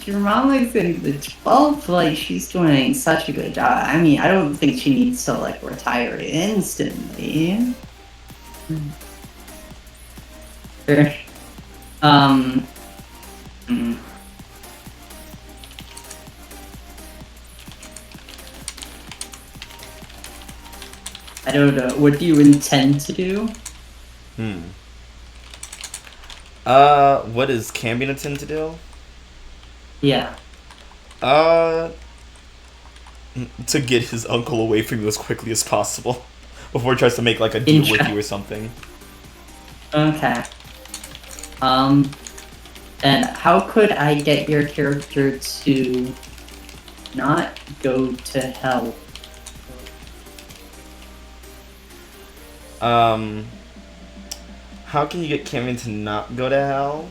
your mom is in the 12th, like, she's doing such a good job. I mean, I don't think she needs to, like, retire instantly. Sure. I don't know. What do you intend to do? What does Cambion intend to do? Yeah. To get his uncle away from you as quickly as possible before he tries to make like a deal with you or something. Okay. And how could I get your character to not go to hell? How can you get Cambion to not go to hell?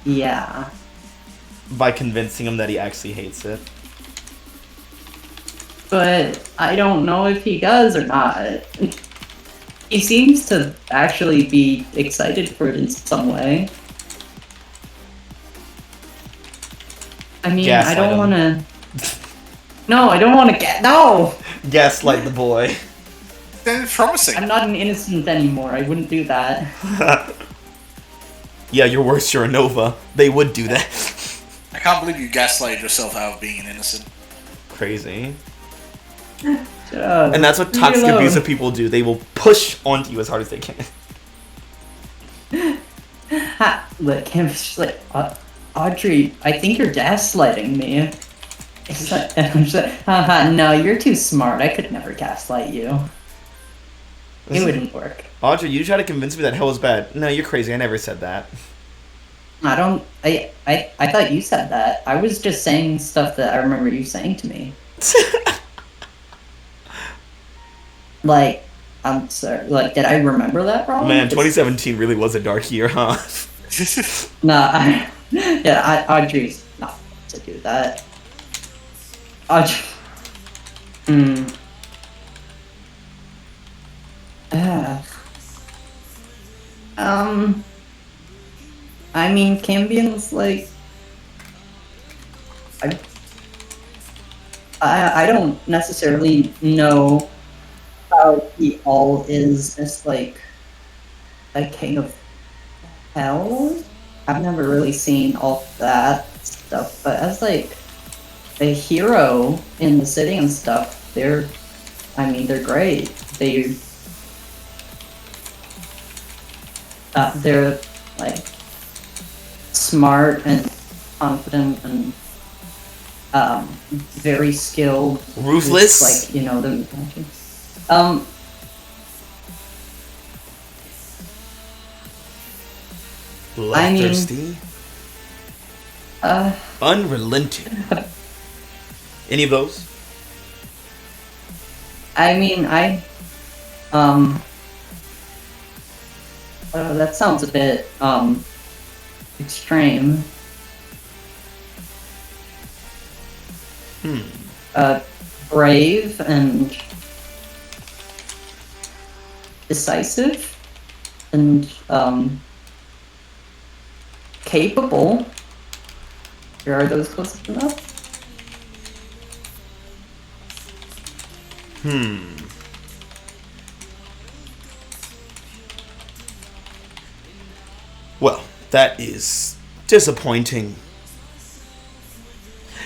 Yeah. By convincing him that he actually hates it. But I don't know if he does or not. He seems to actually be excited for it in some way. I mean, I don't want to... No, I don't want to get... No! Gaslight the boy. It's promising. I'm not an innocent anymore. I wouldn't do that. Yeah, you're worse. You're a Nova. They would do that. I can't believe you gaslighted yourself out of being an innocent. Crazy. And that's what toxic abusive people do. They will push onto you as hard as they can. Look, I'm just like, Audrey, I think you're gaslighting me. It's like, and I'm just like, haha, no, you're too smart. I could never gaslight you. It wouldn't work. Audrey, you try to convince me that hell is bad. No, you're crazy. I never said that. I thought you said that. I was just saying stuff that I remember you saying to me. Like, I'm sorry. Like, did I remember that wrong? Man, 2017 really was a dark year, huh? Nah, Audrey's not to do that. Audrey. I mean, Cambion's like, I don't necessarily know how he all is as like a king of hell. I've never really seen all that stuff, but as like a hero in the city and stuff, they're great. They're like smart and confident and very skilled. Ruthless. Like, you know, the bloodthirsty. Unrelenting. Any of those? I mean, that sounds a bit, extreme. Brave and decisive and, capable. Are those close enough? Well, that is disappointing.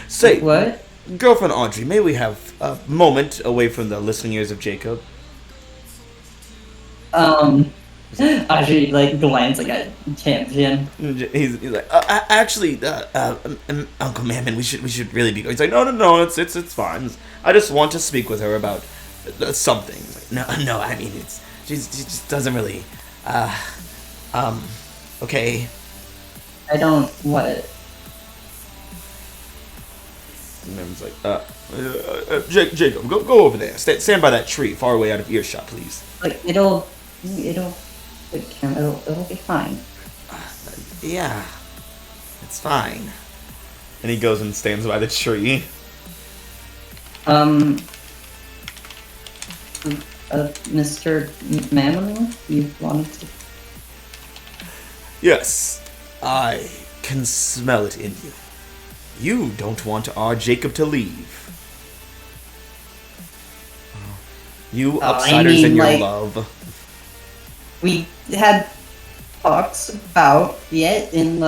Say, What? girlfriend Audrey, may we have a moment away from the listening ears of Jacob? Actually, like glancing at Champion. He's like, actually, Uncle Mammon, we should really be going. He's like, no, it's fine. I just want to speak with her about something. Like, no, I mean, she just doesn't really, okay. I don't what. And Mammon's like, Jacob, go over there. Stand by that tree, far away out of earshot, please. Like it'll be fine. Yeah, it's fine. And he goes and stands by the tree. Mr. Mammon, you wanted to? Yes, I can smell it in you. You don't want our Jacob to leave. You upsiders and your love. We had talks about it, and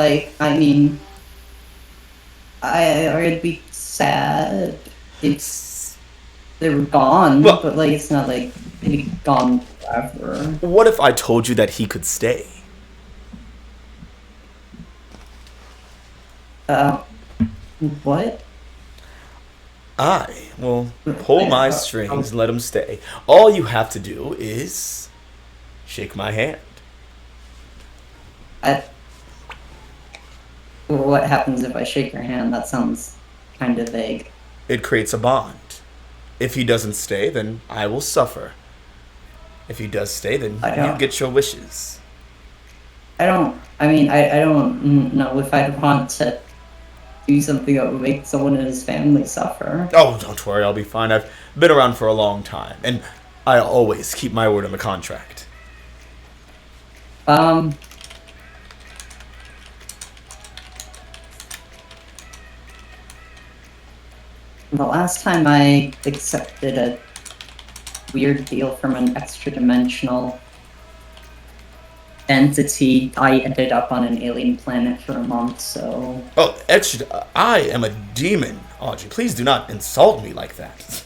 I'd be sad if they were gone, well, but it's not like they'd be gone forever. What if I told you that he could stay? What? I will pull my strings and let him stay. All you have to do is shake my hand. What happens if I shake your hand? That sounds kind of vague. It creates a bond. If he doesn't stay, then I will suffer. If he does stay, then you get your wishes. I don't know if I'd want to do something that would make someone in his family suffer. Oh, don't worry, I'll be fine. I've been around for a long time, and I always keep my word on the contract. The last time I accepted a weird deal from an extra-dimensional entity, I ended up on an alien planet for a month, so... Oh, I am a demon, Audrey. Please do not insult me like that.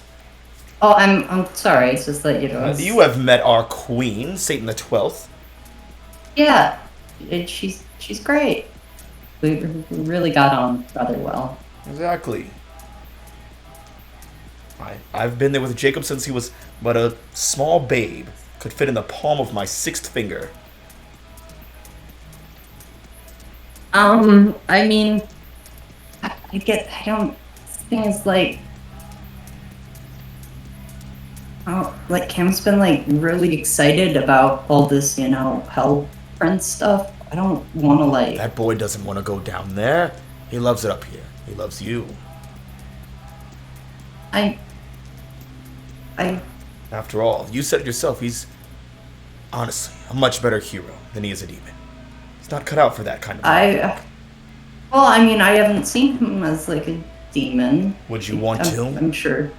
Oh, I'm sorry, it's just that, You have met our queen, Satan the 12th. Yeah, she's great. We really got on rather well. Exactly. I've been there with Jacob since he was but a small babe. Could fit in the palm of my 6th finger. I mean, things Cam's been really excited about all this, hell print stuff. I don't want to That boy doesn't want to go down there. He loves it up here. He loves you. After all, you said it yourself, he's honestly a much better hero than he is a demon. He's not cut out for that kind of I haven't seen him as a demon. Would you want to? I'm sure.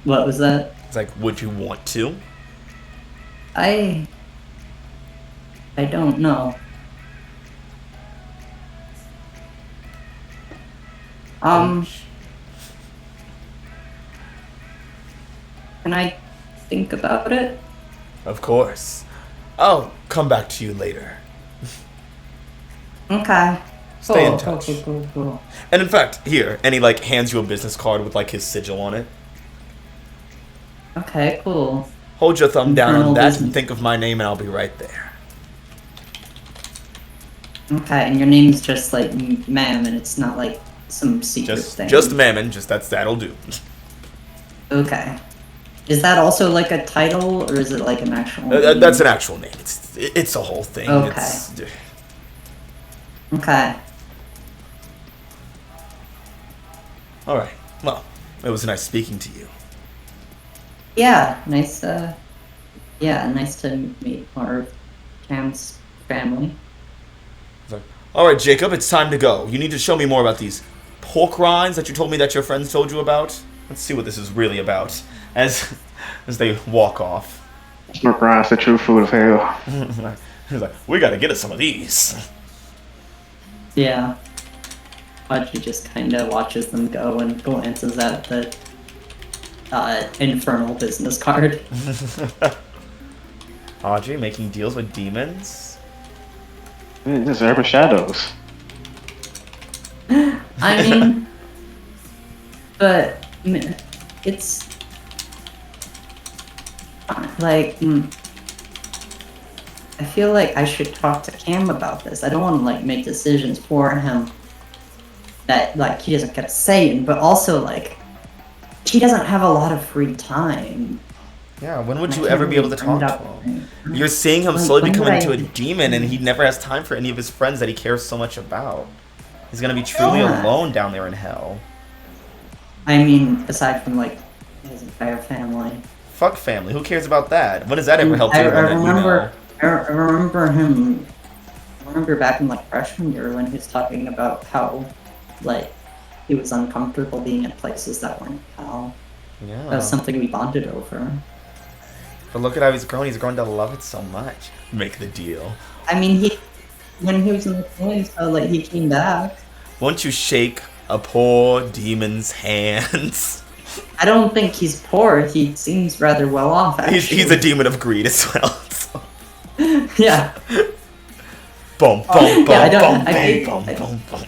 What was that? It's would you want to? I don't know. Can I think about it? Of course. I'll come back to you later. Okay. Stay in touch. Cool. And in fact, here, and he hands you a business card with his sigil on it. Okay, cool. Hold your thumb down on that business. and think of my name and I'll be right there. Okay, and your name's just Ma'am, and it's not some secret thing. Just Mammon, that'll do. Okay. Is that also a title, or is it an actual name? That's an actual name. It's a whole thing. Okay. Okay. Alright. Well, it was nice speaking to you. Yeah, nice to meet more of Cam's family. Alright, Jacob, it's time to go. You need to show me more about these pork rinds that you told me that your friends told you about. Let's see what this is really about. As they walk off. Pork rinds, the true food of hell. He's we gotta get us some of these. Yeah. Audrey just kind of watches them go and glances at the infernal business card. Audrey making deals with demons? Just urban shadows. I mean, but it's like I feel like I should talk to Cam about this. I don't want to like make decisions for him that like he doesn't get a say in, but also like he doesn't have a lot of free time. Yeah, when would I you can't ever be able really to bring talk it to up. him? You're seeing him When- slowly when become would into a I- demon, and he never has time for any of his friends that he cares so much about. He's gonna be truly Yeah. alone down there in hell. I mean, aside from like his entire family. Fuck family. Who cares about that? When has that ever helped I anyone that you know? remember. I remember him. I remember back in like freshman year when he was talking about how, like, he was uncomfortable being in places that weren't hell. That Yeah. was something we bonded over. But look at how he's grown. He's grown to love it so much. Make the deal. I mean, when he was in the coin, so like he came back. Won't you shake a poor demon's hands? I don't think he's poor. He seems rather well off. Actually. He's a demon of greed as well. So. Yeah. Boom, boom, boom, Yeah, I boom, don't- I boom, think- boom, I- boom, boom.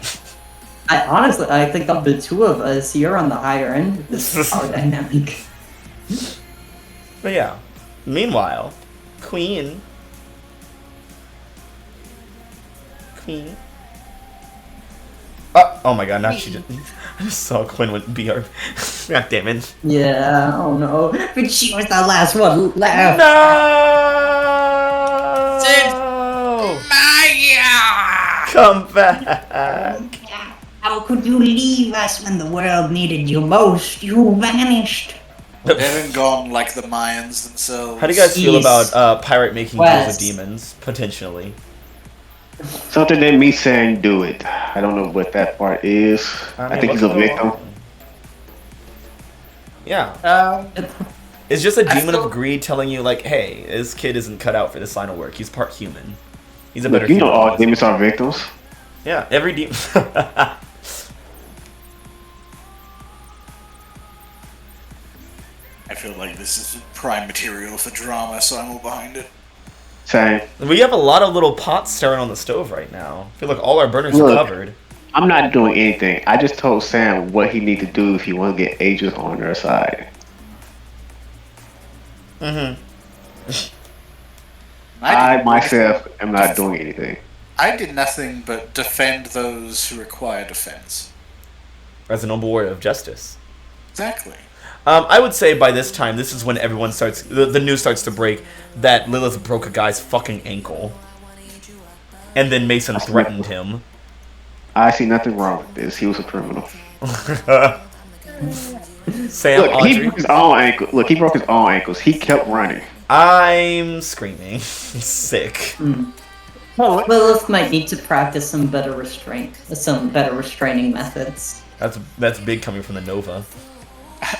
I honestly, I think of the two of us, you're on the higher end of this power dynamic. But yeah. Meanwhile, Queen. Oh my god, now she just. I just saw Quinn with BR. God damn it. Yeah. Oh no. But she was the last one left. No! Come back! How could you leave us when the world needed you most? You vanished. Dead and gone like the Mayans themselves. How do you guys feel Jeez. about pirate making deals with West. demons, potentially? Something in me saying do it. I don't know what that part is. I think he's a victim. Yeah. It's just a demon feel- of greed telling you, like, hey, this kid isn't cut out for this line of work. He's part human. He's a better Look, you know human. all demons are victims. Yeah, every demon. I feel like this is prime material for drama, so I'm all behind it. Same. We have a lot of little pots stirring on the stove right now. I feel like all our burners are Look. covered. I'm not doing anything. I just told Sam what he need to do if he want to get agents on their side. Mm-hmm. I myself am not doing anything. I did nothing but defend those who require defense. As a noble warrior of justice. Exactly. I would say by this time, this is when everyone starts, the news starts to break that Lilith broke a guy's fucking ankle. And then Mason threatened him. I see nothing wrong with this. He was a criminal. Sam, Look, he Audrey, broke his own ankle. Look, he broke his own ankles. He kept running. I'm screaming. Sick. Lilith might need to practice some better restraining methods. That's big coming from the Nova.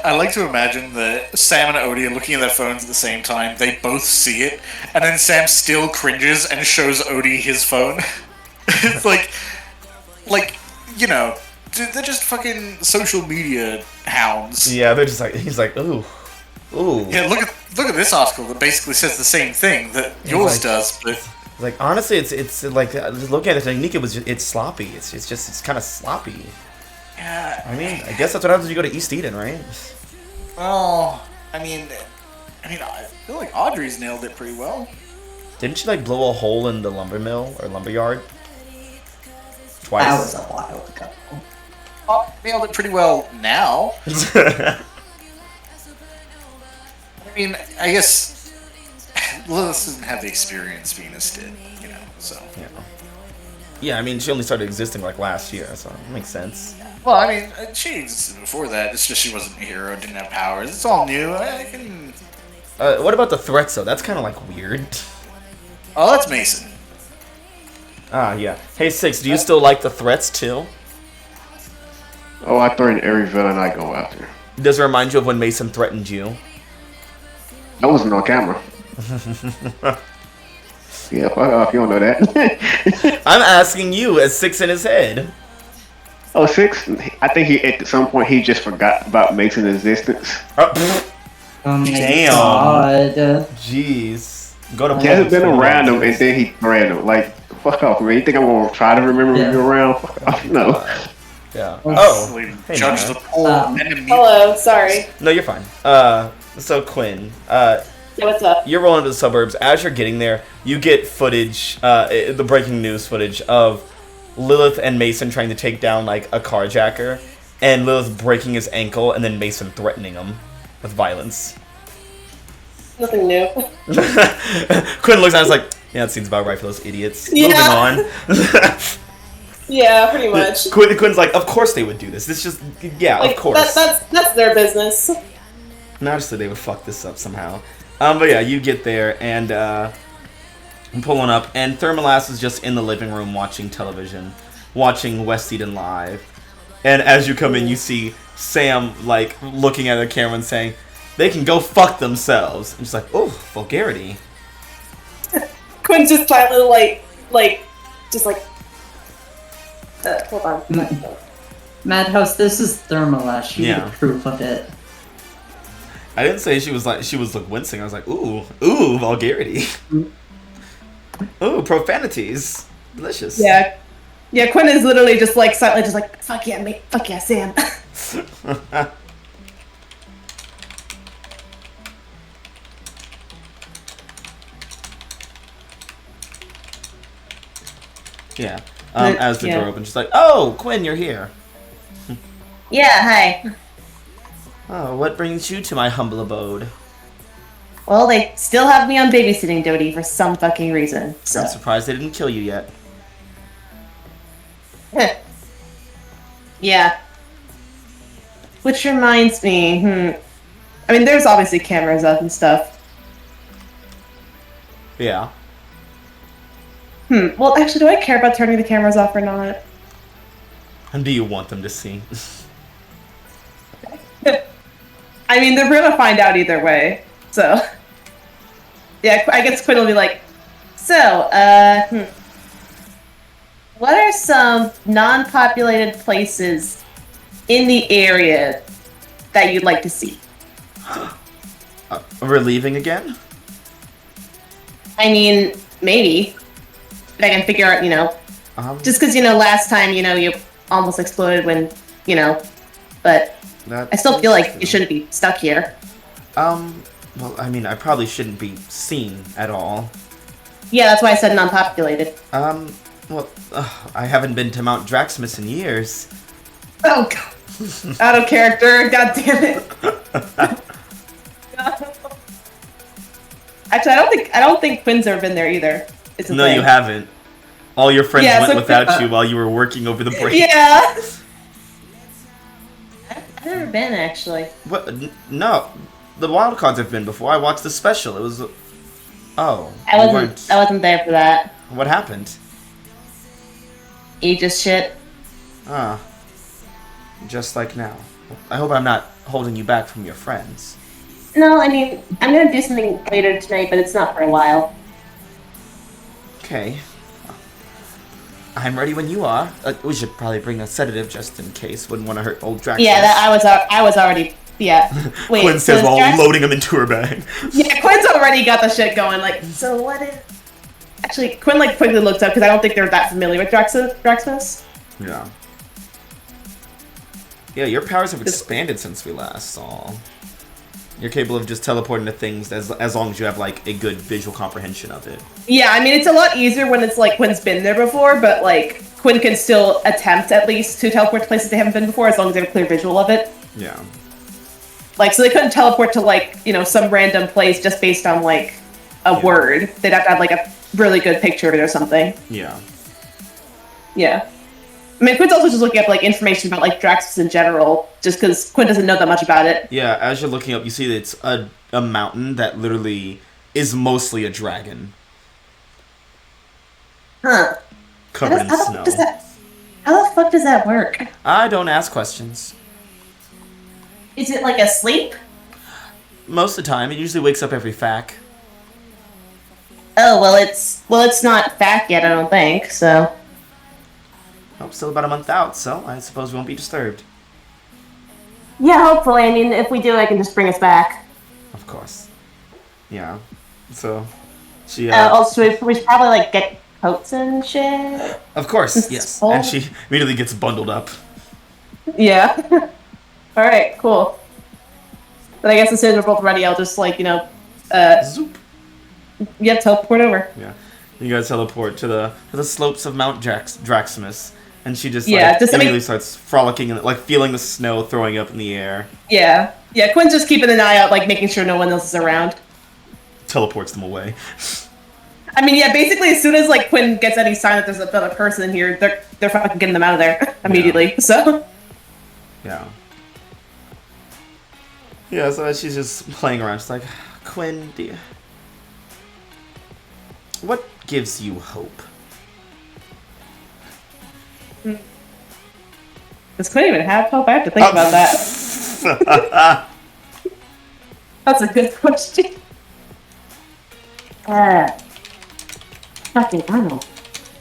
I like to imagine that Sam and Odie are looking at their phones at the same time. They both see it, and then Sam still cringes and shows Odie his phone. It's like, you know, they're just fucking social media hounds. Yeah, they're just like, he's like, ooh. Ooh. Yeah, look at this article that basically says the same thing that yours like- does, but Like, honestly, it's like, just looking at it, I think it's sloppy. It's kind of sloppy. yeah. I mean, I guess that's what happens when you go to East Eden, right? Well, I mean, I feel like Audrey's nailed it pretty well. Didn't she, like, blow a hole in the lumber mill or lumber yard? That Twice. was a while ago. Oh, nailed it pretty well now. I mean, I guess Lilith doesn't have the experience Venus did, you know, so. Yeah, I mean, she only started existing, like, last year, so it makes sense. Well, I mean, she existed before that. It's just she wasn't a hero, didn't have powers. It's all new. I can... What about the threats, though? That's kind of, like, weird. Oh, that's Mason. Ah, yeah. Hey, Six, do you still like the threats, too? Oh, I threaten every villain I go after. Does it remind you of when Mason threatened you? I wasn't on camera. Yeah, fuck off. You don't know that. I'm asking you, as Six in his head. Oh, 6? I think he at some point he just forgot about Mason's existence. Oh, Oh my Damn. god. jeez. Go to He hasn't been public around school. him, and then he random. Like, fuck off, man. You think I'm gonna try to remember when you're around? Fuck off, no. Yeah. Oh. Oh. Hey, Judge Mara. the poor enemy. Hello, sorry. No, you're fine. So Quinn, Yeah, what's up? you're rolling into the suburbs. As you're getting there, you get footage, the breaking news footage of Lilith and Mason trying to take down like a carjacker, and Lilith breaking his ankle, and then Mason threatening him with violence. Nothing new. Quinn looks at us like, yeah, that seems about right for those idiots. Yeah. Moving on. Yeah, pretty much. Quinn's like, of course they would do this. This just, yeah, Like, of course. That's their business. Not just that they would fuck this up somehow. But yeah, you get there and I'm pulling up, and Thermalas is just in the living room watching television, watching West Eden Live. And as you come in, you see Sam like looking at the camera and saying, "They can go fuck themselves." And she's like, "Oh, vulgarity." Quinn's just silently hold on. Madhouse, this is Thermalash. You Yeah. need proof of it. I didn't say she was like wincing. I was like, ooh, vulgarity. Ooh, profanities. Delicious. Yeah. Yeah, Quinn is literally just like silently just like, fuck yeah, mate, fuck yeah, Sam. Yeah. As the Yeah. door opens, she's like, "Oh, Quinn, you're here. Yeah, hi. Oh, what brings you to my humble abode?" Well, they still have me on babysitting duty for some fucking reason. So. I'm surprised they didn't kill you yet. Yeah. Which reminds me, I mean, there's obviously cameras up and stuff. Yeah. Well, actually, do I care about turning the cameras off or not? And do you want them to see? I mean, they're gonna find out either way. So. Yeah, I guess Quinn will be like, so, what are some non-populated places in the area that you'd like to see? We're leaving again? I mean, maybe. If I can figure out, just because, last time, you almost exploded when, but I still feel like you shouldn't be stuck here. Well, I mean, I probably shouldn't be seen at all. Yeah, that's why I said non-populated. Well, I haven't been to Mount Draxmus in years. Oh, God. Out of character, god damn it. Actually, I don't think Quinn's ever been there either. No, you haven't. All your friends Yeah, went so without you while you were working over the break. Yeah. I've never been, actually. What? No. The Wildcards have been before. I watched the special. It was... Oh. I wasn't there for that. What happened? Aegis shit. Ah. Just like now. I hope I'm not holding you back from your friends. No, I mean, I'm gonna do something later tonight, but it's not for a while. Okay. I'm ready when you are. We should probably bring a sedative just in case. Wouldn't want to hurt old Drax. Yeah, I was already. Yeah. Wait. Quinn says so while Drax- loading him into her bag. Yeah, Quinn's already got the shit going. Like, so what is? Actually, Quinn quickly looked up because I don't think they're that familiar with Draxmus. Yeah. Yeah, your powers have expanded since we last saw. You're capable of just teleporting to things as long as you have a good visual comprehension of it. Yeah, I mean it's a lot easier when it's Quinn's been there before, but Quinn can still attempt at least to teleport to places they haven't been before as long as they have a clear visual of it. Yeah. So they couldn't teleport to some random place just based on a word. They'd have to have a really good picture of it or something. Yeah. Yeah. I mean, Quinn's also just looking up information about Draxus in general, just because Quinn doesn't know that much about it. Yeah, as you're looking up, you see that it's a mountain that literally is mostly a dragon. Huh. Covered in snow. How the fuck does that work? I don't ask questions. Is it asleep? Most of the time, it usually wakes up every fac. Oh, well it's not fact yet, I don't think, so. Oh, still about a month out, so I suppose we won't be disturbed. Yeah, hopefully. I mean, if we do, I can just bring us back. Of course. Yeah. So, She also, we should probably like get coats and shit. of course, It's yes. cold. And she immediately gets bundled up. Yeah. All right, cool. But I guess as soon as we're both ready, I'll just like Zoop. teleport over. Yeah. You guys teleport to the slopes of Mount Draximus, and she just immediately starts frolicking and like feeling the snow throwing up in the air. Yeah. Quinn's just keeping an eye out, like making sure no one else is around. Teleports them away. I mean, yeah. Basically, as soon as like Quinn gets any sign that there's another person in here, they're fucking getting them out of there immediately. Yeah. So. Yeah. Yeah. So she's just playing around. She's like, Quinn, what gives you hope? Does Quinn even have hope? I have to think about that. That's a good question. Fucking,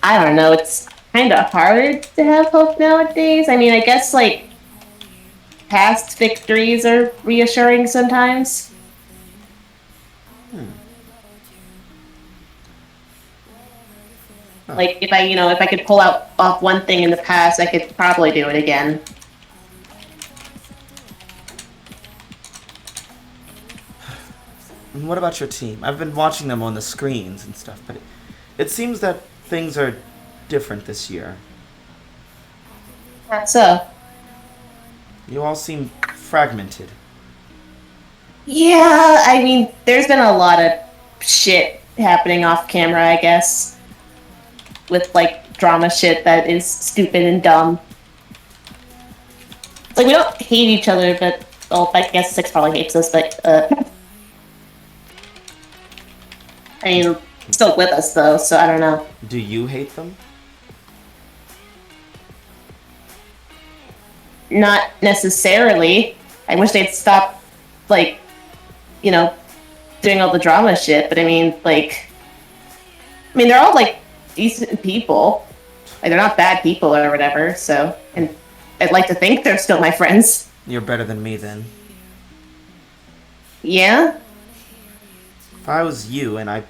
I don't know. It's kind of hard to have hope nowadays. I mean, I guess like past victories are reassuring sometimes. Like if I could pull off one thing in the past, I could probably do it again. What about your team? I've been watching them on the screens and stuff, but it seems that things are different this year. So? You all seem fragmented. Yeah, I mean, there's been a lot of shit happening off camera, I guess. With, like, drama shit that is stupid and dumb. Like, we don't hate each other, but... Well, I guess Six probably hates us, but, I mean, still with us, though, so I don't know. Do you hate them? Not necessarily. I wish they'd stop, like, doing all the drama shit, but I mean, they're all, like, decent people. Like, they're not bad people or whatever, so... And I'd like to think they're still my friends. You're better than me, then. Yeah? If I was you and if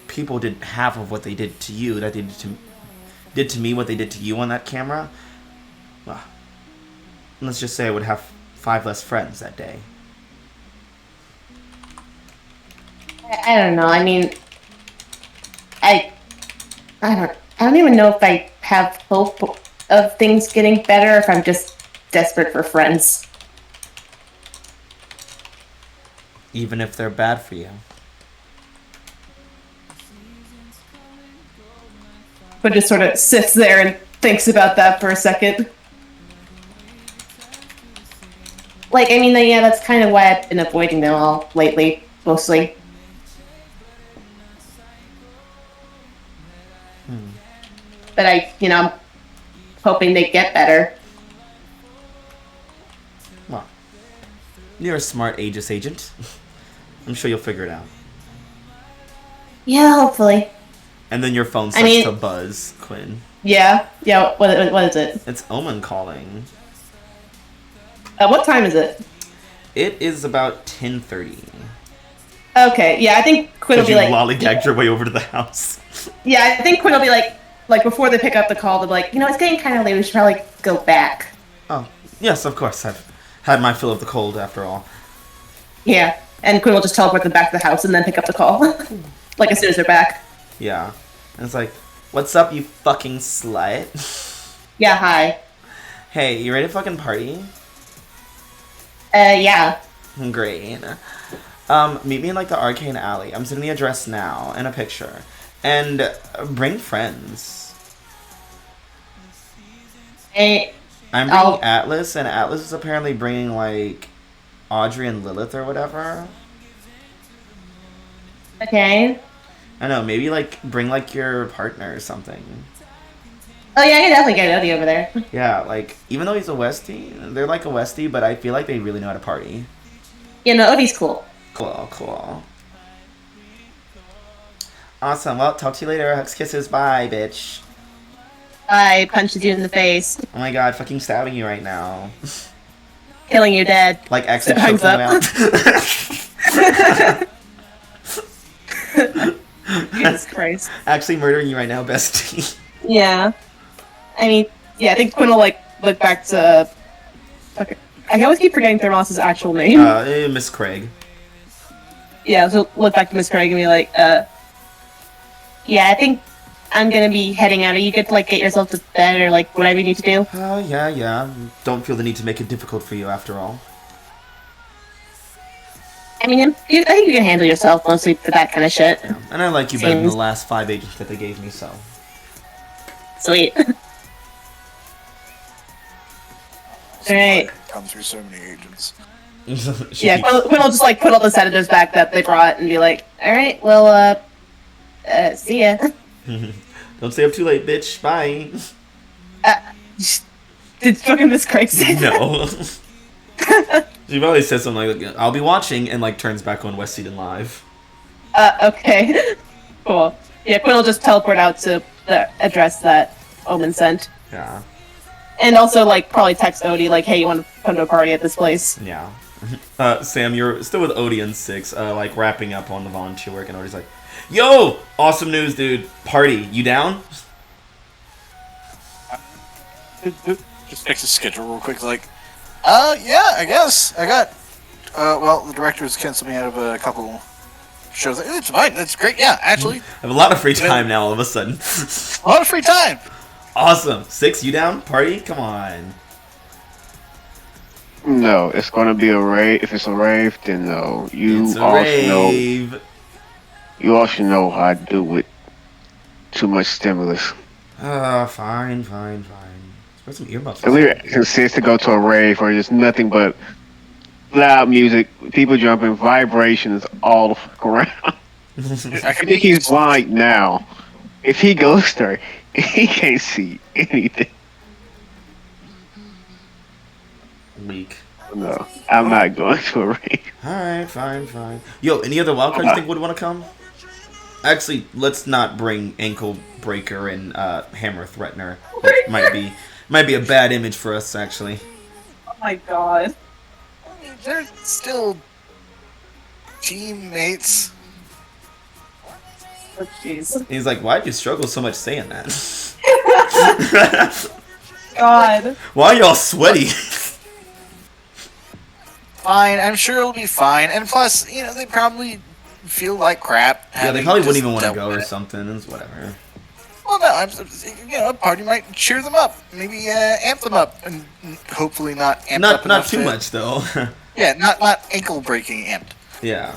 people did half of what they did to you, that did to me what they did to you on that camera, well, let's just say I would have 5 less friends that day. I don't know. I mean, I don't even know if I have hope of things getting better, if I'm just desperate for friends. Even if they're bad for you. But just sort of sits there and thinks about that for a second. Like, I mean, yeah, that's kind of why I've been avoiding them all lately, mostly. But I'm hoping they get better. Well, you're a smart Aegis agent. I'm sure you'll figure it out. Yeah, hopefully. And then your phone starts to buzz, Quinn. Yeah. What is it? It's Omen calling. What time is it? It is about 10:30. Okay, yeah, I think Quinn will be like... You lollygagged your way over to the house. Yeah, I think Quinn will be like before they pick up the call, they'll be like, it's getting kind of late, we should probably go back. Oh, yes, of course. I've had my fill of the cold, after all. Yeah, and Quinn will just teleport them back to the house and then pick up the call. Like, as soon as they're back. Yeah. And it's like, what's up, you fucking slut? Yeah, hi. Hey, you ready to fucking party? Yeah. Great. Meet me in, the arcane alley. I'm sending the address now, and a picture. And bring friends. Hey, I'm bringing Atlas, and Atlas is apparently bringing, Audrey and Lilith or whatever. Okay. I don't know, maybe, bring, your partner or something. Oh, yeah, I can definitely get Odie over there. Yeah, even though he's a Westie, they're a Westie, but I feel like they really know how to party. Yeah, no, Odie's cool. Cool. Awesome. Well, talk to you later. Hugs, kisses. Bye, bitch. I punches you in the face. Oh my god, fucking stabbing you right now. Killing you dead. Exit choking you out. Jesus Christ. Actually murdering you right now, bestie. Yeah. I mean, yeah, I think Quinn will, like, look back to... Okay. I always keep forgetting Thermos' actual name. Miss Craig. Yeah, so look back to Miss Craig and be like, yeah, I think I'm gonna be heading out. Are you good to, like, get yourself to bed or, like, whatever you need to do? Yeah. Don't feel the need to make it difficult for you after all. I mean, I think you can handle yourself mostly for that kind of shit. Yeah. And I like you better than the last 5 agents that they gave me, so. Sweet. Alright. Come through so many agents. Yeah, Quinn will just, like, put all the sedatives back that they brought and be like, alright, well, see ya. Don't stay up too late, bitch. Bye. Did fucking Miss Craig say that? No. She probably says something like, I'll be watching, and, like, turns back on West Eden Live. Okay. Cool. Yeah, Quinn will just teleport out to the address that Omen sent. Yeah. And also, like, probably text Odie, like, hey, you want to come to a party at this place? Yeah. Sam, you're still with Odie and 6, like, wrapping up on the volunteer work, and Odie's like, yo! Awesome news, dude. Party. You down? Just fix the schedule real quick, like, yeah, I guess. I got, well, the director's canceled me out of a couple shows. It's fine, that's great, yeah, actually. I have a lot of free time now, all of a sudden. A lot of free time! Awesome. 6, you down? Party? Come on. No, it's gonna be a rave. If it's a rave, then no. It's a rave. You also know how I do with too much stimulus. Fine. Put some earbuds. It consists to go to a rave where there's nothing but loud music, people jumping, vibrations all the fuck around. I think he's blind now. If he goes there, he can't see anything. Weak. No, I'm not going to a rave. Alright, fine. Yo, any other wildcards you think would want to come? Actually, let's not bring Ankle Breaker and Hammer Threatener. That might be a bad image for us, actually. Oh my god. I mean, they're still teammates. Oh, jeez. He's like, why'd you struggle so much saying that? God. Why are y'all sweaty? Fine, I'm sure it'll be fine. And plus, you know, they probably feel like crap. Yeah, they probably wouldn't even want to go or something. It's whatever. Well, no, you know, a party might cheer them up, maybe amp them up, and hopefully not amp up Not too much though. Yeah, not ankle breaking amped. Yeah.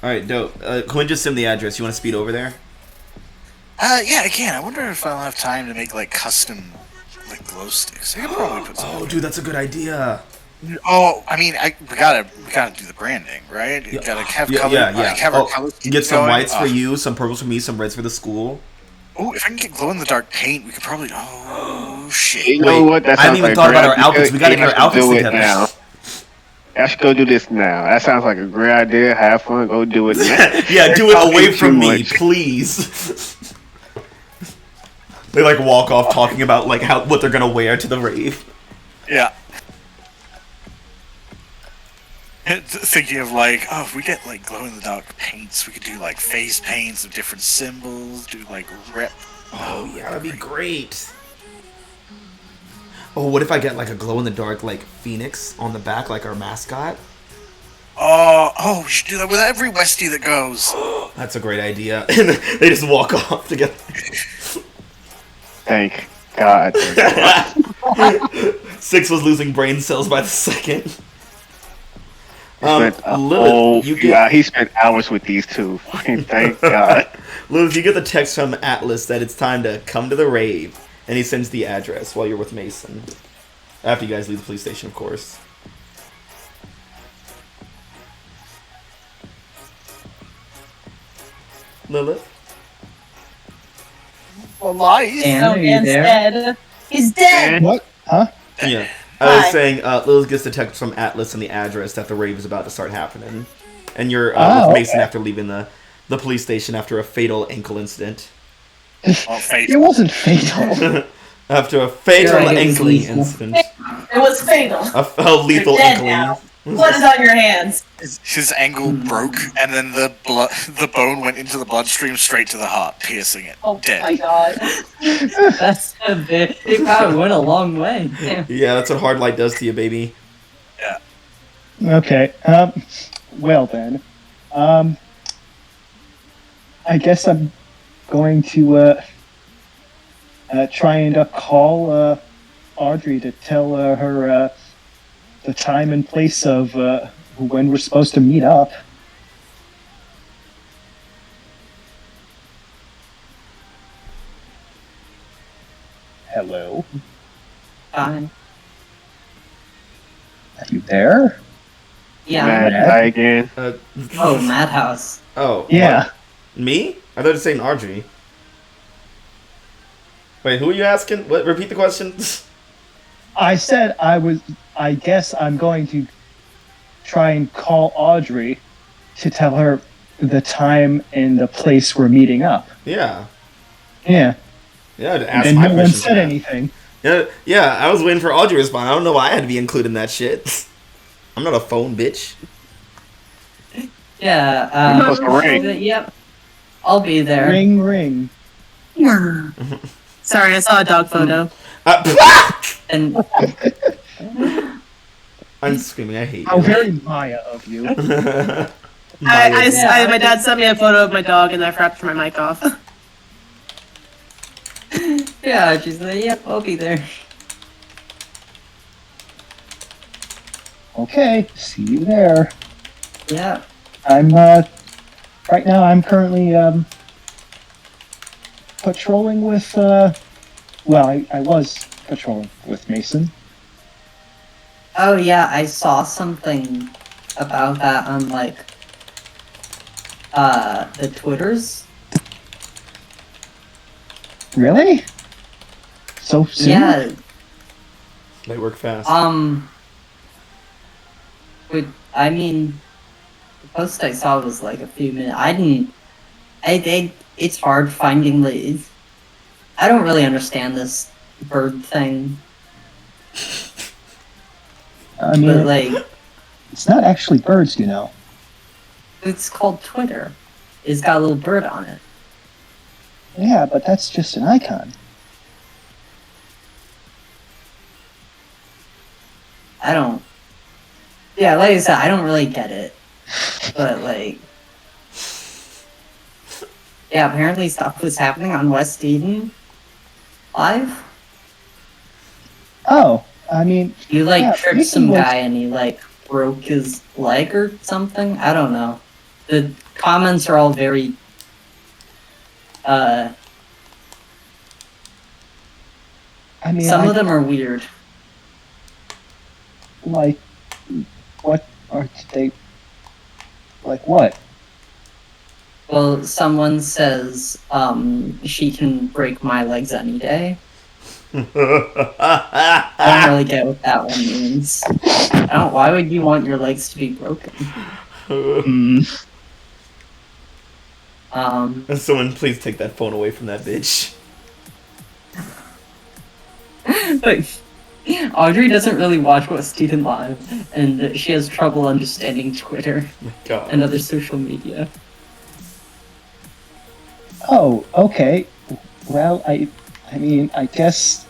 All right, dope. Quinn just send the address. You want to speed over there? Yeah, I can. I wonder if I'll have time to make like custom like glow sticks. I could probably put some. Oh, dude, that's a good idea. Oh, I mean, we gotta do the branding, right? You gotta have color. Yeah. Have our color schemes Get some going. whites for you, some purples for me, some reds for the school. Oh, if I can get glow in the dark paint, we could probably. Oh shit! You know what? That I haven't even thought about our outfits. We gotta get our outfits together. Now. I should go do this now. That sounds like a great idea. Have fun. Go do it now. Yeah, do it away from me, please. They like walk off talking about like what they're gonna wear to the rave. Yeah. Thinking of like, oh, if we get like glow in the dark paints, we could do like face paints of different symbols. Do like rep. Oh yeah, that'd be great. Oh, what if I get like a glow in the dark like phoenix on the back, like our mascot? Oh, we should do that with every Westie that goes. That's a great idea. And they just walk off together. Thank God. 6 was losing brain cells by the second. He spent hours with these two. Fucking thank God. Lilith, you get the text from Atlas that it's time to come to the rave, and he sends the address while you're with Mason. After you guys leave the police station, of course. Lilith? Well, Dan, are you there? Dead. He's dead! What? Huh? Yeah. I was saying, Lilith gets the text from Atlas and the address that the rave is about to start happening. And you're with Mason after leaving the police station after a fatal ankle incident. It wasn't fatal. After a fatal ankling incident. It was fatal. A lethal You're dead ankling. What is on your hands? His angle broke, and then the bone went into the bloodstream straight to the heart, piercing it. Oh Dead. my god. That's a bit. It probably went a long way. Yeah, that's what hard light does to you, baby. Okay. Well then, I guess I'm going to try and call Audrey to tell her the time and place of when we're supposed to meet up. Hello? Fine. Are you there? Yeah. Mad Mad? guy again. Oh, Madhouse. Oh. Yeah. What? Me? I thought you were saying Audrey. Wait, who are you asking? What? Repeat the question. I said I guess I'm going to try and call Audrey to tell her the time and the place we're meeting up. Yeah. Yeah. Yeah, to ask And my no one questions said now. anything. Yeah, I was waiting for Audrey to respond. I don't know why I had to be included in that shit. I'm not a phone bitch. Yeah. Supposed to ring. Yep. I'll be there. Ring, ring. Sorry, I saw a dog photo. And I'm screaming, I hate How you. very Maya of you. My dad sent me a photo of my dog and I forgot to turn my mic off. yeah, she's like, yep, I'll be there. Okay, see you there. Yeah. I'm right now I'm currently patrolling with I was patrolling with Mason. Oh yeah, I saw something about that on like the Twitters. Really? So soon? Yeah. They work fast. I mean, the post I saw was like a few minutes. It's hard finding the. I don't really understand this bird thing, I mean, but like, it's not actually birds, you know. it's called Twitter. It's got a little bird on it. Yeah, but that's just an icon. I don't. Yeah, like I said, I don't really get it, but like. Yeah, apparently stuff was happening on West Eden Live. Oh, I mean, You like yeah, tripped Mason some was- guy and he like broke his leg or something. I don't know. The comments are all very I mean, some of them are weird. like, what are they? Like what? Well, someone says she can break my legs any day. I don't really get what that one means. Why would you want your legs to be broken? Someone please take that phone away from that bitch. Like, Audrey doesn't really watch West Eden Live, and she has trouble understanding Twitter God. and other social media. Oh, okay. Well, I mean, I guess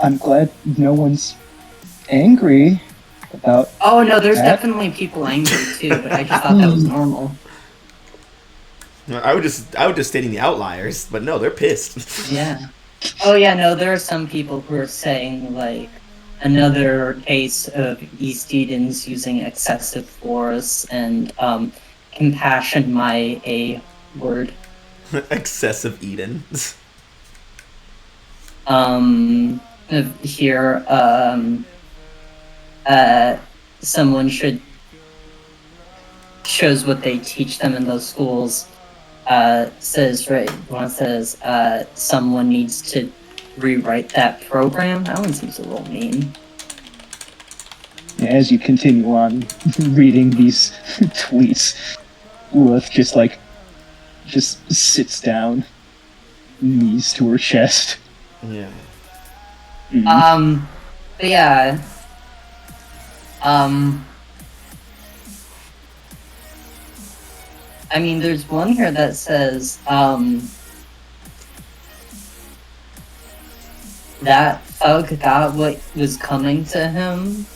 I'm glad no one's angry about. Oh no, there's That- definitely people angry too, but I just thought that was normal. I would just stating the outliers, but no, they're pissed. Yeah. Oh yeah, no, there are some people who are saying like another case of East Edens using excessive force and compassion my A word. Excessive Eden. Here someone shows what they teach them in those schools. One says someone needs to rewrite that program. That one seems a little mean. As you continue on reading these tweets, Lilith just sits down, knees to her chest. Yeah. Mhm. But yeah. I mean, there's one here that says, that thug got what was coming to him.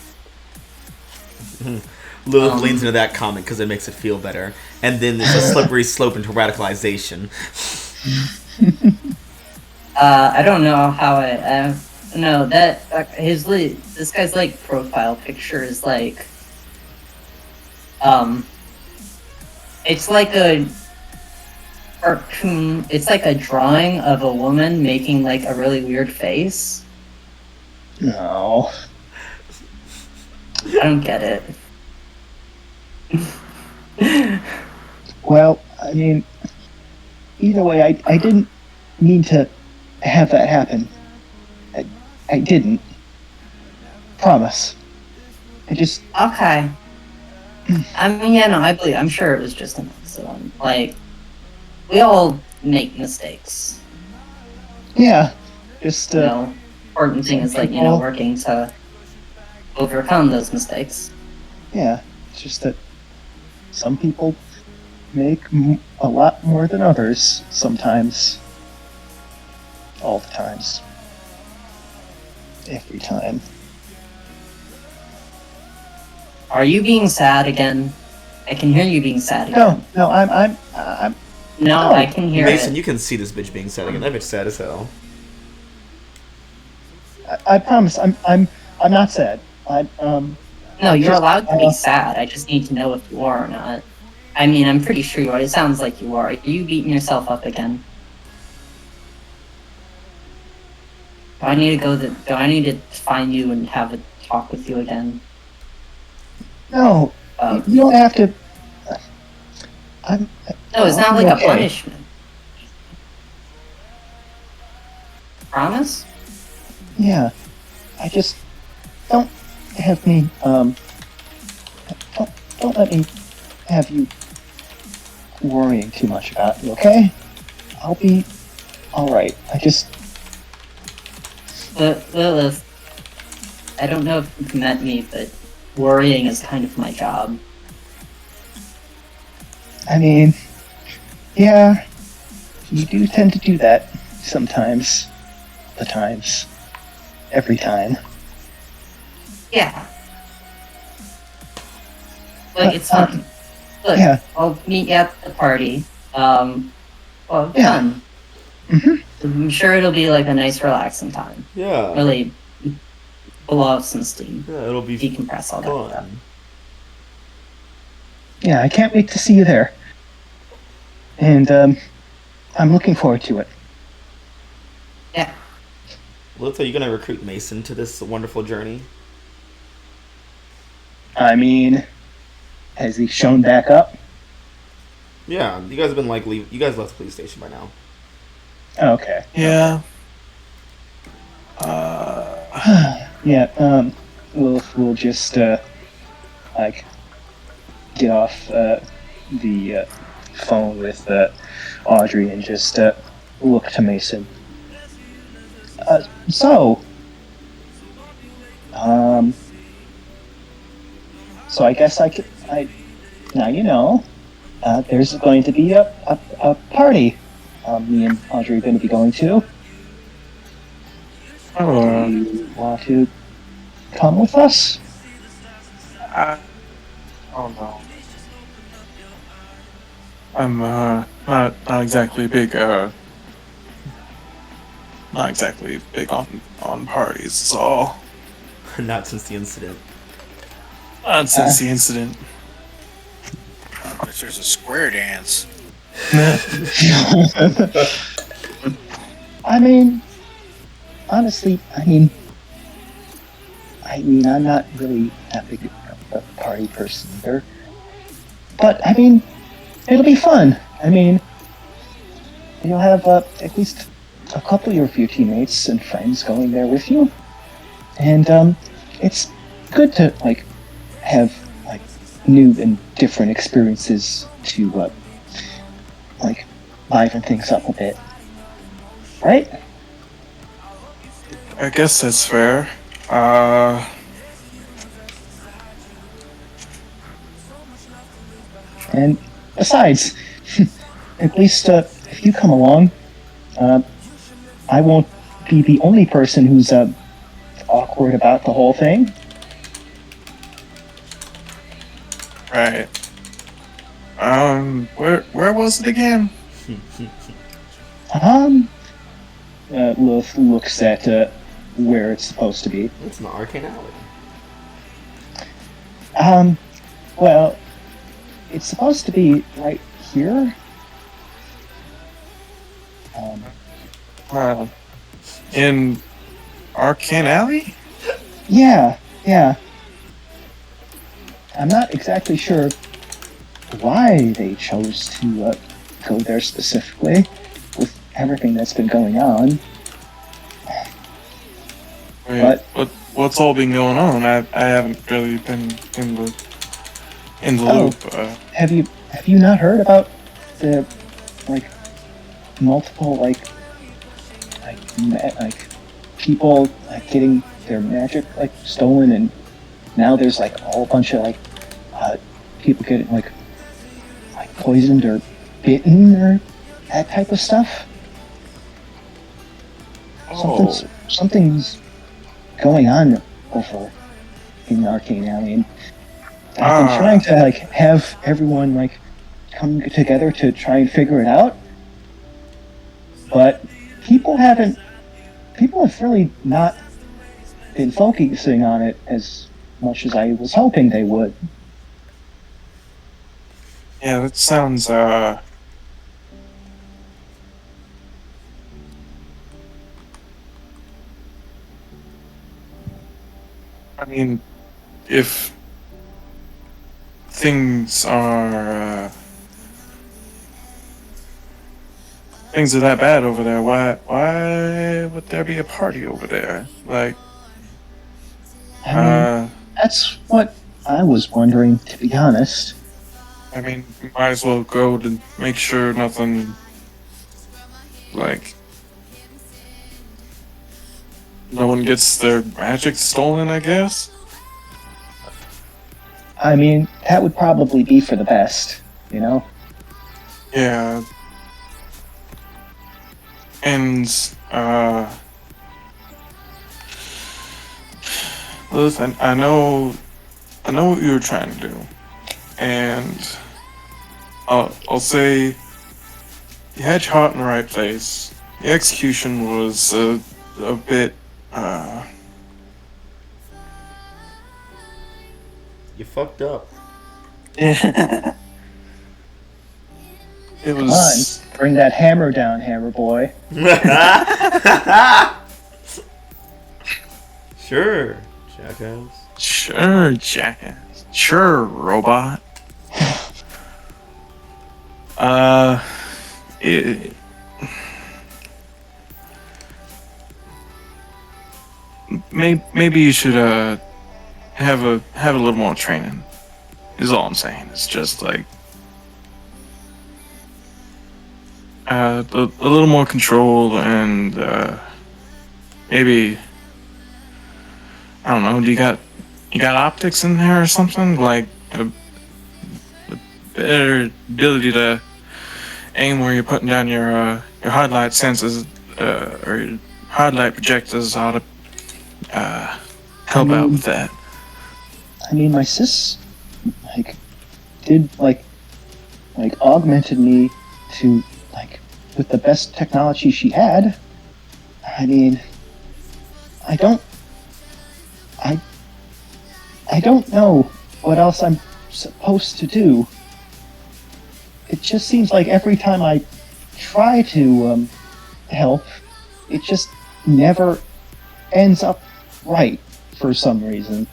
Lilith leans into that comment because it makes it feel better. And then there's a slippery slope into radicalization. I don't know how I... no, that... this guy's, like, profile picture is, like... It's like a cartoon... It's like a drawing of a woman making, like, a really weird face. No. I don't get it. Well, I mean, either way, I didn't mean to have that happen. I didn't. Promise. I just... Okay. I mean, yeah, no, I'm sure it was just an accident. Like, we all make mistakes. Yeah. Just, You know, important thing is, like, you know, working to overcome those mistakes. Yeah. It's just that some people make a lot more than others sometimes. All the times. Every time. Are you being sad again? I can hear you being sad again. No, I'm No, I can hear Mason, it. you can see this bitch being sad again. That bitch sad as hell. I promise I'm not sad. No, you're allowed to be sad. I just need to know if you are or not. I mean, I'm pretty sure you are. It sounds like you are. Are you beating yourself up again? Do I need to find you and have a talk with you again? No, you don't have to. No, it's not like okay. a punishment. Promise? Yeah, I just don't have me. Don't let me have you worrying too much about me. Okay? I'll be all right. I just. Lilith, I don't know if you've met me, but worrying is kind of my job. I mean, yeah, you do tend to do that sometimes. The times. Every time. Yeah. But it's fun. Look, yeah. I'll meet you at the party. Well, Yeah. fun. Mm-hmm. I'm sure it'll be like a nice, relaxing time. Yeah. Really blow out some steam. Yeah, it'll be decompress all that stuff. fun. Yeah, I can't wait to see you there. And I'm looking forward to it. Yeah. Lilith, are you gonna recruit Mason to this wonderful journey? I mean, has he shown back up? Yeah, you guys have been like you guys left the police station by now. Okay. Yeah. Yeah, we'll just like get off the phone with Audrey and just look to Mason. So I guess now you know, there's going to be a party me and Audrey are going to be going to. Do you want to come with us? Oh no. I'm not exactly big on parties, so Not since the incident. not since the incident. There's a square dance. I mean, honestly, I'm not really that big a party person either. But, I mean, it'll be fun. I mean, you'll have at least a couple of your teammates and friends going there with you. And, it's good to, like, have, like, new and different experiences to, like, liven things up a bit. Right? I guess that's fair. And Besides, at least if you come along, I won't be the only person who's awkward about the whole thing. Right. Where was it again? Looks at where it's supposed to be. It's an arcane alley. Well, it's supposed to be right here. In Arcane Alley? Yeah. I'm not exactly sure why they chose to go there specifically, with everything that's been going on. Wait, what's all been going on? I haven't really been in the loop. Have you not heard about the multiple people getting their magic stolen, and now there's a whole bunch of people getting poisoned or bitten or that type of stuff? Something's going on over in Arcane Alley, and I've been trying to have everyone come together to try and figure it out, but people have really not been focusing on it as much as I was hoping they would. Yeah, that sounds I mean, if things are that bad over there, why would there be a party over there? That's what I was wondering, to be honest. I mean, you might as well go to make sure nothing no one gets their magic stolen, I guess? I mean, that would probably be for the best, you know? Yeah. And, listen, I know what you were trying to do. And I'll say you had your heart in the right place. The execution was a bit, You fucked up. it Come was. on, bring that hammer down, hammer boy. Sure, jackass. Sure, jackass. Sure, robot. Maybe you should have a little more training. Is all I'm saying. It's just a little more control and maybe I don't know. Do you got optics in there or something a better ability to aim where you're putting down your hard light sensors or your hard light projectors ought to help out with that. I mean, my sis, did, augmented me to, with the best technology she had. I mean, I don't know what else I'm supposed to do. It just seems like every time I try to help, it just never ends up right for some reason.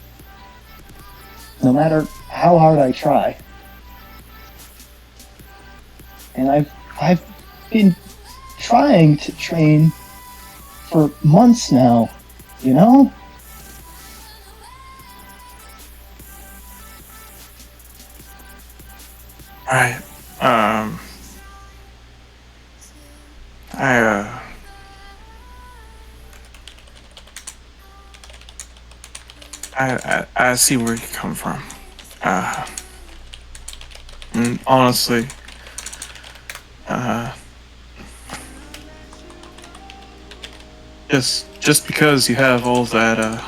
No matter how hard I try. And I've been trying to train for months now, you know? Right. I see where you come from. And honestly, just because you have all that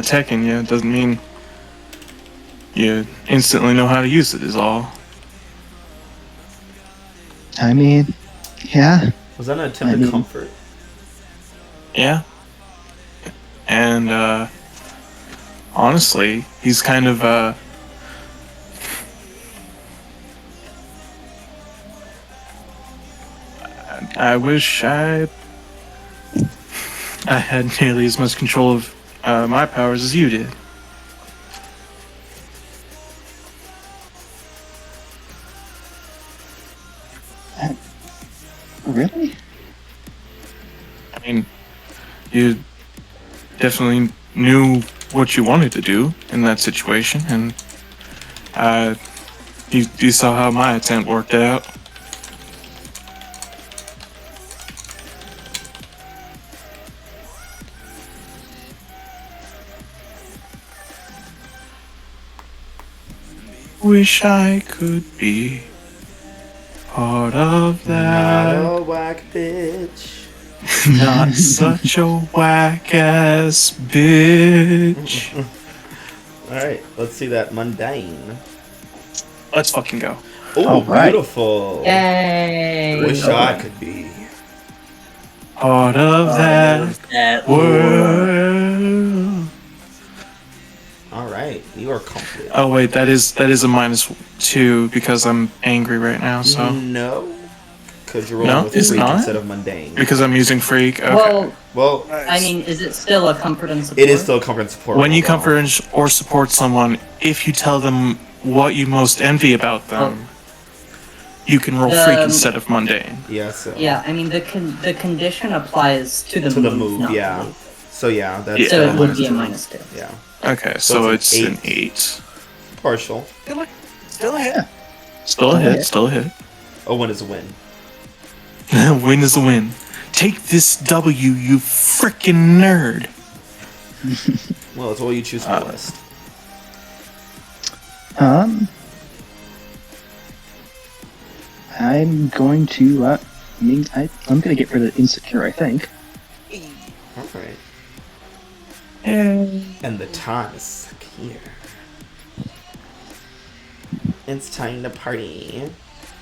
tech in you doesn't mean you instantly know how to use it. Is all. I mean, yeah. Was that an attempt at comfort? Yeah. And honestly, he's kind of I wish I had nearly as much control of my powers as you did. Really? I mean, you definitely knew what you wanted to do in that situation, and you saw how my attempt worked out. Wish I could be part of that. Not a whack bitch. Not such a whack ass bitch. Alright, let's see that mundane. Let's fucking go. Oh, right. beautiful. Yay! Wish I could be. Part of that world. Alright, you are confident. Oh wait, that is a -2 because I'm angry right now. So No. Because you're No, rolling with it's freak not. instead of mundane. because I'm using freak. Okay. Well, Well, I mean, is it still a comfort and support? it is still a comfort and support. When you roll, comfort or support someone, if you tell them what you most envy about them, you can roll freak instead of mundane. though. Yeah, so. Yeah, I mean, the condition applies to the To move, the move, not the yeah. move. So yeah, that's Yeah. So it would be a -2. -2. Yeah. Okay, So so it's it's an an 8. Partial. Still a hit. Still a hit. Still a hit. A win is a win. Win is a win. Take this W, you frickin' nerd. Well, it's all you choose from the list. I'm going to. I'm going to get rid of insecure. I think. Alright. And And the time is here. It's time to party.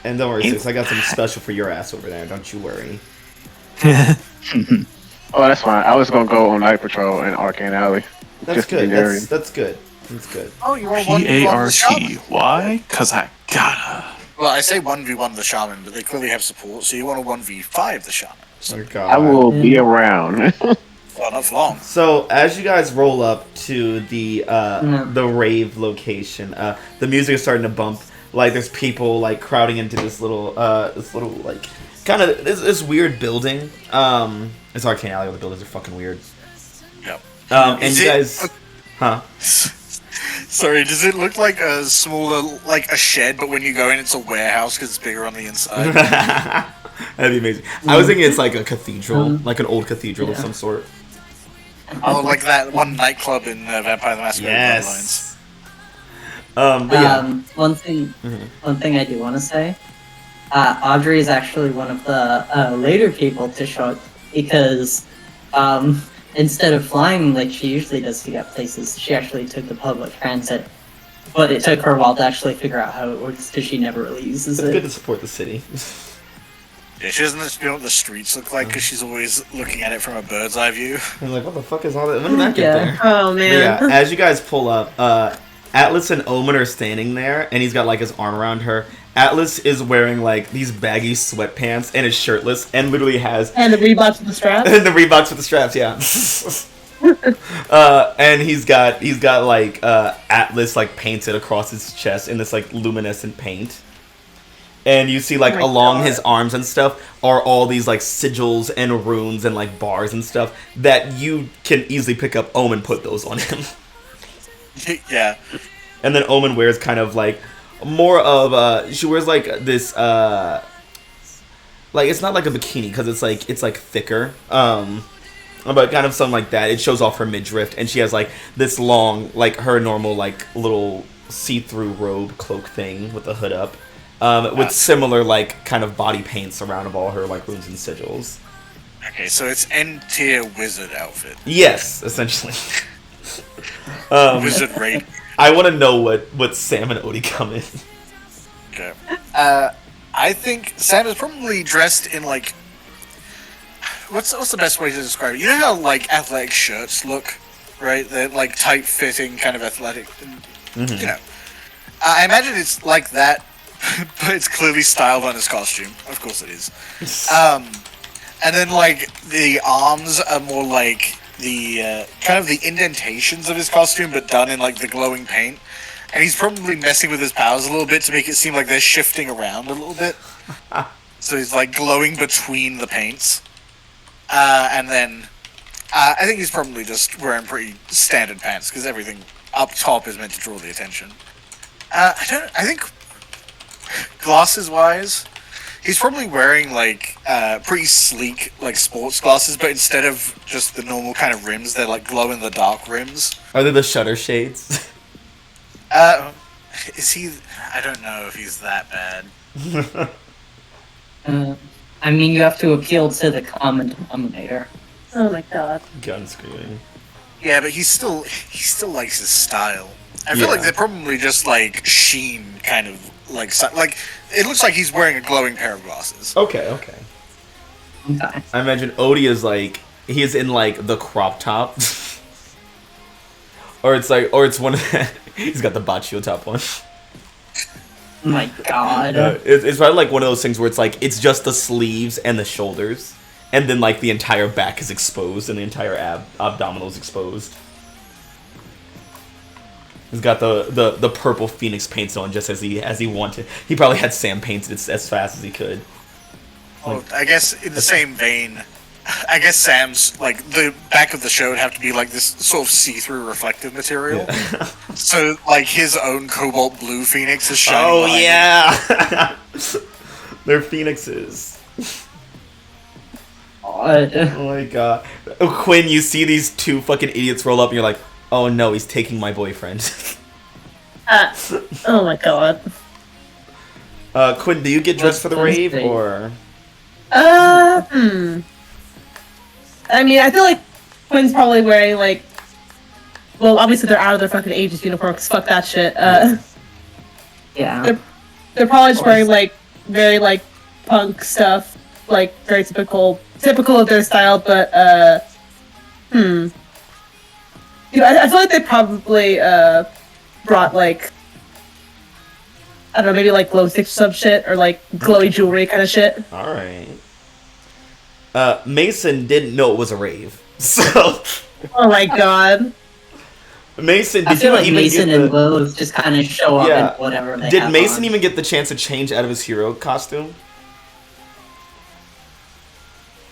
And don't worry, sis, I got something special for your ass over there. Don't you worry. Oh, that's fine. I was gonna go on Night Patrol in Arcane Alley. That's Just to good. be nerdy. That's good. That's good. Oh, you roll 1v1 the shaman. PART. Why? Cause I gotta. Well, I say 1v1 the shaman, but they clearly have support, so you want to 1v5 the shaman. Oh god. I will be around. Well, not for long. So as you guys roll up to the No. the rave location, the music is starting to bump. Like there's people like crowding into this little like kind of this weird building. It's Arcane Alley. All the buildings are fucking weird. Yep. And Is you it- guys, huh? Sorry, does it look like a smaller, like a shed, but when you go in, it's a warehouse because it's bigger on the inside? That'd be amazing. I was thinking it's like a cathedral, like an old cathedral of some sort. Oh, like that one nightclub in Vampire the Masquerade Bloodlines. Yes. But yeah. One thing I do want to say, Audrey is actually one of the later people to show up because instead of flying like she usually does to get places, she actually took the public transit. But it took her a while to actually figure out how it works because she never really uses It's good it. to support the city. Yeah, she doesn't know what the streets look like because she's always looking at it from a bird's eye view. I'm like, what the fuck is all that? When did that get Yeah. there? Oh But man. yeah, as you guys pull up, Atlas and Omen are standing there, and he's got like his arm around her. Atlas is wearing like these baggy sweatpants and is shirtless, and literally has And the Reeboks with the strap. the Reeboks with the straps. Yeah. And he's got like Atlas like painted across his chest in this like luminescent paint. And you see like Oh my along God. his arms and stuff are all these like sigils and runes and like bars and stuff that you can easily pick up. Omen put those on him. Yeah. And then Omen wears kind of like more of she wears like this like it's not like a bikini because it's like thicker but kind of something like that. It shows off her midriff, and she has like this long like her normal like little see-through robe cloak thing with the hood up, with similar like kind of body paints around of all her like runes and sigils. Okay, so it's N-tier wizard outfit. Yes, essentially. Wizard raid. I want to know what Sam and Odie come in. Okay. I think Sam is probably dressed in like. What's the best way to describe it? You know how like athletic shirts look, right? They're like tight fitting, kind of athletic. You know, I imagine it's like that, but it's clearly styled on his costume. Of course it is. And then like the arms are more like the kind of the indentations of his costume, but done in like the glowing paint. And he's probably messing with his powers a little bit to make it seem like they're shifting around a little bit. So he's like glowing between the paints. And then I think he's probably just wearing pretty standard pants because everything up top is meant to draw the attention. I think glasses wise, he's probably wearing like pretty sleek like sports glasses, but instead of just the normal kind of rims, they're like glow in the dark rims. Are they the shutter shades? Is he? I don't know if he's that bad. I mean, you have to appeal to the common denominator. Oh my god. Gun screaming. Yeah, but he still likes his style. I feel like they're probably just like sheen kind of like it looks like he's wearing a glowing pair of glasses. Okay. Okay. I imagine Odie is like he is in like the crop top, or it's one of the, he's got the Baccio top on. Oh my god. It's probably like one of those things where it's like it's just the sleeves and the shoulders, and then like the entire back is exposed and the entire abdominal is exposed. He's got the purple phoenix painted on just as he wanted. He probably had Sam painted as fast as he could. Well, I guess in the same vein, I guess Sam's like the back of the show would have to be like this sort of see-through reflective material. Yeah. So like his own cobalt blue phoenix is shining. Oh yeah, they're phoenixes. Oh my god, Quinn! You see these two fucking idiots roll up, and you're like, oh no, he's taking my boyfriend. Oh my god. Quinn, do you get dressed for the rave or? I mean, I feel like Quinn's probably wearing, like... Well, obviously they're out of their fucking Aegis uniform, because fuck that shit. Yeah. They're probably just wearing, like, very, like, punk stuff. Like, very typical of their style, but, You know, I feel like they probably, brought, like... I don't know, maybe, like, glow sticks or some shit, or, like, glowy jewelry kind of shit. Alright. Mason didn't know it was a rave, so... Oh my god. Mason, I did feel you like even Mason get and Lowe's just kind of show up in whatever they Did have Mason on. even get the chance to change out of his hero costume?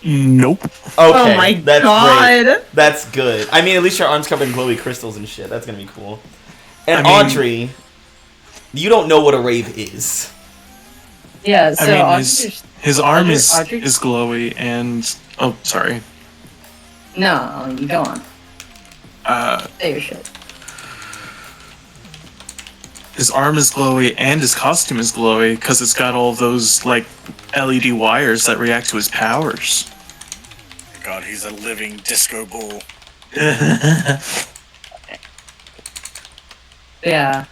Nope. Okay, Oh my that's god. great. That's good. I mean, at least your arm's covered in glowy crystals and shit. That's gonna be cool. And I mean- Audrey, you don't know what a rave is. Yeah, so I mean, his arm is glowy, and oh, sorry. No, you go on. Say your shit. His arm is glowy, and his costume is glowy because it's got all those like LED wires that react to his powers. God, he's a living disco ball. Yeah,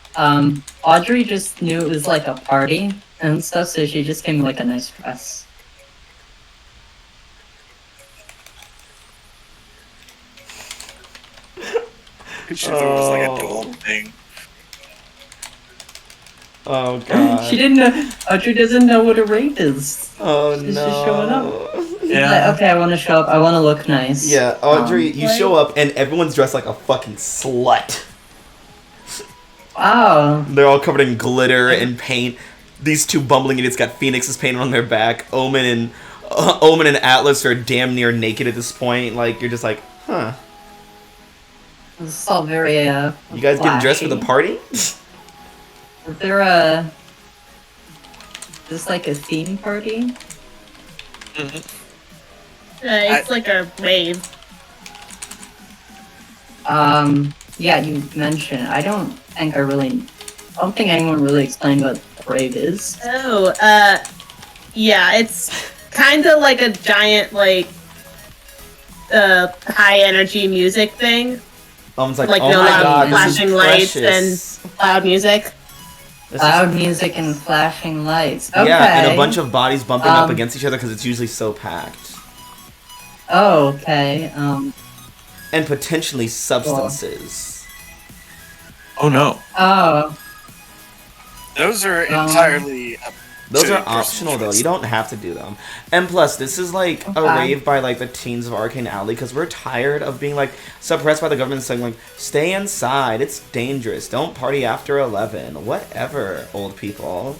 Audrey just knew it was like a party and stuff, so she just came in like a nice dress. She thought it was like a dorm thing. Oh god. She didn't know. Audrey doesn't know what a rave is. Oh She's no. just showing up. Yeah. Like, okay, I want to show up. I want to look nice. Yeah, Audrey, you show up and everyone's dressed like a fucking slut. Wow. They're all covered in glitter and paint. These two bumbling idiots got phoenixes painted on their back. Omen and Atlas are damn near naked at this point. Like, you're just like, huh. This is all very, You guys getting dressed for the party? Is there is this like a theme party? It's like a rave. Yeah, you mentioned. I don't think I really don't think anyone really explained what RAVE is. Oh, yeah, it's kind of like a giant, like, high energy music thing. It's like, Like, oh no my loud god, this is flashing lights precious. and loud music. This Loud is- music and flashing lights. Okay. Yeah, and a bunch of bodies bumping up Um, against each other because it's usually so packed. Oh, okay. And potentially substances. Oh no. Oh. Those are entirely. Those to are personal optional though. choice. You don't have to do them. And plus, this is like a Okay. rave by like the teens of Arcane Alley because we're tired of being like suppressed by the government saying like, stay inside, it's dangerous, don't party after 11, whatever, old people.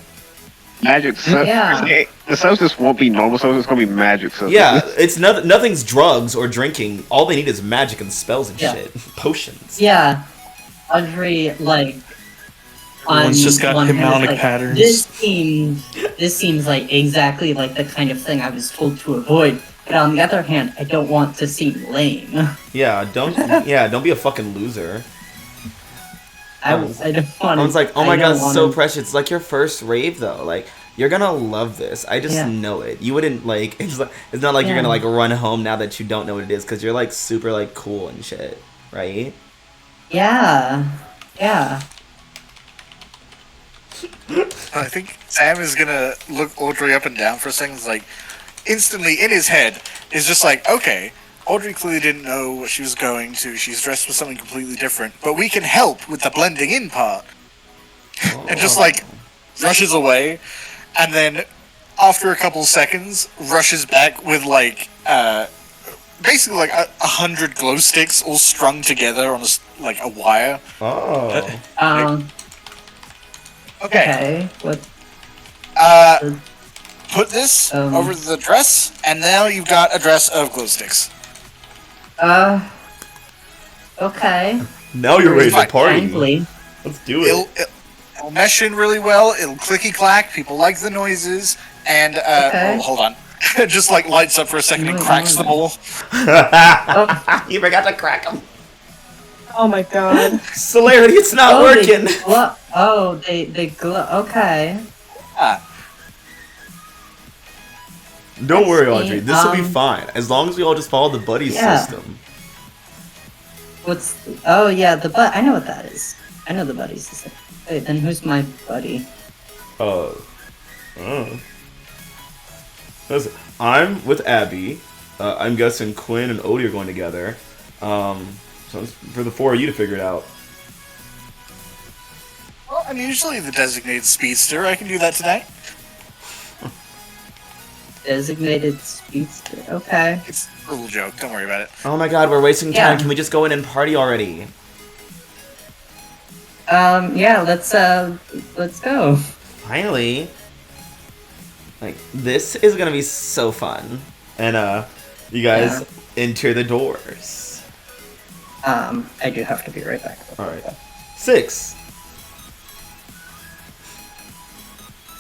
Magic Yeah. substance. The substance won't be normal substance. It's gonna be magic substance. Yeah, it's nothing's drugs or drinking. All they need is magic and spells and Yeah. shit, potions. Yeah. Audrey, like. Everyone's just got one hand, hypnotic like, patterns. This seems like exactly like the kind of thing I was told to avoid. But on the other hand, I don't want to seem lame. Yeah, don't be a fucking loser. I don't want. I was like, oh my god, it's so precious. It's like your first rave though. Like you're gonna love this. I just know it. You wouldn't like. It's not like you're gonna like run home now that you don't know what it is because you're like super like cool and shit, right? Yeah. Yeah. I think Sam is gonna look Audrey up and down for a second. Like, instantly in his head is just like, okay, Audrey clearly didn't know what she was going to. She's dressed for something completely different, but we can help with the blending in part. And just like rushes away, and then after a couple seconds, rushes back with like basically like 100 glow sticks all strung together on like a wire. Oh. Okay. What? Put this over the dress, and now you've got a dress of glow sticks. Okay. Now you're ready to party. Kindly. Let's do it. It'll mesh in really well. It'll clicky clack. People like the noises, and oh, hold on, just like lights up for a second and cracks them all. You forgot to crack them. Oh my god. Celerity, it's not working. They glow. Okay. Don't worry, see. Audrey. This will be fine as long as we all just follow the buddy system. Oh yeah, the butt. I know what that is. I know the buddy system. Wait, then who's my buddy? Listen, I'm with Abby. I'm guessing Quinn and Odie are going together. So it's for the four of you to figure it out. Well, I'm usually the designated speedster. I can do that today. Designated speedster. Okay. It's a little joke. Don't worry about it. Oh my god, we're wasting time. Yeah. Can we just go in and party already? Yeah. Let's go. Finally. Like, this is gonna be so fun. And, you guys enter the doors. I do have to be right back. Alright. 6.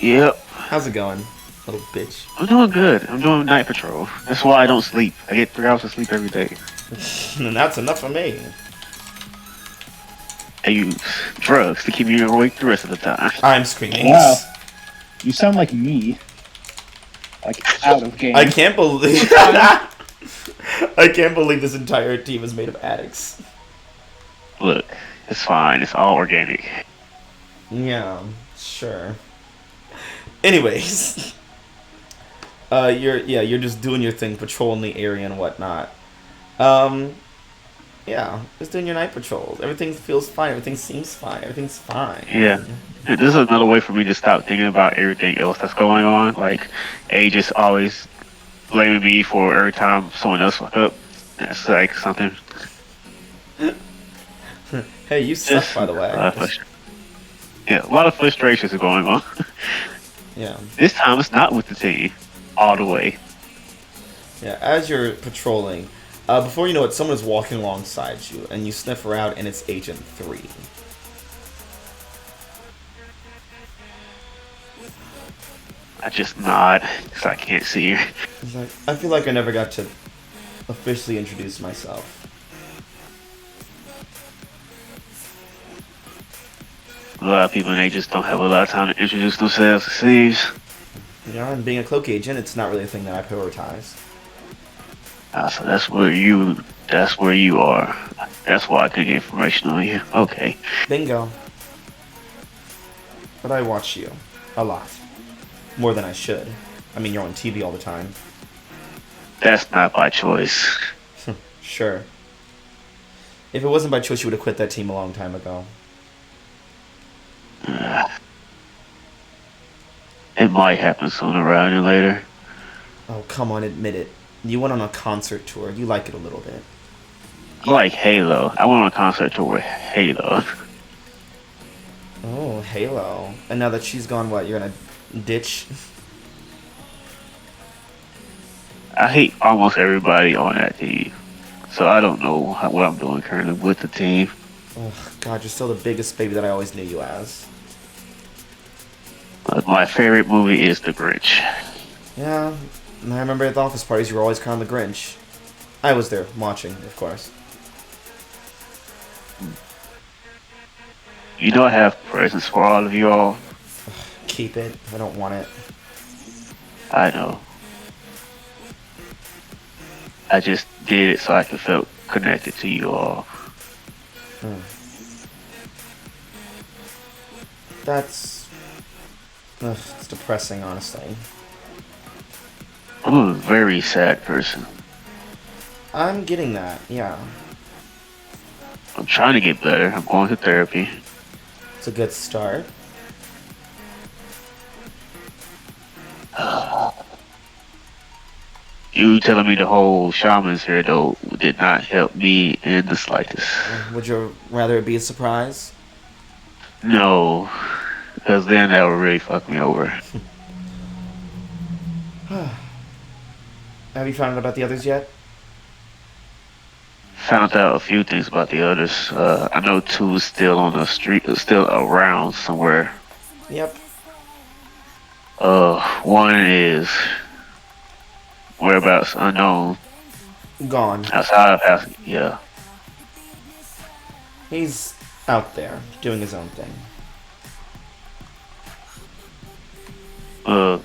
Yep. How's it going, little bitch? I'm doing good. I'm doing night patrol. That's why I don't sleep. I get 3 hours of sleep every day. And that's enough for me. I use drugs to keep me awake the rest of the time. I'm screaming. Wow. You sound like me. Like, out of game. I can't believe I can't believe this entire team is made of addicts. Look, it's fine. It's all organic. Yeah, sure. Anyways, you're just doing your thing, patrolling the area and whatnot. Yeah, just doing your night patrols. Everything feels fine. Everything seems fine. Everything's fine. Yeah. This is another way for me to stop thinking about everything else that's going on. Like, A just always blaming me for every time someone else fuck up. That's like something. Hey, you suck, by the way. Yeah, a lot of frustrations are going on. Yeah. This time it's not with the team all the way. Yeah, as you're patrolling, before you know it, someone is walking alongside you, and you sniff her out, and it's Agent 3. I just nod because I can't see her. He's like, I feel like I never got to officially introduce myself. lot of people, they just don't have a lot of time to introduce themselves, it seems. You know, and being a cloak agent, it's not really a thing that I prioritize. So that's where you are. That's why I could get information on you. Okay. Bingo. But I watch you. A lot. More than I should. I mean, you're on TV all the time. That's not by choice. Sure. If it wasn't by choice, you would have quit that team a long time ago. It might happen sooner rather than later. Oh, come on, admit it. You went on a concert tour. You like it a little bit. I like Halo. I went on a concert tour with Halo. Oh, Halo. And now that she's gone, what? You're gonna ditch? I hate almost everybody on that team. So I don't know what I'm doing currently with the team. Oh, God, you're still the biggest baby that I always knew you as. But my favorite movie is The Grinch. Yeah, and I remember at the office parties you were always crying the Grinch. I was there, watching, of course. You know I have presents for all of you all. Keep it. I don't want it. I know. I just did it so I could feel connected to you all. That's... it's depressing, honestly. I'm a very sad person. I'm getting that, yeah. I'm trying to get better. I'm going to therapy. It's a good start. You telling me the whole shamans here, though, did not help me in the slightest. Would you rather it be a surprise? No, because then that would really fuck me over. Have you found out about the others yet? Found out a few things about the others. I know two is still on the street, still around somewhere. Yep. One is whereabouts unknown. Gone. Outside of house, yeah. He's out there, doing his own thing. Well,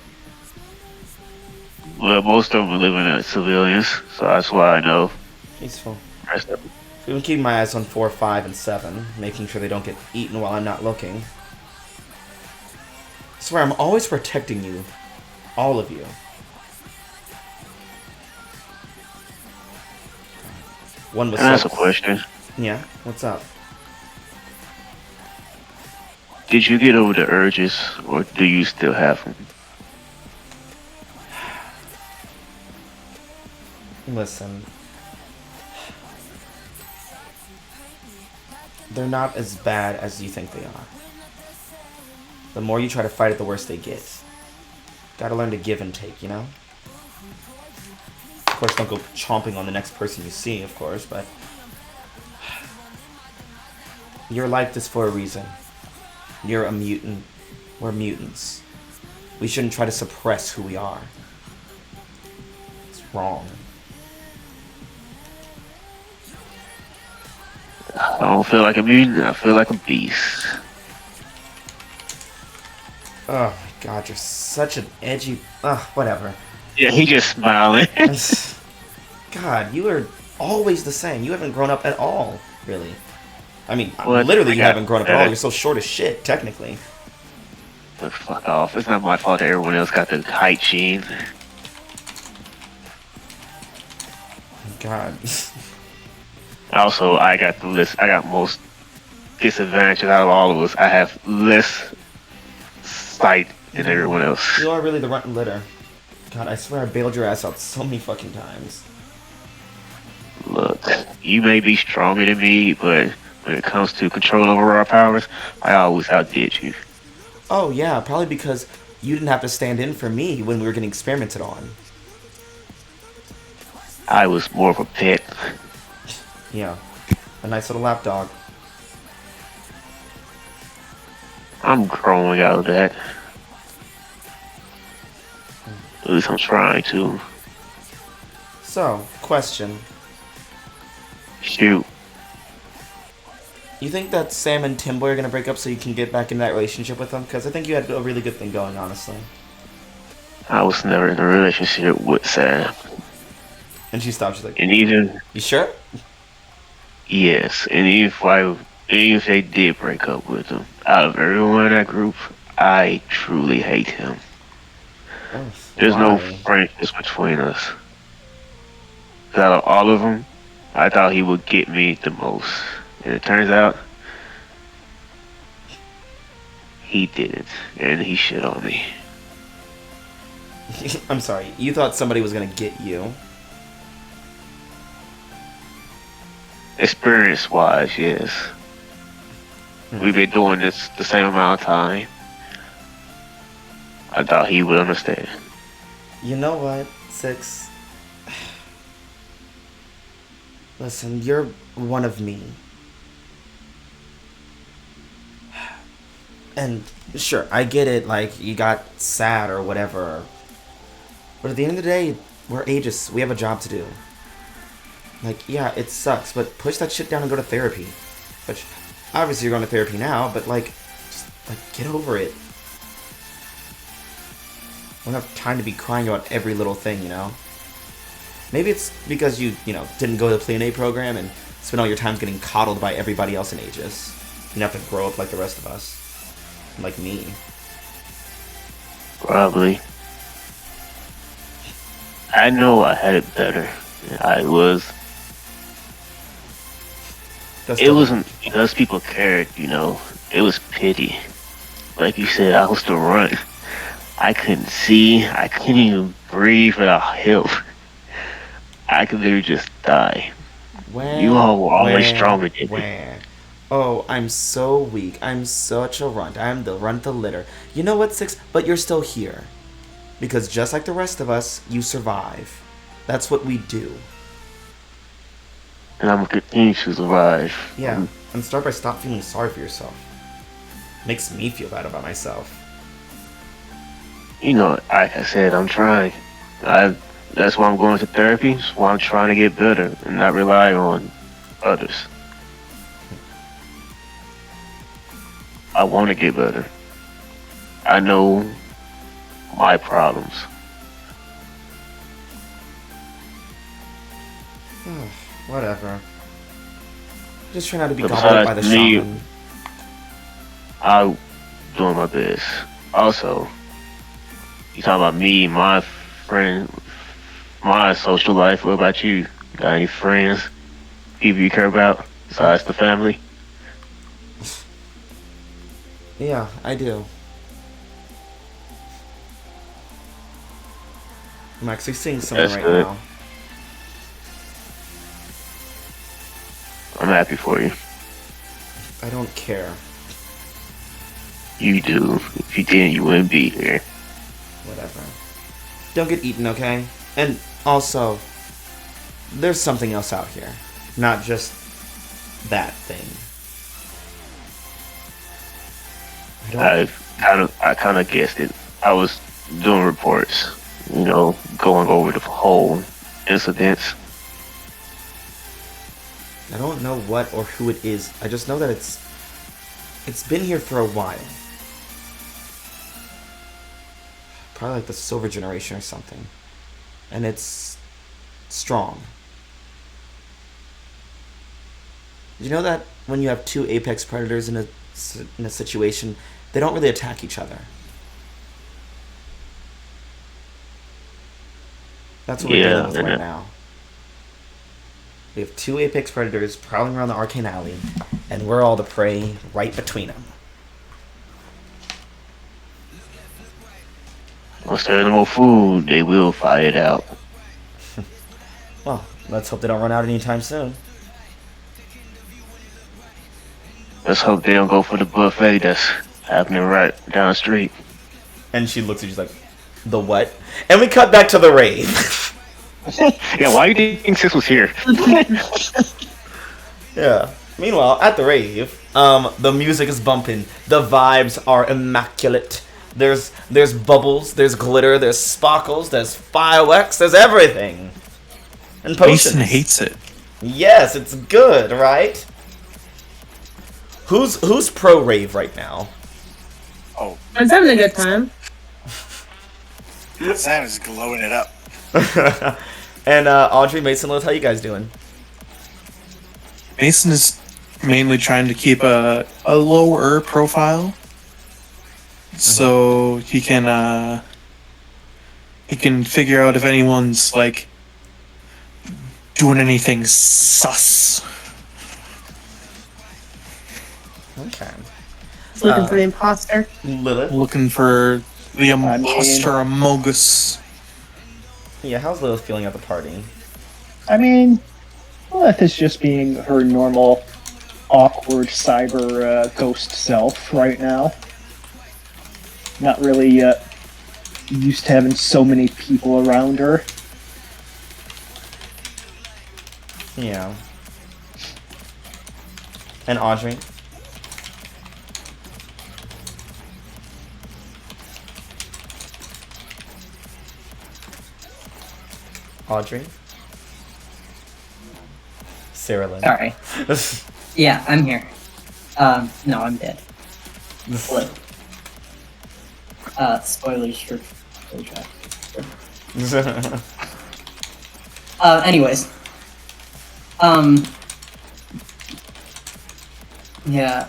most of them are living as civilians, so that's why I know. Peaceful. Rest of them. I've been keeping my eyes on 4, 5, and 7, making sure they don't get eaten while I'm not looking. I swear, I'm always protecting you. All of you. One was Can I ask a question? Yeah, what's up? Did you get over the urges, or do you still have them? Listen. They're not as bad as you think they are. The more you try to fight it, the worse they get. Gotta learn to give and take, you know? Of course, don't go chomping on the next person you see, of course, but... You're like this for a reason. You're a mutant. We're mutants. We shouldn't try to suppress who we are. It's wrong. I don't feel like a mutant, I feel like a beast. Oh my god, you're such an edgy... whatever. Yeah, he just smiling. God, you are always the same. You haven't grown up at all, really. I mean, What? literally you haven't grown up at all. You're so short as shit, technically. But fuck off. It's not my fault that everyone else got the height gene. God. Also, I got through this. I got most disadvantages out of all of us. I have less sight than everyone else. You are really the rotten litter. God, I swear I bailed your ass out so many fucking times. Look, you may be stronger than me, but when it comes to control over our powers, I always outdid you. Oh yeah, probably because you didn't have to stand in for me when we were getting experimented on. I was more of a pet. Yeah, a nice little lapdog. I'm growing out of that. At least I'm trying to. So, question. Shoot. You think that Sam and Timboy are gonna break up so you can get back in that relationship with them? Because I think you had a really good thing going, honestly. I was never in a relationship with Sam. And she stopped. She's like, And even "You sure?" yes, and even if they did break up with him, out of everyone in that group, I truly hate him. Oh, There's no why? friendship between us. Out of all of them, I thought he would get me the most, and it turns out he didn't, and he shit on me. I'm sorry. You thought somebody was gonna get you. Experience-wise, yes. We've been doing this the same amount of time. I thought he would understand. You know what, Six? Listen, you're one of me. And sure, I get it, like, you got sad or whatever. But at the end of the day, we're ages. We have a job to do. Like, yeah, it sucks, but push that shit down and go to therapy. Which, obviously you're going to therapy now, but, like, just, like, get over it. We don't have time to be crying about every little thing, you know? Maybe it's because you didn't go to the Play program and spend all your time getting coddled by everybody else in Aegis. You have to grow up like the rest of us. Like me. Probably. I know I had it better. It wasn't because people cared, It was pity. Like you said, I was the runt. I couldn't see. I couldn't even breathe without help. I could literally just die. You all were always stronger than me. Oh, I'm so weak. I'm such a runt. I'm the runt of the litter. You know what, Six? But you're still here. Because just like the rest of us, you survive. That's what we do. And I'm going to continue to survive. Yeah, and start by stop feeling sorry for yourself. Makes me feel bad about myself. Like I said, I'm trying. That's why I'm going to therapy. That's why I'm trying to get better and not rely on others. I want to get better. I know my problems. Whatever. Just try not to be gobbled up by the shaman. I'm doing my best. Also, you talking about me, my friend, my social life. What about you? Got any friends? People you care about besides the family? Yeah, I do. I'm actually seeing someone right now. I'm happy for you. I don't care. You do. If you didn't, you wouldn't be here. Whatever. Don't get eaten, okay? And also, there's something else out here. Not just that thing. I kind of guessed it. I was doing reports, going over the whole incidents. I don't know what or who it is. I just know that it's been here for a while. Probably like the Silver Generation or something. And it's strong. Did you know that when you have two apex predators in a situation, they don't really attack each other? That's what we're dealing with right now. We have two apex predators prowling around the arcane alley, and we're all the prey right between them. Once there's no more food, they will fight it out. Well, let's hope they don't run out anytime soon. Let's hope they don't go for the buffet that's happening right down the street. And she looks at you, she's like, the what? And we cut back to the rave. Yeah, why do you think Sis was here? Yeah. Meanwhile, at the rave, the music is bumping. The vibes are immaculate. There's bubbles, there's glitter, there's sparkles, there's fireworks, there's everything. And potions. Mason hates it. Yes, it's good, right? Who's pro rave right now? Oh, I'm having a good time. Sam is glowing it up. And Audrey, Mason, how you guys doing? Mason is mainly trying to keep a lower profile, so he can figure out if anyone's like doing anything sus. Okay. Looking for the imposter. Lilith. Looking for the imposter among us. Yeah, how's Lilith feeling at the party? I mean, Lilith is just being her normal, awkward cyber ghost self right now. Not really used to having so many people around her. Yeah. And Audrey? Audrey? Sarah Lynn. Sorry. Yeah, I'm here. No, I'm dead. What? Spoilers for anyways. Yeah,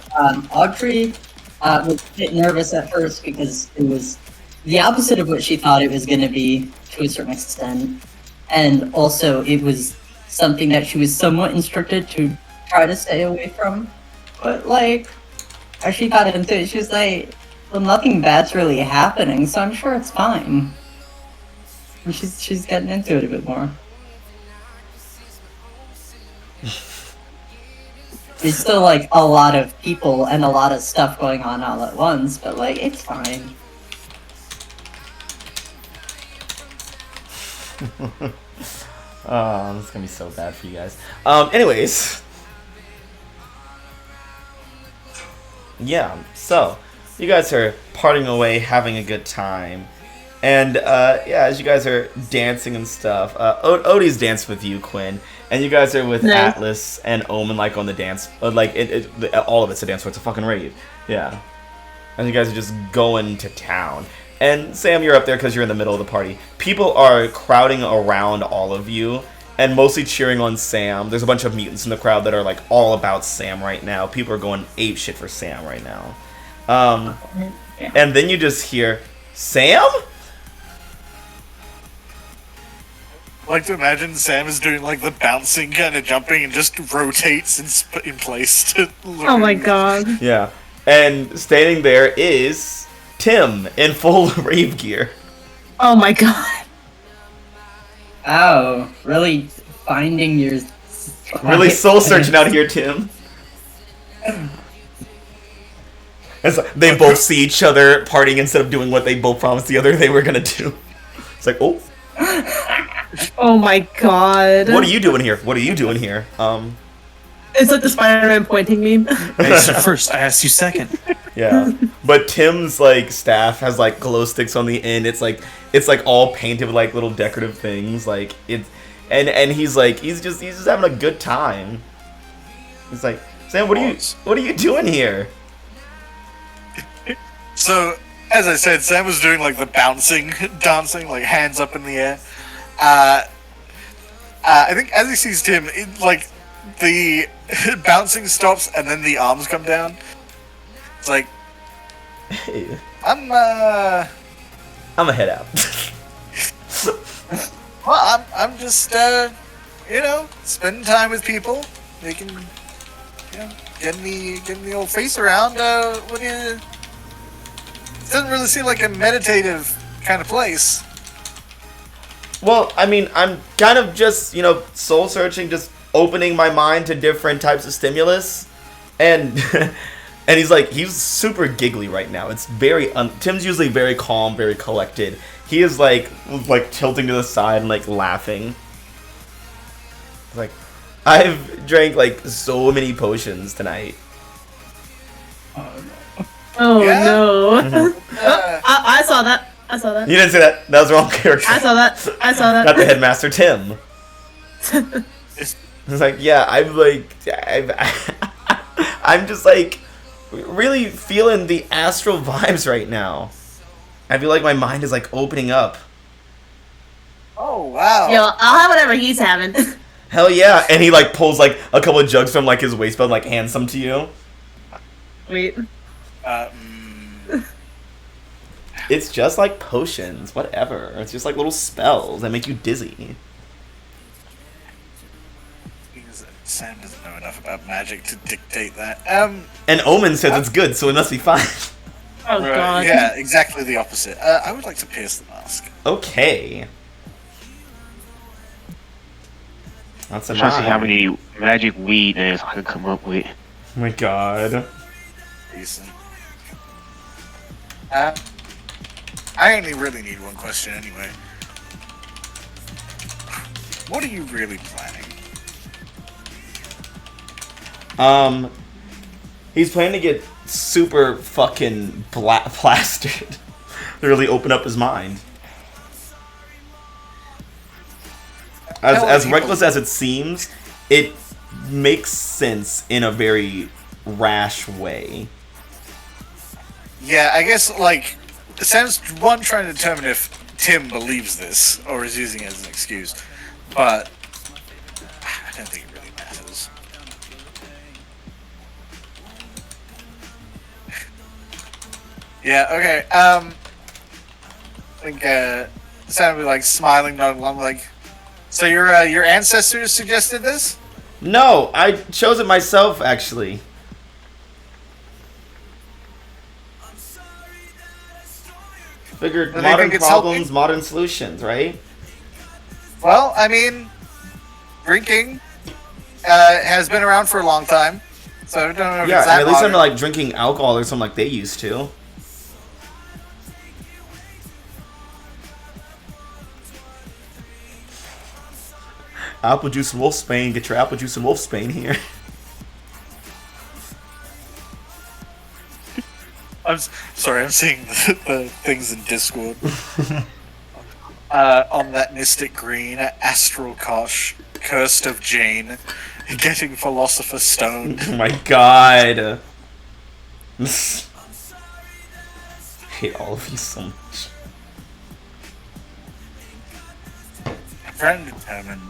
Audrey was a bit nervous at first because it was the opposite of what she thought it was going to be to a certain extent. And also, it was something that she was somewhat instructed to try to stay away from. But, like, as she got into it, she was like, well, nothing bad's really happening, so I'm sure it's fine. And she's getting into it a bit more. There's still, like, a lot of people and a lot of stuff going on all at once, but, like, it's fine. Oh, this is gonna be so bad for you guys. Anyways. Yeah, so you guys are partying away, having a good time. And yeah, as you guys are dancing and stuff, Odie's dancing with you, Quinn, and you guys are with Nice. Atlas and Omen, like on the dance, like all of it's a dance floor. It's a fucking rave, yeah. And you guys are just going to town. And Sam, you're up there because you're in the middle of the party. People are crowding around all of you and mostly cheering on Sam. There's a bunch of mutants in the crowd that are like all about Sam right now. People are going ape shit for Sam right now. And then you just hear, Sam? I like to imagine Sam is doing like the bouncing kind of jumping and just rotates in place to look. Oh my god. Yeah. And standing there is Tim in full rave gear. Oh my god. Oh, really finding your... Really soul searching out here, Tim. It's like they both see each other partying instead of doing what they both promised the other they were gonna do. It's like, oh. Oh my god. What are you doing here? What are you doing here? It's like the Spider-Man pointing meme. I said first, I asked you second. Yeah. But Tim's like staff has like glow sticks on the end. It's like all painted with like little decorative things. Like it's and he's just having a good time. He's like, Sam, what are you doing here? So, as I said, Sam was doing like the bouncing, dancing, like hands up in the air. I think as he sees Tim, like the bouncing stops and then the arms come down. It's like, Hey, I'm a head out. well, I'm just spending time with people, making, getting the old face around. What do you? It doesn't really seem like a meditative kind of place. Well, I mean, I'm kind of just, soul searching, just opening my mind to different types of stimulus. And and he's super giggly right now. It's very, Tim's usually very calm, very collected. He is like tilting to the side and like laughing. Like, I've drank like so many potions tonight. Oh Yeah? no. Uh, I saw that. I saw that. You didn't say that. That was the wrong character. I saw that. I saw that. Not the headmaster, Tim. It's like, yeah, I'm just like really feeling the astral vibes right now. I feel like my mind is like opening up. Oh wow! Yo, I'll have whatever he's having. Hell yeah! And he like pulls like a couple of jugs from like his waistbelt, like hands them to you. Wait. It's just like potions, whatever. It's just like little spells that make you dizzy. Sam doesn't know enough about magic to dictate that. And Omen says it's good, so it must be fine. Oh god. Yeah, exactly the opposite. I would like to pierce the mask. Okay. That's a I'm trying to see how 9. many magic weed names I could come up with. Oh my god. Decent. I only really need one question anyway. What are you really planning? He's planning to get super fucking plastered. To really open up his mind. As reckless as it seems, it makes sense in a very rash way. Yeah, I guess, like, Sam's one trying to determine if Tim believes this, or is using it as an excuse, but I don't think it really matters. Yeah, okay, I think, Sam would be, like, smiling, nodding along, like, so your ancestors suggested this? No, I chose it myself, actually. Figured Do they modern think it's problems, helping? modern solutions, right? Well, I mean, drinking has been around for a long time, so I don't know if Yeah, it's and that at least I'm modern. not like drinking alcohol or something like they used to. Apple juice and Wolfsbane, get your apple juice and Wolfsbane here. Sorry, I'm seeing the things in Discord. On that Mystic Green, Astral Kosh, Cursed of Jane, getting Philosopher's Stone. Oh my god. I hate all of you so much. Friend determined.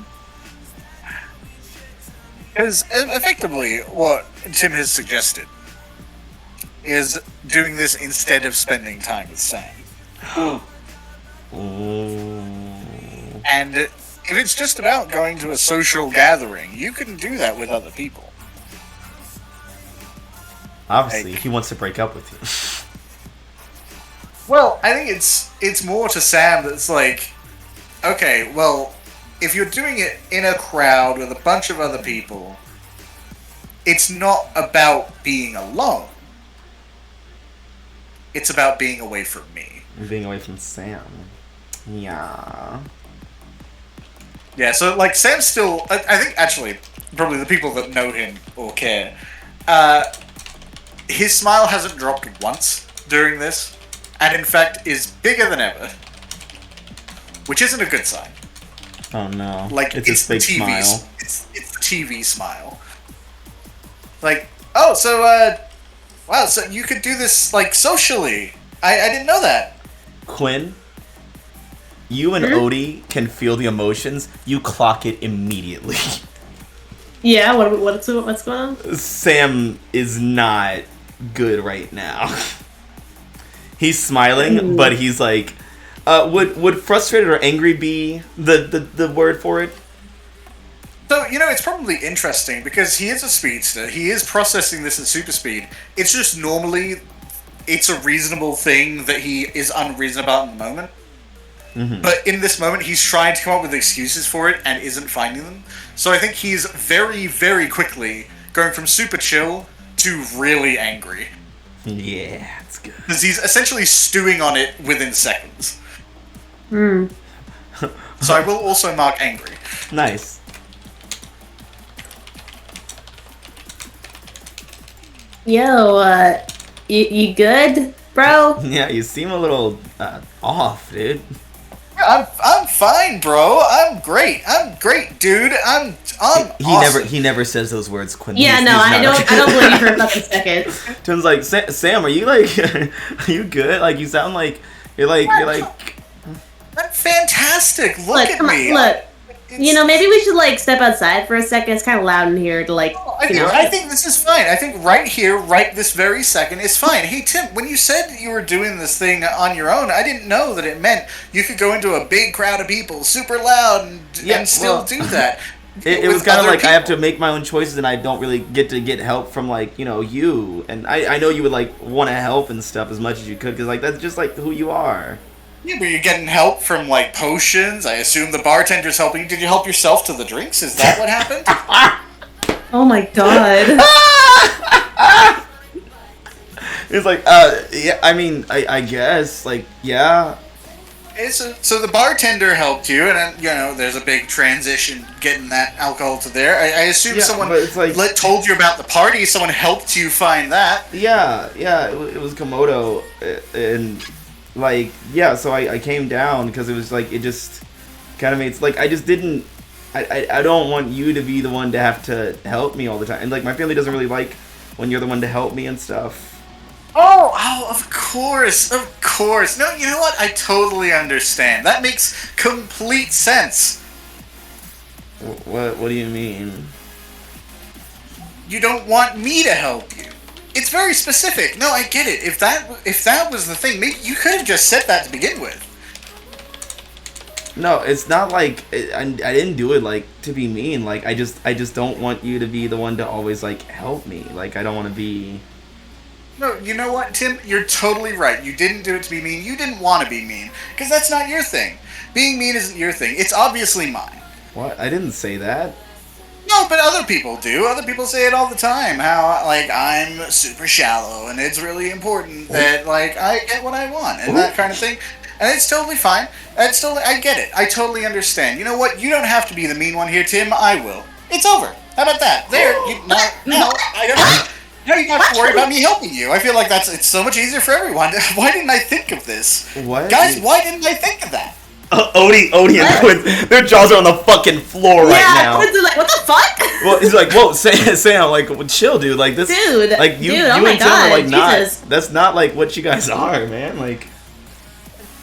Because effectively, what Tim has suggested is doing this instead of spending time with Sam. And if it's just about going to a social gathering, you can do that with other people. Obviously, Like- he wants to break up with you. Well, I think it's more to Sam that's like, okay, well, if you're doing it in a crowd with a bunch of other people, it's not about being alone. It's about being away from me. Being away from Sam. Yeah. Yeah, so, like, Sam's still... I think, actually, probably the people that know him or care, his smile hasn't dropped once during this, and in fact is bigger than ever. Which isn't a good sign. Oh no. Like, it's his fake the TV, smile. It's the TV smile. Like, oh, so, wow, so you could do this, like, socially. I didn't know that. Quinn, you and Odie can feel the emotions. You clock it immediately. Yeah, what's going on? Sam is not good right now. He's smiling, but he's like, would frustrated or angry be the word for it? So, it's probably interesting because he is a speedster. He is processing this at super speed. It's just normally, it's a reasonable thing that he is unreasonable about in the moment. Mm-hmm. But in this moment, he's trying to come up with excuses for it and isn't finding them. So I think he's very, very quickly going from super chill to really angry. Yeah, that's good. Because he's essentially stewing on it within seconds. Hmm. So I will also mark angry. Nice. Yo, you good, bro? Yeah, you seem a little off, dude. Yeah, I'm fine, bro. I'm great, dude. I'm awesome. He never says those words, Quinn. Yeah, no, I don't believe you for a fucking second. Tim's like, Sam, are you like, are you good? Like, you sound like you're like. I'm fantastic. Look at me. Look. Maybe we should like step outside for a second. It's kind of loud in here to like. I think this is fine. I think right here, right this very second, is fine. Hey Tim, when you said you were doing this thing on your own, I didn't know that it meant you could go into a big crowd of people, super loud, and still do that. It was kind of like people. I have to make my own choices, and I don't really get help from like you. And I know you would like want to help and stuff as much as you could, because like that's just like who you are. Yeah, but you're getting help from, like, potions. I assume the bartender's helping you. Did you help yourself to the drinks? Is that what happened? Oh my god. It's like, yeah, I mean, I guess, like, yeah. So the bartender helped you, and, there's a big transition getting that alcohol to there. I assume someone told you about the party. Someone helped you find that. Yeah, it was Komodo, and... Like, yeah, so I came down because it was like, it just kind of made, like, I just didn't, I don't want you to be the one to have to help me all the time. And, like, my family doesn't really like when you're the one to help me and stuff. Oh, of course. No, you know what? I totally understand. That makes complete sense. What do you mean? You don't want me to help you. It's very specific. No, I get it. If that was the thing, maybe you could have just said that to begin with. No, it's not like I didn't do it like to be mean. Like I just don't want you to be the one to always like help me. Like I don't want to be. No, you know what, Tim? You're totally right. You didn't do it to be mean. You didn't want to be mean because that's not your thing. Being mean isn't your thing. It's obviously mine. What? I didn't say that. No, but other people do. Other people say it all the time. How, like, I'm super shallow, and it's really important that, like, I get what I want, and that kind of thing. And it's totally fine. I get it. I totally understand. You know what? You don't have to be the mean one here, Tim. I will. It's over. How about that? There. Now you don't have to worry about me helping you. I feel like it's so much easier for everyone. Why didn't I think of this? What? Guys, why didn't I think of that? Odie and Quinn, their jaws are on the fucking floor right now. Yeah, Quinn's like, what the fuck? Well, he's like, whoa, Sam, like, chill, dude. Like, this, dude, like, you oh and my Tim God, are, like, Jesus. that's not, like, what you guys are, man. Like,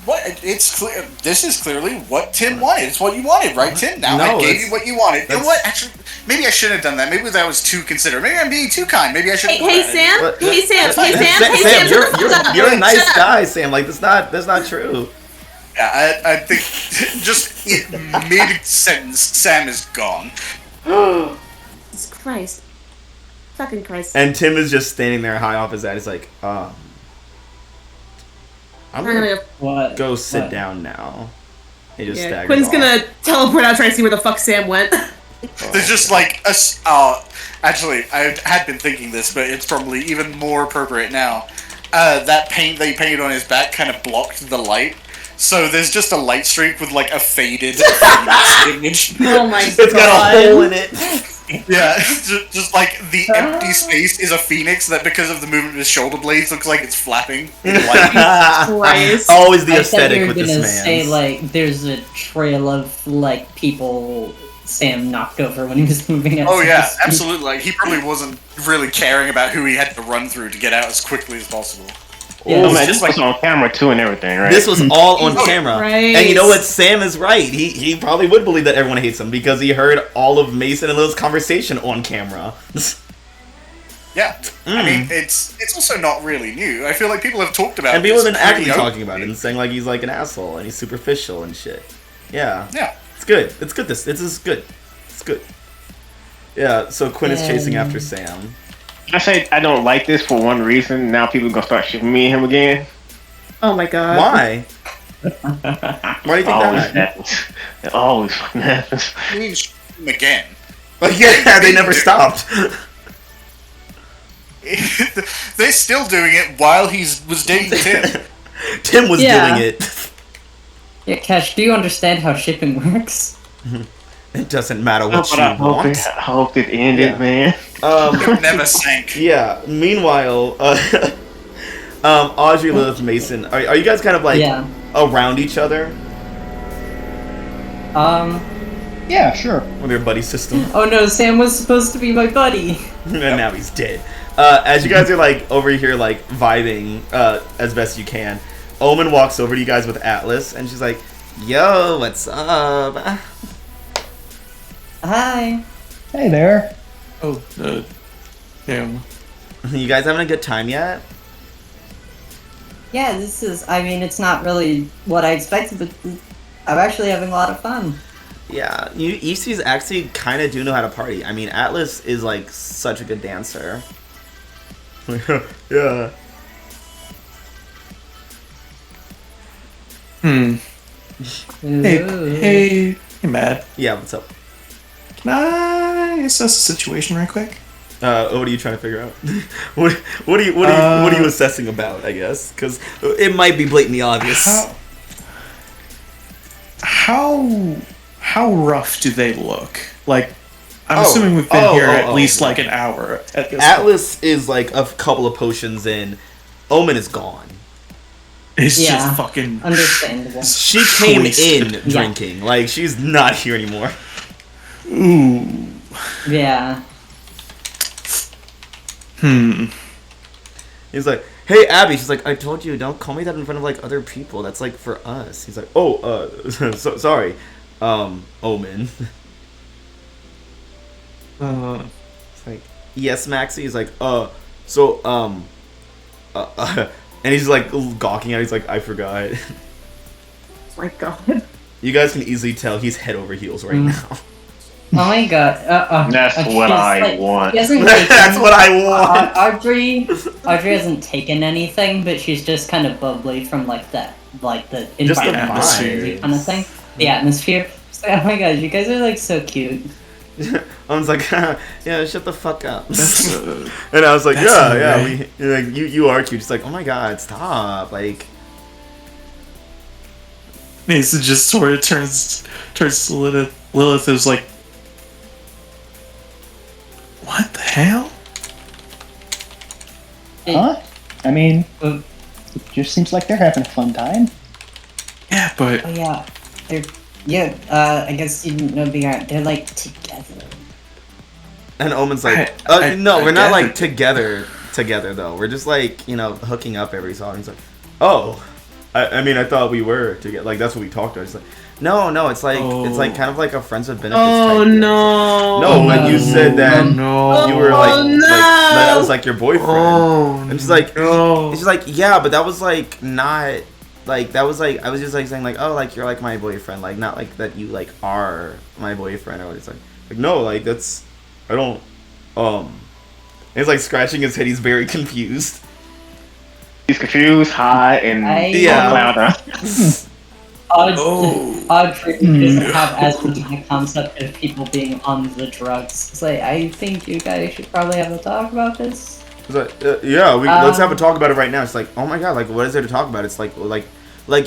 what? It's clear. This is clearly what Tim wanted. It's what you wanted, right, Tim? Now no, I gave you what you wanted. You know what? Actually, maybe I shouldn't have done that. Maybe that was too considerate. Maybe I'm being too kind. Maybe I should. Hey, Sam. You're a nice guy, Sam. Like, that's not true. Yeah, I think just mid-sentence, Sam is gone. Jesus Christ. Fucking Christ. And Tim is just standing there high off his head. He's like, I'm gonna go sit down now. He just staggers Quinn's off. gonna teleport out trying to see where the fuck Sam went. There's just like actually, I had been thinking this, but it's probably even more appropriate now. That paint that he painted on his back kind of blocked the light. So there's just a light streak with like a faded image. Oh my God. It's got a hole in it. Yeah, just like the empty space is a phoenix that because of the movement of his shoulder blades looks like it's flapping in light. Always the aesthetic with this man. Say like there's a trail of like people Sam knocked over when he was moving out. Oh yeah, absolutely. Like he probably wasn't really caring about who he had to run through to get out as quickly as possible. Yeah, man, this was on camera too and everything, right? This was all on camera. Right. And you know what? Sam is right. He probably would believe that everyone hates him because he heard all of Mason and Lil's conversation on camera. Yeah. I mean, it's also not really new. I feel like people have talked about it. And people have been actively talking about it and saying like he's like an asshole and he's superficial and shit. Yeah. Yeah. It's good. It's good. This is good. It's good. Yeah, so Quinn is chasing after Sam. I say I don't like this for one reason. Now people are gonna start shipping me and him again. Oh my God. Why? Why do you think that happens? It always fucking happens. You mean ship him again? Like, yeah, they never stopped. They're still doing it while he was dating Tim. Tim was doing it. Yeah, Cash, do you understand how shipping works? It doesn't matter what you I want. hope it ended, man. It never sank. Yeah. Meanwhile, Audrey, Lilith, Mason, are you guys kind of like around each other? Yeah, sure. With your buddy system. Oh no, Sam was supposed to be my buddy. And now he's dead. As you guys are like over here like vibing as best you can, Omen walks over to you guys with Atlas, and she's like, "Yo, what's up?" Hi. Hey there. Oh, yeah. You guys having a good time yet? Yeah, this is. I mean, it's not really what I expected, but I'm actually having a lot of fun. Yeah, you Easties actually kind of do know how to party. I mean, Atlas is like such a good dancer. Yeah. Hey, Matt. Yeah, what's up? Can I assess the situation right quick? What are you trying to figure out? what are you assessing about? I guess because it might be blatantly obvious. How rough do they look? Like, I'm assuming we've been here at least like an hour. At this Atlas is like a couple of potions in. Omen is gone. It's just fucking understandable. She came wasted. in drinking. Like she's not here anymore. Ooh. Yeah. He's like, "Hey, Abby." She's like, "I told you, don't call me that in front of like other people. That's like for us." He's like, "Oh, so, sorry, Omen." It's like, "Yes, Maxie." He's like, so, and he's like gawking at. He's like, "I forgot." Oh my god. You guys can easily tell he's head over heels right now. Oh my god. That's what I want. That's what I want. Audrey hasn't taken anything, but she's just kind of bubbly from like the Just the environment kind of thing. The atmosphere. She's like, oh my god, you guys are like so cute. I was like, "Yeah, shut the fuck up." And I was like, "Yeah, you are cute." She's like, "Oh my god, stop!" Like, Mason just sort of turns to Lilith. Lilith is like, "What the hell?" Huh? I mean, it just seems like they're having a fun time. Yeah, but Oh yeah, I guess you didn't know they're like together. and Omen's like, "No, we're not like together though. We're just like hooking up every song." He's like, "Oh, I mean, I thought we were together. Like that's what we talked about." He's like, No, it's like kind of like a friends with benefits. Oh type no! No, when you said that you were like that was like your boyfriend, and she's like, yeah, but that was like not like that was like I was just like saying like, oh, like you're like my boyfriend, like not like that you like are my boyfriend or it's like no, like that's I don't he's like scratching his head. He's very confused. He's confused, high, and louder. Audrey doesn't have as much of a concept of people being on the drugs. It's like, I think you guys should probably have a talk about this. It's like, let's have a talk about it right now. It's like, oh my god, like what is there to talk about? It's like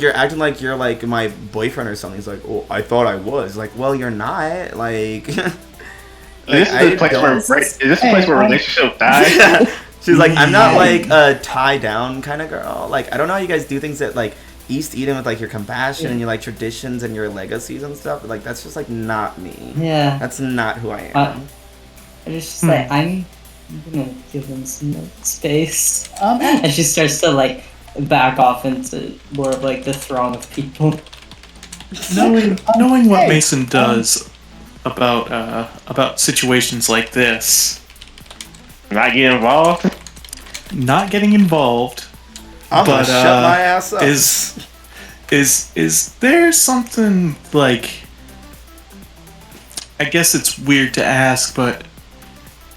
you're acting like you're like my boyfriend or something. It's like, oh, I thought I was. Like, well, you're not. Like, Is this the place where relationships die? She's like, I'm not like a tie down kind of girl. Like, I don't know how you guys do things that like East Eden with like your compassion and your like traditions and your legacies and stuff. But, like, that's just like not me. Yeah. That's not who I am. It's just like I'm gonna give them some space. And she starts to like back off into more of like the throng of people. Knowing what Mason does about situations like this. Not getting involved. I'm gonna shut my ass up. Is there something like? I guess it's weird to ask, but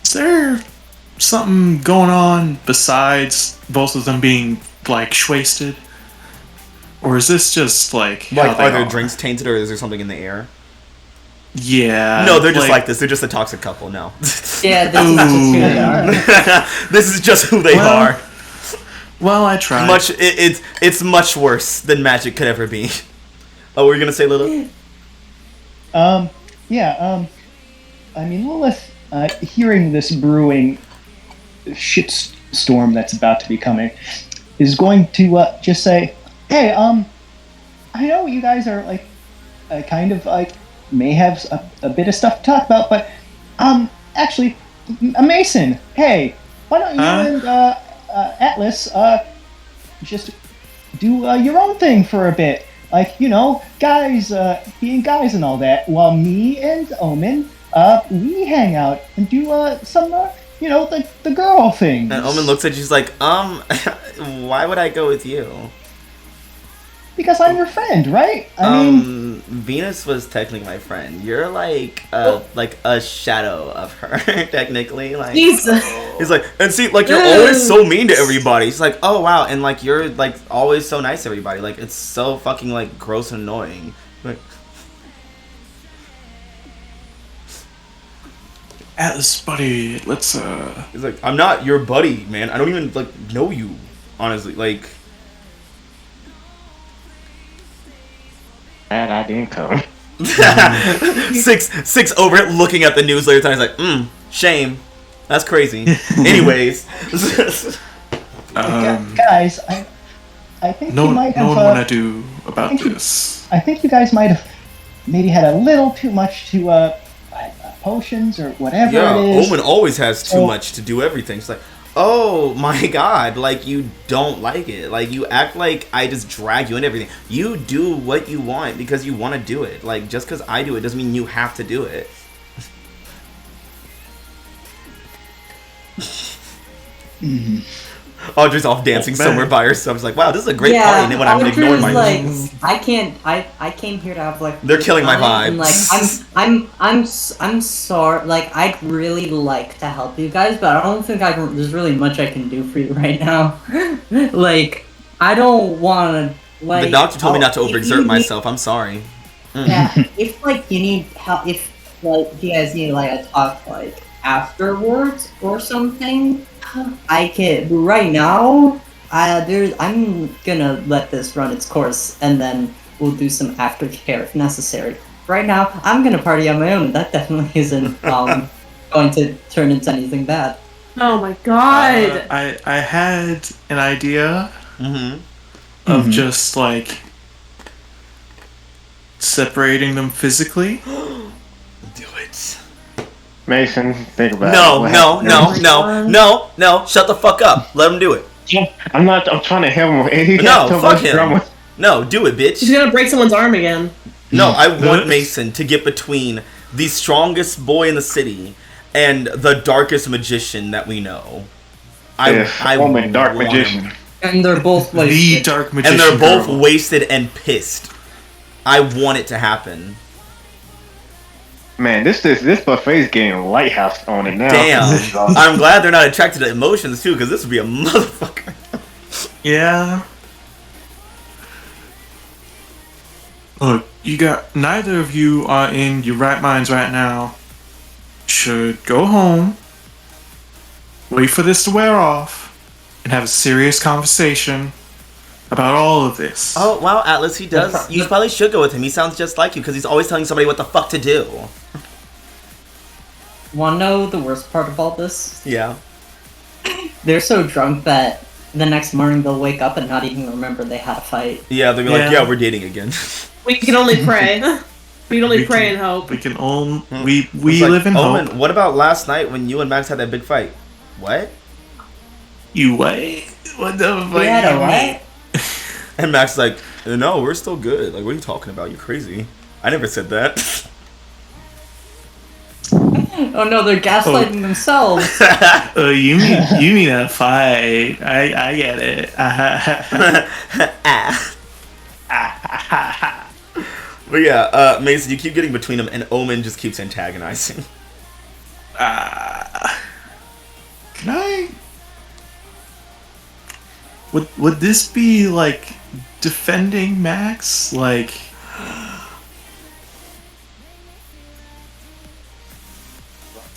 is there something going on besides both of them being like wasted, or is this just like are their drinks tainted, or is there something in the air? Yeah. No, they're just like this. They're just a toxic couple. No. Yeah, this is just who they are. This is just who they are. Well, I tried. It's much worse than magic could ever be. Oh, were you gonna say Lilith? Yeah. I mean, Lilith, hearing this brewing shitstorm that's about to be coming, is going to just say, "Hey, I know you guys are like kind of like may have a bit of stuff to talk about, but actually, Mason, hey, why don't you and Atlas just do your own thing for a bit? Like, guys, being guys and all that, while me and Omen, we hang out and do some, the girl things. And Omen looks at you, she's like, why would I go with you? Because I'm your friend, right? I mean, Venus was technically my friend. You're like a shadow of her, technically. Like, Jesus. He's like, and see, like, you're always so mean to everybody. He's like, oh wow, and like you're like always so nice to everybody. Like, it's so fucking like gross and annoying. Like, Atlas, buddy, let's he's like, I'm not your buddy, man. I don't even like know you, honestly. Like. Glad I didn't come. six over it, looking at the news later time. He's like, shame. That's crazy. Anyways. Guys, I think no you might have... No one want to do about this. I think you guys might have maybe had a little too much to potions or whatever it is. Omen always has too much to do everything. It's like, oh my god, like, you don't like it. Like, you act like I just drag you into everything. You do what you want because you want to do it. Like, just because I do it doesn't mean you have to do it. Audrey's off dancing somewhere by herself. It's like, wow, this is a great party. And then when I'm ignoring my like, I came here to have like. They're killing my vibe. And like, I'm sorry. Like, I'd really like to help you guys, but I don't think there's really much I can do for you right now. Like, I don't want to. Like, the doctor told me not to overexert myself. I'm sorry. Yeah, if like you need help, if like you guys need like a talk like afterwards or something. I can right now. I'm gonna let this run its course, and then we'll do some aftercare if necessary. Right now, I'm gonna party on my own, and that definitely isn't going to turn into anything bad. Oh my god! I had an idea of just like separating them physically. Do it. Mason, think about it. No. Shut the fuck up. Let him do it. Yeah, I'm trying to help him. No, fuck him. Drama. No, do it, bitch. He's gonna break someone's arm again. No, I want Mason to get between the strongest boy in the city and the darkest magician that we know. I want dark magician. Him. And they're both wasted. The dark magician. And they're both wasted and pissed. I want it to happen. Man, this buffet's getting lighthouse on it now. Damn. I'm glad they're not attracted to emotions too, because this would be a motherfucker. Yeah. Look, neither of you are in your right minds right now. Should go home, wait for this to wear off, and have a serious conversation about all of this. Oh, wow, Atlas, he does. You probably should go with him. He sounds just like you, because he's always telling somebody what the fuck to do. Wanna know the worst part of all this? Yeah. They're so drunk that the next morning they'll wake up and not even remember they had a fight. Yeah, they'll be like, yeah, we're dating again. We can only pray. We can only pray and hope. We can we live in hope. What about last night when you and Max had that big fight? What? You what? What the fuck? We had a what? And Max is like, no, we're still good. Like, what are you talking about? You're crazy. I never said that. Oh no, they're gaslighting themselves. You mean a fight? I get it. But yeah, Mason, you keep getting between them, and Omen just keeps antagonizing. Can I? Would this be like defending Max? Like,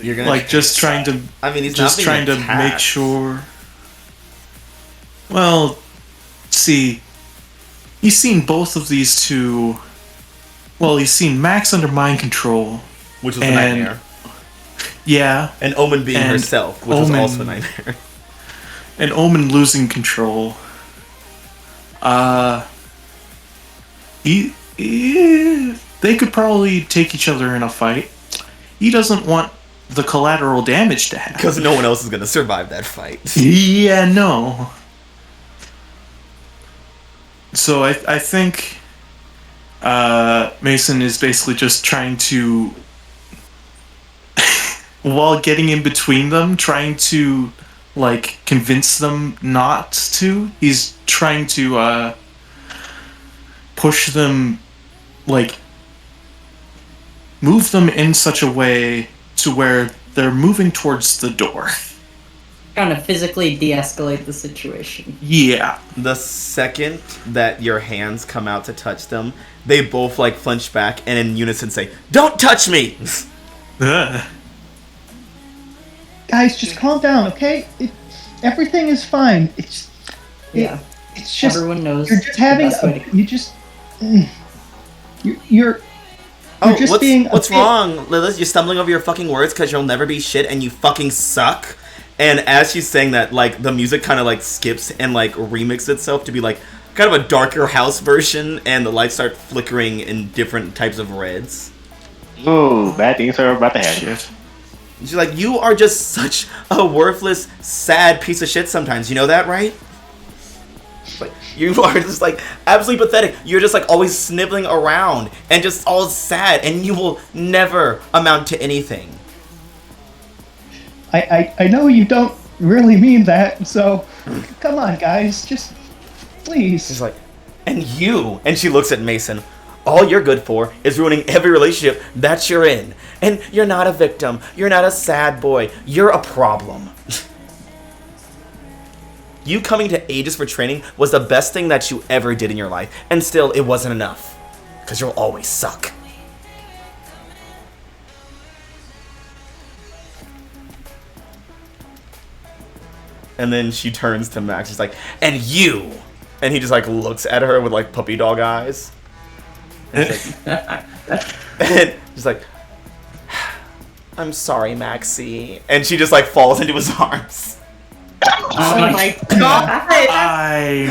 you're gonna like just trying to. I mean, he's just not trying to make sure. Well, see, he's seen both of these two. Well, he's seen Max under mind control, which was a nightmare. Yeah, and Omen being herself, which was also a nightmare. And Omen losing control. they could probably take each other in a fight. He doesn't want the collateral damage to happen. Because no one else is going to survive that fight. Yeah, no. So I think Mason is basically just trying to, while getting in between them, trying to, like, convince them not to. He's trying to push them, like, move them in such a way to where they're moving towards the door. Trying to physically de-escalate the situation. Yeah. The second that your hands come out to touch them, they both like flinch back and in unison say, "Don't touch me!" Ugh. Guys, just calm down, okay? Everything is fine. It's just everyone knows. You're just having you're just being. What's wrong, Lilith? You're stumbling over your fucking words because you'll never be shit and you fucking suck. And as she's saying that, like, the music kind of, like, skips and, like, remixes itself to be, like, kind of a darker house version, and the lights start flickering in different types of reds. Ooh, bad things are about to happen. She's like, you are just such a worthless, sad piece of shit sometimes. You know that, right? Like, you are just, like, absolutely pathetic. You're just, like, always sniveling around and just all sad, and you will never amount to anything. I know you don't really mean that, so come on, guys, just please. She's like, and you, and she looks at Mason, all you're good for is ruining every relationship that you're in. And you're not a victim. You're not a sad boy. You're a problem. You coming to Aegis for training was the best thing that you ever did in your life. And still, it wasn't enough. Because you'll always suck. And then she turns to Max. She's like, and you. And he just like looks at her with like puppy dog eyes. And she's like, I'm sorry, Maxie. And she just like falls into his arms. Oh my god!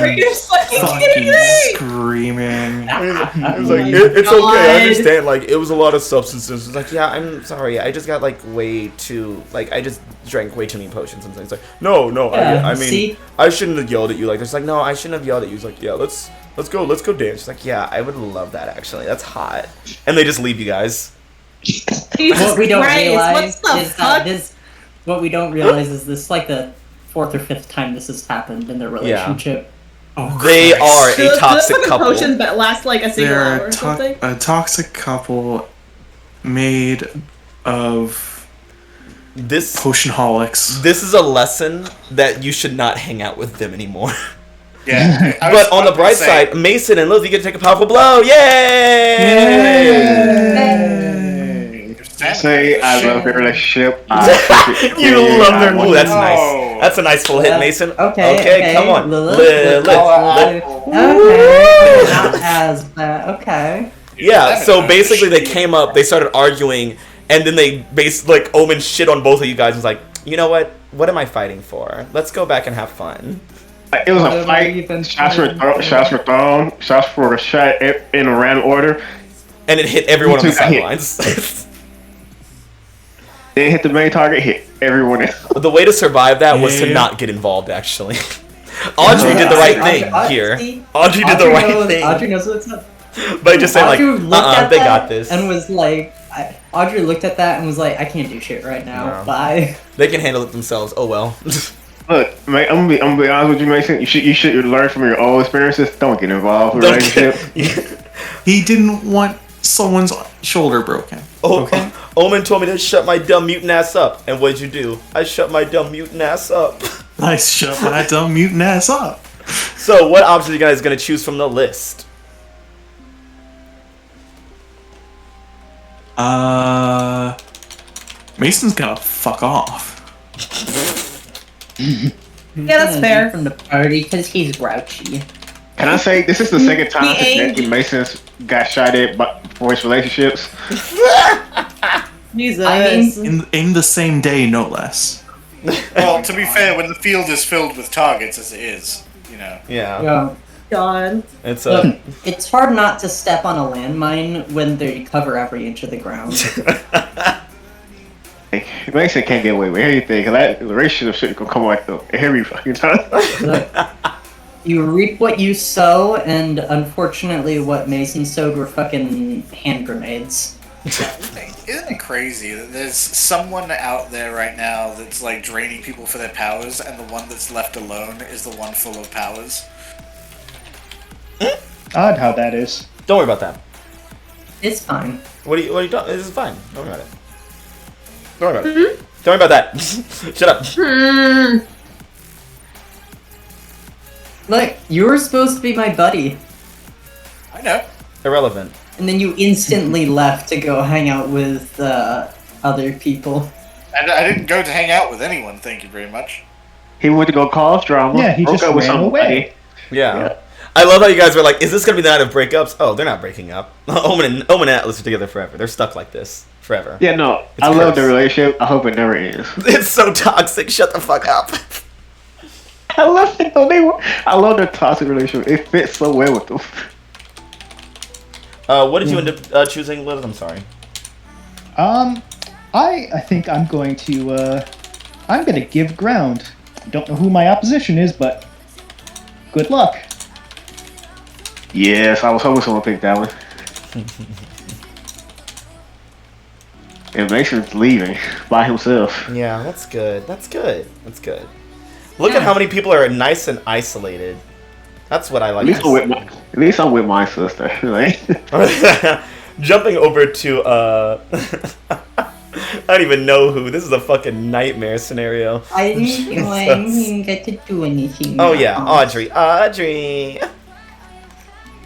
Are you fucking kidding me? Screaming. It's like, it's okay, I understand, like, it was a lot of substances. It's like, yeah, I'm sorry, I just got, like, way too, like, I just drank way too many potions and things. Like, no, I mean, see? I shouldn't have yelled at you like this. Like, no, I shouldn't have yelled at you. It's like, yeah, let's go dance. She's like, yeah, I would love that, actually. That's hot. And they just leave you guys. What we don't realize what the is fuck? that this. What we don't realize is this like the 4th or 5th time this has happened in their relationship. Oh, they are So a toxic those couple. potions that last like a single hour They're or something. a toxic couple made of This potionholics. This is a lesson that you should not hang out with them anymore. Yeah. But on the bright side, Mason and Liz, you get to take a powerful blow. Yay! Say I love your relationship. You love their. Ooh, that's nice. That's a nice full hit, Mason. Okay, come on. Lilith. Okay. Not as bad. Okay. Yeah, so basically they came up, they started arguing, and then they basically, like, Omen shit on both of you guys and was like, you know what? What am I fighting for? Let's go back and have fun. It was a fight. Shots were thrown. Shots were shot in a random order. And it hit everyone on the sidelines. They hit the main target, hit everyone else. The way to survive that was to not get involved, actually. Audrey did the right thing here. Audrey did the right thing. Audrey knows what's up. By just saying, like, they got this. And was like, Audrey looked at that and was like, I can't do shit right now. No. Bye. They can handle it themselves. Oh well. Look, man, I'm gonna be honest with you, Mason. You should learn from your old experiences. Don't get involved with relationships. He didn't want someone's shoulder broken. Okay. Omen told me to shut my dumb mutant ass up. And what did you do? I shut my dumb mutant ass up. I shut my dumb mutant ass up. So, what options are you guys going to choose from the list? Mason's gonna fuck off. Yeah, that's fair. From the party because he's grouchy. Can I say this is the second time that Mason's got shot at for his relationships? Jesus. I mean, In the same day, no less. Well, to be fair, when the field is filled with targets as it is, you know. Yeah. yeah. God. It's Look, it's hard not to step on a landmine when they cover every inch of the ground. Mason can't get away with anything, cause that the ratio of shit gonna come like the every fucking time. Look, you reap what you sow, and unfortunately what Mason sowed were fucking hand grenades. Isn't it crazy that there's someone out there right now that's like draining people for their powers, and the one that's left alone is the one full of powers? Odd how that is. Don't worry about that. It's fine. What are you doing? This is fine. Don't worry about it. Don't worry about it. Don't worry about that. Shut up. Look, you were supposed to be my buddy, I know. Irrelevant. and then you instantly left to go hang out with other people. I didn't go to hang out with anyone, thank you very much. He went to go cause drama. Yeah, he just ran away. Yeah. I love how you guys were like, is this going to be the night of breakups? Oh, they're not breaking up. Omen and Atlas are together forever. They're stuck like this forever. Yeah, no. It's I love the cursed. relationship. I hope it never ends. It's so toxic. Shut the fuck up. I love it though. I love their toxic relationship. It fits so well with them. What did you end up choosing, Liz? I'm sorry. I think I'm going to give ground. Don't know who my opposition is, but good luck. Yes, I was hoping someone picked that one. And Mason's leaving by himself. Yeah, that's good. That's good. That's good. Look at how many people are nice and isolated. That's what I like. At least I'm with my sister. Like. Jumping over to I don't even know who. This is a fucking nightmare scenario. I didn't get to do anything. Oh yeah, Audrey.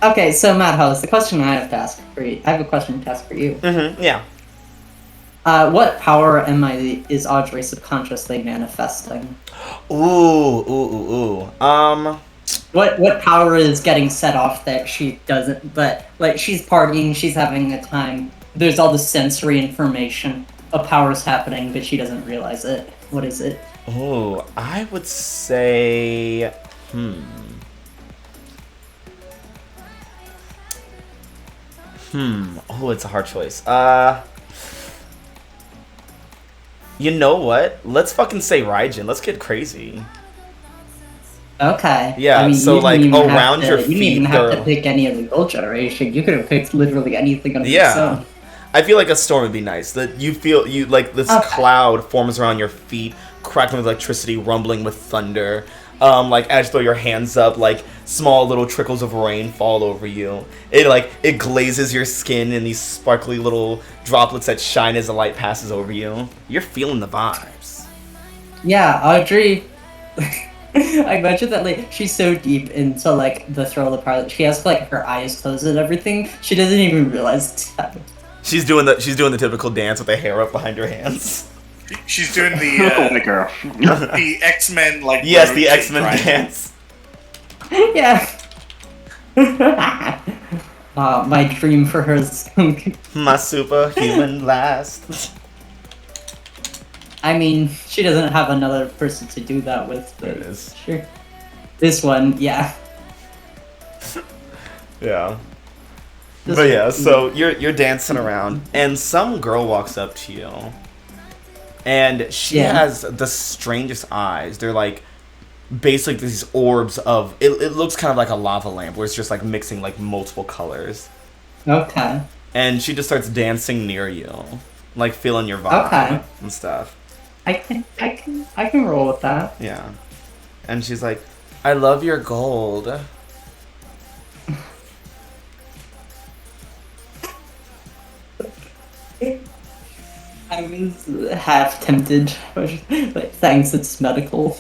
Okay, so Madhouse, the question I have to ask for you. I have a question to ask for you. Mm-hmm. Yeah. What power is Audrey subconsciously manifesting? Ooh. What power is getting set off that she doesn't? But like she's partying, she's having a time. There's all the sensory information. A power's happening, but she doesn't realize it. What is it? Ooh, I would say, Oh, it's a hard choice. You know what? Let's fucking say Raijin. Let's get crazy. Okay. Yeah, I mean, so, you like, didn't even around have your to, You didn't feet, even have there- to pick any of the old generation. You could have picked literally anything on Yeah. its own. I feel like a storm would be nice. That you feel like this cloud forms around your feet, crackling with electricity, rumbling with thunder. Like as you throw your hands up, like small little trickles of rain fall over you. It glazes your skin in these sparkly little droplets that shine as the light passes over you. You're feeling the vibes. Yeah, Audrey. I imagine that like she's so deep into like the thrill of the pilot. She has like her eyes closed and everything. She doesn't even realize it's happening. She's doing the typical dance with the hair up behind her hands. She's doing The girl. the X-Men like Yes, road the trip X-Men ride. dance. Yeah. My dream for her is My superhuman last. I mean, she doesn't have another person to do that with. But There it is. Sure. This one, yeah. Yeah. This But yeah, one- so you're dancing around, and some girl walks up to you, and she Yeah. has the strangest eyes. They're like basically these orbs of it looks kind of like a lava lamp where it's just like mixing like multiple colors. Okay. And she just starts dancing near you, like feeling your vibe Okay. and stuff. I can roll with that. Yeah. And she's like, "I love your gold." I was half tempted, but like, thanks, it's medical.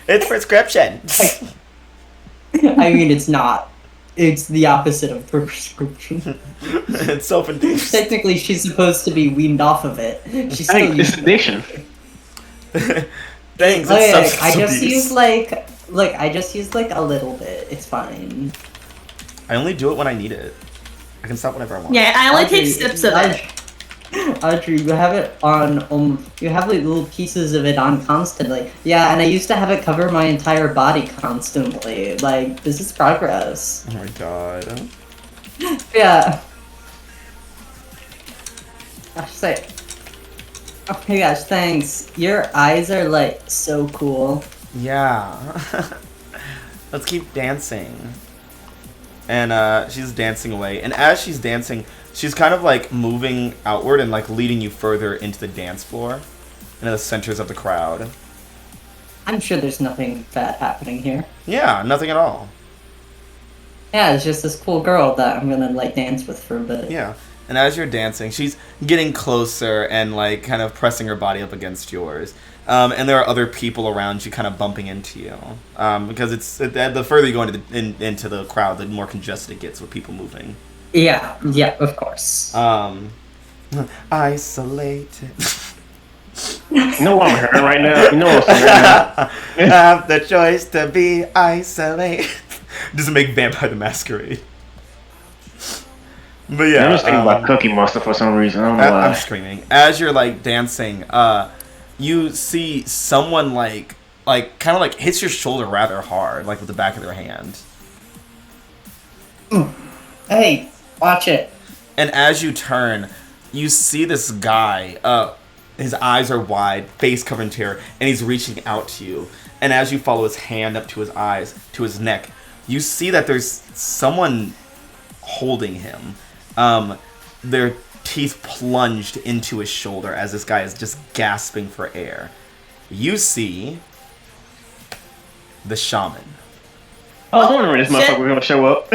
It's prescription. I mean, it's not. It's the opposite of prescription. It's self-induced. Technically, she's supposed to be weaned off of it. She's Hey, still it's using addiction. Thanks. Like, It's I substance just abuse. use I just use like a little bit. It's fine. I only do it when I need it. I can stop whenever I want. Yeah, I only take Audrey, sips of it. Audrey, you have it on, you have like little pieces of it on constantly. Yeah, and I used to have it cover my entire body constantly. Like, this is progress. Oh my god. Yeah. Gosh, say. Oh my gosh, thanks. Your eyes are like so cool. Yeah. Let's keep dancing. And she's dancing away. And as she's dancing, she's kind of like moving outward and like leading you further into the dance floor, into the centers of the crowd. I'm sure there's nothing bad happening here. Yeah, nothing at all. Yeah, it's just this cool girl that I'm gonna like dance with for a bit. Yeah. And as you're dancing, she's getting closer and like kind of pressing her body up against yours. And there are other people around you kind of bumping into you. Because the further you go into the crowd, the more congested it gets with people moving. Yeah, of course. Isolated. You know what I'm hearing right now? You know what I'm hearing now? Have the choice to be isolated. Doesn't make Vampire the Masquerade. But yeah, I'm just thinking about Cookie Monster for some reason. I don't know why. I'm screaming. As you're like dancing, you see someone like kind of like hits your shoulder rather hard, like with the back of their hand. Hey, watch it. And as you turn, you see this guy. His eyes are wide, face covered in tear, and he's reaching out to you. And as you follow his hand up to his eyes, to his neck, you see that there's someone holding him. Their teeth plunged into his shoulder as this guy is just gasping for air. You see the shaman. Oh, I wonder when this motherfucker gonna show up.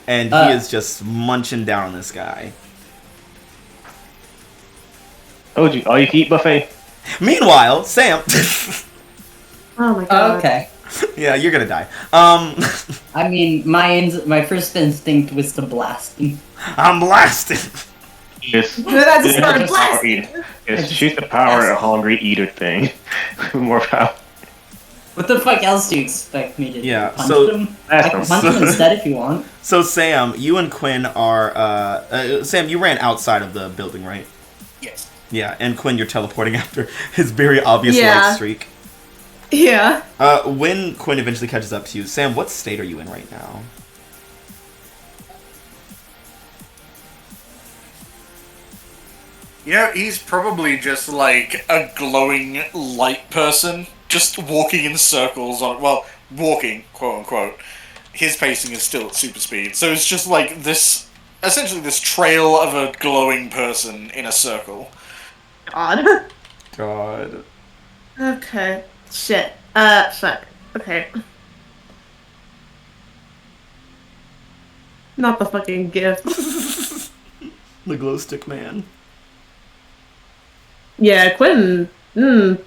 And he is just munching down on this guy. Told you, all you can eat buffet. Meanwhile, Sam. Oh my god. Okay. Yeah, you're gonna die. I mean, my first instinct was to blast him. I'm blasting. Yes. That's a smart blasting. Yes, shoot the power of hungry eater thing. More power. What the fuck else do you expect me to do? Yeah, Punch so- him? I can punch him instead if you want. So Sam, you and Quinn are Sam, you ran outside of the building, right? Yes. Yeah, and Quinn, you're teleporting after his very obvious light streak. Yeah. When Quinn eventually catches up to you, Sam, what state are you in right now? You know, he's probably just like a glowing light person, just walking in circles on, well, walking, quote unquote. His pacing is still at super speed, so it's just like this, essentially this trail of a glowing person in a circle. God. God. Okay. Shit. Fuck. Okay. Not the fucking gift. The glow stick man. Yeah, Quinn. Oh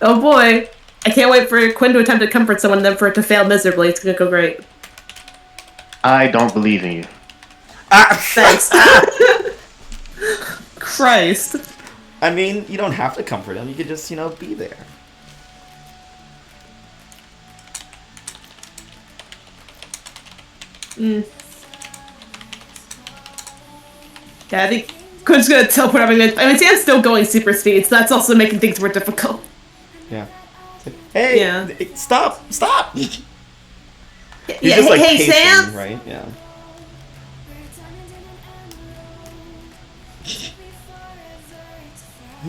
boy. I can't wait for Quinn to attempt to comfort someone and then for it to fail miserably. It's gonna go great. I don't believe in you. Thanks. Christ. I mean, you don't have to comfort him. You could just, be there. Yeah, I think Quinn's gonna teleport. I mean, Sam's still going super speed, so that's also making things more difficult. Yeah. Hey, Yeah. Stop! He's Yeah, just, like, hey, pacing, Sam? right? Yeah.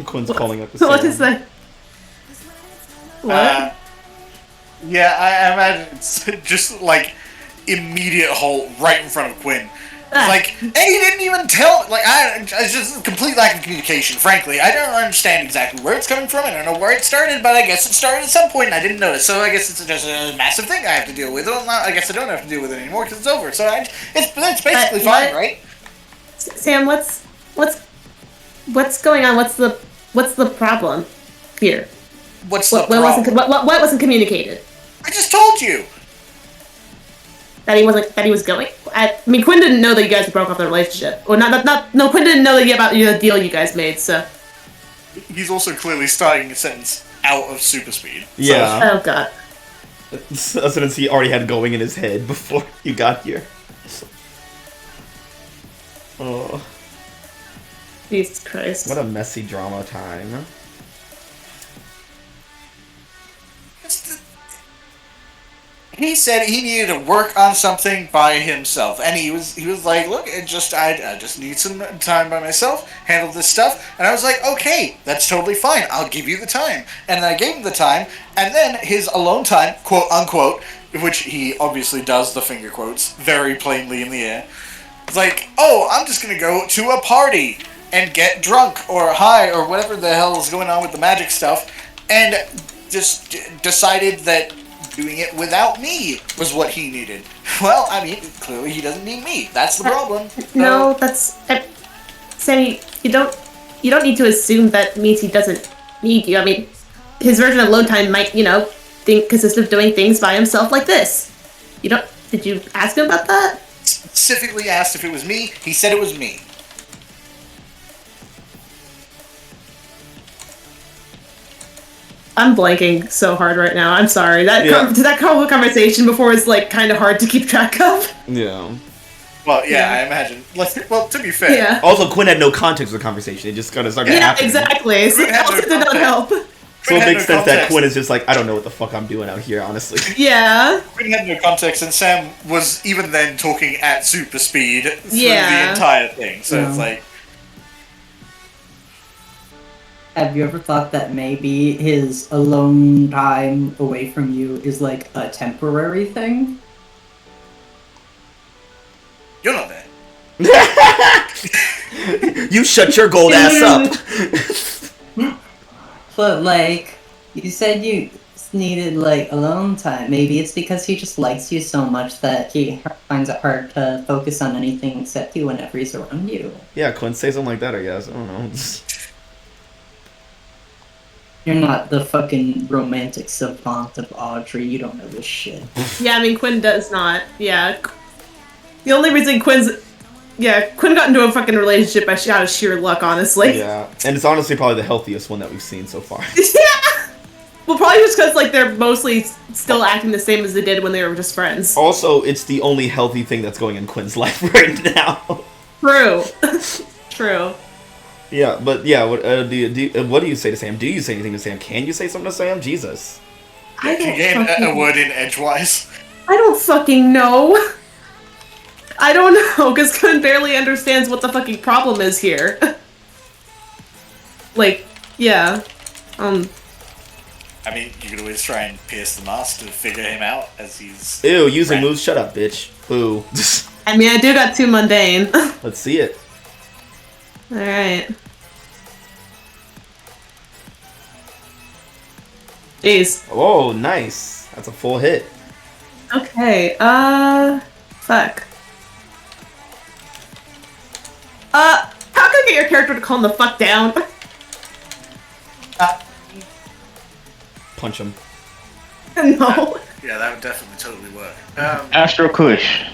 Quinn's calling up the What Sam. is that? What? Yeah, I imagine it's just like immediate halt right in front of Quinn. It's like, and he didn't even tell. Like, it's just a complete lack of communication. Frankly, I don't understand exactly where it's coming from. I don't know where it started, but I guess it started at some point, and I didn't notice. So I guess it's just a massive thing I have to deal with. Well, I guess I don't have to deal with it anymore because it's over. So it's basically fine, right? Sam, what's going on? What's the problem here? What's What the problem? what wasn't communicated? I just told you. That he was going. I mean, Quinn didn't know that you guys broke off the relationship, or no. Quinn didn't know about the deal you guys made. So He's also clearly starting a sentence out of super speed. Yeah. oh god. A sentence he already had going in his head before you got here. Oh. Jesus Christ. What a messy drama time. He said he needed to work on something by himself, and he was like, "Look, I just need some time by myself, handle this stuff." And I was like, "Okay, that's totally fine. I'll give you the time." And I gave him the time, and then his alone time, quote unquote, which he obviously does the finger quotes very plainly in the air. It's like, "Oh, I'm just gonna go to a party and get drunk or high or whatever the hell is going on with the magic stuff," and just decided that doing it without me was what he needed. Well, I mean, clearly he doesn't need me. That's the problem. No, that's Sammy. You don't need to assume that means he doesn't need you. I mean, his version of load time might, consist of doing things by himself like this. Did you ask him about that? Specifically asked if it was me. He said it was me. I'm blanking so hard right now. I'm sorry. That whole conversation before is like kind of hard to keep track of. Yeah. Well, yeah, I imagine. Well, to be fair. Yeah. Also, Quinn had no context of the conversation. It just kind of started happening. Exactly. So it also did not help. So it makes sense that Quinn is just like, I don't know what the fuck I'm doing out here, honestly. Yeah. Quinn had no context, and Sam was even then talking at super speed through the entire thing. So it's like... Have you ever thought that maybe his alone time away from you is like a temporary thing? You're not there. You shut your gold ass up. But like, you said you needed like alone time. Maybe it's because he just likes you so much that he finds it hard to focus on anything except you whenever he's around you. Yeah, Quinn, say something like that, I guess. I don't know. You're not the fucking romantic savant of Audrey. You don't know this shit. Yeah, I mean, Quinn does not. Yeah. The only reason Quinn got into a fucking relationship out of sheer luck, honestly. Yeah, and it's honestly probably the healthiest one that we've seen so far. Yeah! Well, probably just because, like, they're mostly still acting the same as they did when they were just friends. Also, it's the only healthy thing that's going in Quinn's life right now. True. True. Yeah, but yeah, what do you say to Sam? Do you say anything to Sam? Can you say something to Sam? Jesus. Again, a word in edgewise. I don't fucking know. I don't know, because Quinn barely understands what the fucking problem is here. Like, yeah. I mean, you could always try and pierce the mask to figure him out as he's... Ew, using moves, shut up, bitch. Boo. I mean, I do got too mundane. Let's see it. Alright. Jeez. Oh, nice. That's a full hit. Okay, fuck. How can I get your character to calm the fuck down? Punch him. No. Yeah, that would definitely totally work. Astro Kush.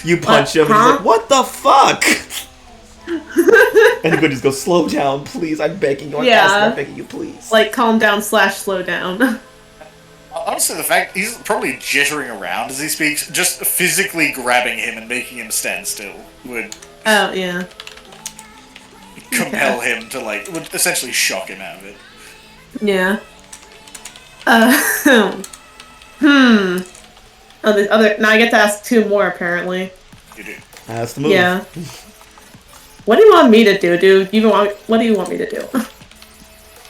You punch him and he's like, what the fuck? And Quinn just goes, slow down, please. I'm begging you. I'm begging you, please. Like, calm down / slow down. Honestly, the fact he's probably jittering around as he speaks, just physically grabbing him and making him stand still would... Oh, yeah. Compel him to, like, would essentially shock him out of it. Yeah. Oh, the other... Now I get to ask 2 more, apparently. You do. That's the move. Yeah. What do you want me to do, dude? What do you want me to do?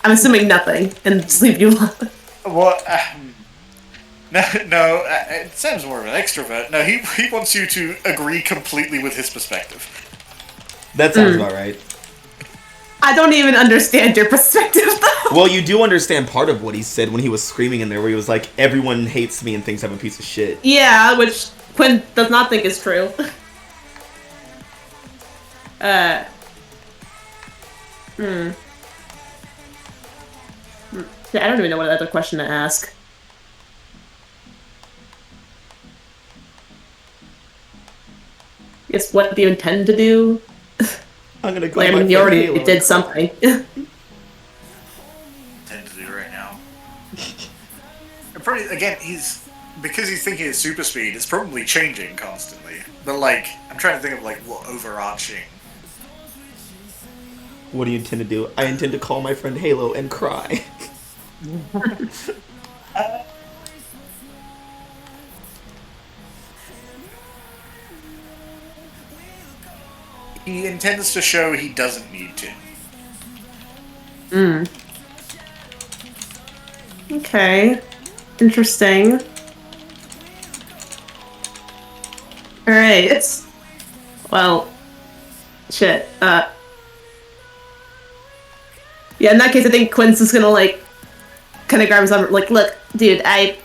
I'm assuming nothing, and just leave you alone. What? No, Sam's more of an extrovert. No, he wants you to agree completely with his perspective. That sounds about right. I don't even understand your perspective, though. Well, you do understand part of what he said when he was screaming in there, where he was like, everyone hates me and thinks I'm a piece of shit. Yeah, which Quinn does not think is true. I don't even know what other question to ask. Guess what do you intend to do? I'm gonna go. Like, I mean, you already did something. Intend to do right now. Probably again, because he's thinking at super speed. It's probably changing constantly. But like, I'm trying to think of like what overarching. What do you intend to do? I intend to call my friend Halo and cry. He intends to show he doesn't need to. Okay. Interesting. Alright. Well, shit. Yeah, in that case, I think Quinn's just gonna, like, kind of grab his arm, like, look, dude, I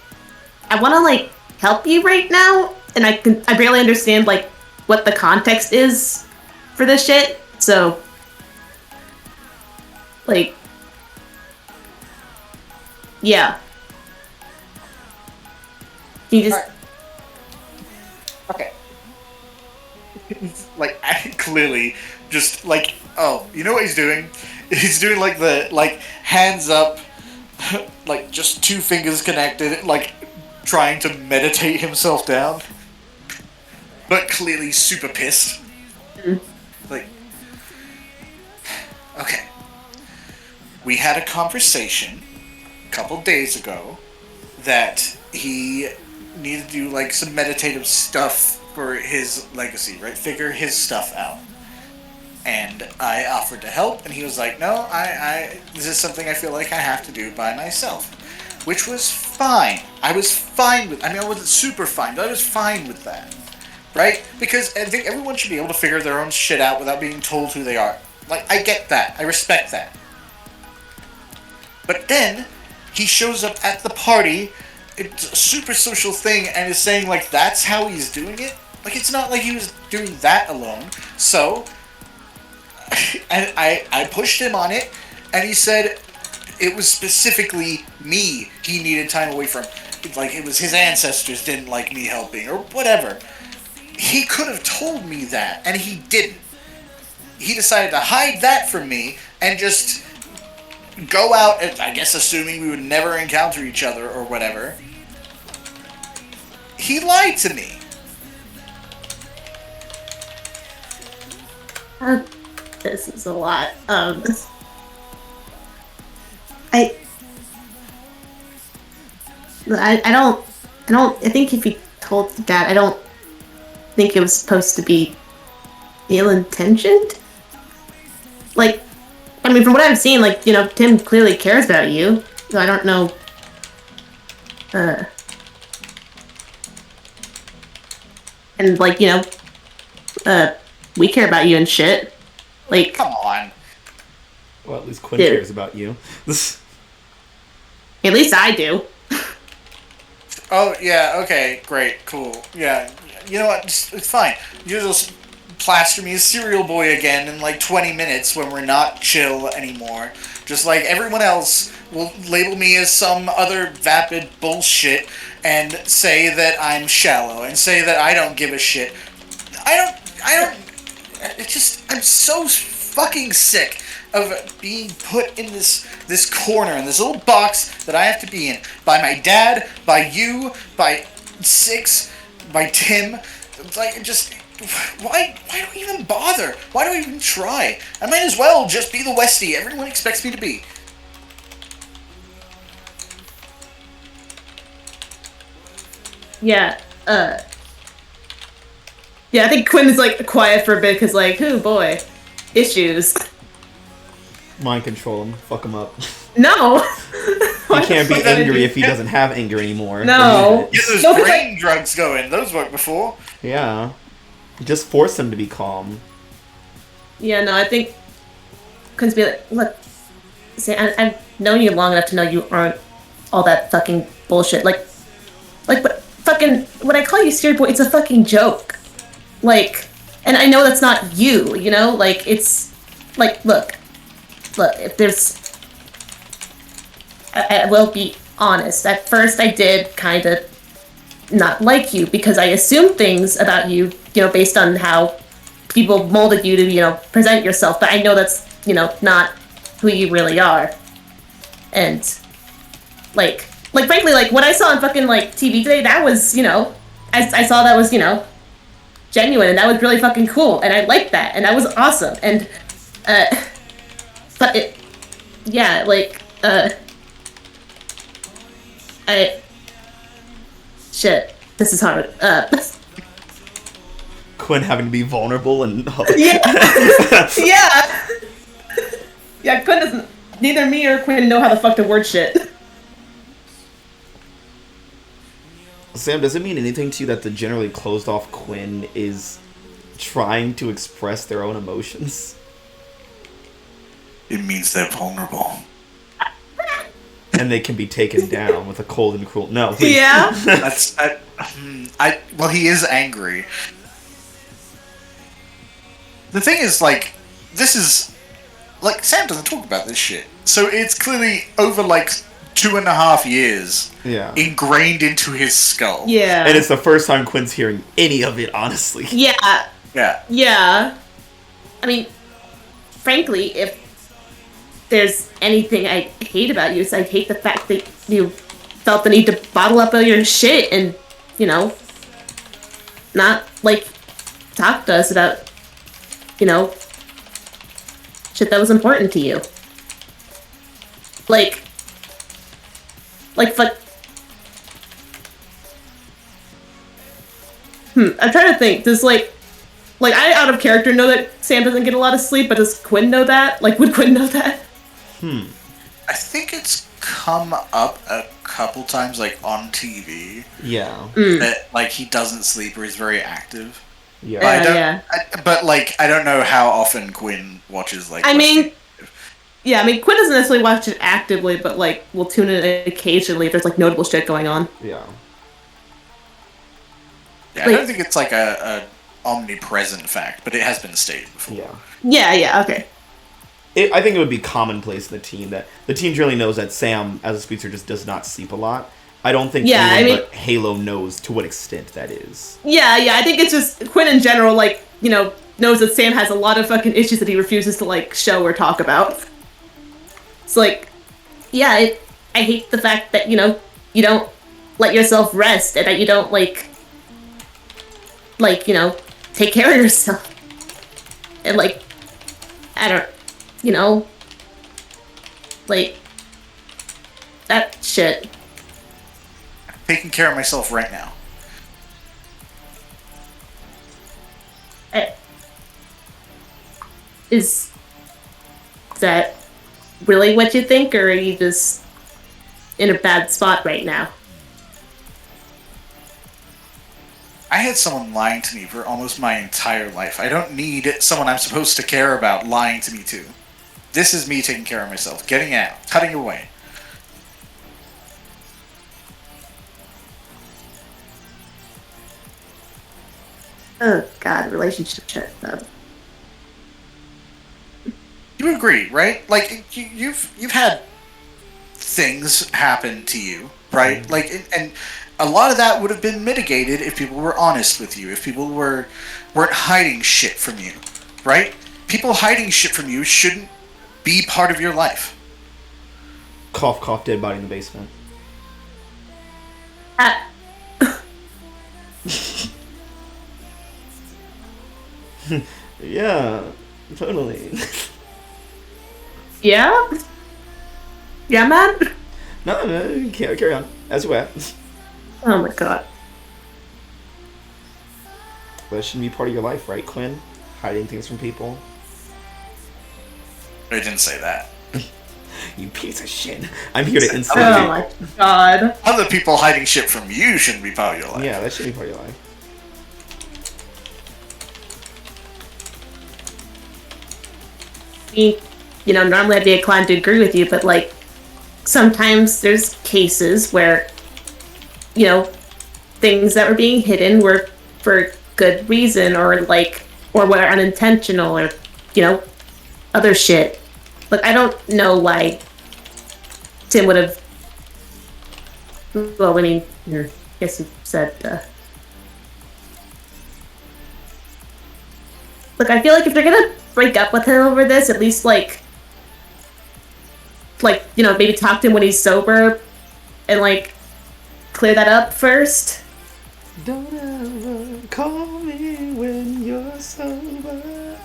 want to, like, help you right now, and I barely understand, like, what the context is for this shit, so, like, yeah. Can you just... Okay. Like, clearly, just, like, oh, you know what he's doing? He's doing, like, the, like, hands up, like, just two fingers connected, like, trying to meditate himself down. But clearly super pissed. Like, okay. We had a conversation a couple days ago that he needed to do, like, some meditative stuff for his legacy, right? Figure his stuff out. And I offered to help, and he was like, no, this is something I feel like I have to do by myself. Which was fine. I was fine with, I mean, I wasn't super fine, but I was fine with that. Right? Because I think everyone should be able to figure their own shit out without being told who they are. Like, I get that. I respect that. But then, he shows up at the party, it's a super social thing, and is saying, like, that's how he's doing it? Like, it's not like he was doing that alone. So... and I pushed him on it, and he said it was specifically me he needed time away from. Like, it was his ancestors didn't like me helping, or whatever. He could have told me that, and he didn't. He decided to hide that from me, and just go out, I guess assuming we would never encounter each other, or whatever. He lied to me. This is a lot. I think if he told that, I don't think it was supposed to be ill-intentioned. Like, I mean, from what I've seen, like, you know, Tim clearly cares about you, so I don't know, and, like, you know, we care about you and shit. Like, come on. Well, at least Quinn cares about you. At least I do. Oh, yeah, okay, great, cool. Yeah, you know what, it's fine. You just plaster me as Serial Boy again in like 20 minutes when we're not chill anymore. Just like everyone else will label me as some other vapid bullshit and say that I'm shallow and say that I don't give a shit. It's just, I'm so fucking sick of being put in this corner, in this little box that I have to be in, by my dad, by you, by Six, by Tim. It's like, just, why do I even bother? Why do I even try? I might as well just be the Westie everyone expects me to be. Yeah, yeah, I think Quinn is, like, quiet for a bit, because, like, oh boy, issues. Mind control him. Fuck him up. No! He can't be angry if he doesn't have anger anymore. No. Get those brain drugs going. Those worked before. Yeah. Just force him to be calm. Yeah, no, I think Quinn's be like, look, see, I've known you long enough to know you aren't all that fucking bullshit. Like, but fucking, when I call you Steer Boy, it's a fucking joke. Like, and I know that's not you, you know? Like, it's, like, look, if there's, I will be honest. At first, I did kind of not like you because I assumed things about you, you know, based on how people molded you to, you know, present yourself. But I know that's, you know, not who you really are. And, like, frankly, like, what I saw on fucking, like, TV today, that was, you know, I saw that was, you know, genuine, and that was really fucking cool, and I liked that, and that was awesome, and, but it, yeah, like, shit, this is hard, Quinn having to be vulnerable and... yeah, yeah, yeah, Quinn doesn't, neither me or Quinn know how the fuck to word shit. Sam, does it mean anything to you that the generally closed-off Quinn is trying to express their own emotions? It means they're vulnerable. And they can be taken down with a cold and cruel... No. Yeah? Well, he is angry. The thing is, like, this is... Like, Sam doesn't talk about this shit. So it's clearly over, like, 2.5 years ingrained into his skull. Yeah. And it's the first time Quinn's hearing any of it, honestly. Yeah. Yeah. Yeah. I mean, frankly, if there's anything I hate about you, it's I hate the fact that you felt the need to bottle up all your shit and, you know, not, like, talk to us about, you know, shit that was important to you. Like, fuck. I'm trying to think. Does, like, I out of character know that Sam doesn't get a lot of sleep, but does Quinn know that? Like, would Quinn know that? I think it's come up a couple times, like, on TV. Yeah. That, like, he doesn't sleep or he's very active. Yeah. But I don't know how often Quinn watches, like... I mean, Quinn doesn't necessarily watch it actively, but, like, we'll tune in occasionally if there's, like, notable shit going on. Yeah. Yeah, I don't think it's, like, a omnipresent fact, but it has been stated before. Yeah, okay. I think it would be commonplace in the team that the team generally knows that Sam, as a speedster, just does not sleep a lot. I don't think anyone but Halo knows to what extent that is. Yeah, I think it's just Quinn in general, like, you know, knows that Sam has a lot of fucking issues that he refuses to, like, show or talk about. It's like, yeah, I hate the fact that, you know, you don't let yourself rest and that you don't, like, you know, take care of yourself. And, like, I don't, you know, like, that shit. I'm taking care of myself right now. Is that really what you think, or are you just in a bad spot right now? I had someone lying to me for almost my entire life. I don't need someone I'm supposed to care about lying to me too. This is me taking care of myself, getting out, cutting away. Oh god, relationship shit though. You agree, right? Like you've had things happen to you, right? Like and a lot of that would have been mitigated if people were honest with you, if people weren't hiding shit from you, right? People hiding shit from you shouldn't be part of your life. Cough, cough, dead body in the basement. Yeah, totally. Yeah? Yeah, man? No, carry on. As you were. Oh my god. That shouldn't be part of your life, right, Quinn? Hiding things from people? I didn't say that. You piece of shit. I'm here to insult Oh my god. Other people hiding shit from you shouldn't be part of your life. Yeah, that should be part of your life. You know, normally I'd be inclined to agree with you, but, like, sometimes there's cases where, you know, things that were being hidden were for good reason, or, like, or were unintentional, or, you know, other shit. Like, I don't know why Tim would have... Well, I mean, I guess you said, Look, I feel like if they're gonna break up with him over this, at least, like, you know, maybe talk to him when he's sober and, like, clear that up first. Don't ever Call me when you're sober.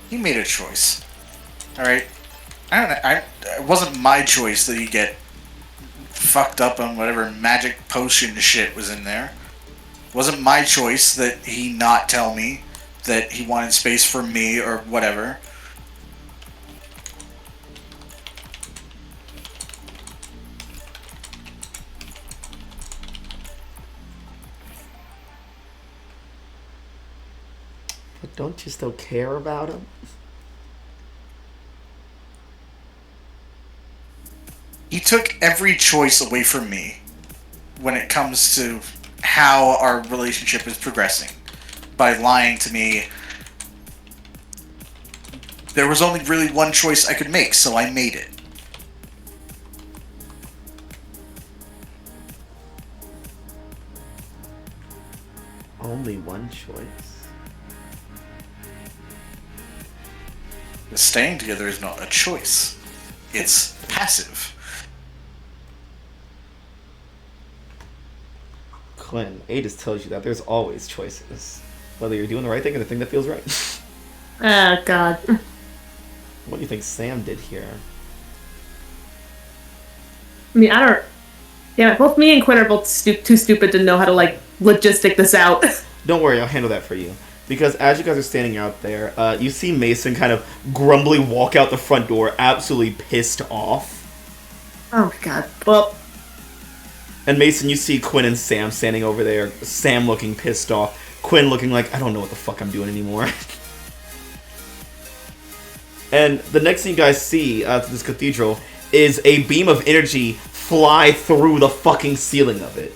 He made a choice. Alright? It wasn't my choice that he get fucked up on whatever magic potion shit was in there. It wasn't my choice that he not tell me that he wanted space for me or whatever. But don't you still care about him? He took every choice away from me when it comes to how our relationship is progressing by lying to me. There was only really one choice I could make, so I made it. Only one choice. Staying together is not a choice. It's passive. Quinn, Adis tells you that there's always choices. Whether you're doing the right thing or the thing that feels right. Oh, God. What do you think Sam did here? I mean, I don't... Yeah, both me and Quinn are both too stupid to know how to, like, logistic this out. Don't worry, I'll handle that for you. Because as you guys are standing out there, you see Mason kind of grumbly walk out the front door, absolutely pissed off. Oh, my God. Well... And Mason, you see Quinn and Sam standing over there. Sam looking pissed off. Quinn looking like, I don't know what the fuck I'm doing anymore. And the next thing you guys see through this cathedral is a beam of energy fly through the fucking ceiling of it.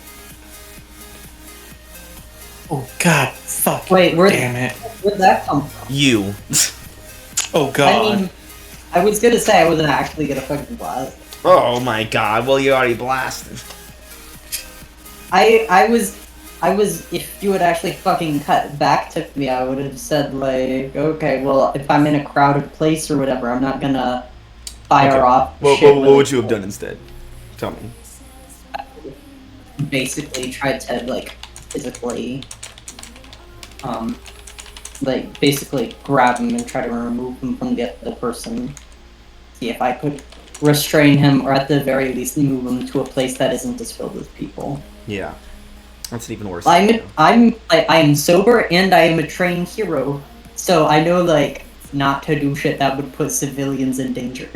Oh god, fuck. Wait, damn it. Where'd that come from? You. Oh god. I mean, I was gonna say I wasn't actually gonna fucking blast. Oh my god, well you already blasted. I was, if you had actually fucking cut back to me, I would have said, like, okay, well, if I'm in a crowded place or whatever, I'm not gonna fire off What would you have done instead? Tell me. Basically tried to, like, physically, like, basically grab him and try to remove him from the person. See if I could restrain him, or at the very least move him to a place that isn't just filled with people. Yeah. That's an even worse I'm sober and I am a trained hero, so I know, like, not to do shit that would put civilians in danger.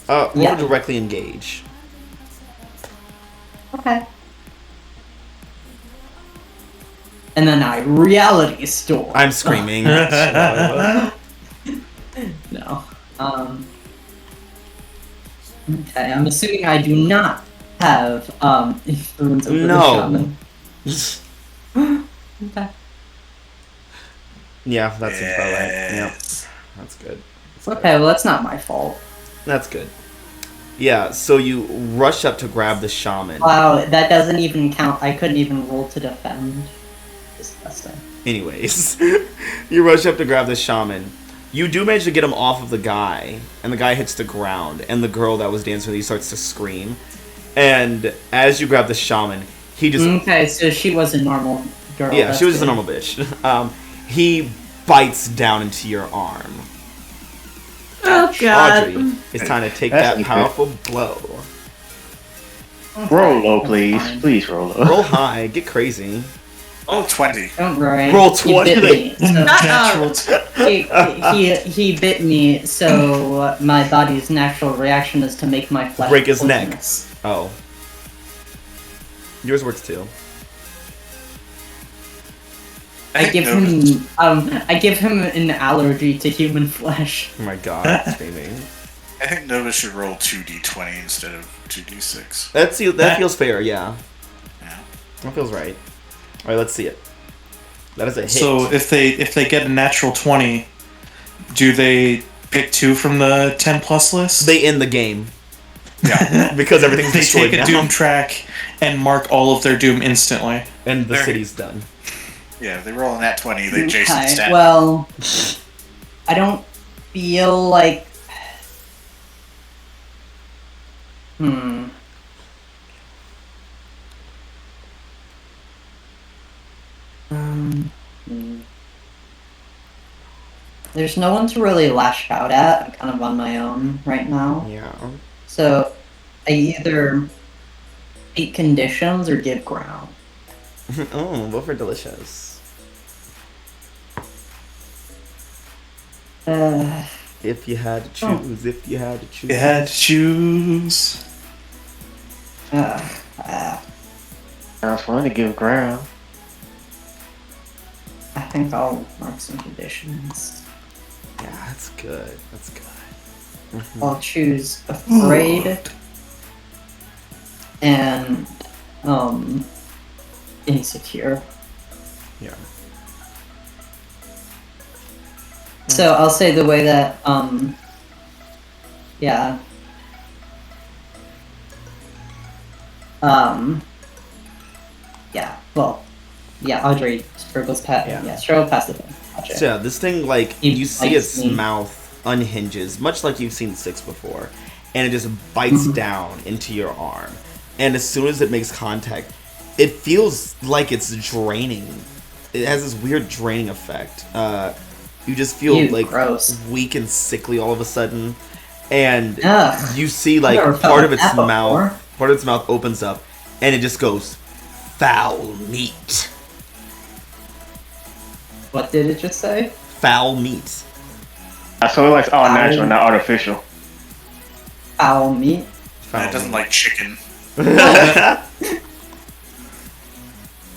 Roll directly engage. Okay. And then I reality storm. I'm screaming. No. Okay, I'm assuming I do not have influence over the shaman. Okay. Yeah, that seems about right. Yeah, that's good. Okay, well that's not my fault. That's good. Yeah, so you rush up to grab the shaman. Wow, that doesn't even count. I couldn't even roll to defend. Disgusting. Anyways, you rush up to grab the shaman. You do manage to get him off of the guy, and the guy hits the ground, and the girl that was dancing with you starts to scream. And as you grab the shaman, he just... Okay, so she was a normal girl. Yeah, she was just a normal bitch. He bites down into your arm. Oh, God. Audrey, it's time to take that powerful blow. Roll low, please. Please roll low. Roll high, get crazy. Oh, 20. Don't worry. Roll 20. He bit me, so he bit me, so my body's natural reaction is to make my flesh break his poisonous. neck. Oh. Yours works too. I give him an allergy to human flesh. Oh my god, screaming. I think Nova should roll 2d20 instead of 2d6. That feels fair, yeah. Yeah. That feels right. Alright, let's see it. That is a hit. So if they get a natural 20, do they pick 2 from the 10 plus list? They end the game. Yeah. Because everything's They destroyed take a now. doom track and mark all of their doom instantly. And the city's done. Yeah, if they roll on that 20, they Jason Okay, stat. well, I don't feel like... there's no one to really lash out at. I'm kind of on my own right now. Yeah. So I either eat conditions or give ground. Oh, both are delicious. If you had to choose, if you had to choose. You had to choose. Sounds fun to give ground. I think I'll mark some conditions. Yeah, that's good. That's good. Mm-hmm. I'll choose afraid and insecure. Yeah. So I'll say the way that yeah. Yeah, well, yeah, Audrey scribbles past. Yeah, stroll past the thing. Gotcha. So yeah, this thing, like, you see its mouth unhinges, much like you've seen Six before, and it just bites down into your arm. And as soon as it makes contact, it feels like it's draining. It has this weird draining effect. You just feel gross. Weak and sickly all of a sudden, and Ugh. you see like part of its mouth opens up, and it just goes, "Foul meat." What did it just say? Foul meat. So it likes all natural, not artificial. Foul meat. It doesn't like chicken.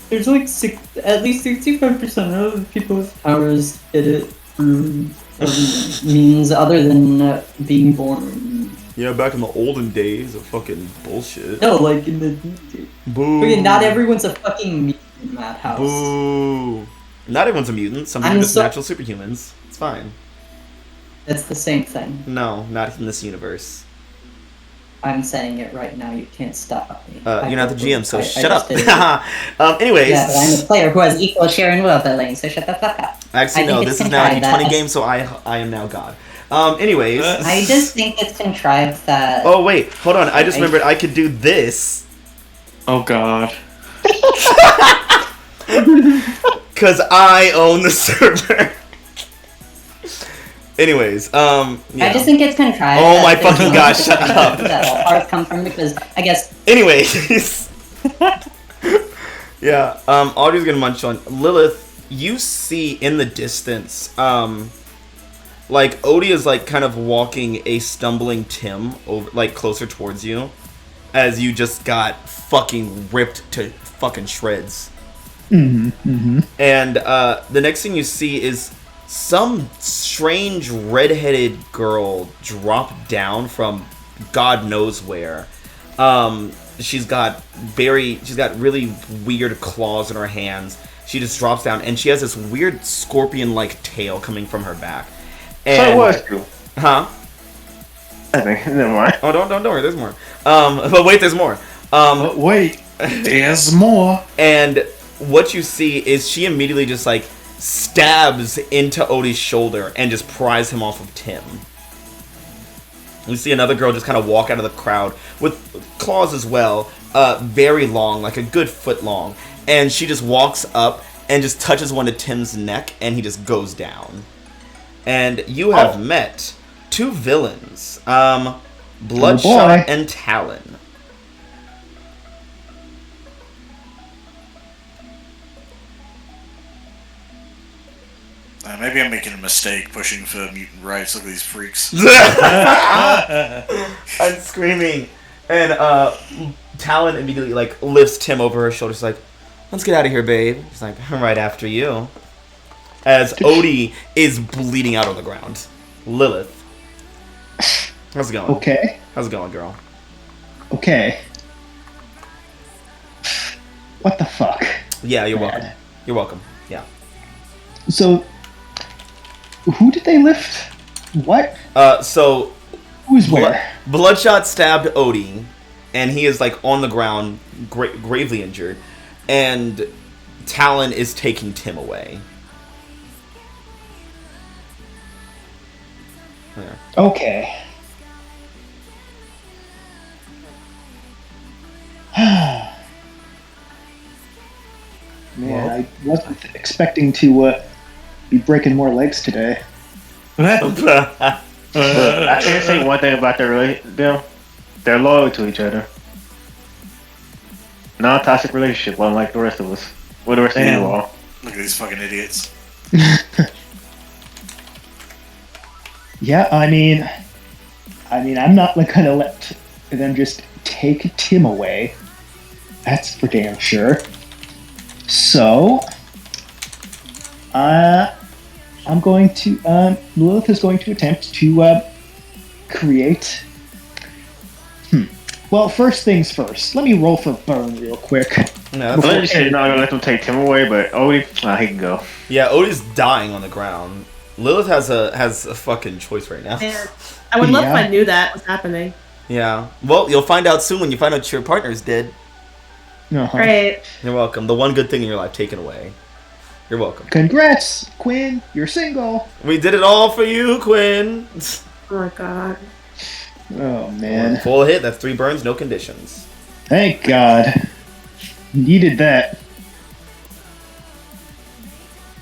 There's like at least 65% of people with powers get it through means other than being born. Yeah, back in the olden days of fucking bullshit. No, like in the... Boo. Okay, not everyone's a fucking mutant in that house. Boo. Not everyone's a mutant. Some people are just natural superhumans. It's fine. It's the same thing. No, not in this universe. I'm saying it right now. You can't stop me. You're not the GM, so shut up. Anyways. Yeah, but I'm a player who has equal share in will building, so shut the fuck up. Actually, no, this is now a D20 game, so I am now God. Anyways. I just think it's contrived that... Oh, wait. Hold on. I just remembered I could do this. Oh, God. Because I own the server. Anyways, yeah. I just think it's contrived. Oh my fucking gosh, shut up. That all parts come from because I guess. Anyways. Yeah, Audrey's gonna munch on. Lilith, you see in the distance, like Odie is like kind of walking a stumbling Tim over, like closer towards you, as you just got fucking ripped to fucking shreds. And the next thing you see is some strange redheaded girl drop down from God knows where. She's got really weird claws in her hands. She just drops down, and she has this weird scorpion-like tail coming from her back. And, so it was true. Huh? I think, never mind. Oh, don't worry, there's more. But wait, there's more. Wait, there's more. And what you see is she immediately just like stabs into Odie's shoulder and just pries him off of Tim. You see another girl just kind of walk out of the crowd with claws as well, very long, like a good foot long. And she just walks up and just touches one to Tim's neck, and he just goes down. And you have met two villains, Bloodshot and Talon. Maybe I'm making a mistake pushing for mutant rights. Look at these freaks. I'm screaming. And Talon immediately like lifts Tim over her shoulder. She's like, "Let's get out of here, babe." She's like, "I'm right after you." As Odie is bleeding out on the ground. Lilith. How's it going? Okay. How's it going, girl? Okay. What the fuck? Yeah, you're welcome. You're welcome. Yeah. So, who did they lift? What? So... Who's where? Bloodshot stabbed Odie, and he is, like, on the ground, gravely injured. And Talon is taking Tim away. Yeah. Okay. Man, I wasn't expecting to be breaking more legs today. Look, I can't say one thing about them. They're loyal to each other. Non-toxic relationship, unlike the rest of us. What the rest of you all? Look at these fucking idiots. Yeah, I mean, I'm not gonna let them just take Tim away. That's for damn sure. So, I'm going to, Lilith is going to attempt to, create... Well, first things first. Let me roll for burn real quick. No, Let me say you're not gonna let them take Tim away, but Odie, he can go. yeah, Odie's dying on the ground. Lilith has a fucking choice right now. Man, I would love if I knew that was happening. Yeah. Well, you'll find out soon when you find out your partner's dead. Uh-huh. Right. You're welcome. The one good thing in your life taken away. You're welcome. Congrats, Quinn. You're single. We did it all for you, Quinn. Oh my god. Oh, man. Full hit. That's 3 burns, no conditions. Thank God. Needed that.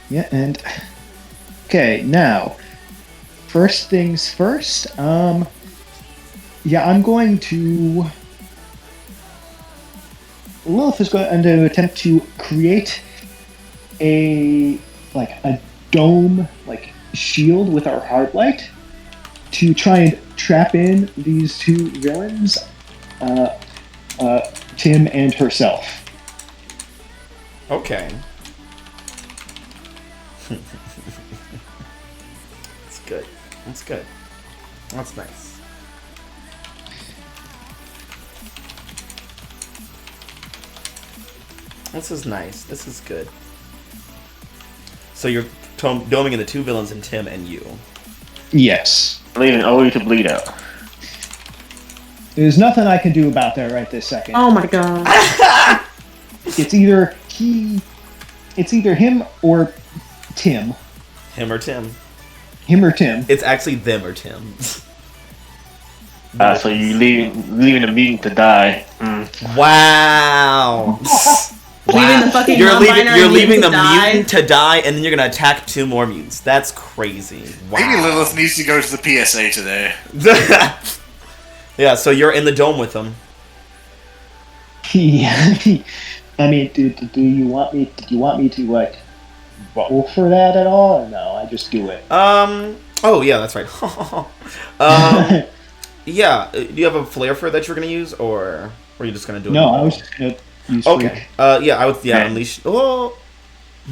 Yeah, and... Okay, now... First things first, yeah, I'm going to... Lilith is going to attempt to create a dome, shield with our heart light to try and trap in these 2 villains, Tim and herself. Okay. That's good. That's good. That's nice. This is nice. This is good. So you're doming in the 2 villains and Tim and you. Yes. Leaving Odie to bleed out. There's nothing I can do about that right this second. Oh my god. It's either him or Tim. Him or Tim. Him or Tim. It's actually them or Tim. So you leaving the meeting to die. Mm. Wow. Leaving the fucking You're non-binary leaving the mutant to die. mutant to die, and then you're gonna attack 2 more mutants. That's crazy. Wow. Maybe Lilith needs to go to the PSA today. Yeah, so you're in the dome with them. Yeah. I mean, do you want me to roll for that at all, or no? I just do it. Oh yeah, that's right. Yeah. Do you have a flare for that you're gonna use, or are you just gonna do it? No, I was just gonna use. Okay. Freak. Yeah, I would. Yeah, unleash. Oh.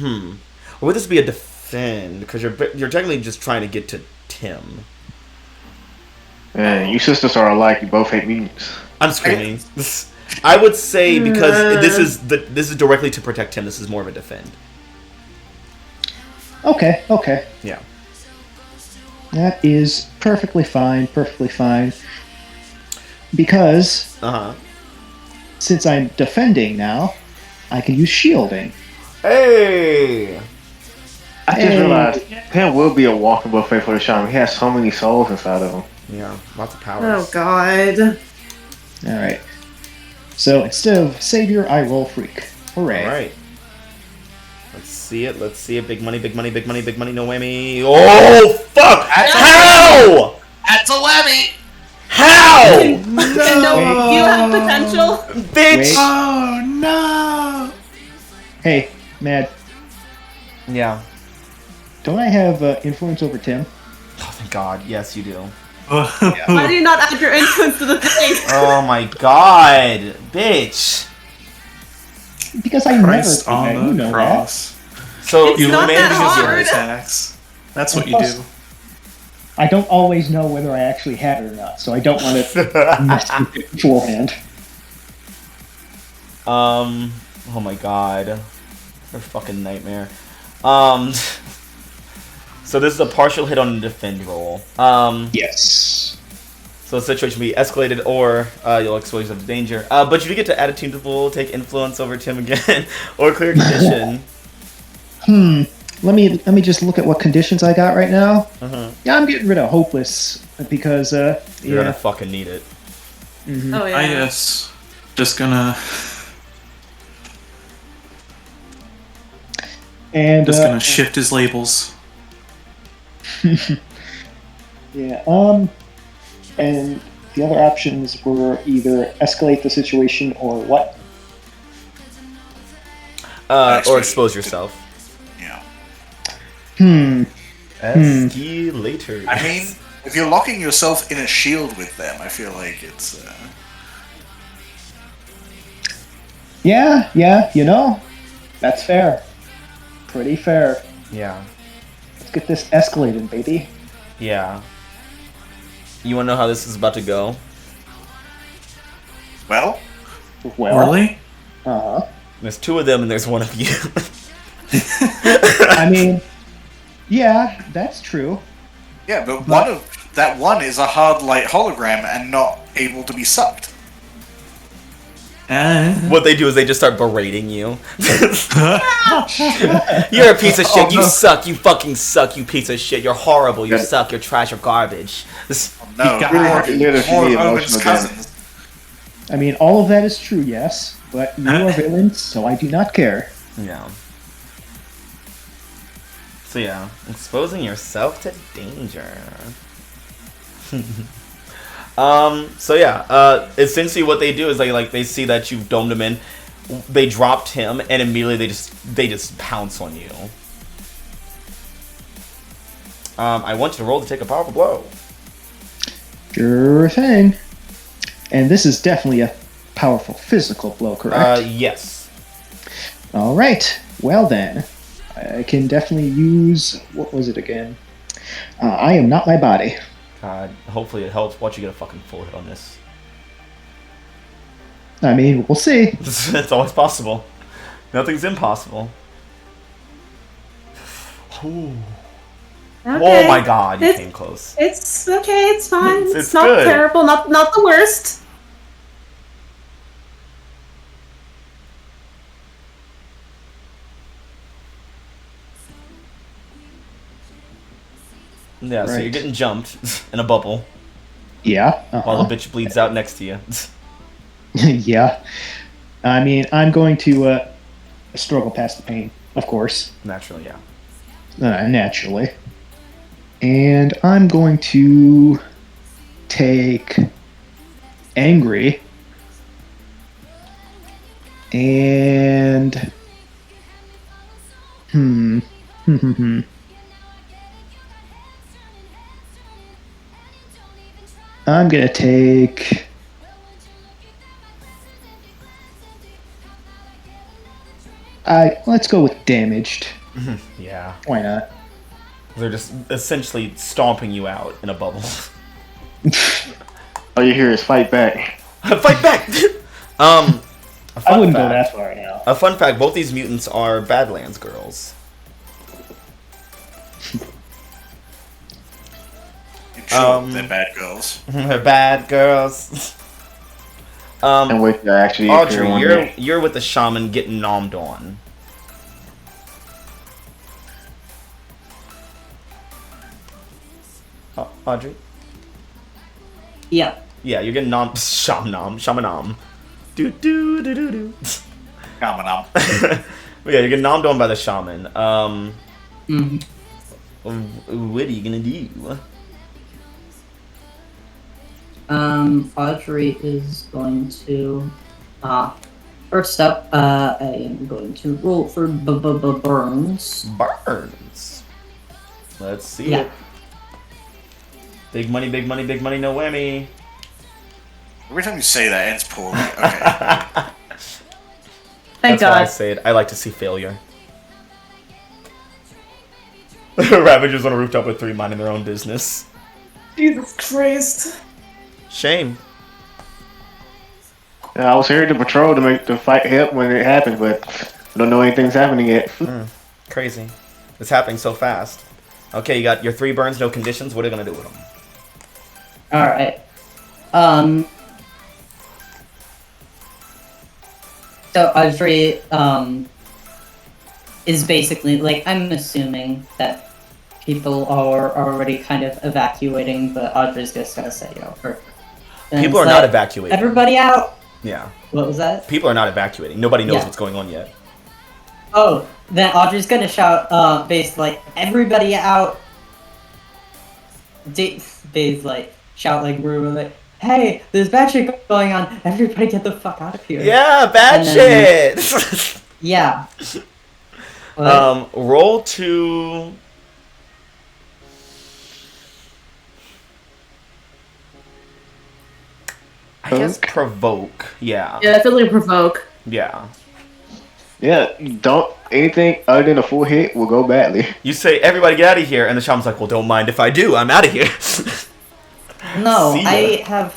Or would this be a defend? Because you're technically just trying to get to Tim. Man, you sisters are alike. You both hate mutants. I'm screaming. I would say because this is directly to protect him. This is more of a defend. Okay. Yeah. That is perfectly fine. Because since I'm defending now, I can use shielding. Hey. I just realized Tim will be a walking buffet for the shaman. He has so many souls inside of him. Yeah, lots of powers. Oh god. Alright. So instead of savior, I roll freak. Hooray. Alright. Let's see it. Big money, no whammy. Oh, fuck! How? That's a whammy! How? No, you have potential. Bitch! Wait. Oh no! Hey, Mad, Yeah. don't I have influence over Tim? Oh, thank God. Yes, you do. Why do you not add your influence to the thing? Oh my God. Bitch. Because I never Christ do that, you on know the cross. So It's you not that manage hard. your Attacks. That's what you do. I don't always know whether I actually have it or not, so I don't want to mess with it beforehand. Oh my God. What a fucking nightmare. So this is a partial hit on the defend roll. Yes. So the situation will be escalated, or you'll expose yourself to danger. But you do get to add a team to pool, take influence over Tim again, or clear condition. Let me just look at what conditions I got right now. Uh-huh. Yeah, I'm getting rid of hopeless because You're gonna fucking need it. Oh yeah. I guess. Just gonna and shift his labels. Yeah. And the other options were either escalate the situation or what? Or expose yourself. Yeah. Escalators. I mean, if you're locking yourself in a shield with them, I feel like it's. Yeah, you know, that's fair. Pretty fair. Yeah. Let's get this escalated, baby. Yeah. You want to know how this is about to go? Well? Really? Uh-huh. There's two of them and there's one of you. I mean, yeah, that's true. Yeah, but one is a hard light hologram and not able to be sucked. What they do is they just start berating you. You're a piece of shit. You suck. You fucking suck. You piece of shit. You're horrible. You suck. You're trash. You're garbage. No, Owen's cousins. I mean, all of that is true, yes, but you are villains, so I do not care. Yeah. So yeah, exposing yourself to danger. So yeah, essentially what they do is they see that you've domed him in, they dropped him, and immediately they just pounce on you. I want you to roll to take a powerful blow. Sure thing. And this is definitely a powerful physical blow, correct? Yes. All right. Well then, I can definitely use, what was it again? I am not my body. Hopefully it helps. Watch you get a fucking full hit on this. I mean, we'll see. It's always possible. Nothing's impossible. Ooh. Okay. Oh my god, you came close. It's okay, it's fine. It's not good. terrible, not the worst. Yeah, so Right. you're getting jumped in a bubble Yeah. while the bitch bleeds out next to you. Yeah. I mean, I'm going to struggle past the pain, of course. Naturally, yeah. Naturally. And I'm going to take angry and I'm gonna take let's go with damaged. Yeah. Why not? They're just essentially stomping you out in a bubble. All you hear is fight back. Fight back! I wouldn't go that far now. A fun fact, both these mutants are Badlands girls. They're bad girls. They're bad girls. And wait, actually, Audrey, you're with the shaman getting nommed on. Audrey? Yeah. Yeah, you're getting shaman. Do do do do do. Shaman. But yeah, you're getting nommed on by the shaman. Mhm. What are you gonna do? Audrey is going to, first up, I am going to roll for burns. Burns. Let's see Yeah. it. Big money, no whammy. Every time you say that, it ends poorly. Okay. Thank That's why I God. say it. I like to see failure. Ravagers on a rooftop with 3 minding their own business. Jesus Christ. Shame. I was here to patrol to make the fight help when it happens, but I don't know anything's happening yet. Crazy. It's happening so fast. Okay, you got your 3 burns, no conditions. What are you gonna do with them? Alright. So Audrey, is basically, like, I'm assuming that people are already kind of evacuating, but Audrey's just gonna say, People are not evacuating. Everybody out! Yeah. What was that? People are not evacuating. Nobody knows Yeah. what's going on yet. Oh, then Audrey's gonna shout, basically, like, everybody out! they like shout like rude, like, "Hey, there's bad shit going on! Everybody get the fuck out of here!" Yeah, bad shit. Yeah. Roll to. I guess provoke. Yeah. Yeah, I feel like provoke. Yeah. Yeah, don't anything other than a full hit will go badly. You say, everybody get out of here, and the shaman's like, well, don't mind if I do. I'm out of here. No, See ya.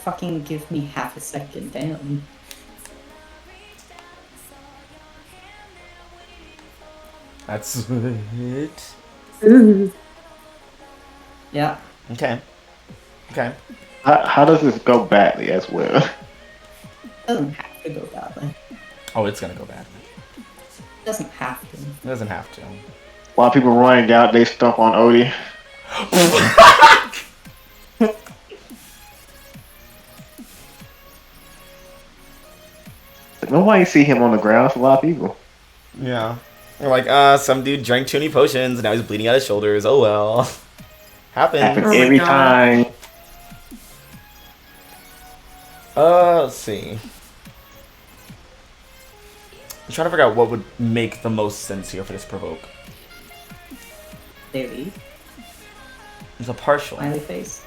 Fucking give me half a second, damn. That's it. Ooh. Yeah. Okay. Okay. How does this go badly as well? Doesn't have to go badly. Oh, it's gonna go badly. Doesn't have to. It doesn't have to. While people running out, they stomp on Odie. Nobody see him on the ground. It's a lot of people. Yeah. They're like, some dude drank too many potions, and now he's bleeding out his shoulders. Oh well. Happens. Happens Oh my every God. time. Let's see. I'm trying to figure out what would make the most sense here for this provoke. They leave. It's a partial. Smiley face.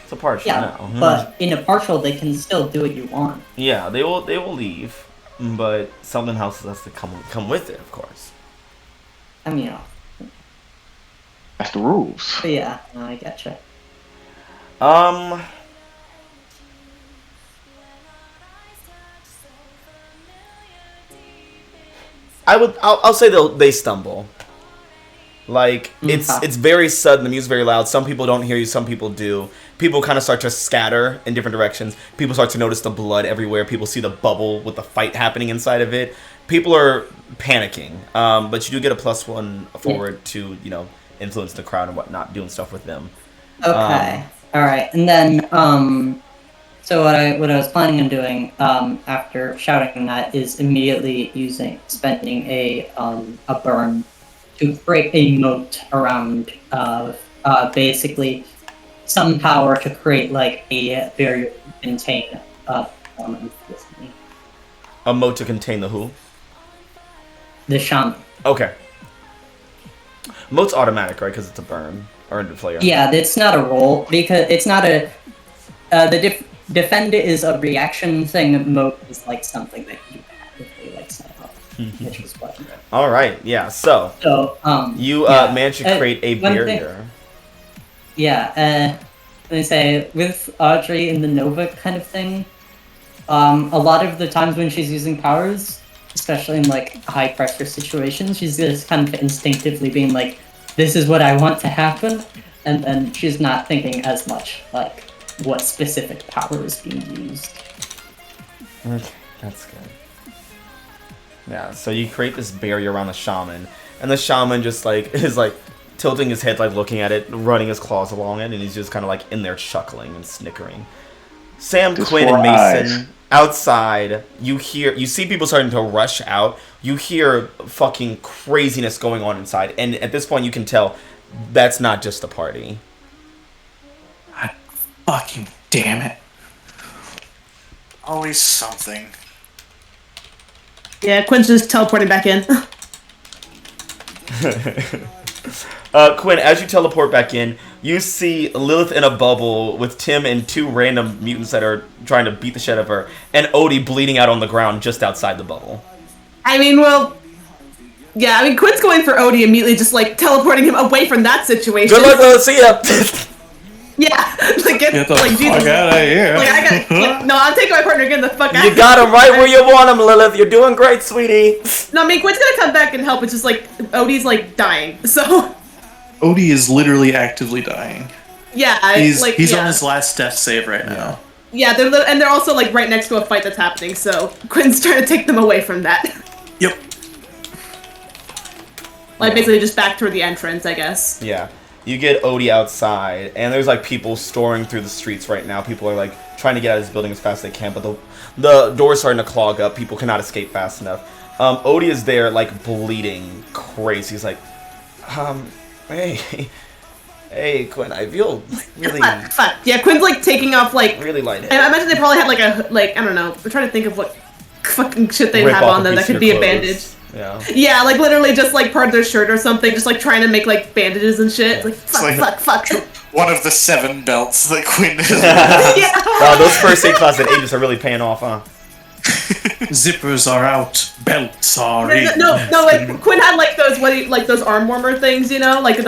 It's a partial. Yeah, No. but in a partial, they can still do what you want. Yeah, they will leave, but something else has to come with it, of course. I mean, That's the rules. but yeah, no, I getcha. I'll say they stumble. Like it's very sudden. The music's very loud. Some people don't hear you. Some people do. People kind of start to scatter in different directions. People start to notice the blood everywhere. People see the bubble with the fight happening inside of it. People are panicking. But you do get a +1 forward to influence the crowd and whatnot, doing stuff with them. Okay. All right. And then, so what I was planning on doing after shouting that is immediately spending a burn to create a moat around basically some power to create like a barrier to contain performance with me. A moat to contain the who? The shaman. Okay. Moat's automatic, right? Because it's a burn or into player. Yeah, it's not a roll because it's not a. Defend is a reaction thing. Moat is like something that you actively like set up, which is what. All right. Yeah. So you managed to create a barrier. They say with Audrey in the Nova kind of thing. A lot of the times when she's using powers, especially in like high pressure situations, she's just kind of instinctively being like, "This is what I want to happen," and then she's not thinking as much like what specific power is being used. Okay, that's good. Yeah, so you create this barrier around the shaman, and the shaman just like is like tilting his head, like looking at it, running his claws along it, and he's just kind of like in there chuckling and snickering. Sam, Quinn, and Mason outside. You see people starting to rush out. You hear fucking craziness going on inside, and at this point, you can tell that's not just a party. God fucking damn it! Always something. Yeah, Quinn's just teleporting back in. Quinn, as you teleport back in, you see Lilith in a bubble with Tim and 2 random mutants that are trying to beat the shit out of her, and Odie bleeding out on the ground just outside the bubble. I mean, Quinn's going for Odie immediately, just like teleporting him away from that situation. Good luck, Lilith. See ya. Yeah, Get the fuck out of here. I'm taking my partner, get the fuck out. You got him right where you want him, Lilith. You're doing great, sweetie. No, I mean, Quinn's gonna come back and help. It's just like Odie's like dying, so. Odie is literally actively dying. Yeah, he's on his last death save right now. Yeah, they're also like right next to a fight that's happening, so Quinn's trying to take them away from that. Yep. Like basically just back toward the entrance, I guess. Yeah. You get Odie outside, and there's like people storming through the streets right now. People are like trying to get out of this building as fast as they can, but the door's starting to clog up. People cannot escape fast enough. Odie is there like bleeding crazy. He's like, hey, Hey, Quinn, I feel really... Fuck. Yeah, Quinn's like taking off like... Really light. I imagine they probably had like I don't know. I'm trying to think of what fucking shit they Rip have off on a them that piece of could be your a clothes. bandage. Yeah. Yeah, like literally just like part of their shirt or something, just like trying to make like bandages and shit. Like fuck. One of the 7 belts that Quinn has. Yeah. Wow, those first aid classes at Aegis are really paying off, huh? Zippers are out, belts are in. No, like Quinn had like those like those arm warmer things, you know, like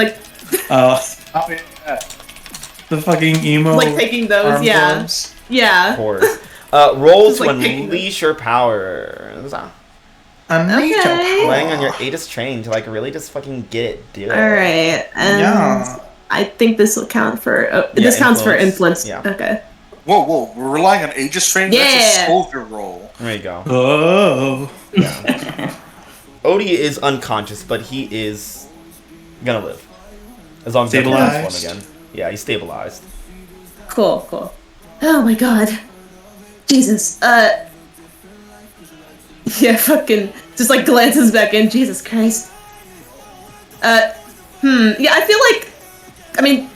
The fucking emo. like taking those, arm yeah, gloves. yeah. Of course. Roll Just, to like, taking unleash your powers. Okay. Playing on your Aegis train to like really just fucking get it, dude. All right, and Yeah. I think this will count for. This counts for influence. Yeah. Okay. Whoa, we're relying on Aegis Train? That's a Yeah. soldier roll. There you go. Oh. Odie is unconscious, but he is gonna live. As long as he transforms again. Yeah, he's stabilized. Cool. Oh my god. Jesus. Yeah, fucking just like glances back in. Jesus Christ. Yeah, I feel like. I mean.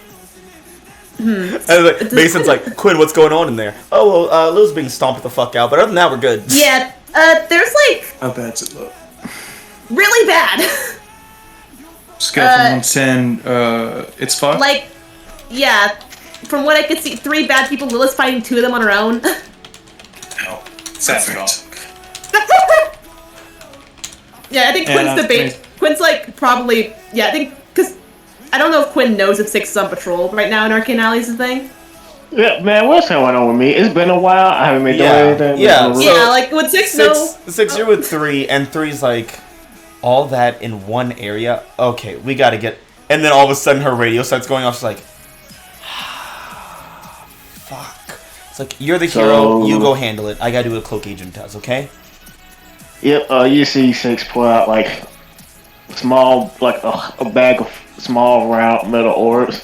And like, Mason's like, Quinn, what's going on in there? Oh, well, Lil's being stomped the fuck out, but other than that, we're good. Yeah. There's like How bad's it look? really bad. Scale from 1 to 10, it's fucked? Like, yeah. From what I could see, 3 bad people. Lilith's fighting 2 of them on her own. No. Perfect. Yeah, I think Quinn's debate. Quinn's like probably. Yeah, I think because I don't know if Quinn knows if 6 is on patrol right now in Arcane Alley is the thing. Yeah, man, what's going on with me? It's been a while. I haven't been doing anything. Yeah, so Yeah, like would 6 know? 6, you're with 3, and 3's like, all that in one area? Okay, we gotta get... And then all of a sudden her radio starts going off, she's like, fuck. It's like, you're the hero, you go handle it. I gotta do what a cloak agent does, okay? Yep, you see 6 pull out like small, like a bag of small round metal orbs,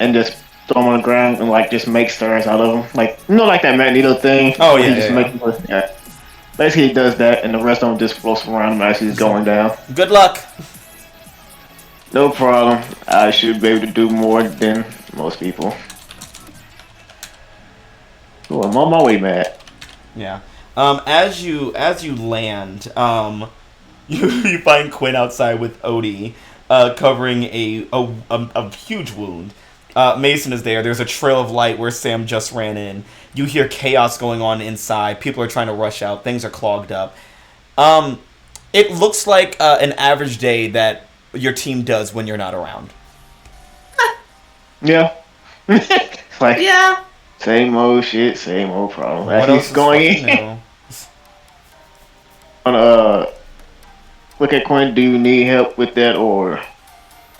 and just throw them on the ground and like just make stars out of them, like like that Magneto thing. Oh yeah, he just yeah. Basically, he does that, and the rest of them just floats around him as he's going down. Good luck. No problem. I should be able to do more than most people. Cool, I'm on my way, Matt. Yeah. As you land, you find Quinn outside with Odie, covering a huge wound. Mason is there. There's a trail of light where Sam just ran in. You hear chaos going on inside. People are trying to rush out. Things are clogged up. It looks like an average day that your team does when you're not around. Yeah. Like, Yeah. same old shit, same old problem. What else is going fucking in? new? Look at Quinn. Do you need help with that, or?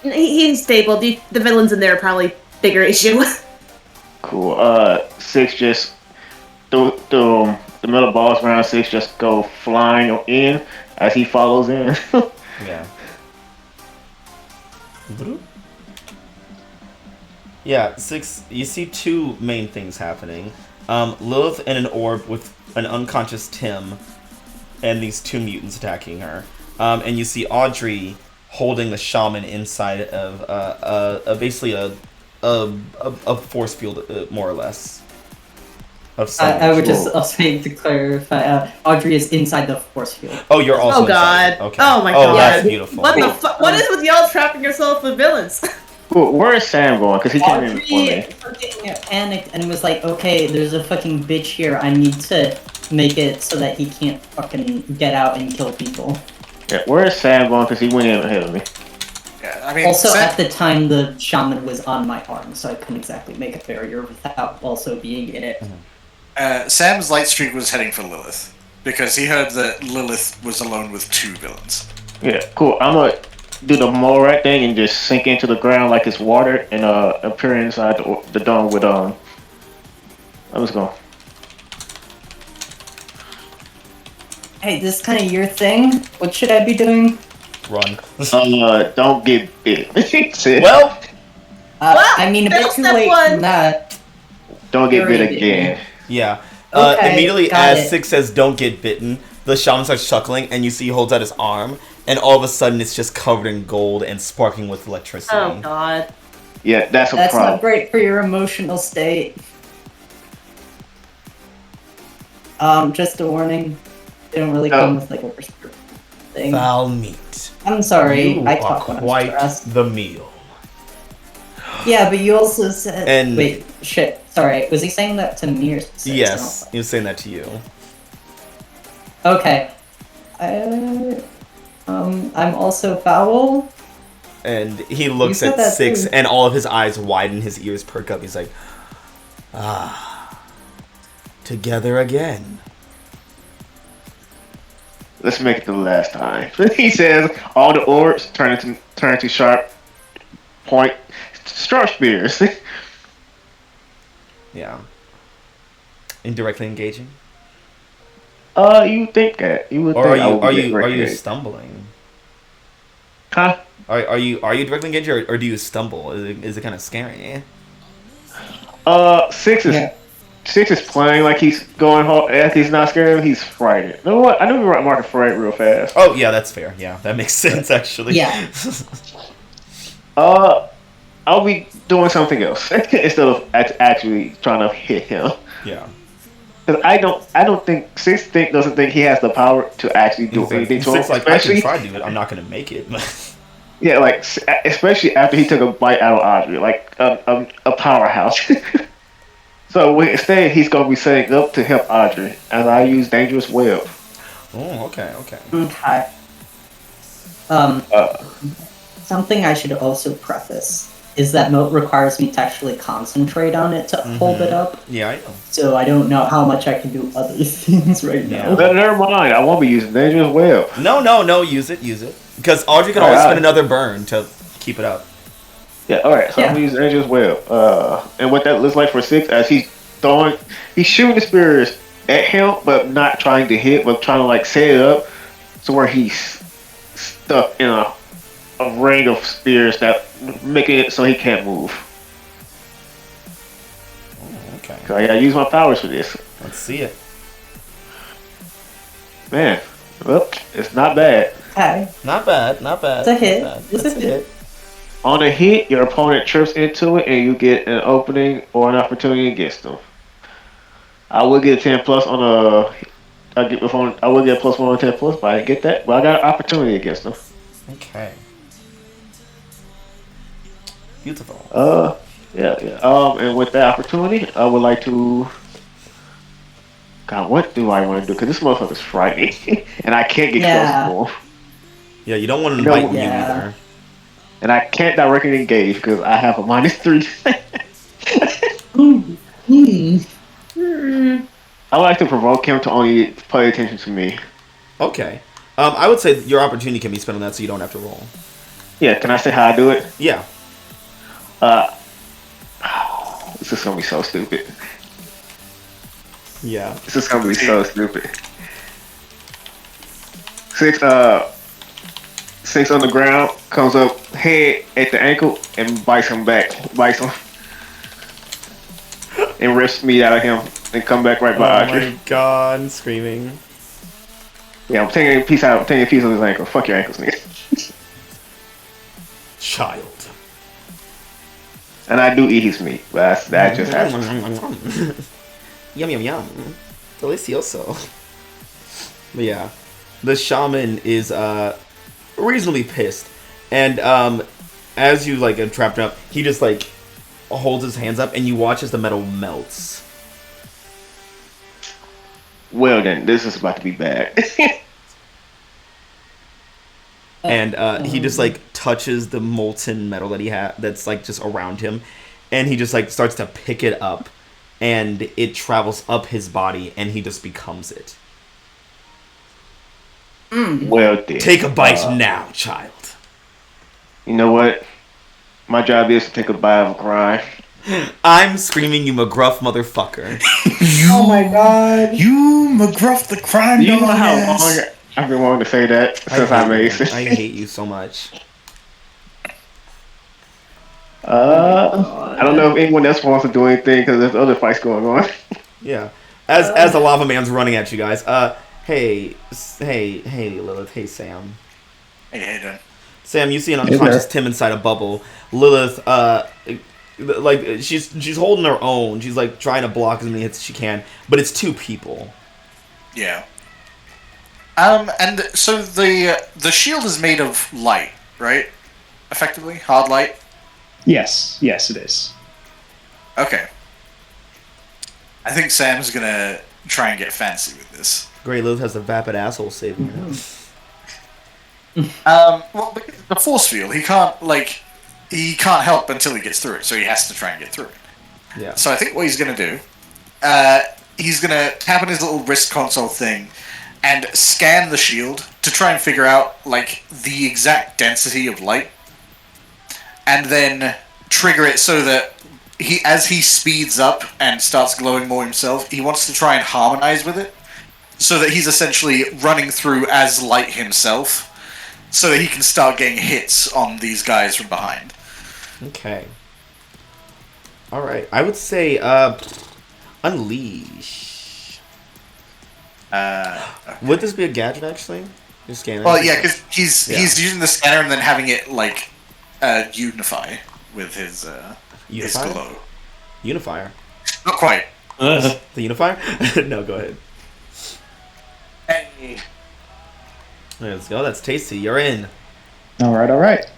He's stable. The villains in there are probably bigger issue. Cool. 6 just the metal balls around 6 just go flying in as he follows in. Yeah. Yeah, 6, you see 2 main things happening. Lilith in an orb with an unconscious Tim and these 2 mutants attacking her. And you see Audrey holding the shaman inside of basically a force field, more or less. I would just also need to clarify, Audrey is inside the force field. Oh, you're also Oh god. inside. Okay. Oh my Oh, god. that's beautiful. What the fuck? What is with y'all trapping yourself with villains? Cool. Where is Sam going? Because he came in before Audrey me. fucking panicked and was like, okay, there's a fucking bitch here. I need to make it so that he can't fucking get out and kill people. Yeah, where is Sam going? Because he went in ahead of me. Yeah, I mean, Also, Sam- at the time, the shaman was on my arm, so I couldn't exactly make a barrier without also being in it. Sam's light streak was heading for Lilith because he heard that Lilith was alone with 2 villains. Yeah, cool. I'm gonna do the mole rat thing and just sink into the ground like it's water and appear inside the dome with Let's go. Hey, this kind of your thing? What should I be doing? Run. Don't get bit. Well, I mean, a bit too step late one. from that. Don't get bit Already again. yeah. Okay, Immediately got as it. 6 says, "Don't get bitten," the shaman starts chuckling, and you see he holds out his arm, and all of a sudden it's just covered in gold and sparkling with electricity. Oh god. Yeah, that's a That's problem. not great for your emotional state. Just a warning. They don't really come with like a prescription thing. Foul meat. I'm sorry. You I are talk when I'm quite stressed. the meal. Yeah, but you also said. And- Wait, shit. Sorry. Was he saying that to me or? Yes, he was saying that to you. Okay. I'm also foul. And he looks said at that Six, too. and all of his eyes widen, his ears perk up. He's like, together again. Let's make it the last time. He says all the orbs turn into sharp spears. Yeah. Indirectly engaging. You think that? You would Or think I would are get you recognized. stumbling? Huh? Are you directly engaging, or do you stumble? Is it kind of scary? Six is playing like he's going hard. If he's not scared, he's frightened. You know what? I know you write market fright real fast. Oh yeah, that's fair. Yeah, that makes sense actually. Yeah. I'll be doing something else instead of actually trying to hit him. Yeah. Because I don't think doesn't think he has the power to actually do anything to him. Six, like, I can try to do it. I'm not gonna make it. Yeah, like especially after he took a bite out of Audrey, like a powerhouse. So instead, he's gonna be setting up to help Audrey, and I use Dangerous Web. Oh, okay. Okay. Something I should also preface is that moat requires me to actually concentrate on it to hold it up. Yeah, I know. So I don't know how much I can do other things right now. But never mind, I won't be using Dangerous Web. No, use it. Because Audrey can always spend another burn to keep it up. Yeah, alright, so I'm gonna use Dangerous Web. And what that looks like for Six, as he's shooting the spears at him, but not trying to hit, but trying to like set it up to where he's stuck in a ring of spears that making it so he can't move. Oh, okay. So I gotta use my powers for this. Let's see it. Man, well, it's not bad. Okay. Not bad. It's a hit. It's a hit. On a hit, your opponent trips into it, and you get an opening or an opportunity against them. I will get a 10 plus on a. I will get a +1 on 10 plus, but I didn't get that. But I got an opportunity against them. Okay. Beautiful. Yeah. And with that opportunity, I would like to. God, what do I want to do? Because this motherfucker's frightening, and I can't get close to him. Yeah, you don't want to bite you either. And I can't directly engage because I have a -3. I like to provoke him to only pay attention to me. Okay. I would say your opportunity can be spent on that, so you don't have to roll. Yeah, can I say how I do it? Yeah. This is gonna be so stupid. Yeah. This is gonna be so stupid. Six on the ground, comes up head at the ankle and bites him. And rips meat out of him and come back right by Audrey. Oh my god, I'm screaming. Yeah, I'm taking a piece out. I'm taking a piece of his ankle. Fuck your ankles, nigga. Child. And I do eat his meat, but that just happens. Yum. Delicioso. But yeah, the shaman is reasonably pissed, and as you like get trapped up, he just like holds his hands up, and you watch as the metal melts. Well then, this is about to be bad. And he just like touches the molten metal that he had that's like just around him, and he just like starts to pick it up, and it travels up his body, and he just becomes it. Well then, Take a bite now, child. you know what? My job is to take a bite of a grind. I'm screaming, you McGruff motherfucker. Oh my god. You McGruff the crime Do you know how dog. long I've been wanting to say that since I made it? I hate you so much. I don't know if anyone else wants to do anything because there's other fights going on. Yeah. As the lava man's running at you guys. Hey Lilith. Hey Sam. Hey, Sam, you see an unconscious Tim inside a bubble. Lilith, like she's holding her own. She's like trying to block as many hits as she can, but it's 2 people. Yeah. And so the shield is made of light, right? Effectively, hard light. Yes, it is. Okay. I think Sam's gonna try and get fancy with this. Great, Lilith has the vapid asshole saving her. Well, because the force field, he can't help until he gets through it, so he has to try and get through it. Yeah. So I think what he's gonna do, he's gonna tap on his little wrist console thing and scan the shield to try and figure out like the exact density of light, and then trigger it so that as he speeds up and starts glowing more himself, he wants to try and harmonize with it, so that he's essentially running through as light himself, so that he can start getting hits on these guys from behind. Okay. Alright, I would say, Unleash. Would this be a gadget, actually? Just scanning? Well, yeah, because he's using the scanner and then having it, like, unify with his glow. Unifier? Not quite. The unifier? No, go ahead. Hey. Let's go, that's tasty. You're in. Alright.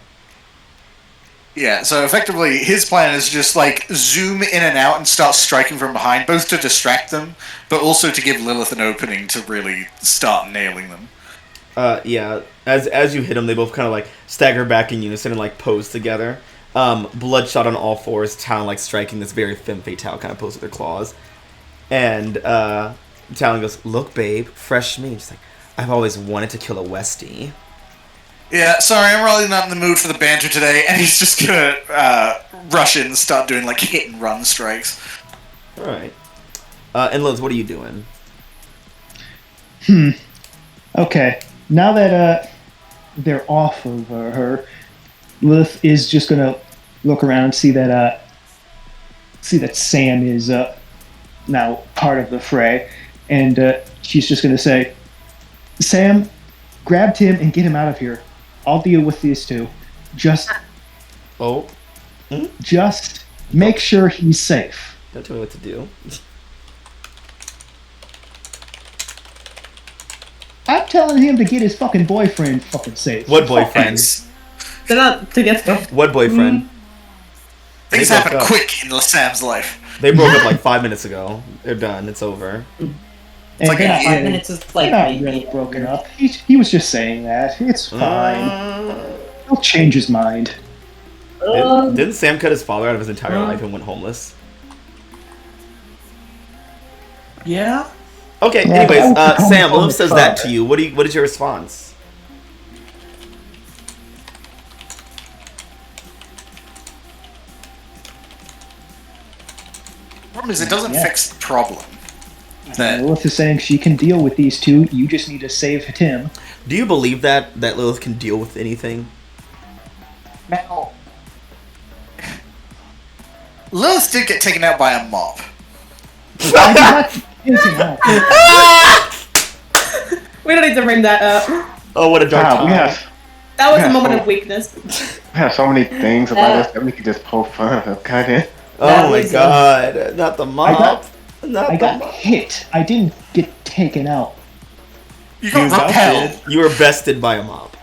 Yeah, so effectively, his plan is just, like, zoom in and out and start striking from behind, both to distract them, but also to give Lilith an opening to really start nailing them. Yeah, as you hit them, they both kind of, like, stagger back in unison and, like, pose together. Bloodshot on all fours, Talon, like, striking this very femme fatale kind of pose with their claws. And, Talon goes, "Look, babe, fresh meat." She's like, "I've always wanted to kill a Westie." Yeah, sorry, I'm really not in the mood for the banter today, and he's just gonna rush in and start doing, like, hit-and-run strikes. Alright. And Liz, what are you doing? Okay, now that they're off of her, Lilith is just gonna look around and see that Sam is now part of the fray, and she's just gonna say, "Sam, grab Tim and get him out of here. I'll deal with these 2. Just make sure he's safe." Don't tell me what to do. I'm telling him to get his fucking boyfriend fucking safe. What boyfriend? They're not together. What boyfriend? Things happen quick in Sam's life. They broke up like 5 minutes ago. They're done. It's over. It's like 5 minutes is like not really broken up. He was just saying that. It's fine. He'll change his mind. Didn't Sam cut his father out of his entire life and went homeless? Yeah. Okay. Anyways, Sam, Lilith says that to you. What is your response? The problem is it doesn't fix the problem. Lilith is saying she can deal with these 2. You just need to save Tim. Do you believe that Lilith can deal with anything? Now, Lilith did get taken out by a mop. We don't need to bring that up. Oh, what a dark time. That was a moment of weakness. We have so many things about us that we could just poke fun of, kind of. Oh my god, not the mop. I got hit. I didn't get taken out. You got repelled. You were bested by a mop.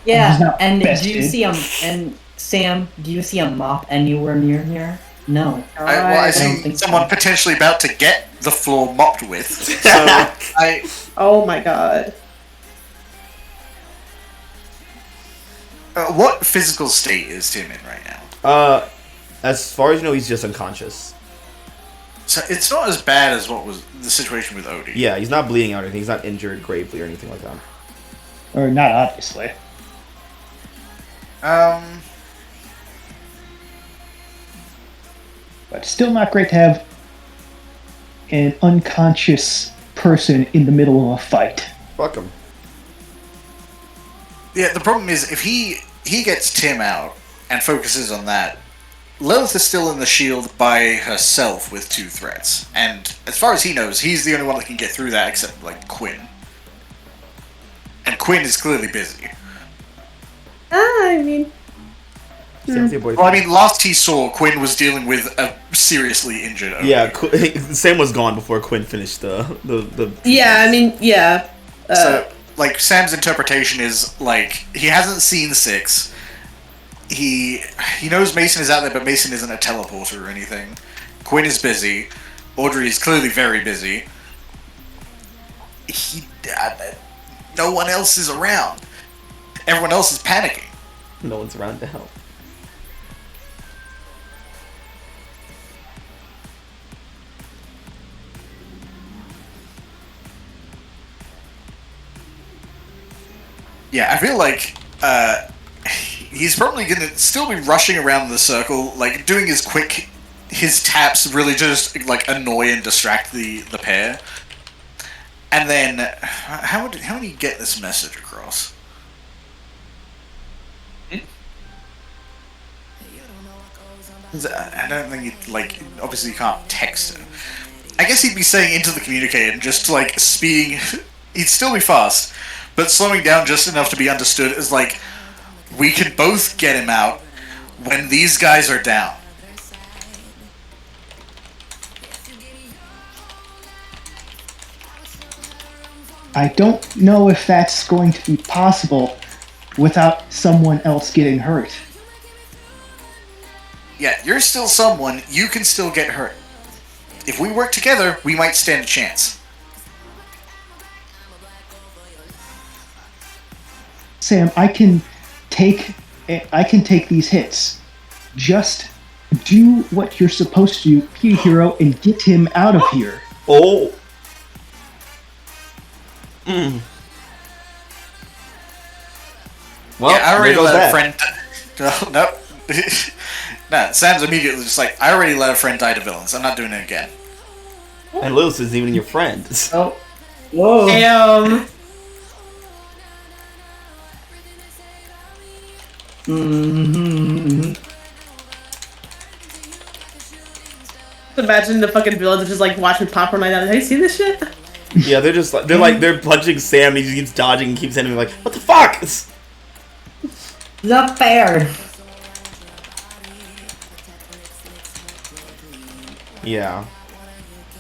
Yeah, and do you see and Sam, do you see a mop anywhere near here? No. I see someone potentially about to get the floor mopped with. So Oh my god. What physical state is Tim in right now? As far as you know, he's just unconscious. So it's not as bad as what was the situation with Odie. Yeah, he's not bleeding out or anything. He's not injured gravely or anything like that. Or not, obviously. But still not great to have an unconscious person in the middle of a fight. Fuck him. Yeah, the problem is if he gets Tim out and focuses on that, Lilith is still in the shield by herself with 2 threats. And as far as he knows, he's the only one that can get through that except, like, Quinn. And Quinn is clearly busy. I mean... Well, I mean, last he saw, Quinn was dealing with a seriously injured Odie. Yeah, Sam was gone before Quinn finished the... Yeah, I mean, yeah. So, like, Sam's interpretation is, like, he hasn't seen 6. He knows Mason is out there, but Mason isn't a teleporter or anything. Quinn is busy. Audrey is clearly very busy. No one else is around. Everyone else is panicking. No one's around to help. Yeah, I feel like he's probably gonna still be rushing around the circle, like doing his taps really just like annoy and distract the pair. And then, how would he get this message across? I don't think he'd, like, obviously you can't text him. I guess he'd be saying into the communicator and just like speeding. He'd still be fast, but slowing down just enough to be understood as like, we can both get him out when these guys are down. I don't know if that's going to be possible without someone else getting hurt. Yeah, you're still someone. You can still get hurt. If we work together, we might stand a chance. Sam, I can take these hits. Just do what you're supposed to do, be a hero, and get him out of here. Oh. Well, yeah, I already there goes let a that. friend. No. No, Sam's immediately just like, I already let a friend die to villains. I'm not doing it again. And Lewis isn't even your friend. Oh. Whoa. Damn. Imagine the fucking villains just like watching popcorn like that. Have you seen this shit? Yeah, they're punching Sam. He just keeps dodging and keeps hitting him like, what the fuck? Not fair. Yeah.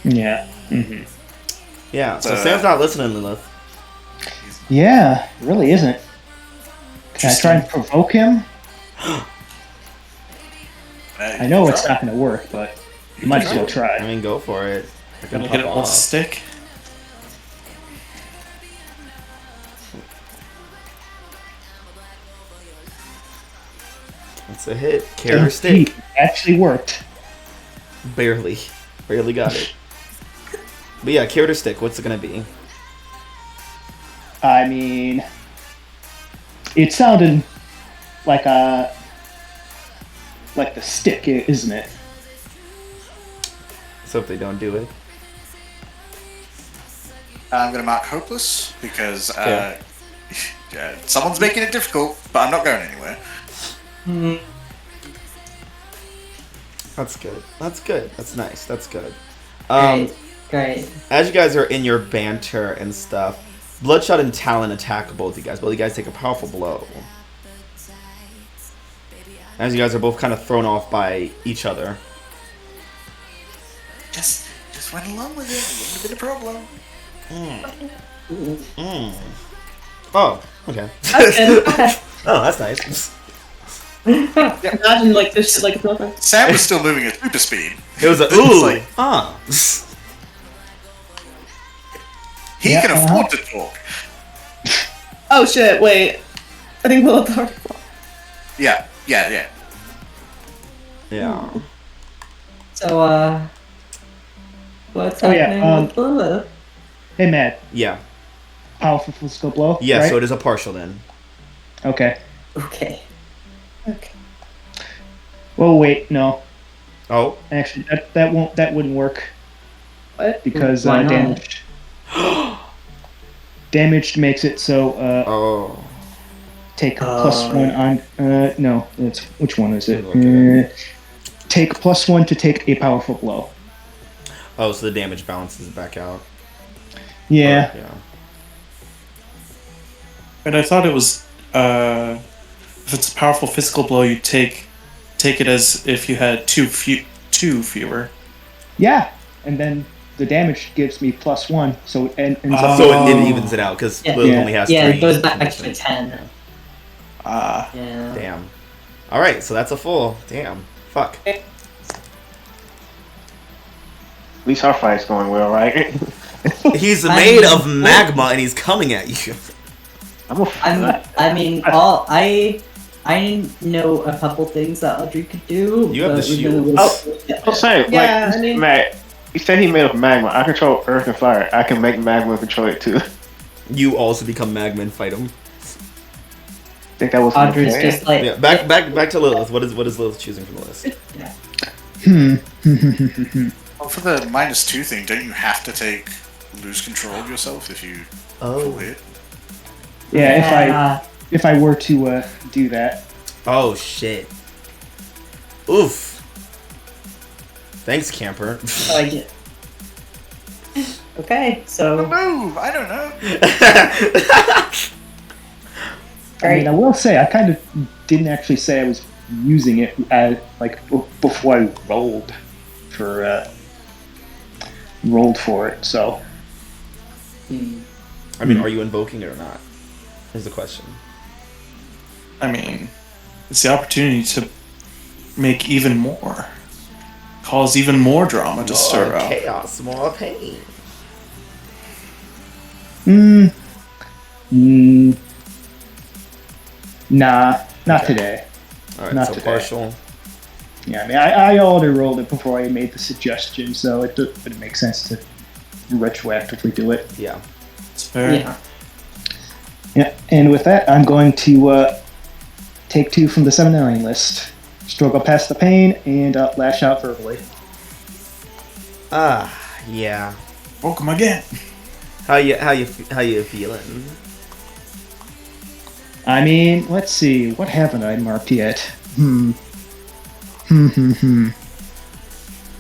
Yeah. Yeah. So Sam's not listening to this. Yeah, it really isn't. Can I try and provoke him? I know it's not going to work, but you might as well try. I mean, go for it. Gonna get it with a stick. It's a hit. Carrot or stick. It actually worked. Barely got it. But yeah, carrot or stick. What's it gonna be? I mean, it sounded like the stick, isn't it? So if they don't do it, I'm gonna mark hopeless because someone's making it difficult, but I'm not going anywhere. That's good. That's good. That's nice. That's good. Great. As you guys are in your banter and stuff, Bloodshot and Talon attack both you guys. Both you guys take a powerful blow. As you guys are both kind of thrown off by each other. Just went along with it. It wouldn't have been a problem. Oh, okay. Oh, that's nice. Imagine like this shit like it's nothing. Sam was still moving at super speed. It was a ooh. He can afford to talk. Oh shit! Wait, I think we'll talk. Yeah. So, what's happening with Lilith? Hey, Matt. Yeah. Powerful physical blow. Yeah. right? So it is a partial then. Okay. Okay. Well, wait, no. Oh. Actually, that wouldn't work What? because Why not? damaged. Damaged makes it so. Take +1 on. No, it's which one is it? Take +1 to take a powerful blow. Oh, so the damage balances back out. Yeah. Yeah. And I thought it was if it's a powerful physical blow, you take it as if you had two fewer. Yeah, and then the damage gives me +1, so it ends up. So it evens it out because Lilith only has 3. Yeah, it goes back to 10. Yeah. Damn. All right, so that's a full. Damn. Fuck. At least our fight's going well, right? He's made of magma and he's coming at you. I know a couple things that Audrey could do. You have the shield. I'm saying, Matt, he said he made of magma. I control earth and fire. I can make magma and control it too. You also become magma and fight him. I think that was Audrey's just like back to Lilith. What is Lilith choosing from the list? Well, for the -2 thing, don't you have to lose control of yourself if you full hit? Yeah, if I were to do that. Oh shit. Oof. Thanks, camper. Okay, so I don't know. I mean, I will say I kind of didn't actually say I was using it as before I rolled for it. So. I mean, are you invoking it or not? Is the question. I mean, it's the opportunity to make even more, cause even more drama to stir up. Chaos, more pain. Nah, not today. All right, not so today. partial. Yeah, I mean, I already rolled it before I made the suggestion, so it would make sense to retroactively do it. Yeah. It's fair. Yeah, and with that, I'm going to take 2 from the 7-9 list. Struggle past the pain and lash out verbally. Yeah. Welcome again. How you feeling? I mean, let's see. What haven't I marked yet? I'm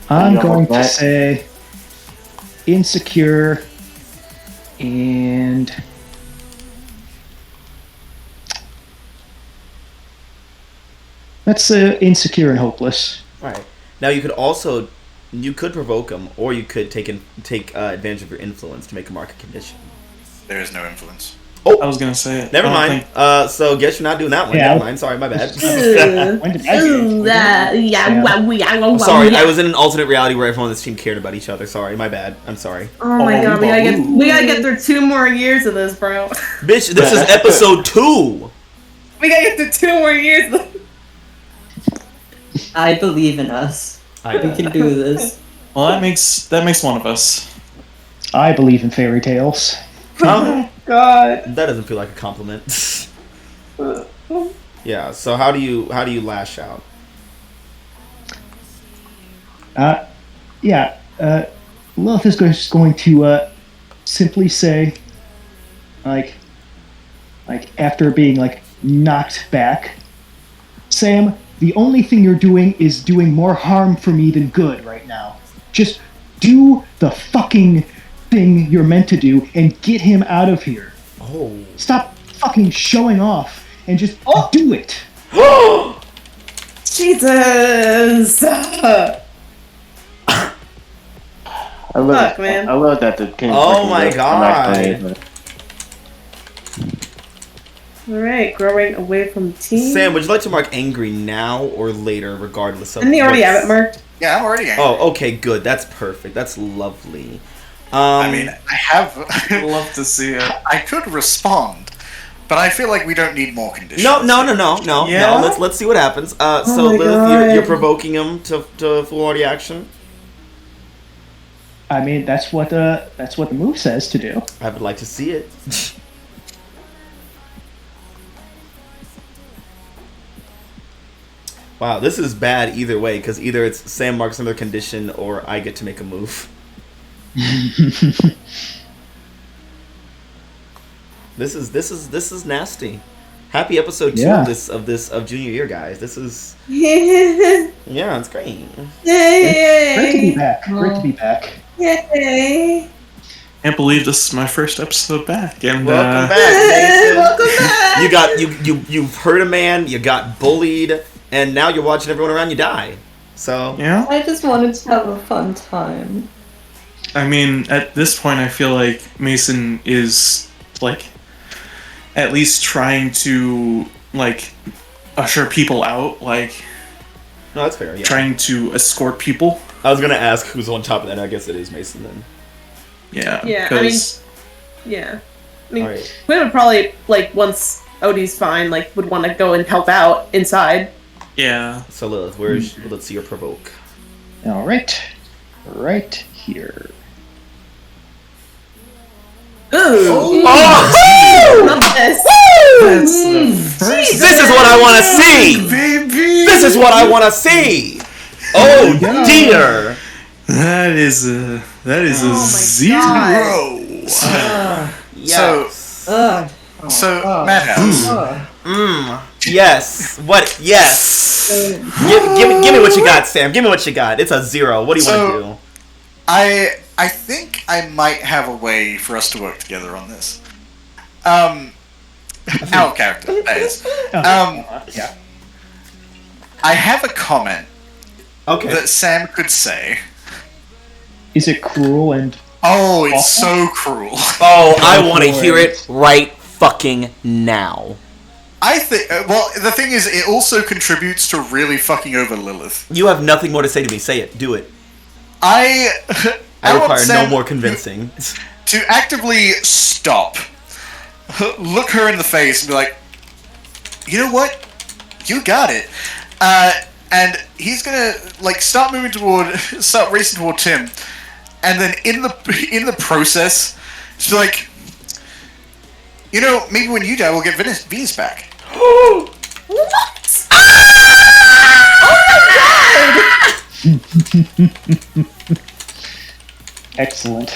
going to say insecure and let's say insecure and hopeless. All right. Now you could provoke him, or you could take advantage of your influence to make a market condition. There is no influence. Oh, I was gonna say it. Never mind. So guess you're not doing that one. Yeah. Never mind. Sorry, my bad. When did I do it? I'm sorry. I was in an alternate reality where everyone on this team cared about each other. Sorry, my bad. I'm sorry. Oh my god, we gotta get through 2 more years of this, bro. Bitch, this is episode 2. We gotta get through 2 more years. I believe in us. We can do this. Well, that makes one of us. I believe in fairy tales. Oh god. That doesn't feel like a compliment. Yeah. So how do you lash out? Lilith is just going to simply say, like after being knocked back, Sam, the only thing you're doing is doing more harm for me than good right now. Just do the fucking thing you're meant to do and get him out of here. Oh. Stop fucking showing off and just do it. Jesus. I love, Fuck, man. I love that the king. Oh my god. Alright, growing away from the team. Sam, would you like to mark angry now or later, regardless of? Didn't he already have it marked? Yeah, I'm already angry. Oh, okay, good. That's perfect. That's lovely. I mean, I have. I'd love to see it. I could respond, but I feel like we don't need more conditions. No. Yeah? Let's see what happens. So my Lilith, God. you're provoking him to full already action. I mean, that's what the move says to do. I would like to see it. Wow, this is bad either way, because either it's Sam marks another condition or I get to make a move. This is nasty. Happy episode 2 of junior year, guys. This is yeah, it's great. Great to be back. Great to be back. Yay! Can't believe this is my first episode back. And Welcome back, Mason. Welcome back! You've hurt a man, you got bullied, and now you're watching everyone around you die. So Yeah. I just wanted to have a fun time. I mean, at this point, I feel like Mason is like at least trying to like usher people out, like no, that's fair. Yeah. trying to escort people. I was gonna ask who's on top of that. I guess it is Mason then. Yeah. Yeah, I mean, yeah. I mean, Alright. we would probably, like, once Odie's fine, like, would want to go and help out inside. Yeah. So Lilith, let's see your provoke. All right. Right here. Ooh! Oh! Love this! That's the first This is what I want to see. baby. This is what I want to see. Oh dear. That is a zero. Yes. So, Madhouse. Yes. What? Yes. Give me what you got, Sam. Give me what you got. It's a 0. What do you want to do? I think I might have a way for us to work together on this. Our character, that is. Yeah. I have a comment Okay. that Sam could say. Is it cruel and Oh, it's so cruel. Oh, I want to hear it right fucking now. I think. Well, the thing is, it also contributes to really fucking over Lilith. You have nothing more to say to me. Say it. Do it. I I want require no Sam more convincing. to actively stop, look her in the face, and be like, "You know what? You got it." And he's gonna like start racing toward Tim, and then in the process, just be like, "You know, maybe when you die, we'll get Venus back." What? excellent?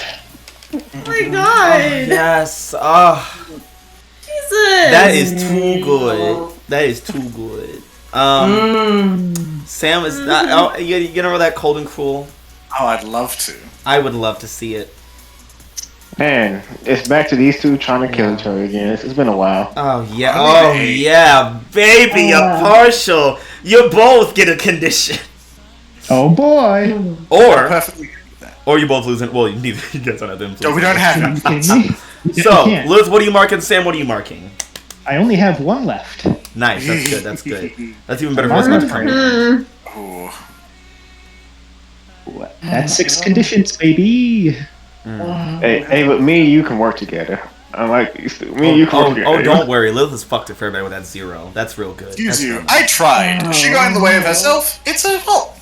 Oh my god! Yes. Jesus! That is too good. That is too good. Sam is not. Oh, you know that cold and cruel. Oh, I'd love to. I would love to see it. Man, it's back to these two trying to kill each other again. It's been a while. Oh yeah. Oh yeah, baby. You're partial. You both get a condition. Oh boy! Or Perfectly good with that. or you both losing. Well, neither you guys don't have them. No, we don't have him. So, I can't. Liz, what are you marking? Sam, what are you marking? I only have one left. Nice. That's good. That's good. That's even better for us not to turn it. Ooh. That's 6 conditions, baby. Hey, but me and you can work together. I'm like, me and you can work together. Oh, don't worry. Lilith has fucked it for everybody with that 0. That's real good. Excuse That's you. real I tried. She got in the way of herself. It's her fault.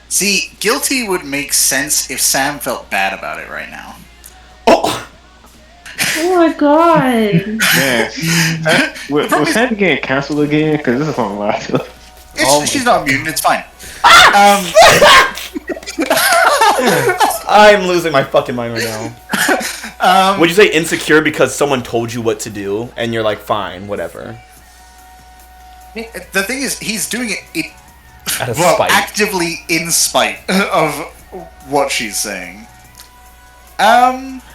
See, guilty would make sense if Sam felt bad about it right now. Oh! Oh my god. Man, was Sam getting canceled again? Because this is on live. She's not immune. It's fine. I'm losing my fucking mind right now. Would you say insecure because someone told you what to do and you're like, fine, whatever? The thing is, he's doing it Out of spite. actively in spite of what she's saying.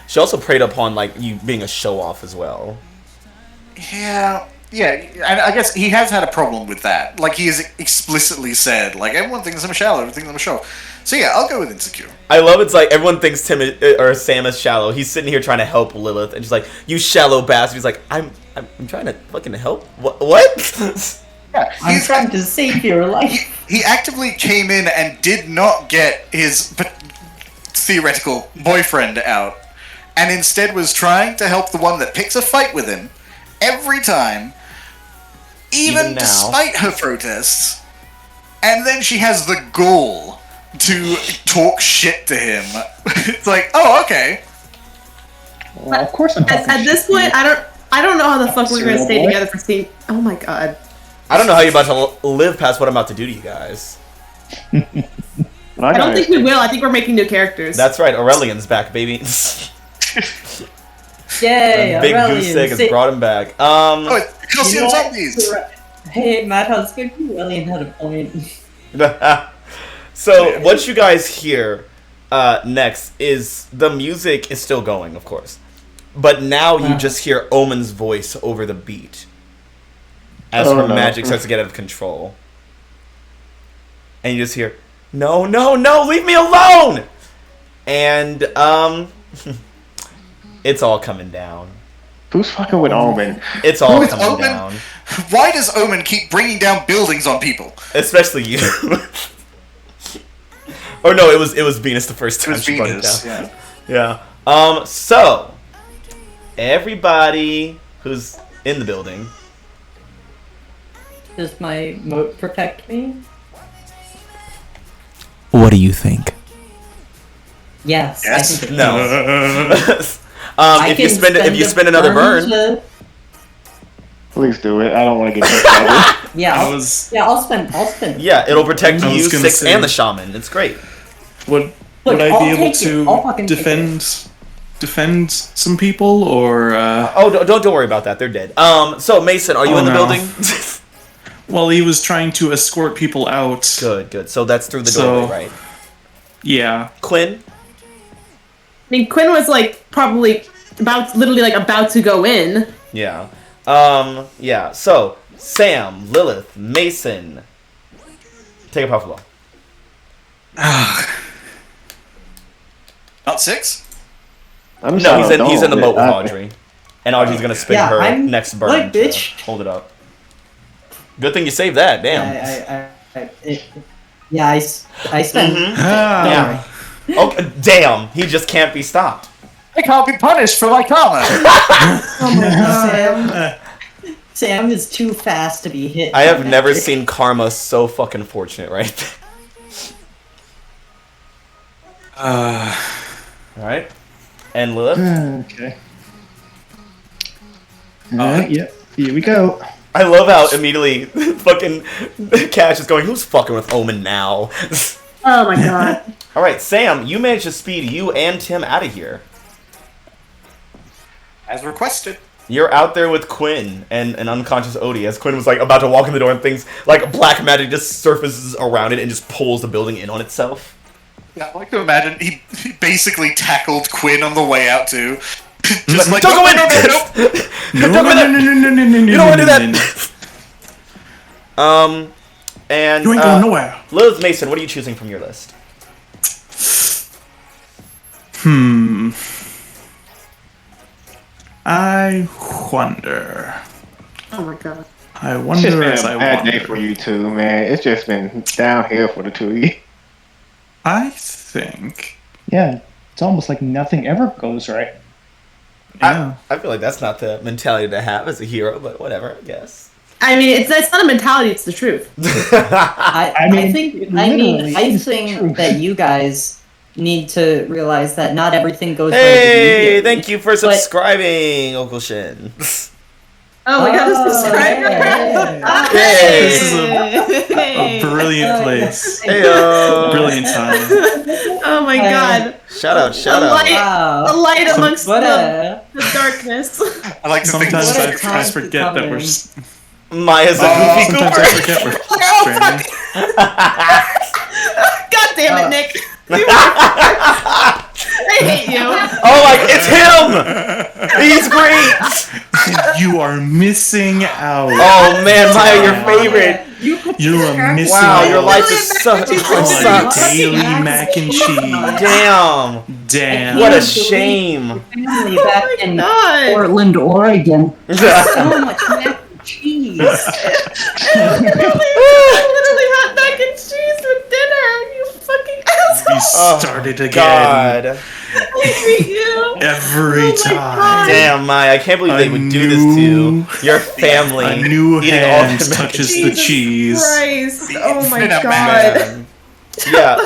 She also preyed upon like you being a show off as well. Yeah, and I guess he has had a problem with that. Like, he has explicitly said, like, everyone thinks I'm shallow, everyone thinks I'm shallow. So yeah, I'll go with insecure. I love it's like everyone thinks Sam is shallow. He's sitting here trying to help Lilith, and she's like, "You shallow bastard." He's like, "I'm trying to fucking help. What?" Yeah, I'm trying to save your life. He actively came in and did not get his theoretical boyfriend out, and instead was trying to help the one that picks a fight with him every time, even now. despite her protests. And then she has the gall to talk shit to him. It's like, oh, okay. Well, of course I'm talking At this shit to point, you. I don't know how the fuck we're gonna stay boy. together for seeing. Oh my god. I don't know how you're about to live past what I'm about to do to you guys. I don't think we will. I think we're making new characters. That's right, Aurelian's back, baby. Yay, Big Aurelian, goose egg has say- brought him back. Oh, it's Halcyon You know what? Academies. Hey, Madhouse, maybe Aurelian had a point. So, what you guys hear next is the music is still going, of course, but now you just hear Omen's voice over the beat as her magic starts to get out of control, and you just hear, "No, no, no, leave me alone!" And it's all coming down. Who's fucking with Omen? It's all coming down. Why does Omen keep bringing down buildings on people? Especially you. Or no, it was Venus the first time she brought it Venus, down. Yeah. So everybody who's in the building. Does my moat protect me? What do you think? Yes. I Yes. think it No. does. I if you can spend another burn. Please do it. I don't want to get touched. Yeah, I'll spend. Yeah, it'll protect I was you, gonna 6, say- and the shaman. It's great. Would Look, I I'll be able take it. I'll fucking to take defend some people, or Oh, don't worry about that. They're dead. So Mason, are you in the no. building? well, he was trying to escort people out. Good. So that's through the So- doorway, right? Yeah. Quinn. I mean, Quinn was like probably about to go in. Yeah. Yeah. So Sam, Lilith, Mason. Take a puff blow. Not 6? I'm No, sorry, he's in the moat with I- Audrey, and Audrey's gonna spin Yeah, her I'm- next burn. What, to bitch? Hold it up. Good thing you saved that. Damn. I spent. Yeah. Okay. Damn. He just can't be stopped. I can't be punished for my karma. Oh my god, Sam is too fast to be hit. I have by never magic. seen karma so fucking fortunate, right? All right. And Lilith. Okay. Yep. Here we go. I love how immediately fucking Cash is going, who's fucking with Omen now? Oh my god. All right, Sam, you managed to speed you and Tim out of here. As requested. You're out there with Quinn and an unconscious Odie as Quinn was like about to walk in the door and things like black magic just surfaces around it and just pulls the building in on itself. Yeah, I like to imagine he basically tackled Quinn on the way out too. Just like, Don't go in! no. Don't go in there! You don't want to do that! And You ain't going nowhere. Lilith Mason, what are you choosing from your list? I wonder. Oh my god. I It's just wonder been as a I bad day wonder. for you two, man. It's just been downhill for the two of you. I think. Yeah, it's almost like nothing ever goes right. Yeah. I feel like that's not the mentality to have as a hero, but whatever, I guess. I mean, it's not a mentality; it's the truth. I mean, think literally, I it's the think truth. that you guys need to realize that not everything goes right. Hey, immediately. thank you for But- subscribing, Uncle Shin. Oh my god, this subscriber! Hey. This is a brilliant place. Heyo. Brilliant time. Oh my god. Shout out. Wow. A light amongst What the a darkness. I like to think Sometimes What a I time to forget come that we're. in. Maya's a goofy Sometimes goober. I forget we're streaming. God damn it, Nick. I hate you. Oh, like it's him. He's great. You are missing out. Oh man, Maya, your favorite. You are missing Wow, out. your life is so it on sucks. daily mac and cheese. Damn. Damn. What a shame. Family back in God. Portland, Oregon. So much mac and cheese. Literally hot mac and cheese with dinner. You fucking asshole. You started again. God. I hate you. Every Oh my time. God. Damn, Maya, I can't believe they would do this to your family. A new eating all hand the mac and touches the cheese. Christ. Oh my infinite god. Man. Yeah,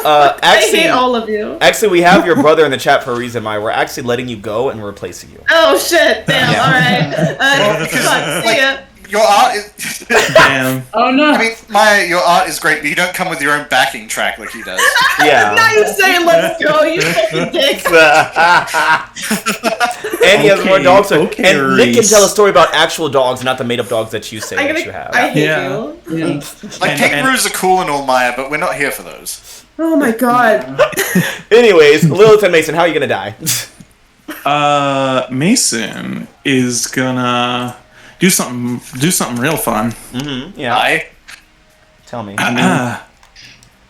I hate all of you. actually, we have your brother in the chat for a reason, Maya. We're actually letting you go and replacing you. Oh shit. Damn. Yeah. Alright. Fuck. See ya. your art is. Damn. Oh no. I mean, Maya, your art is great, but you don't come with your own backing track like he does. Now Yeah. you saying let's go, you fucking dick. And he has more Okay, dogs. okay, And Nick can Reese. tell a story about actual dogs, not the made-up dogs that you say I'm that gonna, you have. I hate Yeah. you. Like, And- kangaroos are cool and all, Maya, but we're not here for those. Oh my god. Anyways, Lilith and Mason, how are you gonna die? Mason is gonna do something real fun. Mm-hmm. Yeah. Tell me.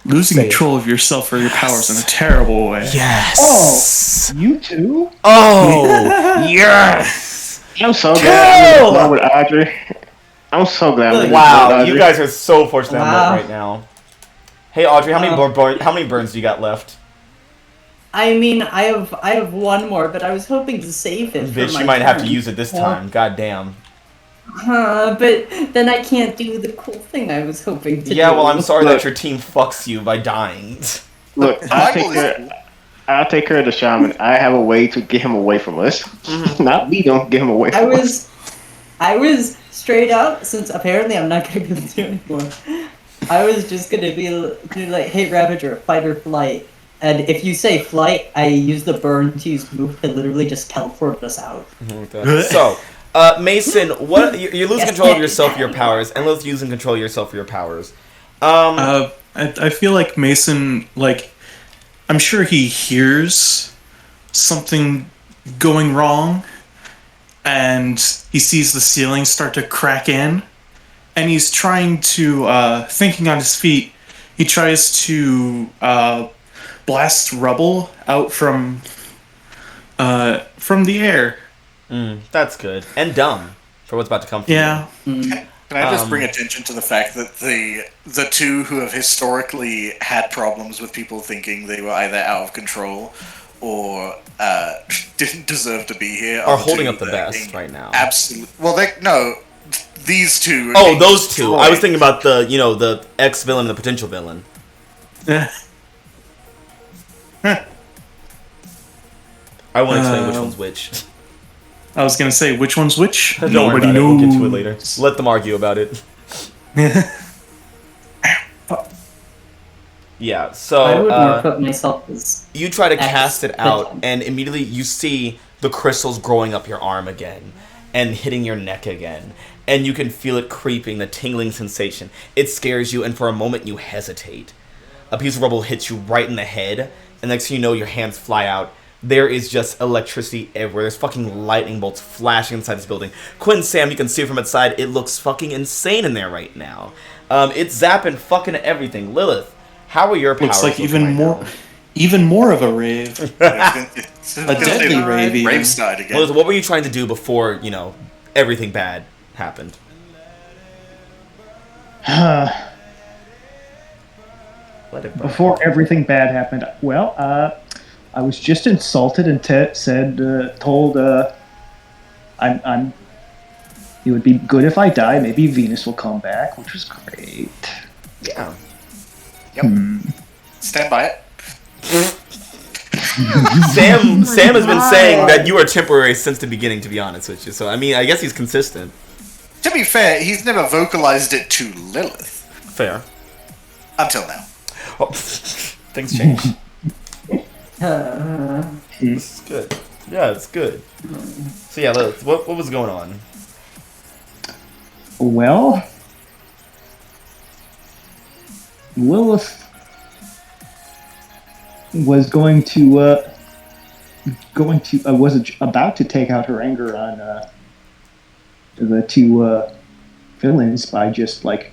Losing control of yourself or your powers in a terrible way. Yes. Oh, you too? Oh, yes. I'm so glad I'm with Audrey. I'm so glad. Wow, you guys are so fortunate right now. Hey, Audrey, how many burns do you got left? I mean, I have one more, but I was hoping to save it. Bitch, you might have to use it this time. God damn. But then I can't do the cool thing I was hoping to do. Yeah, well, I'm sorry that your team fucks you by dying. Look, I'll take care of the shaman. I have a way to get him away from us. Not we don't get him away from us. I was straight up, since apparently I'm not going to do anymore. I was just going to be like, hey, Ravager, fight or flight. And if you say flight, I use the burn to use move to literally just teleport us out. So, Mason, what you're losing control of yourself, your powers, and Lilith using control of yourself, your powers. I feel like Mason, like, I'm sure he hears something going wrong, and he sees the ceiling start to crack in, and he's trying to, thinking on his feet, he tries to blast rubble out from the air. That's good. And dumb for what's about to come from you. Can I just bring attention to the fact that the two who have historically had problems with people thinking they were either out of control or didn't deserve to be here are holding up the best right now. Absolutely. Well, these two. Oh, those two. I was thinking about the ex-villain and the potential villain. I won't explain which one's which. I was gonna say which one's which. Nobody knows. We'll get to it later. Let them argue about it. Yeah. So I would more put myself as you try to cast it out, and immediately you see the crystals growing up your arm again, and hitting your neck again, and you can feel it creeping, the tingling sensation. It scares you, and for a moment you hesitate. A piece of rubble hits you right in the head, and next thing you know, your hands fly out. There is just electricity everywhere. There's fucking lightning bolts flashing inside this building. Quinn, Sam, you can see it from outside. It looks fucking insane in there right now. It's zapping fucking everything. Lilith, how are your powers? Looks like even more of a rave. A deadly rave. Rave side again. Lilith, what were you trying to do before everything bad happened? Before everything bad happened, well, I was just insulted and told it would be good if I die. Maybe Venus will come back, which was great. Yeah. Yep. Stand by it. Sam has been saying that you are temporary since the beginning, to be honest with you. So, I mean, I guess he's consistent. To be fair, he's never vocalized it to Lilith. Fair. Until now. Oh, things change. It's good. Yeah, it's good. So yeah, Lilith, what was going on? Well, Lilith was was about to take out her anger on the two villains by just like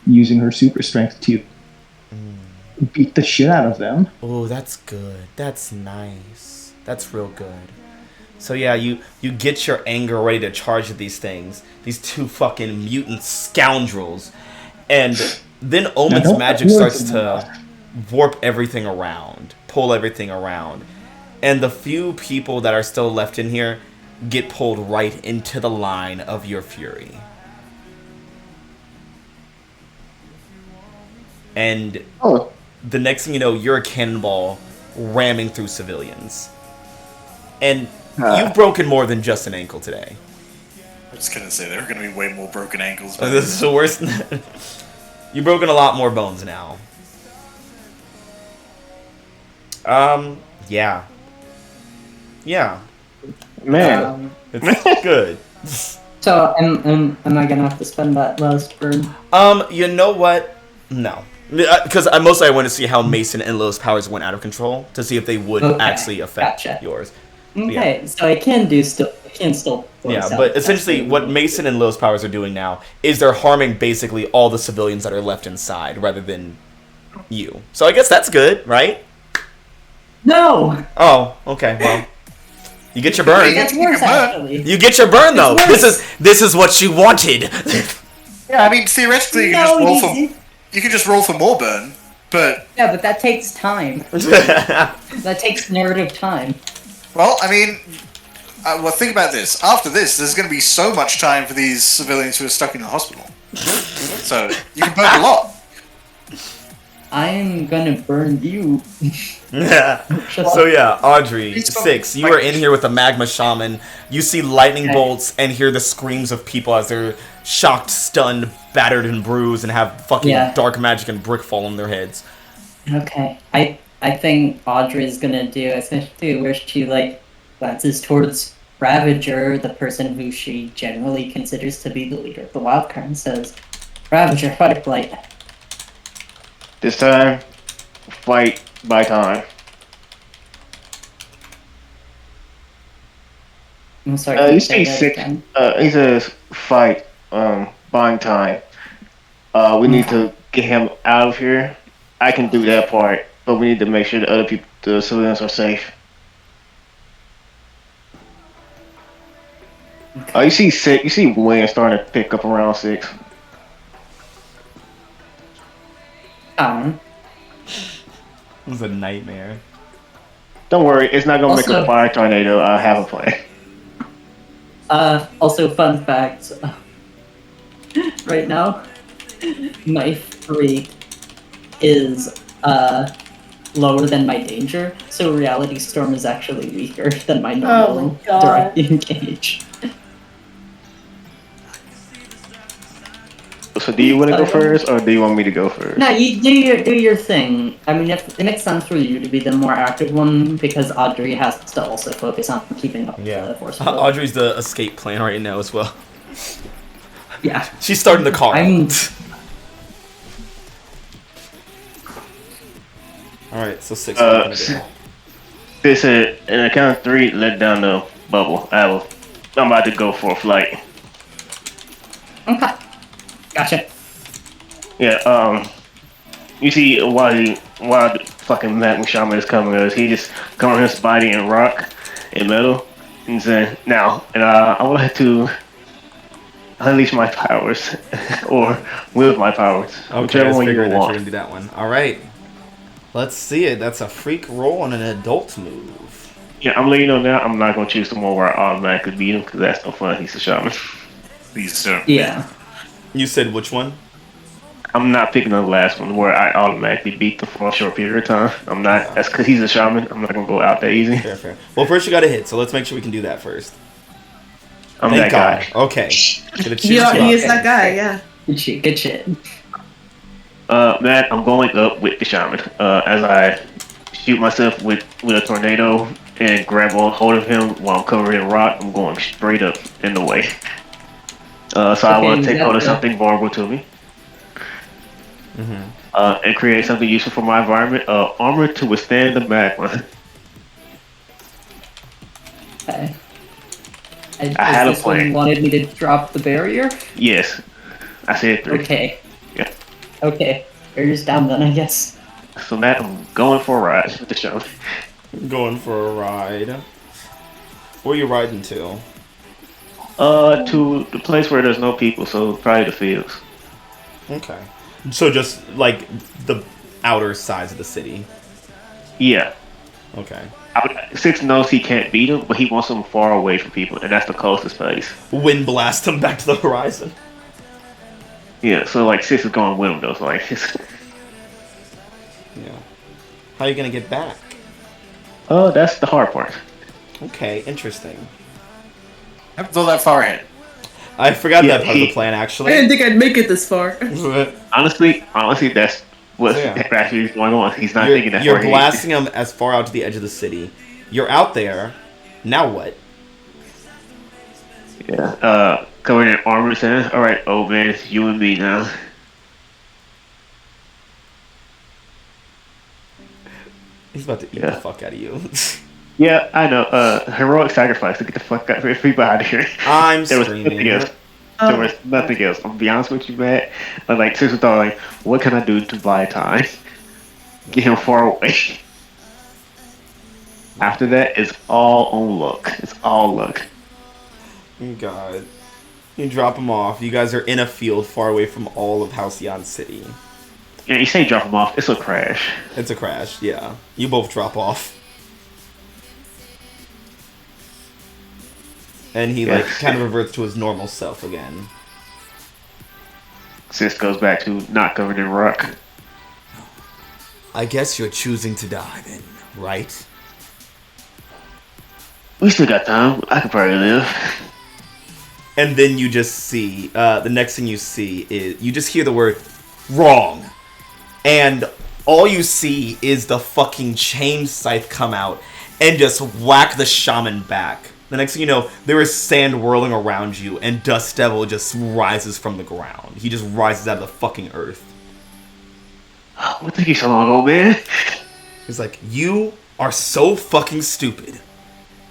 using her super strength to beat the shit out of them. Oh, that's good. That's nice. That's real good. So yeah, you get your anger ready to charge at these things. These two fucking mutant scoundrels. And then Omen's magic starts to warp everything around. Pull everything around. And the few people that are still left in here get pulled right into the line of your fury. And the next thing you know, you're a cannonball ramming through civilians. And you've broken more than just an ankle today. I was gonna say, there are gonna be way more broken ankles. This is the worst. You've broken a lot more bones now. Yeah. Yeah. Man. It's good. So, am I gonna have to spend that last burn? You know what? No. Because mostly I want to see how Mason and Lil's powers went out of control to see if they would actually affect yours. Okay, so I can still. Yeah, but essentially, what Mason and Lil's powers are doing now is they're harming basically all the civilians that are left inside, rather than you. So I guess that's good, right? No. Oh, okay. Well, you get your burn. That's worse, actually. You get your burn though. This is what you wanted. Yeah, I mean theoretically you can just roll for more burn, but yeah, but that takes time. That takes narrative time. Well, I mean, well, think about this. After this, there's going to be so much time for these civilians who are stuck in the hospital. So you can burn a lot. I'm gonna burn you. Yeah. So yeah, Audrey, 6. You are in here with the magma shaman. You see lightning bolts and hear the screams of people as they're shocked, stunned, battered, and bruised, and have fucking dark magic and brick fall on their heads. Okay, I think Audrey is gonna do essentially where she glances towards Ravager, the person who she generally considers to be the leader of the Wildcard, and says, "Ravager, fight flight." This time, fight by time. I'm sorry. You see 6. He says fight. Buying time. We need to get him out of here. I can do that part, but we need to make sure the other people, the civilians, are safe. You see 6. You see William starting to pick up around 6. It was a nightmare. Don't worry, it's not gonna make a fire tornado. I have a plan. Also, fun fact. Right now, my freak is lower than my danger, so Reality Storm is actually weaker than my normal direct engage. So do you want to go first, or do you want me to go first? No, you do your thing. I mean, if it makes sense for you to be the more active one, because Audrey has to also focus on keeping up with the force. Audrey's the escape plan right now as well. Yeah. She's starting the car. Alright, so 6. This is in a count of 3. Let down the bubble. I'm about to go for a flight. Okay. Gotcha. Yeah. You see while the fucking magma shaman is coming, he just covering his body in rock and metal, and saying, "Now, I would like to unleash my powers, or wield my powers, whichever one you want." You're gonna do that one. All right. Let's see it. That's a freak roll on an adult move. Yeah, I'm letting you know now. I'm not gonna choose the one where I automatically beat him because that's no fun. He's a shaman. Yeah. You said which one? I'm not picking the last one where I automatically beat them for a short period of time. I'm not. That's because he's a shaman. I'm not gonna go out that easy. Fair. Well, first you got to hit, so let's make sure we can do that first. I'm that guy. Okay. He is that guy. Yeah. Good shit. Matt, I'm going up with the shaman. As I shoot myself with a tornado and grab hold of him while I'm covered in rock, I'm going straight up in the way. So I want to take hold of something vulnerable to me. And create something useful for my environment. Armor to withstand the magma. Okay. I had a plan. Wanted me to drop the barrier? Yes. I said 3. Okay. Yeah. Okay. Barrier's down then, I guess. So Matt, I'm going for a ride with the show. Going for a ride. Where are you riding to? To the place where there's no people, so probably the fields. Okay. So just like the outer sides of the city. Yeah. Okay. 6 knows he can't beat him, but he wants him far away from people, and that's the closest place. Wind blast him back to the horizon. Yeah, so like 6 is going with him though, so like yeah. How are you gonna get back? That's the hard part. Okay, interesting. I haven't thought that far ahead. I forgot that part of the plan, actually. I didn't think I'd make it this far. honestly, that's what's actually going on. He's not thinking that far. You're blasting him as far out to the edge of the city. You're out there. Now what? Yeah. Covered in armor, saying, "All right, old man, it's you and me now." He's about to eat the fuck out of you. Yeah, I know. Heroic sacrifice to get the fuck out of people out of here. I'm there was screaming. nothing else. There was nothing else. I'm gonna be honest with you, Matt. Like, seriously thought, like, what can I do to buy time? Get him far away. After that, it's all on luck. It's all luck. Oh God. You drop him off. You guys are in a field far away from all of Halcyon City. Yeah, you say drop him off. It's a crash. It's a crash, yeah. You both drop off. And he, like, kind of reverts to his normal self again. Sis goes back to not covered in rock. I guess you're choosing to die then, right? We still got time. I could probably live. And then you just see, the next thing you see is, you just hear the word, wrong. And all you see is the fucking chain scythe come out and just whack the shaman back. The next thing you know, there is sand whirling around you, and Dust Devil just rises from the ground. He just rises out of the fucking earth. What took you so long, old man? He's like, you are so fucking stupid.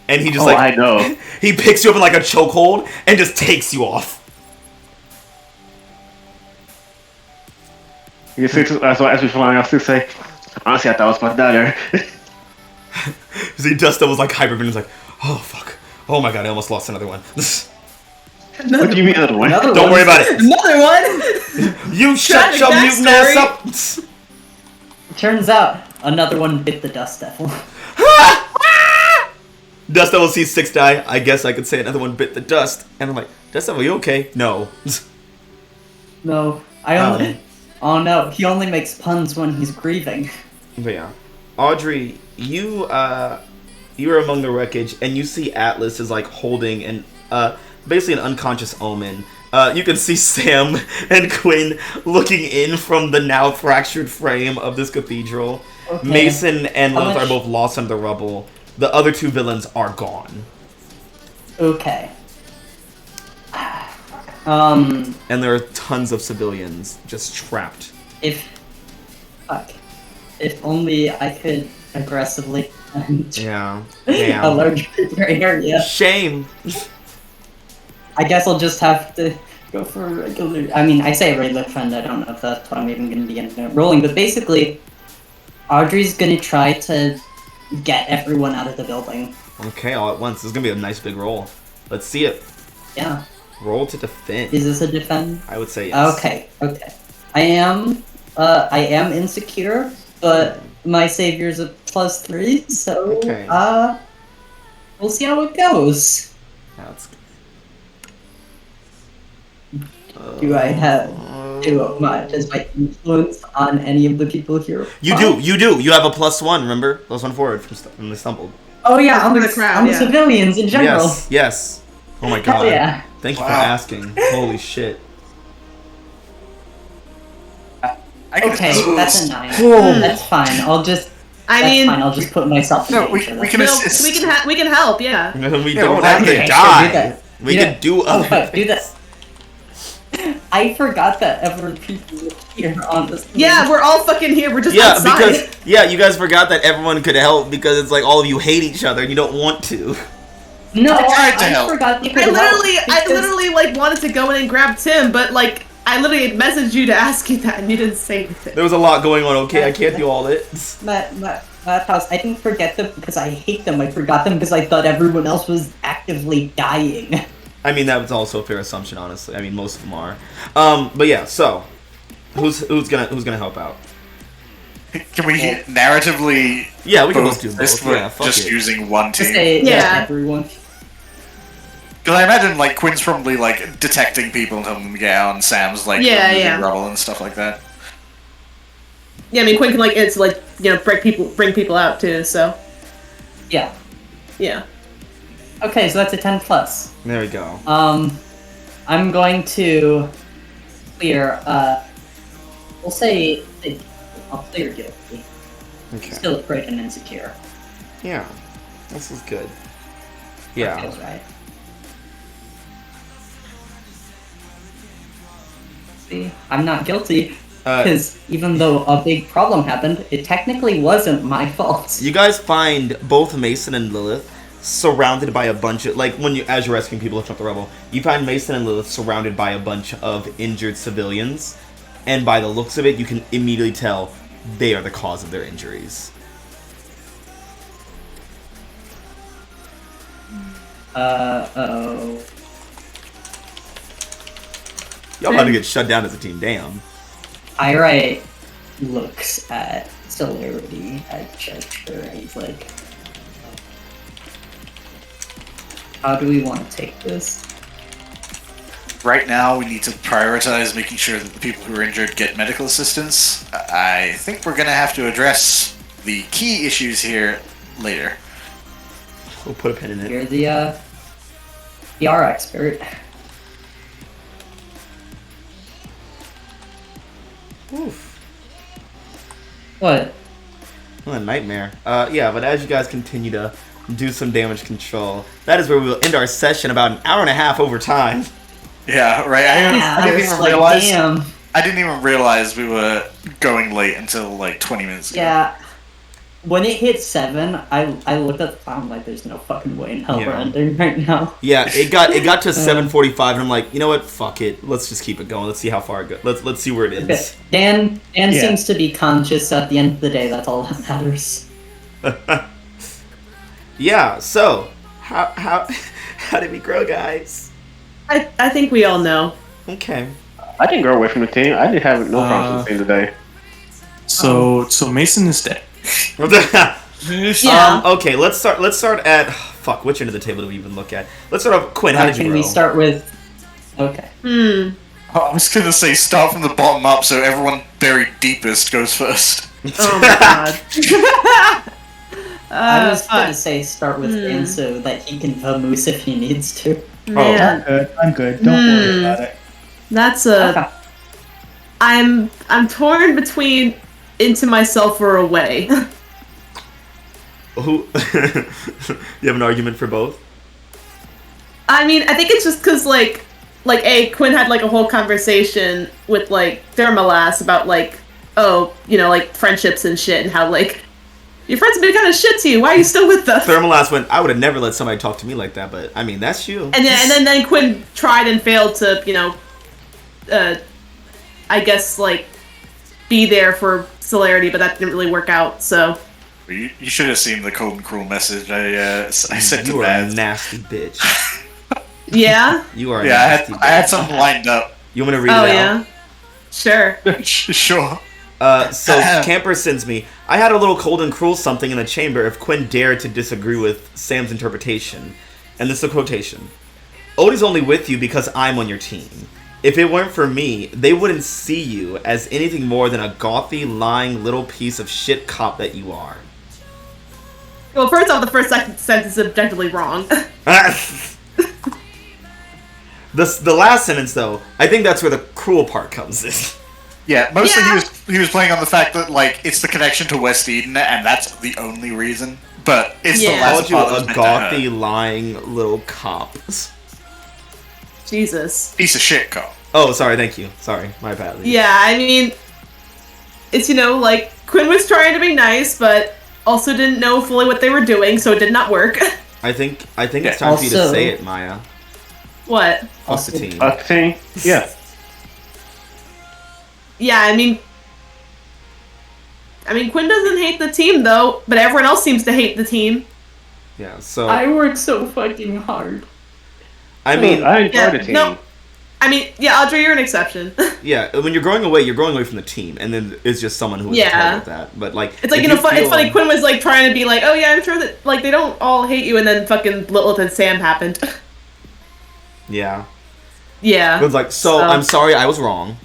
And he just I know. He picks you up in like a chokehold and just takes you off. You see, that's why as we flying, I still say, honestly, I thought I was about to die there. See, Dust Devil's like hyper, and he's like, oh fuck. Oh my god, I almost lost another one. What do you mean another one? Don't worry about it. Another one? You shut your mutant ass up. Turns out, another one bit the Dust Devil. Dust Devil sees 6 die. I guess I could say another one bit the dust. And I'm like, Dust Devil, you okay? No. No, I only... Oh no, he only makes puns when he's grieving. But yeah. Audrey, you're among the wreckage, and you see Atlas is like holding an basically an unconscious Omen. You can see Sam and Quinn looking in from the now fractured frame of this cathedral. Okay. Mason and Lilith are both lost in the rubble. The other 2 villains are gone. Okay. And there are tons of civilians just trapped. If only I could aggressively yeah. a large area. Shame. I guess I'll just have to go for a regular... I mean, I say regular friend, I don't know if that's what I'm even going to be rolling, but basically, Audrey's going to try to get everyone out of the building. Okay, all at once. This is going to be a nice big roll. Let's see it. Yeah. Roll to defend. Is this a defend? I would say yes. Okay. I am insecure, but my savior's a +3, so we'll see how it goes. That's good. Do I have does my influence on any of the people here? You do. You have a +1. Remember, +1 forward from the stumbled. Oh yeah, on the crowd. On the civilians in general. Yes. Oh my god. Yeah. Thank you for asking. Holy shit. Okay, that's a 9. That's fine. I'll just. I'll just put myself. No, we can assist. We can help. Yeah. We don't have to die. We can do other things. Do that. I forgot that everyone people were here on this. Yeah, we're all fucking here. We're just outside. Because you guys forgot that everyone could help because it's like all of you hate each other and you don't want to. No, I forgot. I literally like wanted to go in and grab Tim, but like I literally messaged you to ask you that and you didn't say anything. There was a lot going on. Okay, I can't do all it. I didn't forget them because I hate them. I forgot them because I thought everyone else was actively dying. I mean, that was also a fair assumption, honestly. I mean, most of them are. But yeah, so who's gonna help out? Can we narratively? Yeah, we can both do both. Yeah, just using one team. Yeah, everyone. Because I imagine like Quinn's probably like detecting people and helping them get out, and Sam's like moving rubble and stuff like that. Yeah, I mean Quinn can bring people out too. So. Yeah. Yeah. Okay, so that's a 10+. There we go. I'm going to clear. We'll say I'll clear guilty. Okay. Still afraid and insecure. Yeah, this is good. Yeah. That feels right. See, I'm not guilty. Because even though a big problem happened, it technically wasn't my fault. You guys find both Mason and Lilith surrounded by a bunch of, like, as you're rescuing people lifting up the rubble, you find Mason and Lilith surrounded by a bunch of injured civilians, and by the looks of it, you can immediately tell they are the cause of their injuries. Uh-oh. Y'all about to get shut down as a team, damn. Irite looks at Celerity, at Chester, and he's like, how do we want to take this? Right now, we need to prioritize making sure that the people who are injured get medical assistance. I think we're going to have to address the key issues here later. We'll put a pin in it. You're the PR expert. Oof. What? What a nightmare. Yeah, but as you guys continue to do some damage control, that is where we will end our session about an hour and a half over time. Yeah, right. I didn't even like, realize. damn. I didn't even realize we were going late until like 20 minutes ago. Yeah. When it hit 7, I looked at the time like, there's no fucking way in hell we're ending right now. Yeah, it got to 7:45, and I'm like, you know what? Fuck it. Let's just keep it going. Let's see how far it goes. Let's see where it ends. Dan seems to be conscious at the end of the day. That's all that matters. Yeah. So how did we grow, guys? I think we all know. Okay. I didn't grow away from the team. I didn't have no problems with the team today. So Mason is dead. Yeah. Okay, let's start at fuck. Which end of the table do we even look at? Let's start off. Quinn, how did you Can grow? we start with? Okay. Oh, I was gonna say start from the bottom up, so everyone buried deepest goes first. Oh my god. I was gonna say start with Dan so that he can vamoose if he needs to. Man, I'm good. Don't worry about it. that's a. Okay. I'm torn between into myself or away. Who? You have an argument for both? I mean, I think it's just because like Quinn had like a whole conversation with like Thermalas about like, oh, you know, like friendships and shit, and how like your friends have been kind of shit to you. Why are you still with them? Thermalas went, I would have never let somebody talk to me like that, but I mean, that's you. And then Quinn tried and failed to, you know, I guess like be there for Celerity, but that didn't really work out. So You should have seen the cold and cruel message I sent to You are a Baz. nasty bitch. yeah. You are a Yeah, nasty bitch. I had something lined up. You want me to read Oh it out? yeah. Sure. Sure. So Camper sends me, I had a little cold and cruel something in the chamber if Quinn dared to disagree with Sam's interpretation. And this is a quotation. Odie's only with you because I'm on your team. If it weren't for me, they wouldn't see you as anything more than a gothy, lying little piece of shit cop that you are. Well, first off, the first sentence is objectively wrong. The last sentence, though, I think that's where the cruel part comes in. Yeah, mostly Yeah. he was playing on the fact that like it's the connection to West Eden, and that's the only reason. But it's the Yeah. last Called you part that was a meant to hurt. gothy, lying little cop. Jesus. Piece of shit cop. Oh, sorry, thank you. Sorry, my bad. Yeah, I mean, it's, you know, like, Quinn was trying to be nice, but also didn't know fully what they were doing, so it did not work. I think it's time for you to Also- say it, Maya. What? Fuck the team. Team? Yeah. Yeah, I mean, Quinn doesn't hate the team, though, but everyone else seems to hate the team. Yeah, so I worked so fucking hard. I mean, I enjoy Yeah, the team. no. I mean, yeah, Audrey, you're an exception. yeah, when you're going away from the team, and then it's just someone who is Yeah. okay with that. But like, It's like, if you know, it's feel- funny, Quinn was, like, trying to be like, oh, yeah, I'm sure that, like, they don't all hate you, and then fucking Lilith and Sam happened. Yeah, Yeah. Quinn's like, so I'm sorry, I was wrong.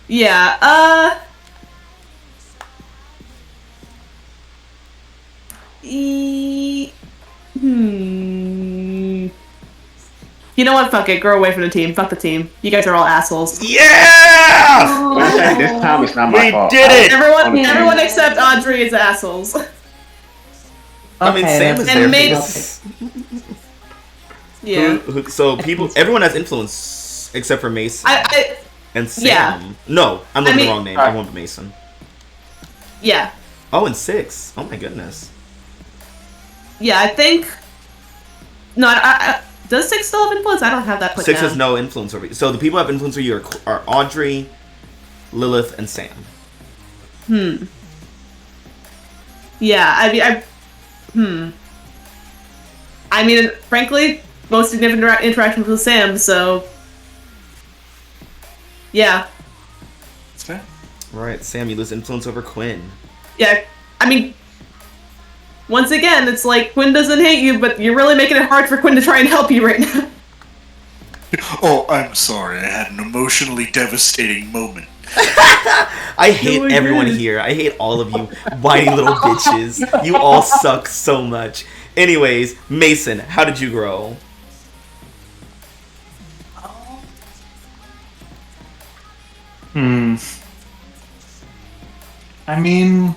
Yeah, You know what? Fuck it. Grow away from the team. Fuck the team. You guys are all assholes. Yeah! This time it's not my We fault. did it! Everyone except Audrey is assholes. I mean, Okay, Sam is that's- there. And maybe- because- Yeah. So people, everyone has influence except for Mason. And Sam. Yeah. No, I'm looking at the wrong name. I went with Mason. Yeah. Oh, and 6. Oh my goodness. Yeah, I think. No, does 6 still have influence? I don't have that put 6 down. has no influence over you. So the people who have influence over you are Audrey, Lilith, and Sam. Yeah, I mean, frankly, most significant interaction with Sam, so. Yeah. That's fair. Right, Sam, you lose influence over Quinn. Yeah, I mean, once again, it's like Quinn doesn't hate you, but you're really making it hard for Quinn to try and help you right now. Oh, I'm sorry. I had an emotionally devastating moment. I hate everyone here. I hate all of you whiny little bitches. You all suck so much. Anyways, Mason, how did you grow? I mean,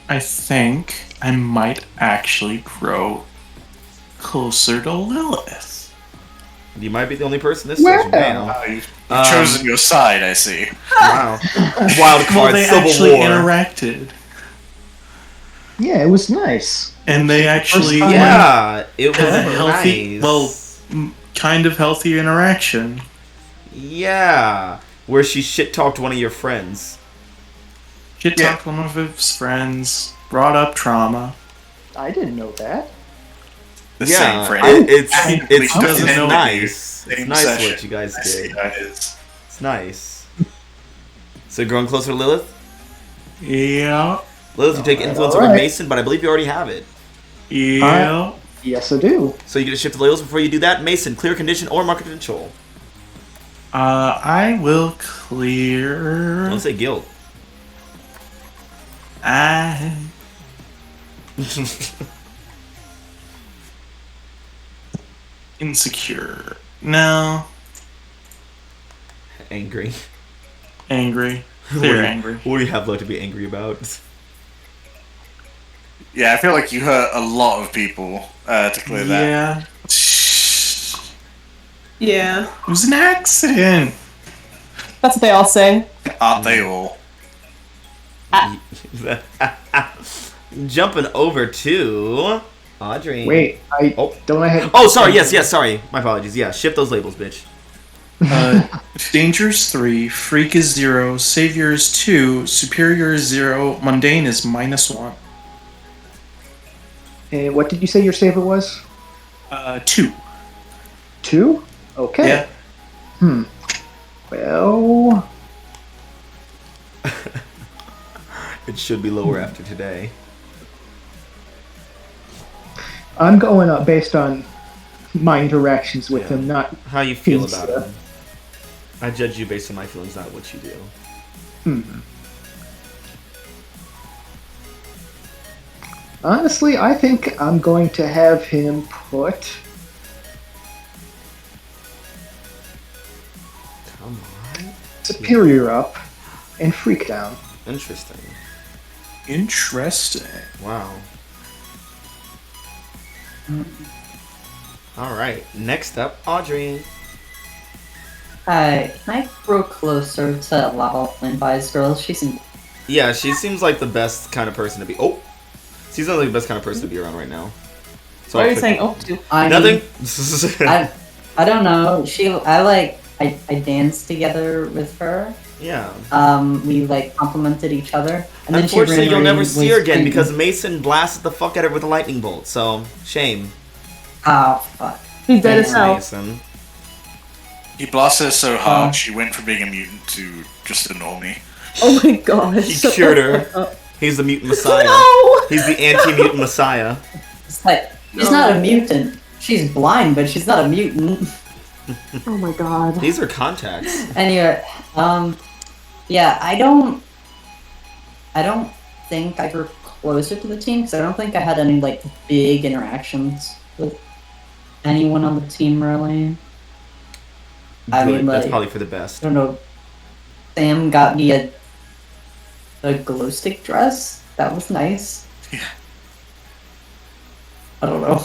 I think I might actually grow closer to Lilith. You might be the only person this session. Damn. You've chosen your side, I see. Wow. Wild Well, card, they Civil actually War. interacted. Yeah, it was nice. And they actually Yeah, it was had a healthy, nice. well, kind of healthy interaction. Yeah, where she shit talked one of your friends. Shit talked one of his friends, brought up trauma. I didn't know that. The Yeah, same friend. it's doesn't know nice. It's Same nice session. what you guys I see did. how it is. It's nice. So growing closer to Lilith? Yeah. Lilith, you take influence over Mason, but I believe you already have it. Yeah. Yes, I do. So you get to shift the labels before you do that. Mason, clear condition or market control. I will clear. Don't say guilt. Insecure. No. Angry. Angry. Clear angry. What do you have left to be angry about? Yeah, I feel like you hurt a lot of people to clear that. Yeah. Yeah. It was an accident. That's what they all say. Aren't they all? Jumping over to Audrey. Wait, don't I have... Oh, sorry. Yes, sorry. My apologies. Yeah, shift those labels, bitch. Danger is 3, Freak is 0, Savior is 2, Superior is 0, Mundane is -1. And what did you say your saver was? 2. 2? Okay. Yeah. Well... It should be lower after today. I'm going up based on my interactions with him, not how you feel his, about him. I judge you based on my feelings, not what you do. Honestly, I think I'm going to have him put... Come on. Superior up and Freak down. Interesting. Interesting. Wow. Alright, next up, Audrey. Hi, can I grow closer to Lava Limpi's girl? She seems... Yeah, she seems like the best kind of person to be... Oh! She seems like the best kind of person to be around right now. So What are you saying? Oh, to? Nothing? I don't know. I danced together with her. Yeah. We complimented each other. And then Unfortunately, you'll never see her again screaming. because Mason blasted the fuck out of her with a lightning bolt. So, shame. Oh, fuck. He's dead as hell. Mason. He blasted her so hard, she went from being a mutant to just a normie. Oh my god. He cured her. He's the mutant messiah. No! He's the anti-mutant messiah. It's like, she's not a mutant. She's blind, but she's not a mutant. Oh my god. These are contacts. Anyway, yeah, I don't think I grew closer to the team because I don't think I had any big interactions with anyone on the team really. I mean, that's probably for the best. I don't know. Sam got me a glow stick dress. That was nice. Yeah. I don't know.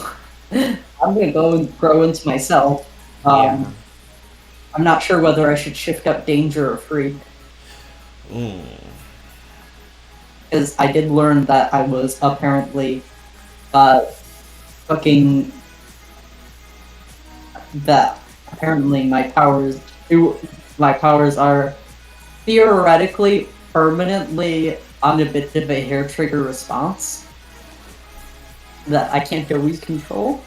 I'm gonna go and grow into myself. Yeah. I'm not sure whether I should shift up danger or freak. Because I did learn that I was apparently fucking that apparently my powers are theoretically permanently on a bit of a hair trigger response that I can't always control.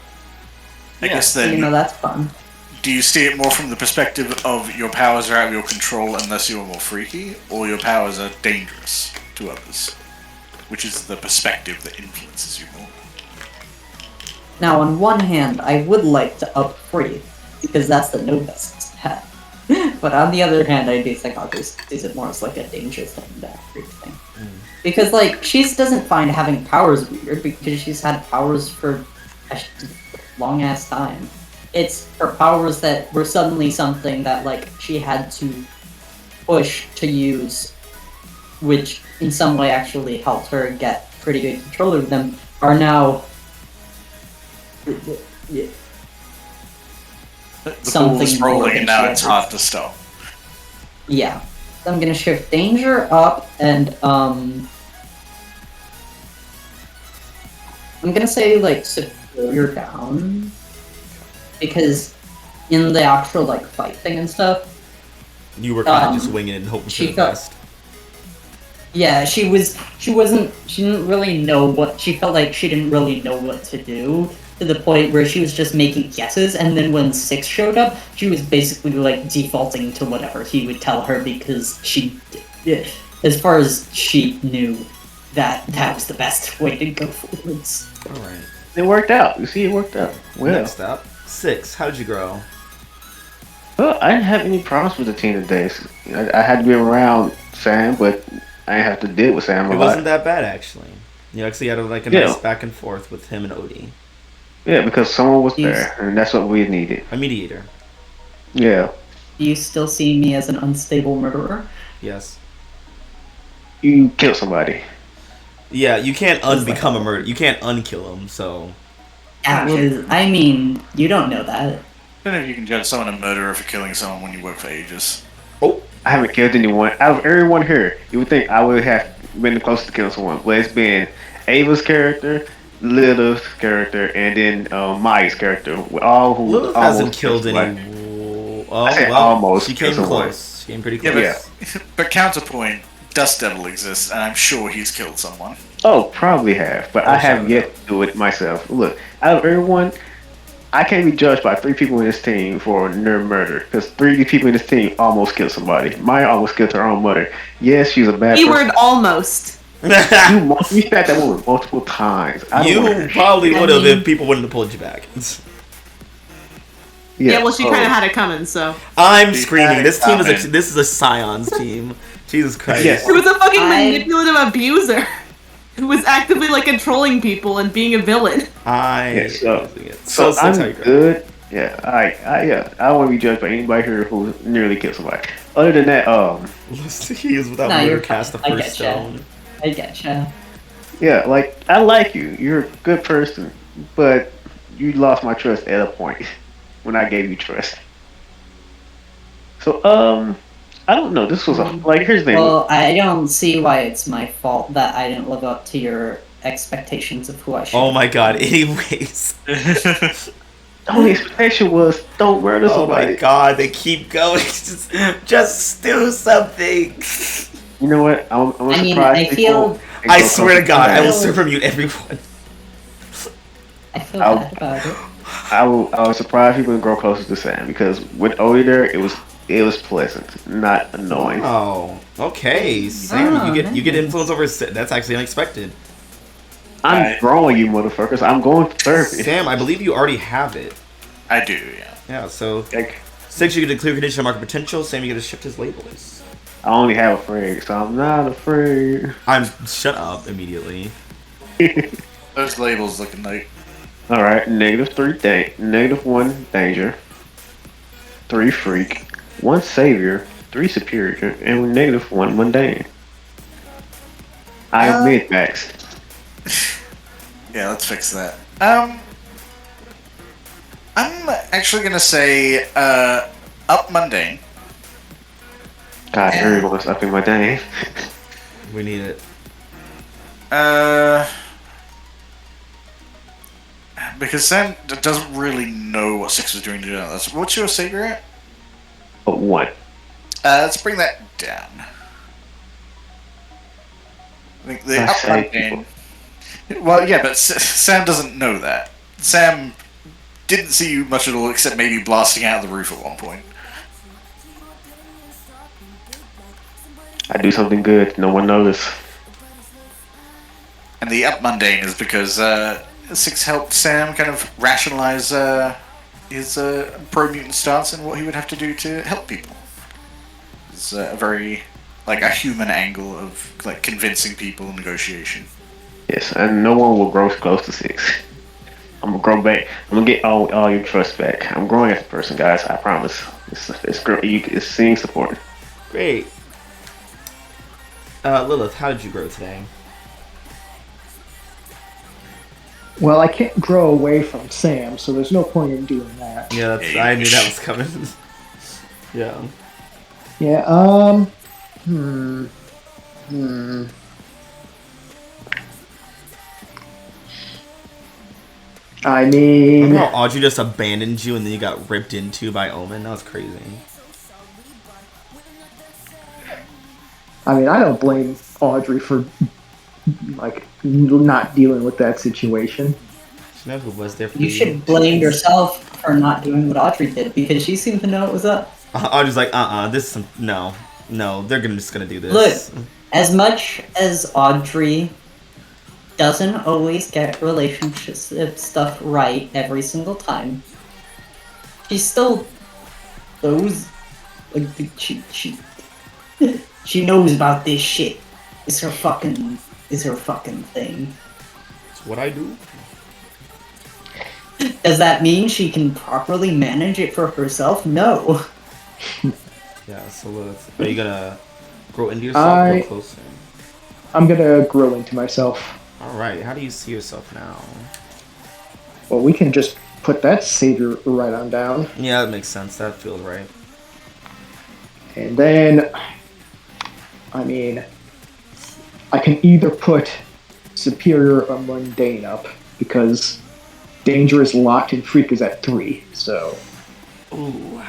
I guess then, that's fun. do you see it more from the perspective of your powers are out of your control unless you're more freaky, or your powers are dangerous to others? Which is the perspective that influences you more? Now, on one hand, I would like to up free, because that's the novice hat. But on the other hand, I do think I'll just use it more as like a danger thing than a freak thing. Because, like, she doesn't find having powers weird, because she's had powers for a long-ass time. It's her powers that were suddenly something that, like, she had to push to use, which in some way actually helped her get pretty good control over them, are now the ball is rolling and now it's hard to stop. Yeah. So I'm gonna shift danger up and I'm gonna say like superior down. Because in the actual like fight thing and stuff, you were kind of just winging it and hoping for the best. Yeah, she didn't really know what, she felt like she didn't really know what to do, to the point where she was just making guesses, and then when 6 showed up, she was basically like defaulting to whatever he would tell her, because she, as far as she knew, that was the best way to go forwards. Alright. It worked out. You see, it worked out. Well. Next up, 6. How did you grow? Well, I didn't have any problems with the teen days. I had to be around Sam, but I didn't have to deal with Sam a lot. It wasn't that bad, actually. You actually had like a nice back and forth with him and Odie. Yeah, because someone was there, and that's what we needed. A mediator. Yeah. Do you still see me as an unstable murderer? Yes. You killed somebody. Yeah, you can't unbecome a murderer. You can't unkill him, so... Yeah, I mean, you don't know that. I don't know if you can judge someone a murderer for killing someone when you work for Aegis. Oh, I haven't killed anyone. Out of everyone here, you would think I would have been the closest to killing someone. But it's been Ava's character, Lilith's character, and then Maya's character. All who Lilith hasn't killed any... Oh, well, almost. She came close. She came pretty close. Yeah, but counterpoint, Dust Devil exists, and I'm sure he's killed someone. Oh, probably have, but I have yet to do it myself. Look, out of everyone, I can't be judged by 3 people in this team for near murder, because 3 people in this team almost killed somebody. Maya almost killed her own mother. Yes, she's a bad person. Keyword almost. You said that woman multiple times. You probably would have if people wouldn't have pulled you back. Yeah, well, she kind of had it coming, so. I'm screaming. This is a Scion's team. Jesus Christ. Yes. It was a fucking manipulative abuser who was actively like controlling people and being a villain. So I'm good. Yeah, I don't want to be judged by anybody here who nearly killed somebody. Other than that, he is without murder cast the first stone. I getcha. Yeah, like I like you. You're a good person, but you lost my trust at a point when I gave you trust. So I don't know. This was here's the thing. Well, I don't see why it's my fault that I didn't live up to your expectations of who I should. Oh my god. Anyways. The only expectation was don't murder somebody. Oh my god, they keep going. Just do something. You know what? I'm surprised. I swear to God, I will super mute everyone. I feel bad about it. I was surprised people would grow closer to Sam, because with Odie there, it was pleasant, not annoying. Oh, okay, Sam, you get influence over. That's actually unexpected. I'm growing, you motherfuckers. I'm going to therapy. Sam, I believe you already have it. I do, yeah. Yeah, so 6, you get a clear condition of market potential. Sam, you get to shift his labels. I only have afraid, so I'm not afraid. Shut up immediately. Those labels looking like. All right, -3 -1 danger, 3 freak, 1 savior, 3 superior, and -1 mundane. I am mid-max. Yeah, let's fix that. I'm actually gonna say Up Mundane. God, everyone's up in my name. We need it. Because Sam doesn't really know what 6 is doing to do that. What's your savior at? But what? Let's bring that down. I think the up mundane. Well, yeah, but Sam doesn't know that. Sam didn't see you much at all, except maybe blasting out of the roof at one point. I do something good, no one noticed. And the up mundane is because 6 helped Sam kind of rationalize his pro-mutant stance and what he would have to do to help people. It's a very, like, a human angle of, like, convincing people, negotiation. Yes, and no one will grow close to 6. I'm gonna grow back. I'm gonna get all your trust back. I'm growing as a person, guys. I promise. It's seeing support. Great. Lilith, how did you grow today? Well, I can't grow away from Sam, so there's no point in doing that. Yeah, I knew that was coming. Yeah. Yeah, I mean... Remember how Audrey just abandoned you and then you got ripped into by Omen? That was crazy. I mean, I don't blame Audrey for, like, not dealing with that situation. She knows who was there for You should blame yourself for not doing what Audrey did, because she seemed to know it was up. Audrey's like, this is some... No, they're just gonna do this. Look, as much as Audrey doesn't always get relationship stuff right every single time, she still knows, like, she knows about this shit. It's her fucking thing. It's what I do. Does that mean she can properly manage it for herself? No. Yeah, so are you gonna grow into yourself or closer? I'm gonna grow into myself. Alright, how do you see yourself now? Well, we can just put that savior right on down. Yeah, that makes sense. That feels right. And then, I mean, I can either put superior or mundane up, because dangerous, locked, and freak is at 3, so... Ooh.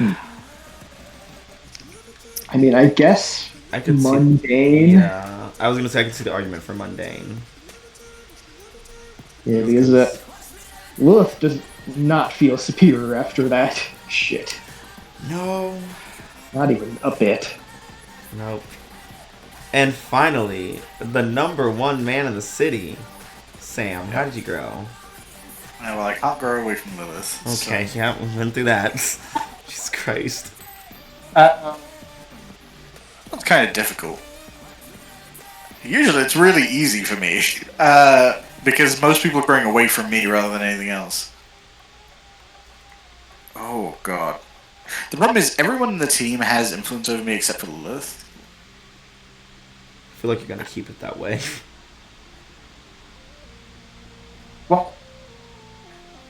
I mean, I guess I could mundane... Yeah, I was gonna say I could see the argument for mundane. Yeah, because Lilith does not feel superior after that shit. No. Not even a bit. Nope. And finally, the #1 man in the city, Sam. How did you grow? Yeah, well, I can't grow away from Lilith. Okay, so. yeah, we went through that. Jesus Christ. That's kind of difficult. Usually it's really easy for me, because most people are growing away from me rather than anything else. Oh, God. The problem is, everyone in the team has influence over me except for Lilith. I feel like you're gonna keep it that way. Well,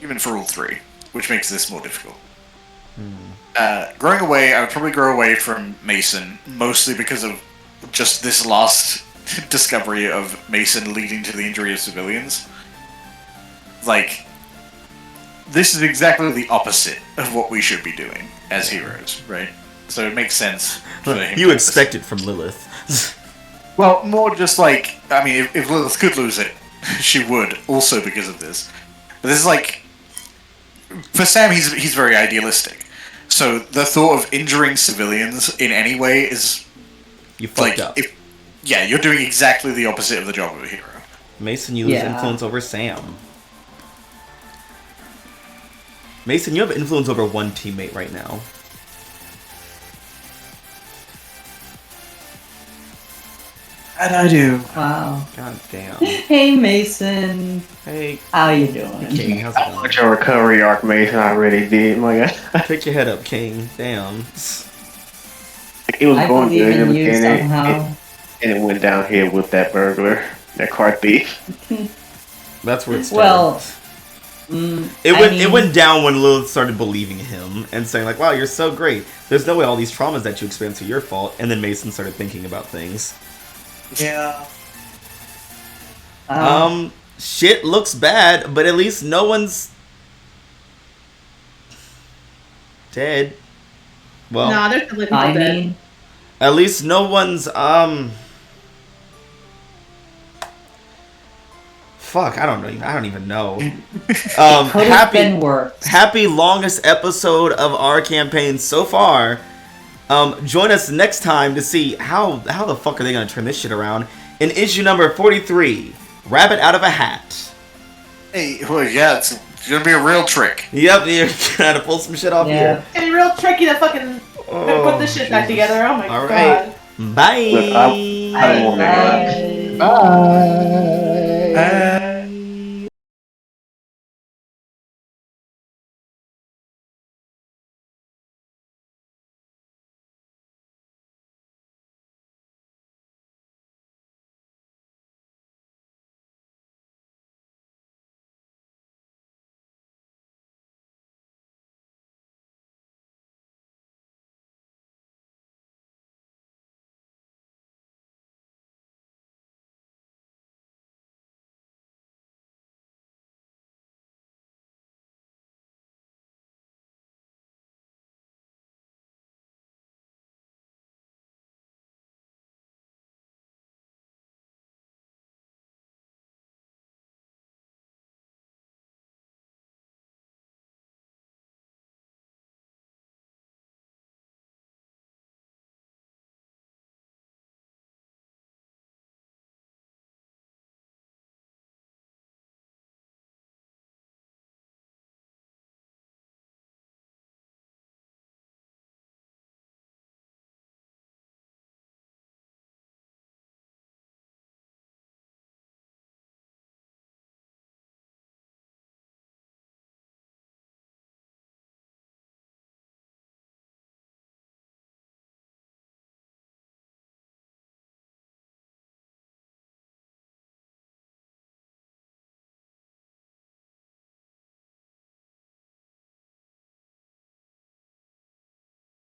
even for all 3, which makes this more difficult. Growing away, I would probably grow away from Mason, mostly because of just this last discovery of Mason leading to the injury of civilians. Like, this is exactly the opposite of what we should be doing as heroes, right? So it makes sense for him. You expect it from Lilith. Well, more just like, I mean, if Lilith could lose it, she would, also because of this. But this is like, for Sam, he's very idealistic. So the thought of injuring civilians in any way is... You fucked up. Yeah, you're doing exactly the opposite of the job of a hero. Mason, you lose influence over Sam. Mason, you have influence over one teammate right now. And I do. Wow. God damn. Hey, Mason. Hey. How you doing? King, how's it How going? much a recovery arc Mason already did, my God. Pick your head up, King. Damn. It was I going believe good, in you somehow. and it went downhill with that burglar, that car thief. That's where it started. Well, It went down when Lilith started believing him and saying like, "Wow, you're so great. There's no way all these traumas that you experience are your fault." And then Mason started thinking about things. Yeah. Shit looks bad, but at least no one's dead. Well, no, there's still people dead. At least no one's Fuck, I don't even know. Could have been worse. Happy longest episode of our campaign so far. Join us next time to see how the fuck are they gonna turn this shit around in issue number 43, Rabbit Out of a Hat. Hey, well, yeah, it's gonna be a real trick. Yep, you're gonna pull some shit off here. It's real tricky to fucking put this shit back together. Oh my god. Bye. Look, Bye. Bye. Bye.